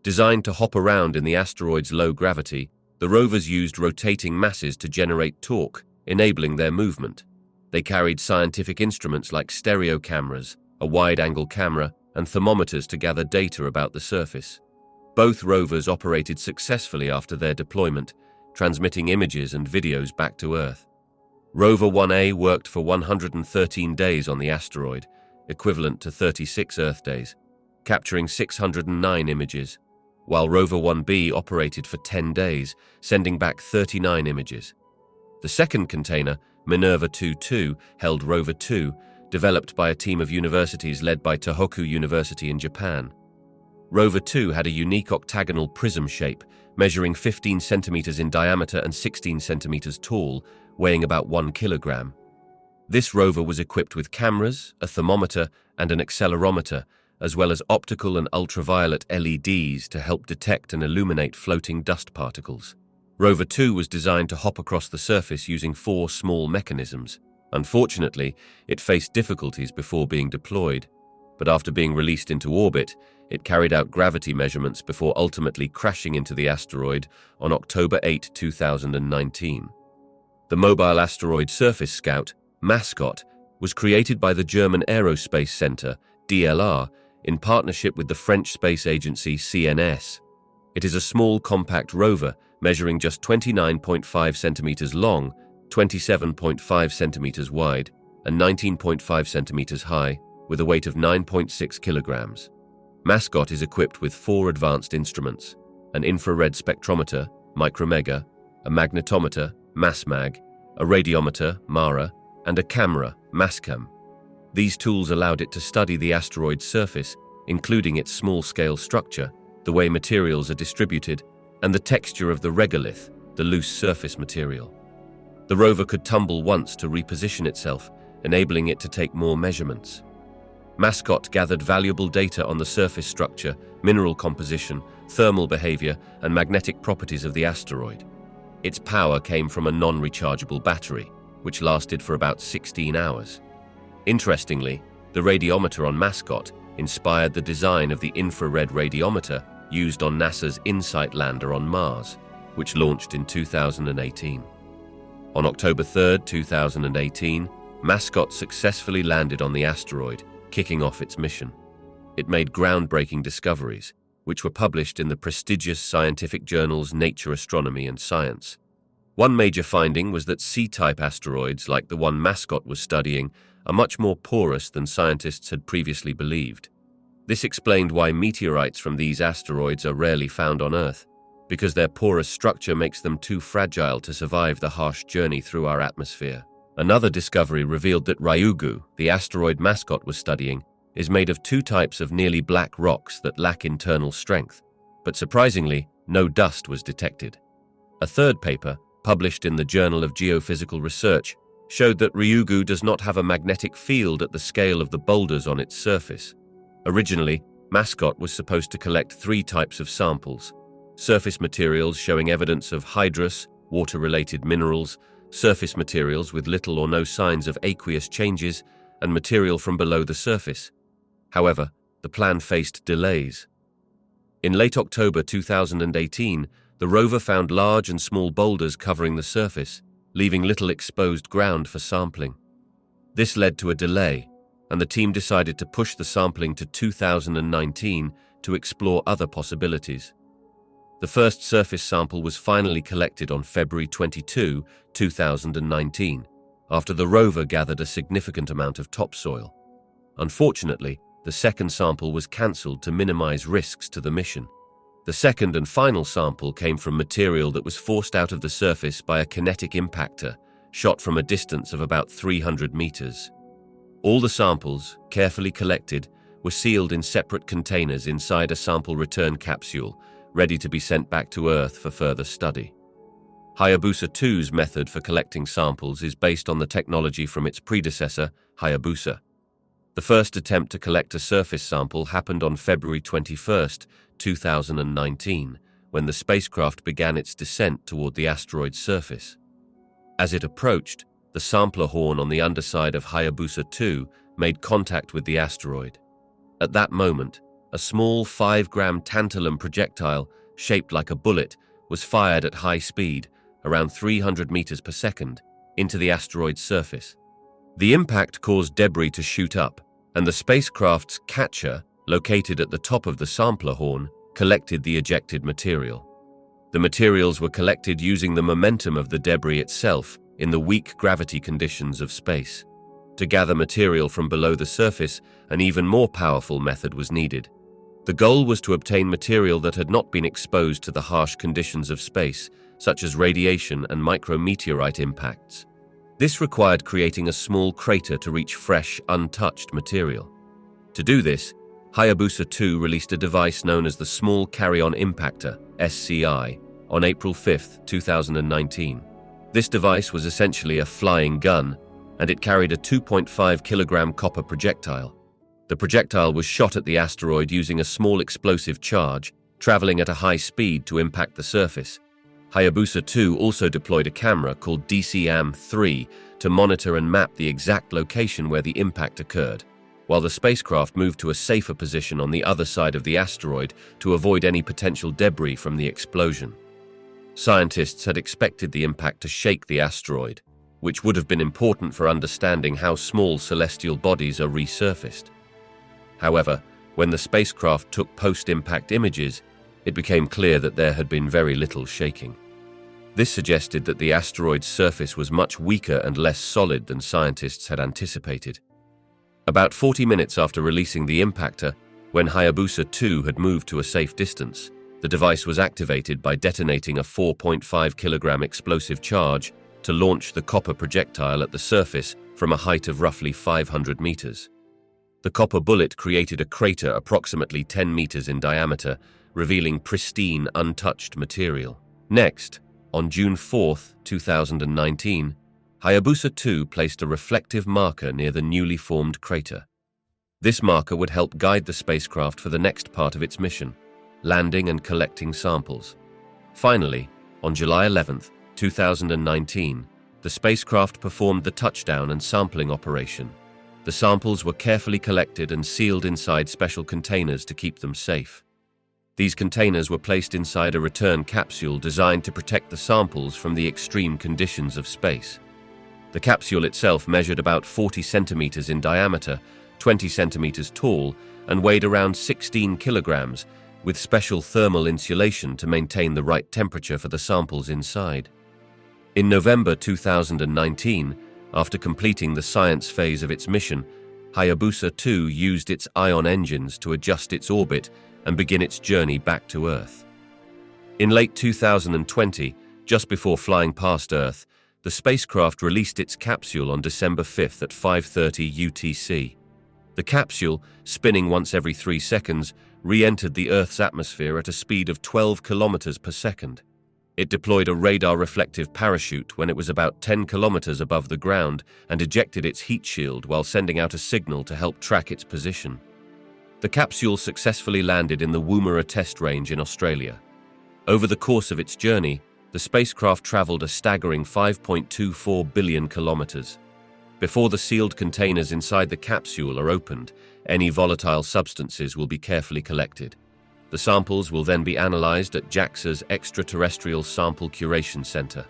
Designed to hop around in the asteroid's low gravity, the rovers used rotating masses to generate torque, enabling their movement. They carried scientific instruments like stereo cameras, a wide-angle camera, and thermometers to gather data about the surface. Both rovers operated successfully after their deployment, transmitting images and videos back to Earth. Rover 1A worked for 113 days on the asteroid, equivalent to 36 Earth days, capturing 609 images, while Rover 1B operated for 10 days, sending back 39 images. The second container, Minerva 2-2, held Rover 2, developed by a team of universities led by Tohoku University in Japan. Rover 2 had a unique octagonal prism shape, measuring 15 centimeters in diameter and 16 centimeters tall, weighing about 1 kilogram. This rover was equipped with cameras, a thermometer, and an accelerometer, as well as optical and ultraviolet LEDs to help detect and illuminate floating dust particles. Rover 2 was designed to hop across the surface using 4 small mechanisms. Unfortunately, it faced difficulties before being deployed, but after being released into orbit, it carried out gravity measurements before ultimately crashing into the asteroid on October 8, 2019. The Mobile Asteroid Surface Scout, Mascot, was created by the German Aerospace Center, DLR, in partnership with the French space agency CNS. It is a small, compact rover measuring just 29.5 centimeters long, 27.5 centimeters wide, and 19.5 centimeters high, with a weight of 9.6 kilograms. Mascot is equipped with 4 advanced instruments: an infrared spectrometer, micromega, a magnetometer, MassMag, a radiometer, MARA, and a camera, MASCAM. These tools allowed it to study the asteroid's surface, including its small-scale structure, the way materials are distributed, and the texture of the regolith, the loose surface material. The rover could tumble once to reposition itself, enabling it to take more measurements. Mascot gathered valuable data on the surface structure, mineral composition, thermal behavior, and magnetic properties of the asteroid. Its power came from a non-rechargeable battery, which lasted for about 16 hours. Interestingly, the radiometer on Mascot inspired the design of the infrared radiometer used on NASA's InSight lander on Mars, which launched in 2018. On October 3, 2018, Mascot successfully landed on the asteroid, kicking off its mission. It made groundbreaking discoveries, which were published in the prestigious scientific journals Nature Astronomy and Science. One major finding was that C-type asteroids, like the one Mascot was studying, are much more porous than scientists had previously believed. This explained why meteorites from these asteroids are rarely found on Earth, because their porous structure makes them too fragile to survive the harsh journey through our atmosphere. Another discovery revealed that Ryugu, the asteroid Mascot was studying, is made of 2 types of nearly black rocks that lack internal strength, but surprisingly, no dust was detected. A third paper, published in the Journal of Geophysical Research, showed that Ryugu does not have a magnetic field at the scale of the boulders on its surface. Originally, Mascot was supposed to collect 3 types of samples: surface materials showing evidence of hydrous, water-related minerals, surface materials with little or no signs of aqueous changes, and material from below the surface. However, the plan faced delays. In late October 2018, the rover found large and small boulders covering the surface, leaving little exposed ground for sampling. This led to a delay, and the team decided to push the sampling to 2019 to explore other possibilities. The first surface sample was finally collected on February 22, 2019, after the rover gathered a significant amount of topsoil. Unfortunately, the second sample was cancelled to minimize risks to the mission. The second and final sample came from material that was forced out of the surface by a kinetic impactor, shot from a distance of about 300 meters. All the samples, carefully collected, were sealed in separate containers inside a sample return capsule, ready to be sent back to Earth for further study. Hayabusa 2's method for collecting samples is based on the technology from its predecessor, Hayabusa. The first attempt to collect a surface sample happened on February 21, 2019, when the spacecraft began its descent toward the asteroid's surface. As it approached, the sampler horn on the underside of Hayabusa 2 made contact with the asteroid. At that moment, a small 5-gram tantalum projectile, shaped like a bullet, was fired at high speed, around 300 meters per second, into the asteroid's surface. The impact caused debris to shoot up, and the spacecraft's catcher, located at the top of the sampler horn, collected the ejected material. The materials were collected using the momentum of the debris itself in the weak gravity conditions of space. To gather material from below the surface, an even more powerful method was needed. The goal was to obtain material that had not been exposed to the harsh conditions of space, such as radiation and micrometeorite impacts. This required creating a small crater to reach fresh, untouched material. To do this, Hayabusa 2 released a device known as the Small Carry-On Impactor, SCI, on April 5, 2019. This device was essentially a flying gun, and it carried a 2.5 kilogram copper projectile. The projectile was shot at the asteroid using a small explosive charge, traveling at a high speed to impact the surface. Hayabusa 2 also deployed a camera called DCAM-3 to monitor and map the exact location where the impact occurred, while the spacecraft moved to a safer position on the other side of the asteroid to avoid any potential debris from the explosion. Scientists had expected the impact to shake the asteroid, which would have been important for understanding how small celestial bodies are resurfaced. However, when the spacecraft took post-impact images, it became clear that there had been very little shaking. This suggested that the asteroid's surface was much weaker and less solid than scientists had anticipated. About 40 minutes after releasing the impactor, when Hayabusa 2 had moved to a safe distance, the device was activated by detonating a 4.5 kilogram explosive charge to launch the copper projectile at the surface from a height of roughly 500 meters. The copper bullet created a crater approximately 10 meters in diameter, revealing pristine, untouched material. Next, on June 4, 2019, Hayabusa 2 placed a reflective marker near the newly formed crater. This marker would help guide the spacecraft for the next part of its mission, landing and collecting samples. Finally, on July 11, 2019, the spacecraft performed the touchdown and sampling operation. The samples were carefully collected and sealed inside special containers to keep them safe. These containers were placed inside a return capsule designed to protect the samples from the extreme conditions of space. The capsule itself measured about 40 centimeters in diameter, 20 centimeters tall, and weighed around 16 kilograms, with special thermal insulation to maintain the right temperature for the samples inside. In November 2019, after completing the science phase of its mission, Hayabusa 2 used its ion engines to adjust its orbit and begin its journey back to Earth. In late 2020, just before flying past Earth, the spacecraft released its capsule on December 5 at 5:30 UTC. The capsule, spinning once every 3 seconds, re-entered the Earth's atmosphere at a speed of 12 kilometers per second. It deployed a radar-reflective parachute when it was about 10 kilometers above the ground and ejected its heat shield while sending out a signal to help track its position. The capsule successfully landed in the Woomera test range in Australia. Over the course of its journey, the spacecraft traveled a staggering 5.24 billion kilometers. Before the sealed containers inside the capsule are opened, any volatile substances will be carefully collected. The samples will then be analyzed at JAXA's Extraterrestrial Sample Curation Center.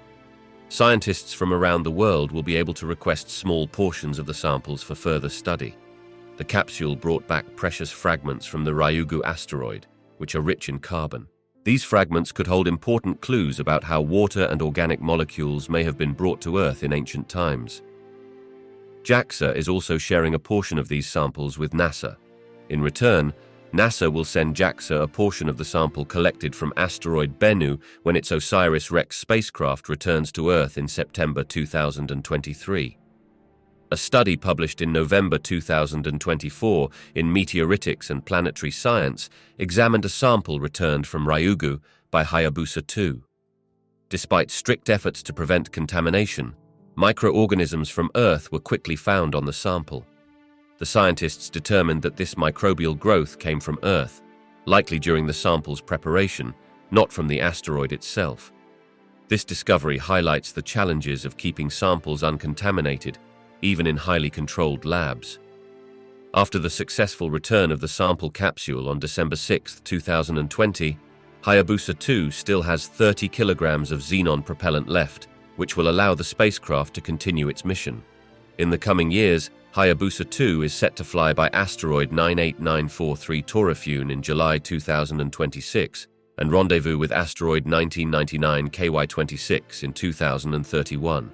Scientists from around the world will be able to request small portions of the samples for further study. The capsule brought back precious fragments from the Ryugu asteroid, which are rich in carbon. These fragments could hold important clues about how water and organic molecules may have been brought to Earth in ancient times. JAXA is also sharing a portion of these samples with NASA. In return, NASA will send JAXA a portion of the sample collected from asteroid Bennu when its OSIRIS-REx spacecraft returns to Earth in September 2023. A study published in November 2024 in Meteoritics and Planetary Science examined a sample returned from Ryugu by Hayabusa 2. Despite strict efforts to prevent contamination, microorganisms from Earth were quickly found on the sample. The scientists determined that this microbial growth came from Earth, likely during the sample's preparation, not from the asteroid itself. This discovery highlights the challenges of keeping samples uncontaminated, even in highly controlled labs. After the successful return of the sample capsule on December 6, 2020, Hayabusa 2 still has 30 kilograms of xenon propellant left, which will allow the spacecraft to continue its mission. In the coming years, Hayabusa 2 is set to fly by asteroid 98943 Taurifune in July 2026 and rendezvous with asteroid 1999 KY26 in 2031.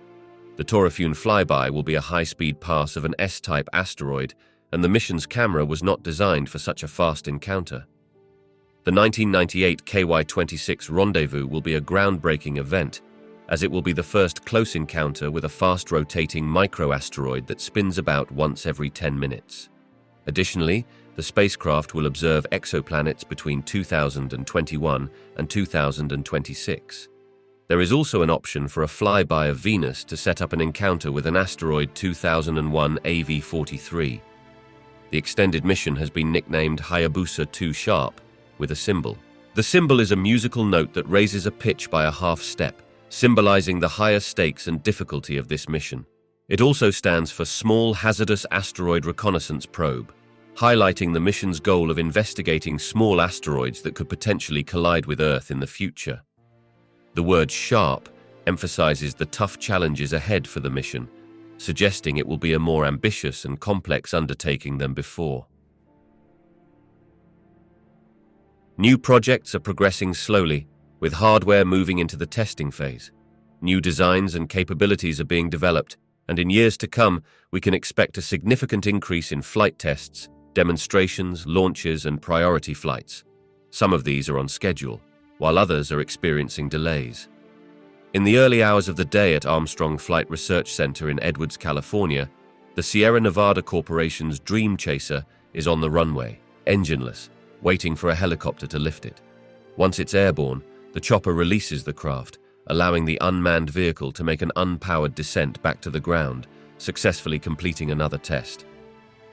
The Taurifune flyby will be a high-speed pass of an S-type asteroid, and the mission's camera was not designed for such a fast encounter. The 1998 KY26 rendezvous will be a groundbreaking event, as it will be the first close encounter with a fast-rotating microasteroid that spins about once every 10 minutes. Additionally, the spacecraft will observe exoplanets between 2021 and 2026. There is also an option for a flyby of Venus to set up an encounter with an asteroid 2001 AV43. The extended mission has been nicknamed Hayabusa 2 Sharp, with a symbol. The symbol is a musical note that raises a pitch by a half step, symbolizing the higher stakes and difficulty of this mission. It also stands for Small Hazardous Asteroid Reconnaissance Probe, highlighting the mission's goal of investigating small asteroids that could potentially collide with Earth in the future. The word sharp emphasizes the tough challenges ahead for the mission, suggesting it will be a more ambitious and complex undertaking than before. New projects are progressing slowly, with hardware moving into the testing phase. New designs and capabilities are being developed, and in years to come, we can expect a significant increase in flight tests, demonstrations, launches, and priority flights. Some of these are on schedule, while others are experiencing delays. In the early hours of the day at Armstrong Flight Research Center in Edwards, California, the Sierra Nevada Corporation's Dream Chaser is on the runway, engineless, waiting for a helicopter to lift it. Once it's airborne, the chopper releases the craft, allowing the unmanned vehicle to make an unpowered descent back to the ground, successfully completing another test.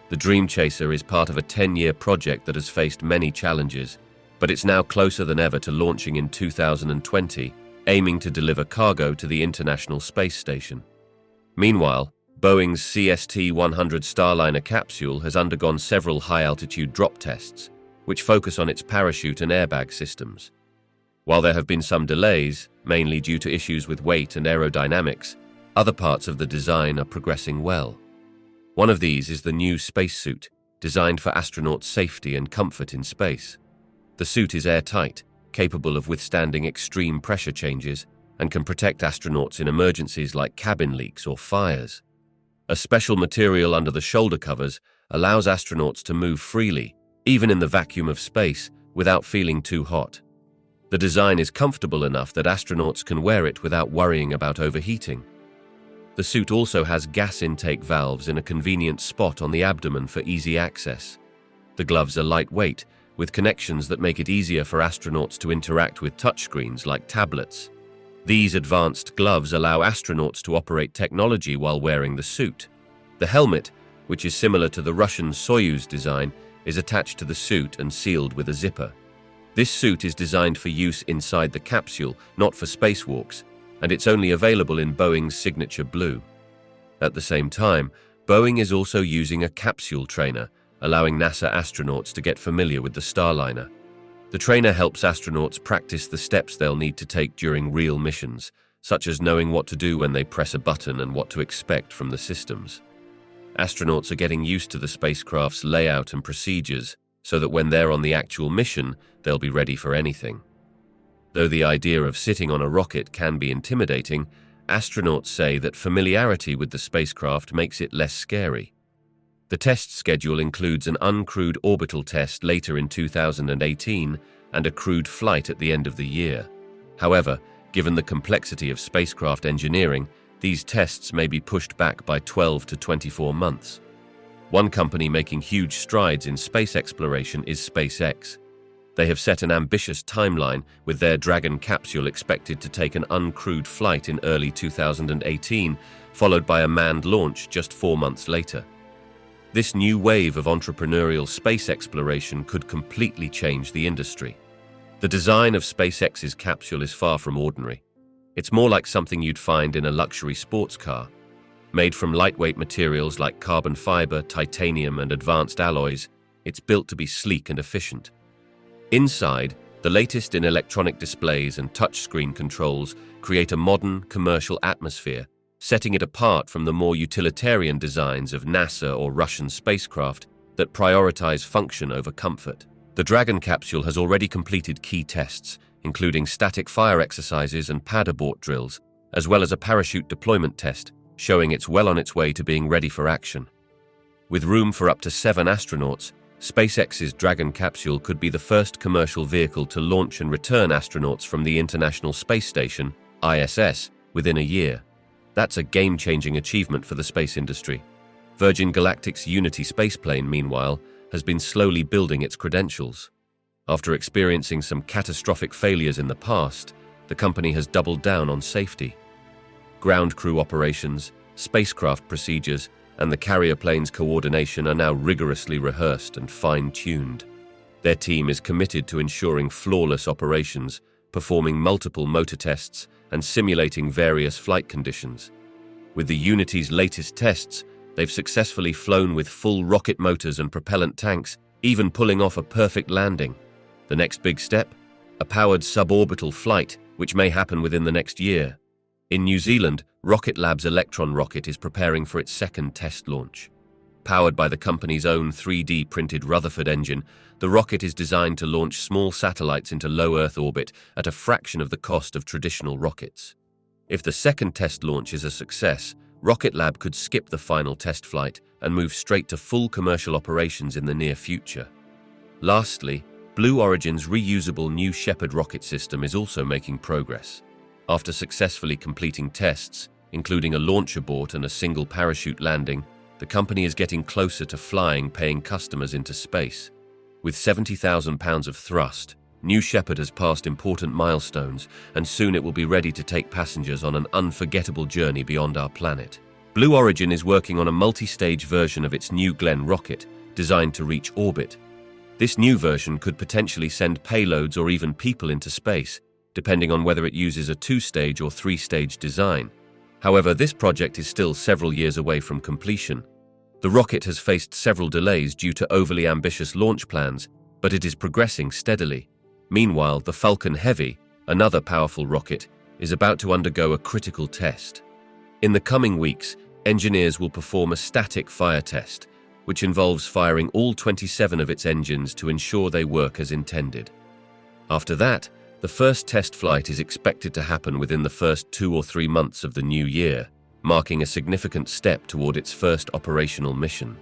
The Dream Chaser is part of a 10-year project that has faced many challenges, but it's now closer than ever to launching in 2020, aiming to deliver cargo to the International Space Station. Meanwhile, Boeing's CST-100 Starliner capsule has undergone several high-altitude drop tests, which focus on its parachute and airbag systems. While there have been some delays, mainly due to issues with weight and aerodynamics, other parts of the design are progressing well. One of these is the new spacesuit, designed for astronauts' safety and comfort in space. The suit is airtight, capable of withstanding extreme pressure changes, and can protect astronauts in emergencies like cabin leaks or fires. A special material under the shoulder covers allows astronauts to move freely, even in the vacuum of space, without feeling too hot. The design is comfortable enough that astronauts can wear it without worrying about overheating. The suit also has gas intake valves in a convenient spot on the abdomen for easy access. The gloves are lightweight, with connections that make it easier for astronauts to interact with touchscreens like tablets. These advanced gloves allow astronauts to operate technology while wearing the suit. The helmet, which is similar to the Russian Soyuz design, is attached to the suit and sealed with a zipper. This suit is designed for use inside the capsule, not for spacewalks, and it's only available in Boeing's signature blue. At the same time, Boeing is also using a capsule trainer, allowing NASA astronauts to get familiar with the Starliner. The trainer helps astronauts practice the steps they'll need to take during real missions, such as knowing what to do when they press a button and what to expect from the systems. Astronauts are getting used to the spacecraft's layout and procedures so that when they're on the actual mission, they'll be ready for anything. Though the idea of sitting on a rocket can be intimidating, astronauts say that familiarity with the spacecraft makes it less scary. The test schedule includes an uncrewed orbital test later in 2018 and a crewed flight at the end of the year. However, given the complexity of spacecraft engineering, these tests may be pushed back by 12 to 24 months. One company making huge strides in space exploration is SpaceX. They have set an ambitious timeline, with their Dragon capsule expected to take an uncrewed flight in early 2018, followed by a manned launch just 4 months later. This new wave of entrepreneurial space exploration could completely change the industry. The design of SpaceX's capsule is far from ordinary. It's more like something you'd find in a luxury sports car. Made from lightweight materials like carbon fiber, titanium, and advanced alloys, it's built to be sleek and efficient. Inside, the latest in electronic displays and touchscreen controls create a modern, commercial atmosphere, setting it apart from the more utilitarian designs of NASA or Russian spacecraft that prioritize function over comfort. The Dragon capsule has already completed key tests, including static fire exercises and pad abort drills, as well as a parachute deployment test, showing it's well on its way to being ready for action. With room for up to 7 astronauts, SpaceX's Dragon capsule could be the first commercial vehicle to launch and return astronauts from the International Space Station, ISS, within a year. That's a game-changing achievement for the space industry. Virgin Galactic's Unity spaceplane, meanwhile, has been slowly building its credentials. After experiencing some catastrophic failures in the past, the company has doubled down on safety. Ground crew operations, spacecraft procedures, and the carrier plane's coordination are now rigorously rehearsed and fine-tuned. Their team is committed to ensuring flawless operations, performing multiple motor tests, and simulating various flight conditions. With the Unity's latest tests, they've successfully flown with full rocket motors and propellant tanks, even pulling off a perfect landing. The next big step? A powered suborbital flight, which may happen within the next year. In New Zealand, Rocket Lab's Electron rocket is preparing for its second test launch. Powered by the company's own 3D-printed Rutherford engine, the rocket is designed to launch small satellites into low Earth orbit at a fraction of the cost of traditional rockets. If the second test launch is a success, Rocket Lab could skip the final test flight and move straight to full commercial operations in the near future. Lastly, Blue Origin's reusable New Shepard rocket system is also making progress. After successfully completing tests, including a launch abort and a single parachute landing, the company is getting closer to flying paying customers into space. With 70,000 pounds of thrust, New Shepard has passed important milestones, and soon it will be ready to take passengers on an unforgettable journey beyond our planet. Blue Origin is working on a multi-stage version of its New Glenn rocket, designed to reach orbit. This new version could potentially send payloads or even people into space, depending on whether it uses a 2-stage or 3-stage design. However, this project is still several years away from completion. The rocket has faced several delays due to overly ambitious launch plans, but it is progressing steadily. Meanwhile, the Falcon Heavy, another powerful rocket, is about to undergo a critical test. In the coming weeks, engineers will perform a static fire test, which involves firing all 27 of its engines to ensure they work as intended. After that, the first test flight is expected to happen within the first 2 or 3 months of the new year, marking a significant step toward its first operational mission.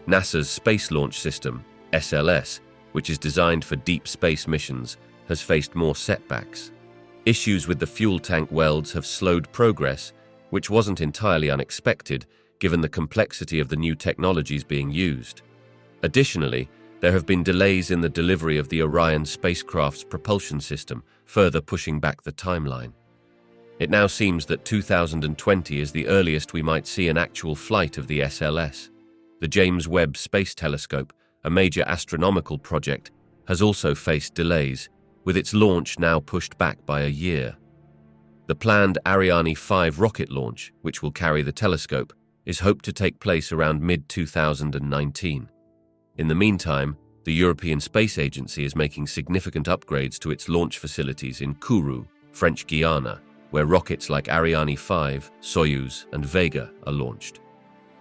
NASA's Space Launch System, SLS, which is designed for deep space missions, has faced more setbacks. Issues with the fuel tank welds have slowed progress, which wasn't entirely unexpected, given the complexity of the new technologies being used. Additionally, there have been delays in the delivery of the Orion spacecraft's propulsion system, further pushing back the timeline. It now seems that 2020 is the earliest we might see an actual flight of the SLS. The James Webb Space Telescope, a major astronomical project, has also faced delays, with its launch now pushed back by a year. The planned Ariane 5 rocket launch, which will carry the telescope, is hoped to take place around mid-2019. In the meantime, the European Space Agency is making significant upgrades to its launch facilities in Kourou, French Guiana, where rockets like Ariane 5, Soyuz, and Vega are launched.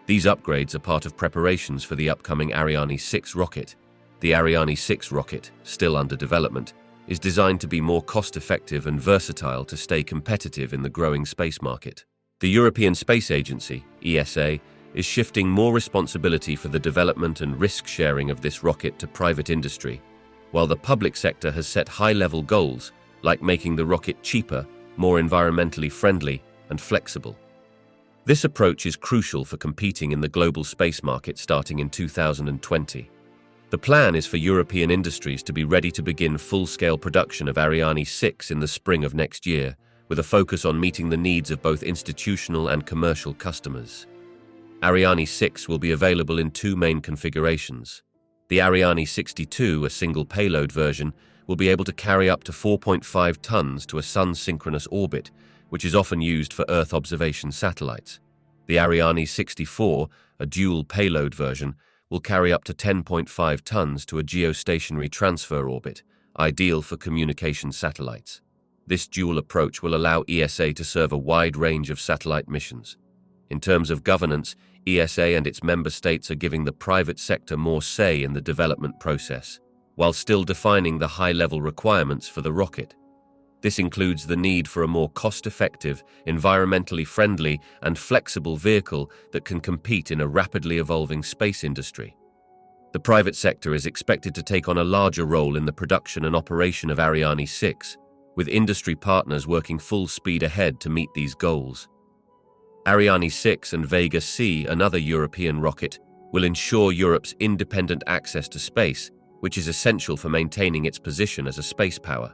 These upgrades are part of preparations for the upcoming Ariane 6 rocket. The Ariane 6 rocket, still under development, is designed to be more cost-effective and versatile to stay competitive in the growing space market. The European Space Agency, ESA, is shifting more responsibility for the development and risk-sharing of this rocket to private industry, while the public sector has set high-level goals, like making the rocket cheaper, more environmentally friendly, and flexible. This approach is crucial for competing in the global space market starting in 2020. The plan is for European industries to be ready to begin full-scale production of Ariane 6 in the spring of next year, with a focus on meeting the needs of both institutional and commercial customers. Ariane 6 will be available in two main configurations. The Ariane 62, a single payload version, will be able to carry up to 4.5 tons to a sun-synchronous orbit, which is often used for Earth observation satellites. The Ariane 64, a dual payload version, will carry up to 10.5 tons to a geostationary transfer orbit, ideal for communication satellites. This dual approach will allow ESA to serve a wide range of satellite missions. In terms of governance, ESA and its member states are giving the private sector more say in the development process, while still defining the high-level requirements for the rocket. This includes the need for a more cost-effective, environmentally friendly, and flexible vehicle that can compete in a rapidly evolving space industry. The private sector is expected to take on a larger role in the production and operation of Ariane 6, with industry partners working full speed ahead to meet these goals. Ariane 6 and Vega C, another European rocket, will ensure Europe's independent access to space, which is essential for maintaining its position as a space power.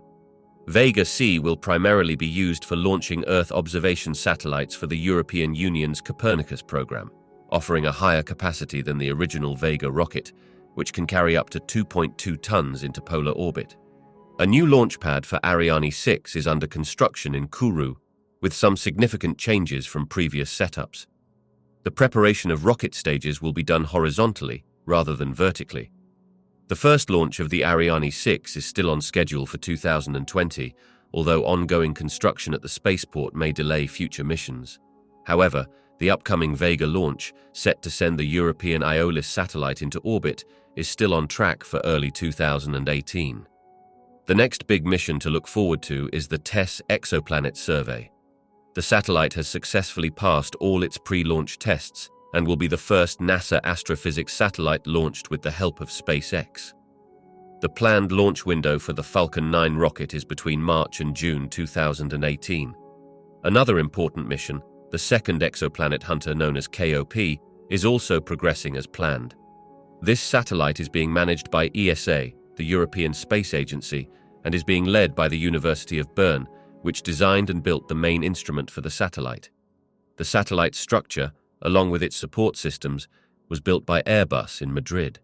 Vega C will primarily be used for launching Earth observation satellites for the European Union's Copernicus program, offering a higher capacity than the original Vega rocket, which can carry up to 2.2 tons into polar orbit. A new launch pad for Ariane 6 is under construction in Kourou, with some significant changes from previous setups. The preparation of rocket stages will be done horizontally rather than vertically. The first launch of the Ariane 6 is still on schedule for 2020, although ongoing construction at the spaceport may delay future missions. However, the upcoming Vega launch, set to send the European Aeolus satellite into orbit, is still on track for early 2018. The next big mission to look forward to is the TESS exoplanet survey. The satellite has successfully passed all its pre-launch tests and will be the first NASA astrophysics satellite launched with the help of SpaceX. The planned launch window for the Falcon 9 rocket is between March and June 2018. Another important mission, the second exoplanet hunter known as KOP, is also progressing as planned. This satellite is being managed by ESA, the European Space Agency, and is being led by the University of Bern, which designed and built the main instrument for the satellite. The satellite's structure, along with its support systems, was built by Airbus in Madrid.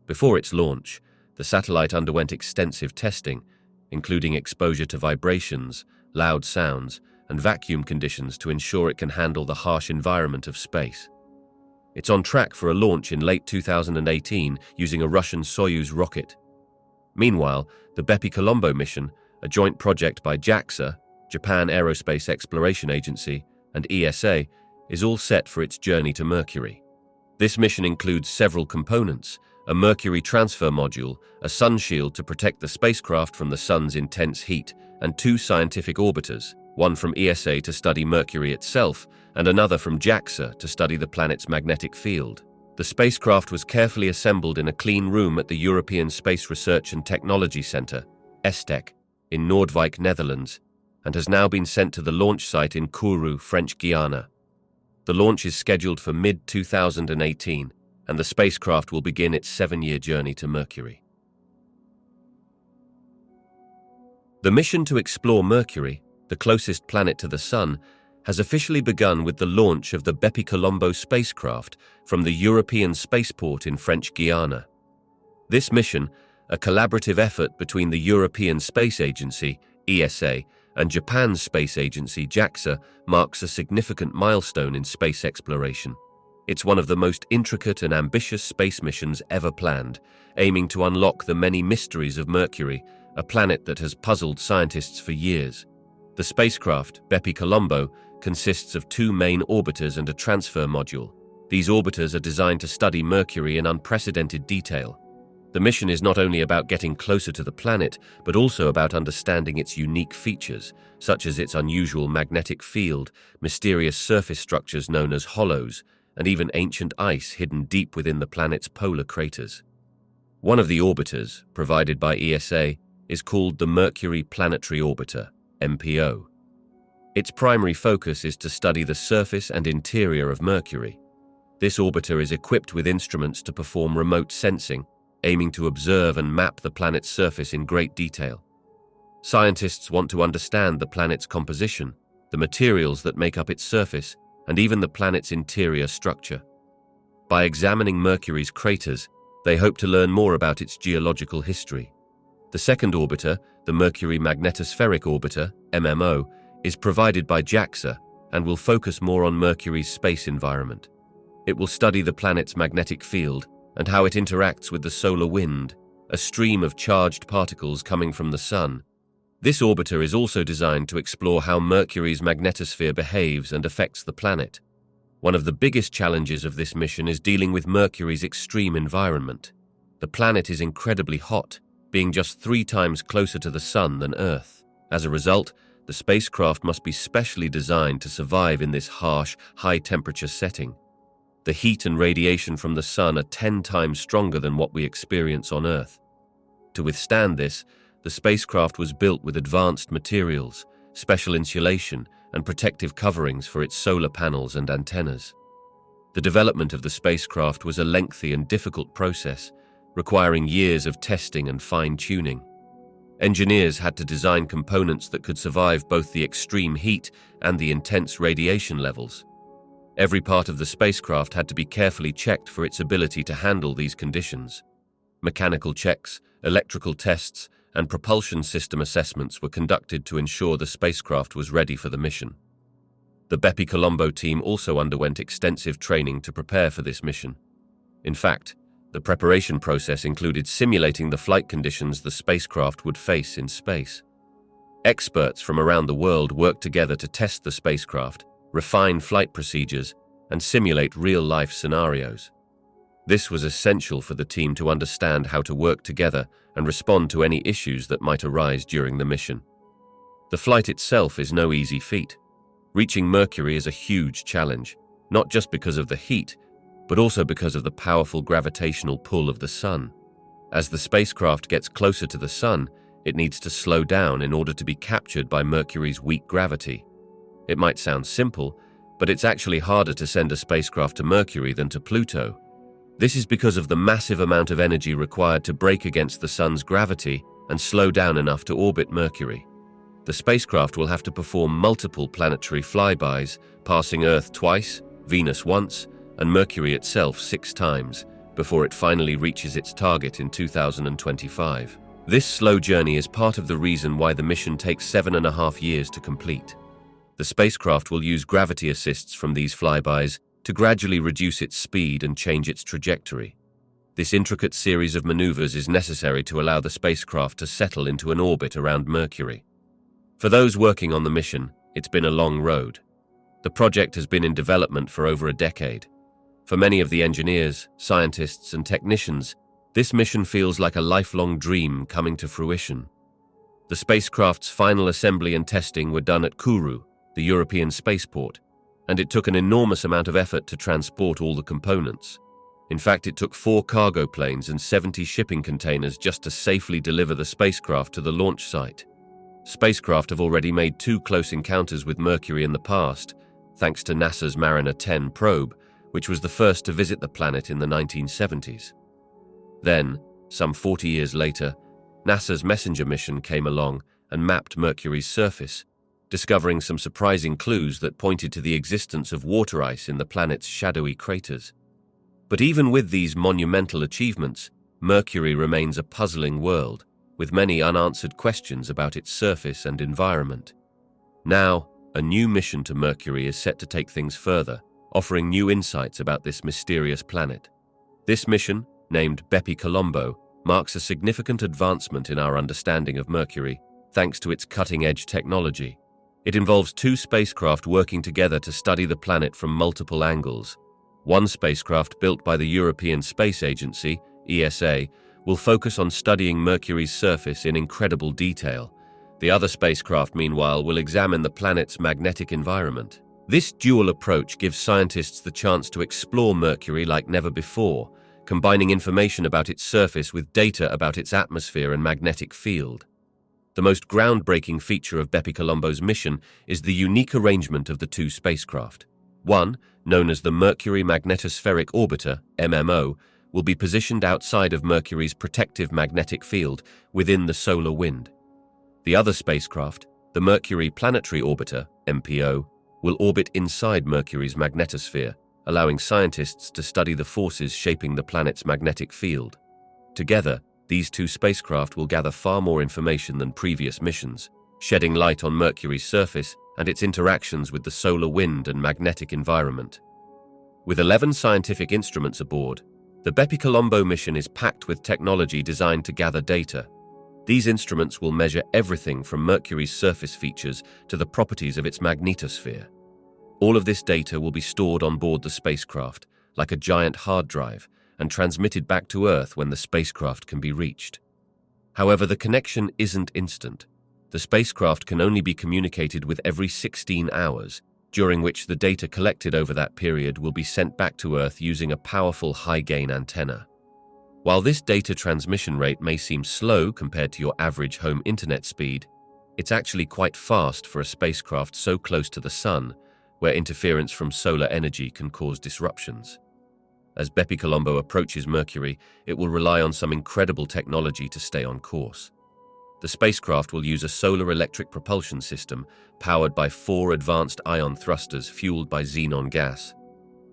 Before its launch, the satellite underwent extensive testing, including exposure to vibrations, loud sounds, and vacuum conditions to ensure it can handle the harsh environment of space. It's on track for a launch in late 2018 using a Russian Soyuz rocket. Meanwhile, the Bepi-Colombo mission, a joint project by JAXA, Japan Aerospace Exploration Agency, and ESA, is all set for its journey to Mercury. This mission includes several components: a Mercury transfer module, a sun shield to protect the spacecraft from the sun's intense heat, and two scientific orbiters, one from ESA to study Mercury itself, and another from JAXA to study the planet's magnetic field. The spacecraft was carefully assembled in a clean room at the European Space Research and Technology Centre, ESTEC, in Noordwijk, Netherlands, and has now been sent to the launch site in Kourou, French Guiana. The launch is scheduled for mid-2018, and the spacecraft will begin its 7-year journey to Mercury. The mission to explore Mercury, the closest planet to the Sun, has officially begun with the launch of the Bepi-Colombo spacecraft from the European spaceport in French Guiana. This mission, a collaborative effort between the European Space Agency, ESA, and Japan's space agency, JAXA, marks a significant milestone in space exploration. It's one of the most intricate and ambitious space missions ever planned, aiming to unlock the many mysteries of Mercury, a planet that has puzzled scientists for years. The spacecraft, Bepi-Colombo, consists of two main orbiters and a transfer module. These orbiters are designed to study Mercury in unprecedented detail. The mission is not only about getting closer to the planet, but also about understanding its unique features, such as its unusual magnetic field, mysterious surface structures known as hollows, and even ancient ice hidden deep within the planet's polar craters. One of the orbiters, provided by ESA, is called the Mercury Planetary Orbiter, MPO. Its primary focus is to study the surface and interior of Mercury. This orbiter is equipped with instruments to perform remote sensing, aiming to observe and map the planet's surface in great detail. Scientists want to understand the planet's composition, the materials that make up its surface, and even the planet's interior structure. By examining Mercury's craters, they hope to learn more about its geological history. The second orbiter, the Mercury Magnetospheric Orbiter, MMO, is provided by JAXA and will focus more on Mercury's space environment. It will study the planet's magnetic field and how it interacts with the solar wind, a stream of charged particles coming from the Sun. This orbiter is also designed to explore how Mercury's magnetosphere behaves and affects the planet. One of the biggest challenges of this mission is dealing with Mercury's extreme environment. The planet is incredibly hot, being just 3 times closer to the Sun than Earth. As a result, the spacecraft must be specially designed to survive in this harsh, high-temperature setting. The heat and radiation from the Sun are 10 times stronger than what we experience on Earth. To withstand this, the spacecraft was built with advanced materials, special insulation, and protective coverings for its solar panels and antennas. The development of the spacecraft was a lengthy and difficult process, requiring years of testing and fine-tuning. Engineers had to design components that could survive both the extreme heat and the intense radiation levels. Every part of the spacecraft had to be carefully checked for its ability to handle these conditions. Mechanical checks, electrical tests, and propulsion system assessments were conducted to ensure the spacecraft was ready for the mission. The Bepi-Colombo team also underwent extensive training to prepare for this mission. In fact, the preparation process included simulating the flight conditions the spacecraft would face in space. Experts from around the world worked together to test the spacecraft, refine flight procedures, and simulate real-life scenarios. This was essential for the team to understand how to work together and respond to any issues that might arise during the mission. The flight itself is no easy feat. Reaching Mercury is a huge challenge, not just because of the heat, but also because of the powerful gravitational pull of the Sun. As the spacecraft gets closer to the Sun, it needs to slow down in order to be captured by Mercury's weak gravity. It might sound simple, but it's actually harder to send a spacecraft to Mercury than to Pluto. This is because of the massive amount of energy required to brake against the Sun's gravity and slow down enough to orbit Mercury. The spacecraft will have to perform multiple planetary flybys, passing Earth twice, Venus once, and Mercury itself 6 times, before it finally reaches its target in 2025. This slow journey is part of the reason why the mission takes 7.5 years to complete. The spacecraft will use gravity assists from these flybys to gradually reduce its speed and change its trajectory. This intricate series of maneuvers is necessary to allow the spacecraft to settle into an orbit around Mercury. For those working on the mission, it's been a long road. The project has been in development for over a decade. For many of the engineers, scientists, and technicians, this mission feels like a lifelong dream coming to fruition. The spacecraft's final assembly and testing were done at Kourou, the European spaceport, and it took an enormous amount of effort to transport all the components. In fact, it took 4 cargo planes and 70 shipping containers just to safely deliver the spacecraft to the launch site. Spacecraft have already made 2 close encounters with Mercury in the past, thanks to NASA's Mariner 10 probe, which was the first to visit the planet in the 1970s. Then, some 40 years later, NASA's Messenger mission came along and mapped Mercury's surface, discovering some surprising clues that pointed to the existence of water ice in the planet's shadowy craters. But even with these monumental achievements, Mercury remains a puzzling world, with many unanswered questions about its surface and environment. Now, a new mission to Mercury is set to take things further, offering new insights about this mysterious planet. This mission, named Bepi-Colombo, marks a significant advancement in our understanding of Mercury, thanks to its cutting-edge technology. It involves two spacecraft working together to study the planet from multiple angles. One spacecraft, built by the European Space Agency, ESA, will focus on studying Mercury's surface in incredible detail. The other spacecraft, meanwhile, will examine the planet's magnetic environment. This dual approach gives scientists the chance to explore Mercury like never before, combining information about its surface with data about its atmosphere and magnetic field. The most groundbreaking feature of Bepi Colombo's mission is the unique arrangement of the two spacecraft. One, known as the Mercury Magnetospheric Orbiter, MMO, will be positioned outside of Mercury's protective magnetic field within the solar wind. The other spacecraft, the Mercury Planetary Orbiter, MPO, will orbit inside Mercury's magnetosphere, allowing scientists to study the forces shaping the planet's magnetic field. Together, these two spacecraft will gather far more information than previous missions, shedding light on Mercury's surface and its interactions with the solar wind and magnetic environment. With 11 scientific instruments aboard, the Bepi Colombo mission is packed with technology designed to gather data. These instruments will measure everything from Mercury's surface features to the properties of its magnetosphere. All of this data will be stored on board the spacecraft, like a giant hard drive, and transmitted back to Earth when the spacecraft can be reached. However, the connection isn't instant. The spacecraft can only be communicated with every 16 hours, during which the data collected over that period will be sent back to Earth using a powerful high-gain antenna. While this data transmission rate may seem slow compared to your average home internet speed, it's actually quite fast for a spacecraft so close to the Sun, where interference from solar energy can cause disruptions. As Bepi Colombo approaches Mercury, it will rely on some incredible technology to stay on course. The spacecraft will use a solar electric propulsion system powered by 4 advanced ion thrusters fueled by xenon gas.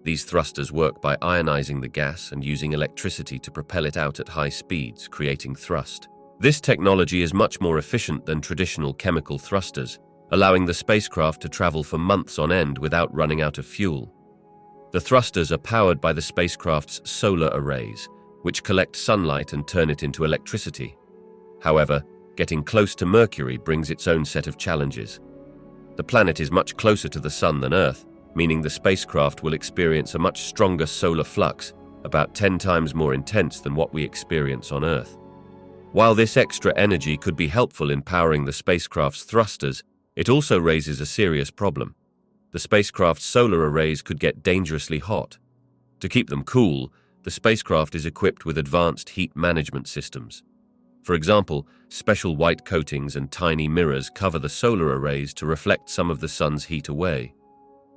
These thrusters work by ionizing the gas and using electricity to propel it out at high speeds, creating thrust. This technology is much more efficient than traditional chemical thrusters, allowing the spacecraft to travel for months on end without running out of fuel. The thrusters are powered by the spacecraft's solar arrays, which collect sunlight and turn it into electricity. However, getting close to Mercury brings its own set of challenges. The planet is much closer to the Sun than Earth, meaning the spacecraft will experience a much stronger solar flux, about 10 times more intense than what we experience on Earth. While this extra energy could be helpful in powering the spacecraft's thrusters, it also raises a serious problem. The spacecraft's solar arrays could get dangerously hot. To keep them cool, the spacecraft is equipped with advanced heat management systems. For example, special white coatings and tiny mirrors cover the solar arrays to reflect some of the sun's heat away.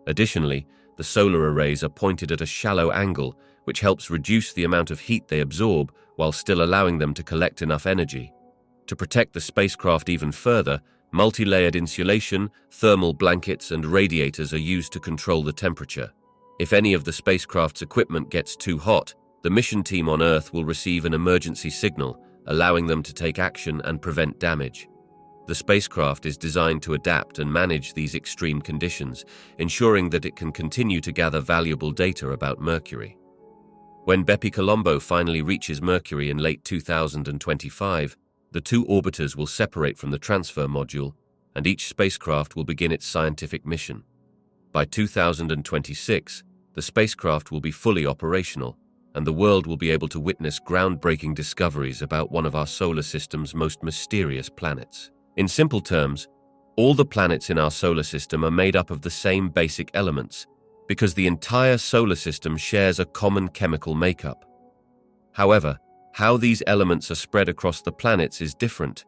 Additionally, the solar arrays are pointed at a shallow angle, which helps reduce the amount of heat they absorb while still allowing them to collect enough energy. To protect the spacecraft even further, multi-layered insulation, thermal blankets, and radiators are used to control the temperature. If any of the spacecraft's equipment gets too hot, the mission team on Earth will receive an emergency signal, allowing them to take action and prevent damage. The spacecraft is designed to adapt and manage these extreme conditions, ensuring that it can continue to gather valuable data about Mercury. When Bepi Colombo finally reaches Mercury in late 2025, the two orbiters will separate from the transfer module, and each spacecraft will begin its scientific mission. By 2026, the spacecraft will be fully operational, and the world will be able to witness groundbreaking discoveries about one of our solar system's most mysterious planets. In simple terms, all the planets in our solar system are made up of the same basic elements, because the entire solar system shares a common chemical makeup. However, how these elements are spread across the planets is different.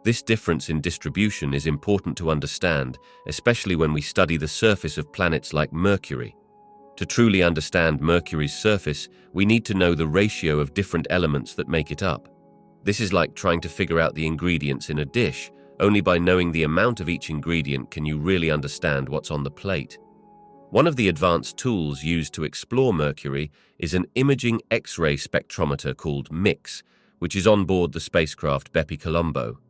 This difference in distribution is important to understand, especially when we study the surface of planets like Mercury. To truly understand Mercury's surface, we need to know the ratio of different elements that make it up. This is like trying to figure out the ingredients in a dish. Only by knowing the amount of each ingredient can you really understand what's on the plate. One of the advanced tools used to explore Mercury is an imaging X-ray spectrometer called MIX, which is on board the spacecraft Bepi Colombo.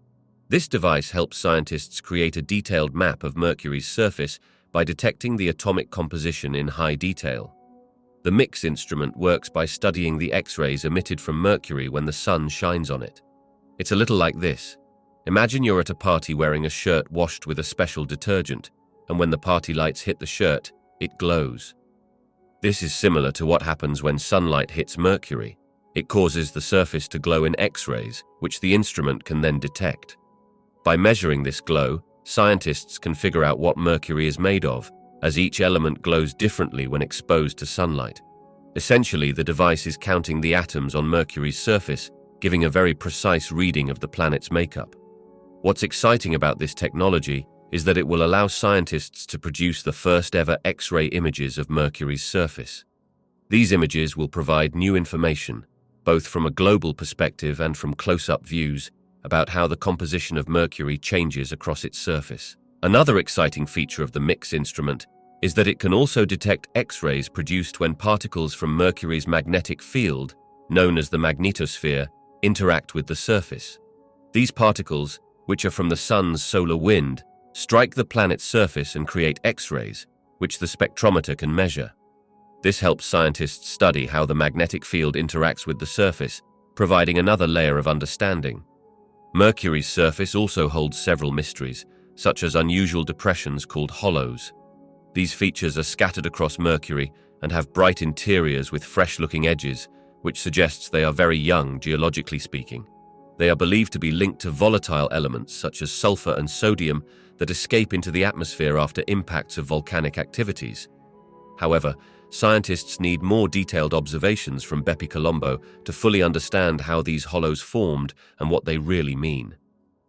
This device helps scientists create a detailed map of Mercury's surface by detecting the atomic composition in high detail. The MIX instrument works by studying the X-rays emitted from Mercury when the sun shines on it. It's a little like this. Imagine you're at a party wearing a shirt washed with a special detergent, and when the party lights hit the shirt, it glows. This is similar to what happens when sunlight hits Mercury. It causes the surface to glow in X-rays, which the instrument can then detect. By measuring this glow, scientists can figure out what Mercury is made of, as each element glows differently when exposed to sunlight. Essentially, the device is counting the atoms on Mercury's surface, giving a very precise reading of the planet's makeup. What's exciting about this technology is that it will allow scientists to produce the first ever X-ray images of Mercury's surface. These images will provide new information, both from a global perspective and from close-up views, about how the composition of Mercury changes across its surface. Another exciting feature of the MIX instrument is that it can also detect X-rays produced when particles from Mercury's magnetic field, known as the magnetosphere, interact with the surface. These particles, which are from the sun's solar wind, strike the planet's surface and create X-rays, which the spectrometer can measure. This helps scientists study how the magnetic field interacts with the surface, providing another layer of understanding. Mercury's surface also holds several mysteries, such as unusual depressions called hollows. These features are scattered across Mercury and have bright interiors with fresh-looking edges, which suggests they are very young, geologically speaking. They are believed to be linked to volatile elements such as sulfur and sodium that escape into the atmosphere after impacts of volcanic activities. However, scientists need more detailed observations from Bepi Colombo to fully understand how these hollows formed and what they really mean.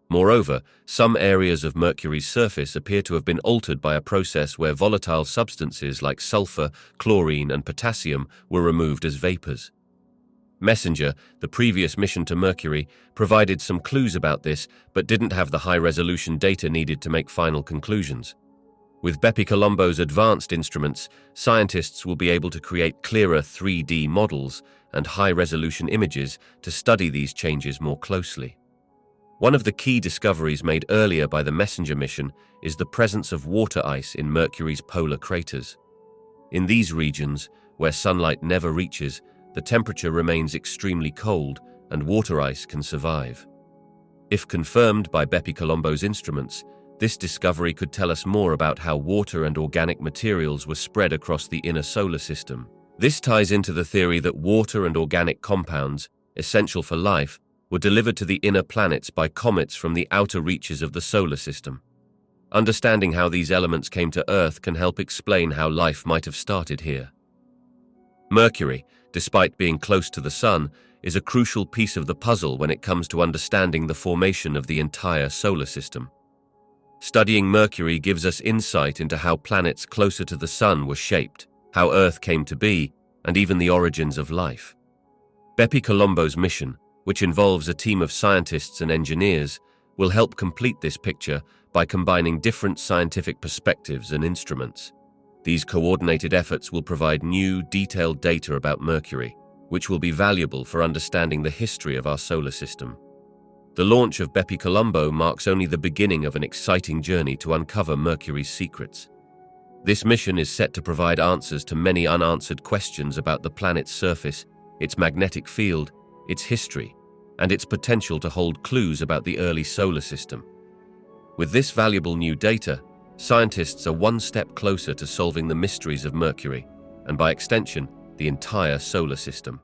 Moreover, some areas of Mercury's surface appear to have been altered by a process where volatile substances like sulfur, chlorine, and potassium were removed as vapors. Messenger, the previous mission to Mercury, provided some clues about this but didn't have the high-resolution data needed to make final conclusions. With Bepi Colombo's advanced instruments, scientists will be able to create clearer 3D models and high-resolution images to study these changes more closely. One of the key discoveries made earlier by the Messenger mission is the presence of water ice in Mercury's polar craters. In these regions, where sunlight never reaches, the temperature remains extremely cold and water ice can survive. If confirmed by Bepi Colombo's instruments, this discovery could tell us more about how water and organic materials were spread across the inner solar system. This ties into the theory that water and organic compounds, essential for life, were delivered to the inner planets by comets from the outer reaches of the solar system. Understanding how these elements came to Earth can help explain how life might have started here. Mercury, despite being close to the Sun, is a crucial piece of the puzzle when it comes to understanding the formation of the entire solar system. Studying Mercury gives us insight into how planets closer to the Sun were shaped, how Earth came to be, and even the origins of life. Bepi Colombo's mission, which involves a team of scientists and engineers, will help complete this picture by combining different scientific perspectives and instruments. These coordinated efforts will provide new, detailed data about Mercury, which will be valuable for understanding the history of our solar system. The launch of Bepi Colombo marks only the beginning of an exciting journey to uncover Mercury's secrets. This mission is set to provide answers to many unanswered questions about the planet's surface, its magnetic field, its history, and its potential to hold clues about the early solar system. With this valuable new data, scientists are one step closer to solving the mysteries of Mercury, and by extension, the entire solar system.